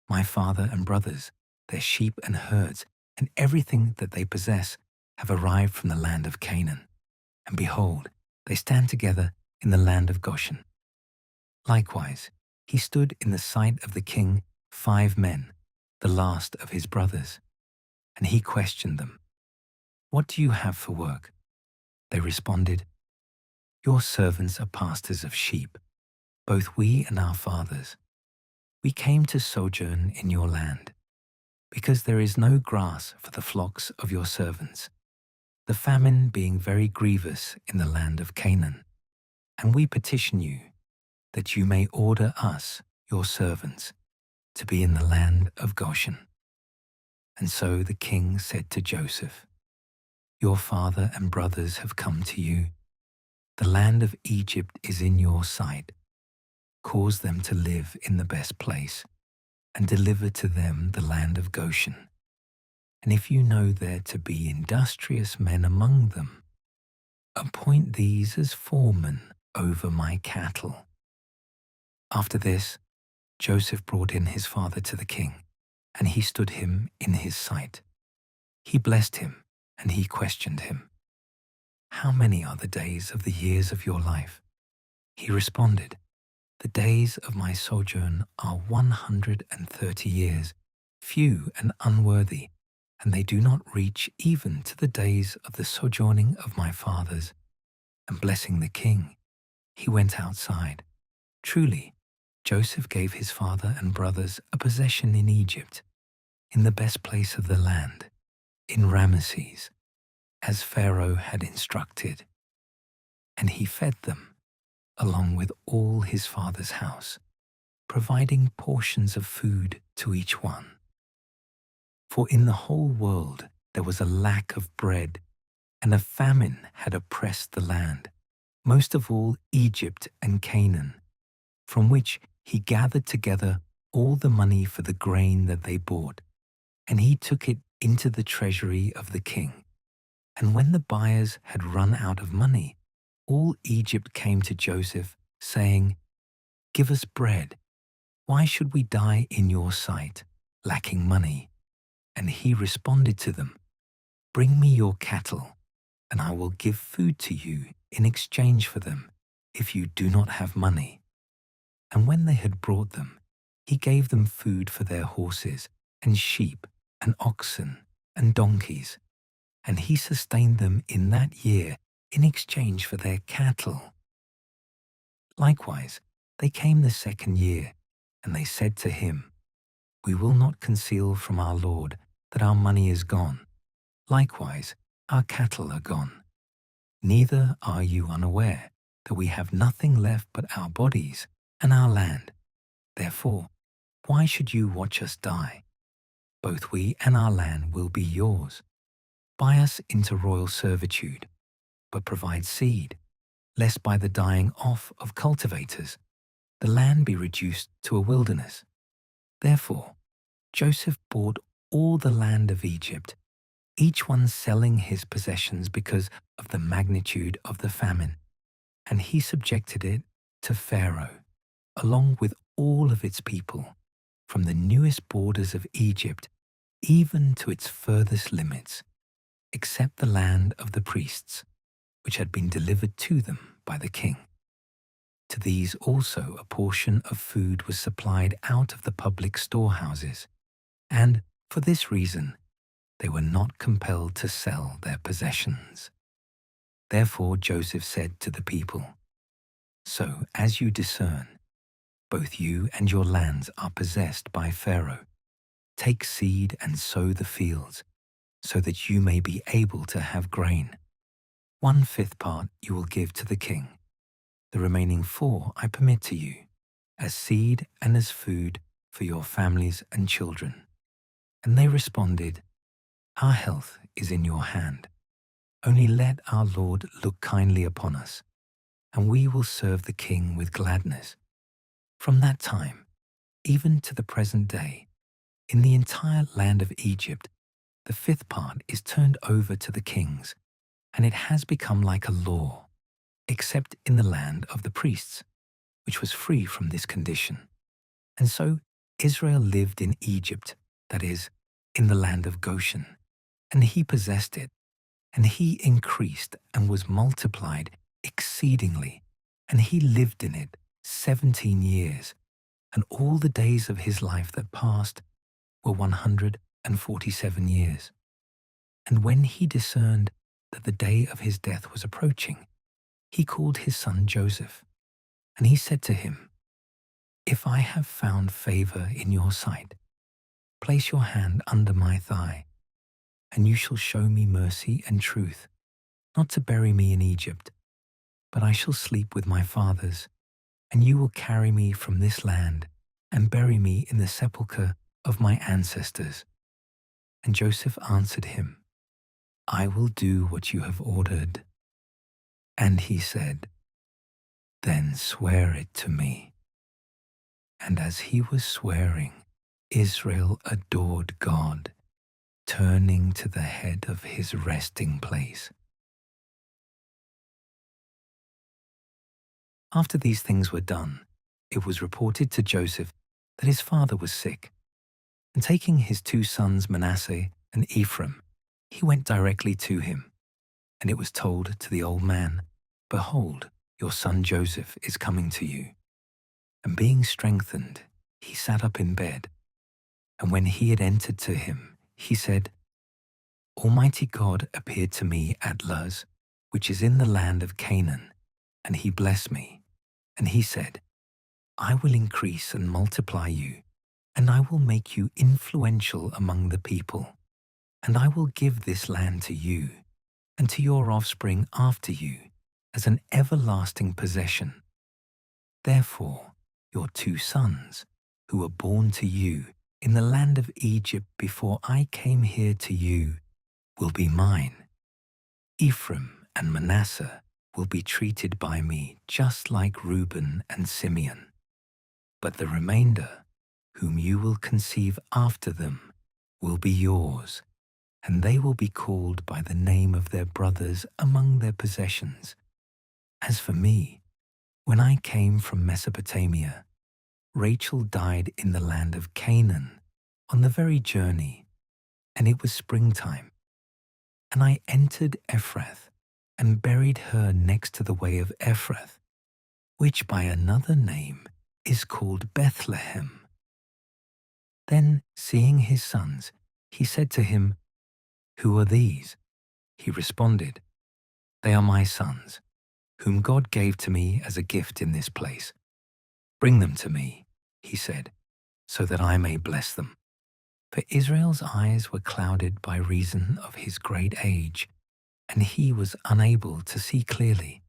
"My father and brothers, their sheep and herds, and everything that they possess have arrived from the land of Canaan. And behold, they stand together in the land of Goshen." Likewise, he stood in the sight of the king 5 men, the last of his brothers. And he questioned them, "What do you have for work?" They responded, "Your servants are pastors of sheep, both we and our fathers. We came to sojourn in your land, because there is no grass for the flocks of your servants, the famine being very grievous in the land of Canaan. And we petition you that you may order us, your servants, to be in the land of Goshen." And so the king said to Joseph, "Your father and brothers have come to you. The land of Egypt is in your sight. Cause them to live in the best place, and deliver to them the land of Goshen. And if you know there to be industrious men among them, appoint these as foremen over my cattle." After this, Joseph brought in his father to the king, and he stood him in his sight. He blessed him, and he questioned him, "How many are the days of the years of your life?" He responded, "The days of my sojourn are 130 years, few and unworthy, and they do not reach even to the days of the sojourning of my fathers." And blessing the king, he went outside. Truly, Joseph gave his father and brothers a possession in Egypt, in the best place of the land, in Ramesses, as Pharaoh had instructed. And he fed them, along with all his father's house, providing portions of food to each one. For in the whole world there was a lack of bread, and a famine had oppressed the land, most of all Egypt and Canaan, from which he gathered together all the money for the grain that they bought, and he took it into the treasury of the king. And when the buyers had run out of money, all Egypt came to Joseph, saying, "Give us bread. Why should we die in your sight, lacking money?" And he responded to them, "Bring me your cattle, and I will give food to you in exchange for them, if you do not have money." And when they had brought them, he gave them food for their horses, and sheep, and oxen, and donkeys, and he sustained them in that year in exchange for their cattle. Likewise, they came the second year, And they said to him, "We will not conceal from our lord that our money is gone. Likewise, our cattle are gone. Neither are you unaware that we have nothing left but our bodies and our land. Therefore, why should you watch us die? Both we and our land will be yours. Buy us into royal servitude, but provide seed, lest by the dying off of cultivators, the land be reduced to a wilderness." Therefore, Joseph bought all the land of Egypt, each one selling his possessions because of the magnitude of the famine, and he subjected it to Pharaoh, along with all of its people, from the newest borders of Egypt even to its furthest limits, except the land of the priests, which had been delivered to them by the king. To these also a portion of food was supplied out of the public storehouses, and for this reason they were not compelled to sell their possessions. Therefore Joseph said to the people, "So as you discern, both you and your lands are possessed by Pharaoh. Take seed and sow the fields, so that you may be able to have grain. 1/5 part you will give to the king. The remaining 4 I permit to you, as seed and as food for your families and children." And they responded, "Our health is in your hand. Only let our Lord look kindly upon us, and we will serve the king with gladness." From that time, even to the present day, in the entire land of Egypt, the 5th part is turned over to the kings, and it has become like a law, except in the land of the priests, which was free from this condition. And so Israel lived in Egypt, that is, in the land of Goshen, and he possessed it, and he increased and was multiplied exceedingly, and he lived in it 17 years, and all the days of his life that passed were 147 years. And when he discerned that the day of his death was approaching, he called his son Joseph, and he said to him, "If I have found favor in your sight, place your hand under my thigh, and you shall show me mercy and truth, not to bury me in Egypt, but I shall sleep with my fathers, and you will carry me from this land and bury me in the sepulchre of my ancestors." And Joseph answered him, "I will do what you have ordered." And he said, "Then swear it to me." And as he was swearing, Israel adored God, turning to the head of his resting place. After these things were done, it was reported to Joseph that his father was sick. And taking his 2 sons Manasseh and Ephraim, he went directly to him. And it was told to the old man, "Behold, your son Joseph is coming to you." And being strengthened, he sat up in bed. And when he had entered to him, he said, "Almighty God appeared to me at Luz, which is in the land of Canaan, and he blessed me. And he said, I will increase and multiply you, and I will make you influential among the people. And I will give this land to you, and to your offspring after you, as an everlasting possession. Therefore, your 2 sons, who were born to you in the land of Egypt before I came here to you, will be mine. Ephraim and Manasseh will be treated by me just like Reuben and Simeon. But the remainder, whom you will conceive after them, will be yours, and they will be called by the name of their brothers among their possessions. As for me, when I came from Mesopotamia, Rachel died in the land of Canaan on the very journey, and it was springtime. And I entered Ephrath and buried her next to the way of Ephrath, which by another name is called Bethlehem. Then, seeing his sons, he said to him, Who are these? He responded, They are my sons, whom God gave to me as a gift in this place. Bring them to me, he said, so that I may bless them. For Israel's eyes were clouded by reason of his great age, and he was unable to see clearly.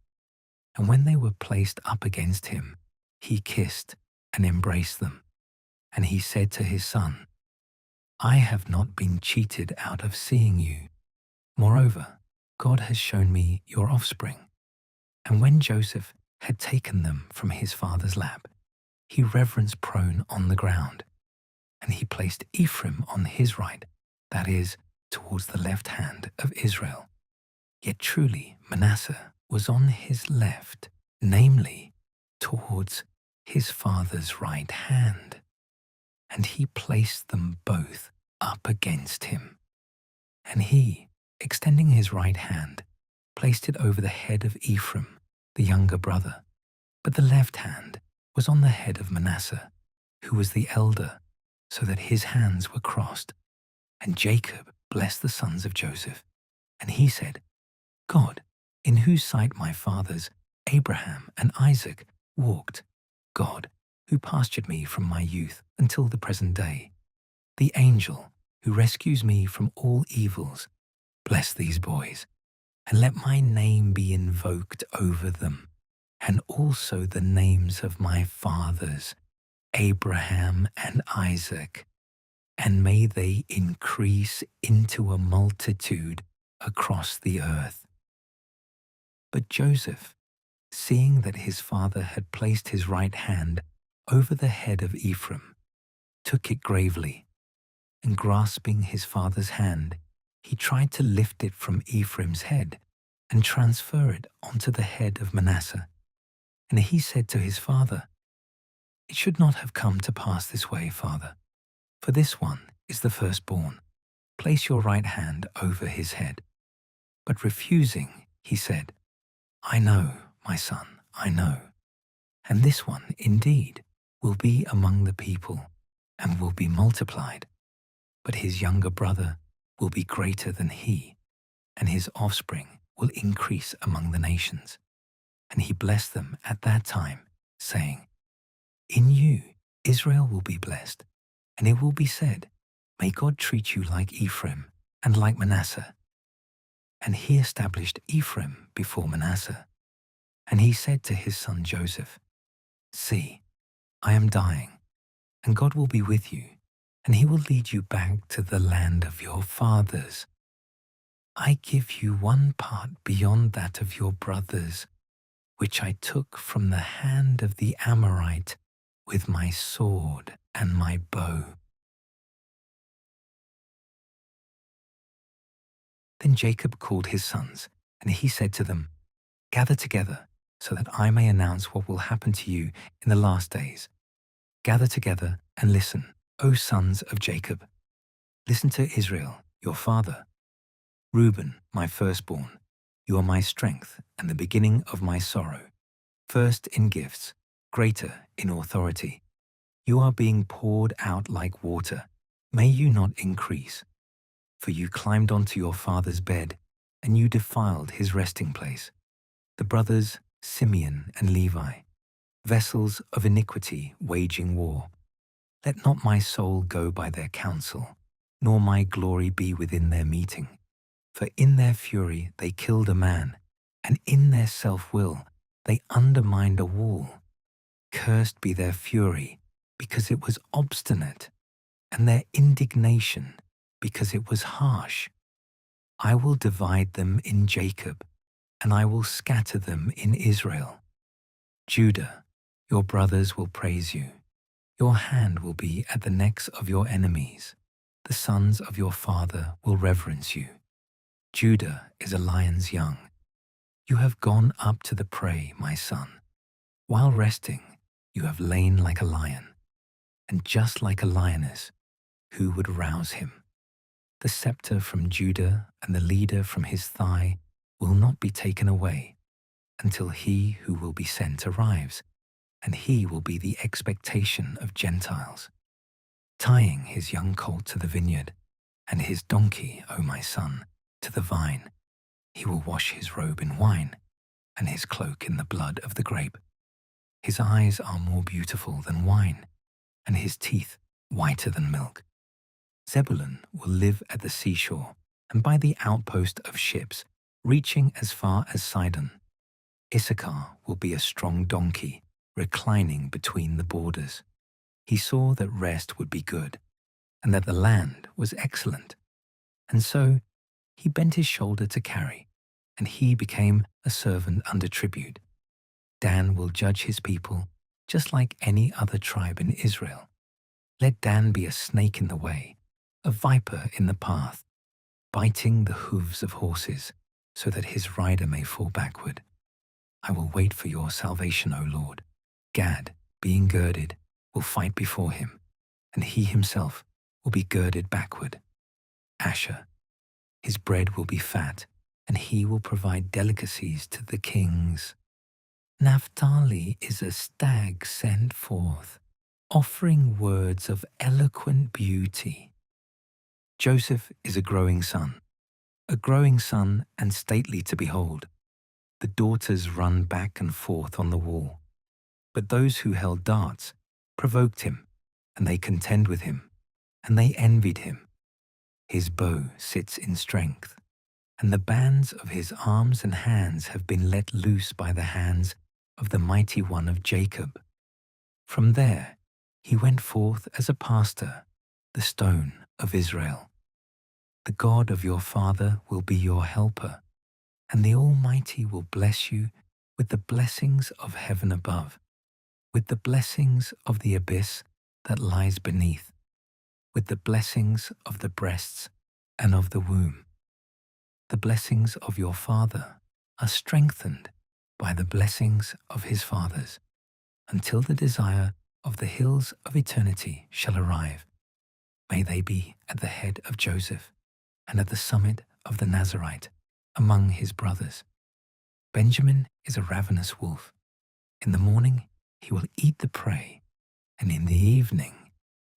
And when they were placed up against him, he kissed and embraced them. And he said to his son, I have not been cheated out of seeing you. Moreover, God has shown me your offspring. And when Joseph had taken them from his father's lap, he reverenced prone on the ground. And he placed Ephraim on his right, that is, towards the left hand of Israel. Yet truly Manasseh was on his left, namely, towards his father's right hand. And he placed them both up against him. And he, extending his right hand, placed it over the head of Ephraim, the younger brother. But the left hand was on the head of Manasseh, who was the elder, so that his hands were crossed. And Jacob blessed the sons of Joseph. And he said, God, in whose sight my fathers, Abraham and Isaac, walked, God, who pastured me from my youth until the present day, the angel who rescues me from all evils, bless these boys, and let my name be invoked over them, and also the names of my fathers, Abraham and Isaac, and may they increase into a multitude across the earth. But Joseph, seeing that his father had placed his right hand over the head of Ephraim, took it gravely, and grasping his father's hand, he tried to lift it from Ephraim's head and transfer it onto the head of Manasseh. And he said to his father, It should not have come to pass this way, father, for this one is the firstborn. Place your right hand over his head. But refusing, he said, I know, my son, I know. And this one, indeed, will be among the people and will be multiplied. But his younger brother will be greater than he, and his offspring will increase among the nations. And he blessed them at that time, saying, In you Israel will be blessed, and it will be said, May God treat you like Ephraim and like Manasseh. And he established Ephraim before Manasseh. And he said to his son Joseph, See, I am dying, and God will be with you, and he will lead you back to the land of your fathers. I give you one part beyond that of your brothers, which I took from the hand of the Amorite with my sword and my bow. Then Jacob called his sons, and he said to them, Gather together, so that I may announce what will happen to you in the last days. Gather together and listen, O sons of Jacob. Listen to Israel, your father. Reuben, my firstborn, you are my strength and the beginning of my sorrow. First in gifts, greater in authority. You are being poured out like water. May you not increase. For you climbed onto your father's bed, and you defiled his resting place. The brothers Simeon and Levi, vessels of iniquity waging war. Let not my soul go by their counsel, nor my glory be within their meeting. For in their fury they killed a man, and in their self-will they undermined a wall. Cursed be their fury, because it was obstinate, and their indignation, because it was harsh. I will divide them in Jacob, and I will scatter them in Israel. Judah, your brothers will praise you. Your hand will be at the necks of your enemies. The sons of your father will reverence you. Judah is a lion's young. You have gone up to the prey, my son. While resting, you have lain like a lion, and just like a lioness, who would rouse him? The scepter from Judah and the leader from his thigh will not be taken away until he who will be sent arrives, and he will be the expectation of Gentiles. Tying his young colt to the vineyard, and his donkey, O my son, to the vine, he will wash his robe in wine, and his cloak in the blood of the grape. His eyes are more beautiful than wine, and his teeth whiter than milk. Zebulun will live at the seashore and by the outpost of ships, reaching as far as Sidon. Issachar will be a strong donkey, reclining between the borders. He saw that rest would be good, and that the land was excellent. And so he bent his shoulder to carry, and he became a servant under tribute. Dan will judge his people just like any other tribe in Israel. Let Dan be a snake in the way, a viper in the path, biting the hooves of horses, so that his rider may fall backward. I will wait for your salvation, O Lord. Gad, being girded, will fight before him, and he himself will be girded backward. Asher, his bread will be fat, and he will provide delicacies to the kings. Naphtali is a stag sent forth, offering words of eloquent beauty. Joseph is a growing son and stately to behold. The daughters run back and forth on the wall. But those who held darts provoked him, and they contend with him, and they envied him. His bow sits in strength, and the bands of his arms and hands have been let loose by the hands of the mighty one of Jacob. From there he went forth as a pastor, the stone of Israel. The God of your father will be your helper, and the Almighty will bless you with the blessings of heaven above, with the blessings of the abyss that lies beneath, with the blessings of the breasts and of the womb. The blessings of your father are strengthened by the blessings of his fathers, until the desire of the hills of eternity shall arrive. May they be at the head of Joseph, and at the summit of the Nazarite, among his brothers. Benjamin is a ravenous wolf. In the morning he will eat the prey, and in the evening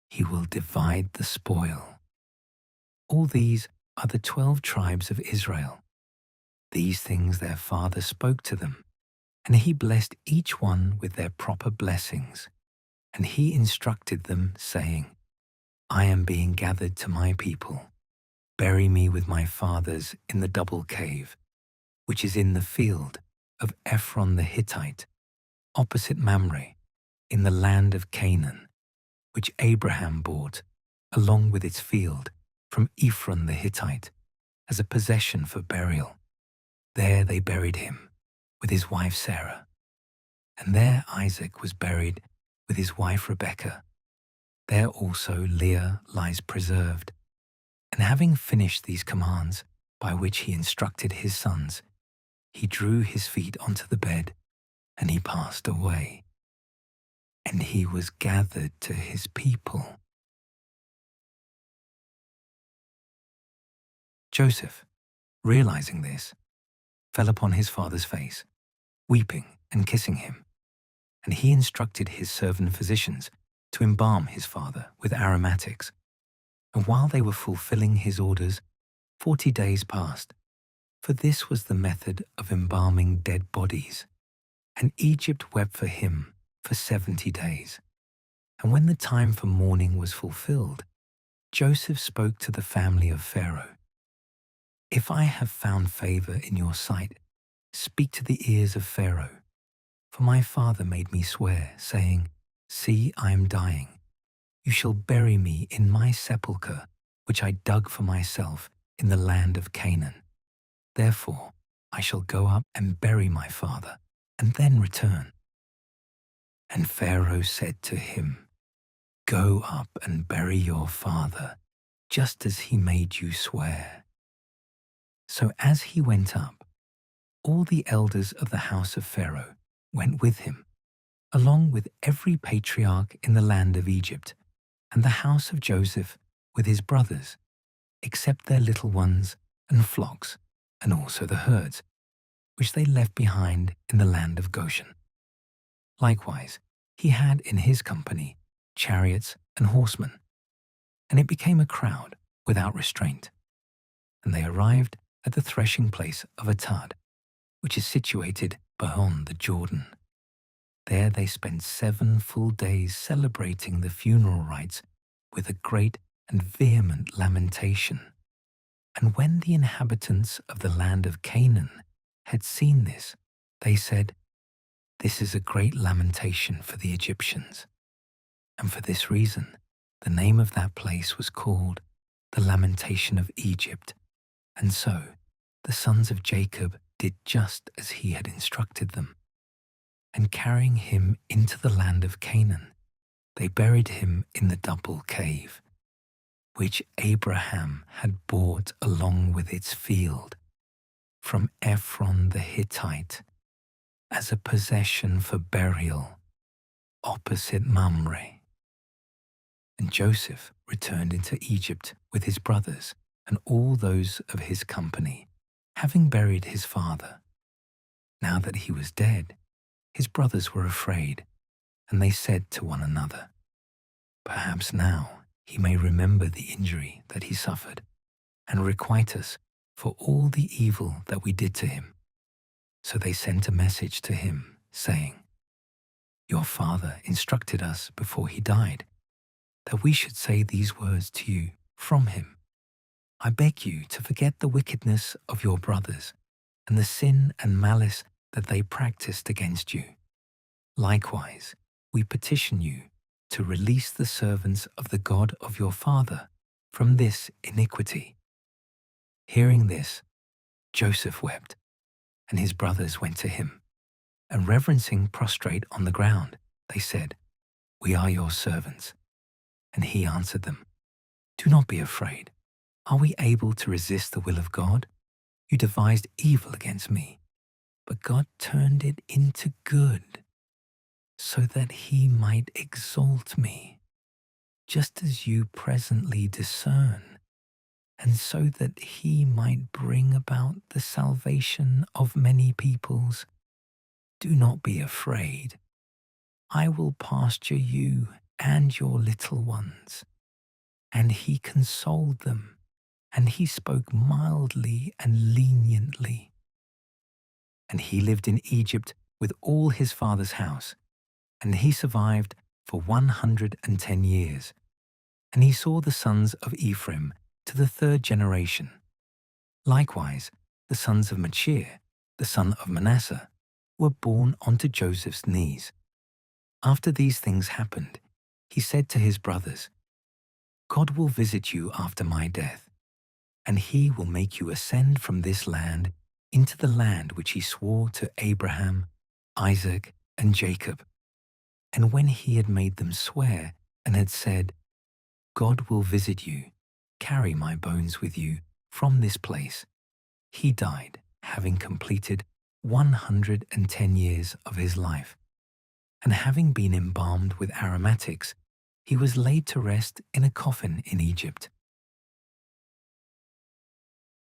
he will divide the spoil. All these are the 12 tribes of Israel. These things their father spoke to them, and he blessed each one with their proper blessings. And he instructed them, saying, I am being gathered to my people. Bury me with my fathers in the double cave, which is in the field of Ephron the Hittite, opposite Mamre, in the land of Canaan, which Abraham bought, along with its field, from Ephron the Hittite, as a possession for burial. There they buried him, with his wife Sarah. And there Isaac was buried with his wife Rebekah. There also Leah lies preserved. And having finished these commands by which he instructed his sons, he drew his feet onto the bed, and he passed away. And he was gathered to his people. Joseph, realizing this, fell upon his father's face, weeping and kissing him. And he instructed his servant physicians to embalm his father with aromatics. And while they were fulfilling his orders, 40 days passed, for this was the method of embalming dead bodies. And Egypt wept for him for 70 days. And when the time for mourning was fulfilled, Joseph spoke to the family of Pharaoh. If I have found favor in your sight, speak to the ears of Pharaoh. For my father made me swear, saying, See, I am dying. You shall bury me in my sepulchre, which I dug for myself in the land of Canaan. Therefore I shall go up and bury my father, and then return. And Pharaoh said to him, Go up and bury your father, just as he made you swear. So as he went up, all the elders of the house of Pharaoh went with him, along with every patriarch in the land of Egypt, and the house of Joseph with his brothers, except their little ones and flocks, and also the herds, which they left behind in the land of Goshen. Likewise, he had in his company chariots and horsemen, and it became a crowd without restraint. And they arrived at the threshing place of Atad, which is situated beyond the Jordan. There they spent 7 full days celebrating the funeral rites with a great and vehement lamentation. And when the inhabitants of the land of Canaan had seen this, they said, "This is a great lamentation for the Egyptians." And for this reason, the name of that place was called the Lamentation of Egypt. And so the sons of Jacob did just as he had instructed them. And carrying him into the land of Canaan, they buried him in the double cave, which Abraham had bought along with its field from Ephron the Hittite as a possession for burial opposite Mamre. And Joseph returned into Egypt with his brothers and all those of his company, having buried his father. Now that he was dead, his brothers were afraid, and they said to one another, "Perhaps now he may remember the injury that he suffered, and requite us for all the evil that we did to him." So they sent a message to him, saying, "Your father instructed us before he died, that we should say these words to you from him. I beg you to forget the wickedness of your brothers and the sin and malice that they practiced against you. Likewise, we petition you to release the servants of the God of your father from this iniquity." Hearing this, Joseph wept, and his brothers went to him, and reverencing prostrate on the ground, they said, "We are your servants." And he answered them, "Do not be afraid. Are we able to resist the will of God? You devised evil against me, but God turned it into good, so that he might exalt me, just as you presently discern, and so that he might bring about the salvation of many peoples. Do not be afraid. I will pasture you and your little ones." And he consoled them, and he spoke mildly and leniently. And he lived in Egypt with all his father's house, and he survived for 110 years. And he saw the sons of Ephraim to the 3rd generation. Likewise, the sons of Machir, the son of Manasseh, were born onto Joseph's knees. After these things happened, he said to his brothers, "God will visit you after my death, and he will make you ascend from this land into the land which he swore to Abraham, Isaac, and Jacob." And when he had made them swear and had said, "God will visit you, carry my bones with you from this place," he died, having completed 110 years of his life. And having been embalmed with aromatics, he was laid to rest in a coffin in Egypt.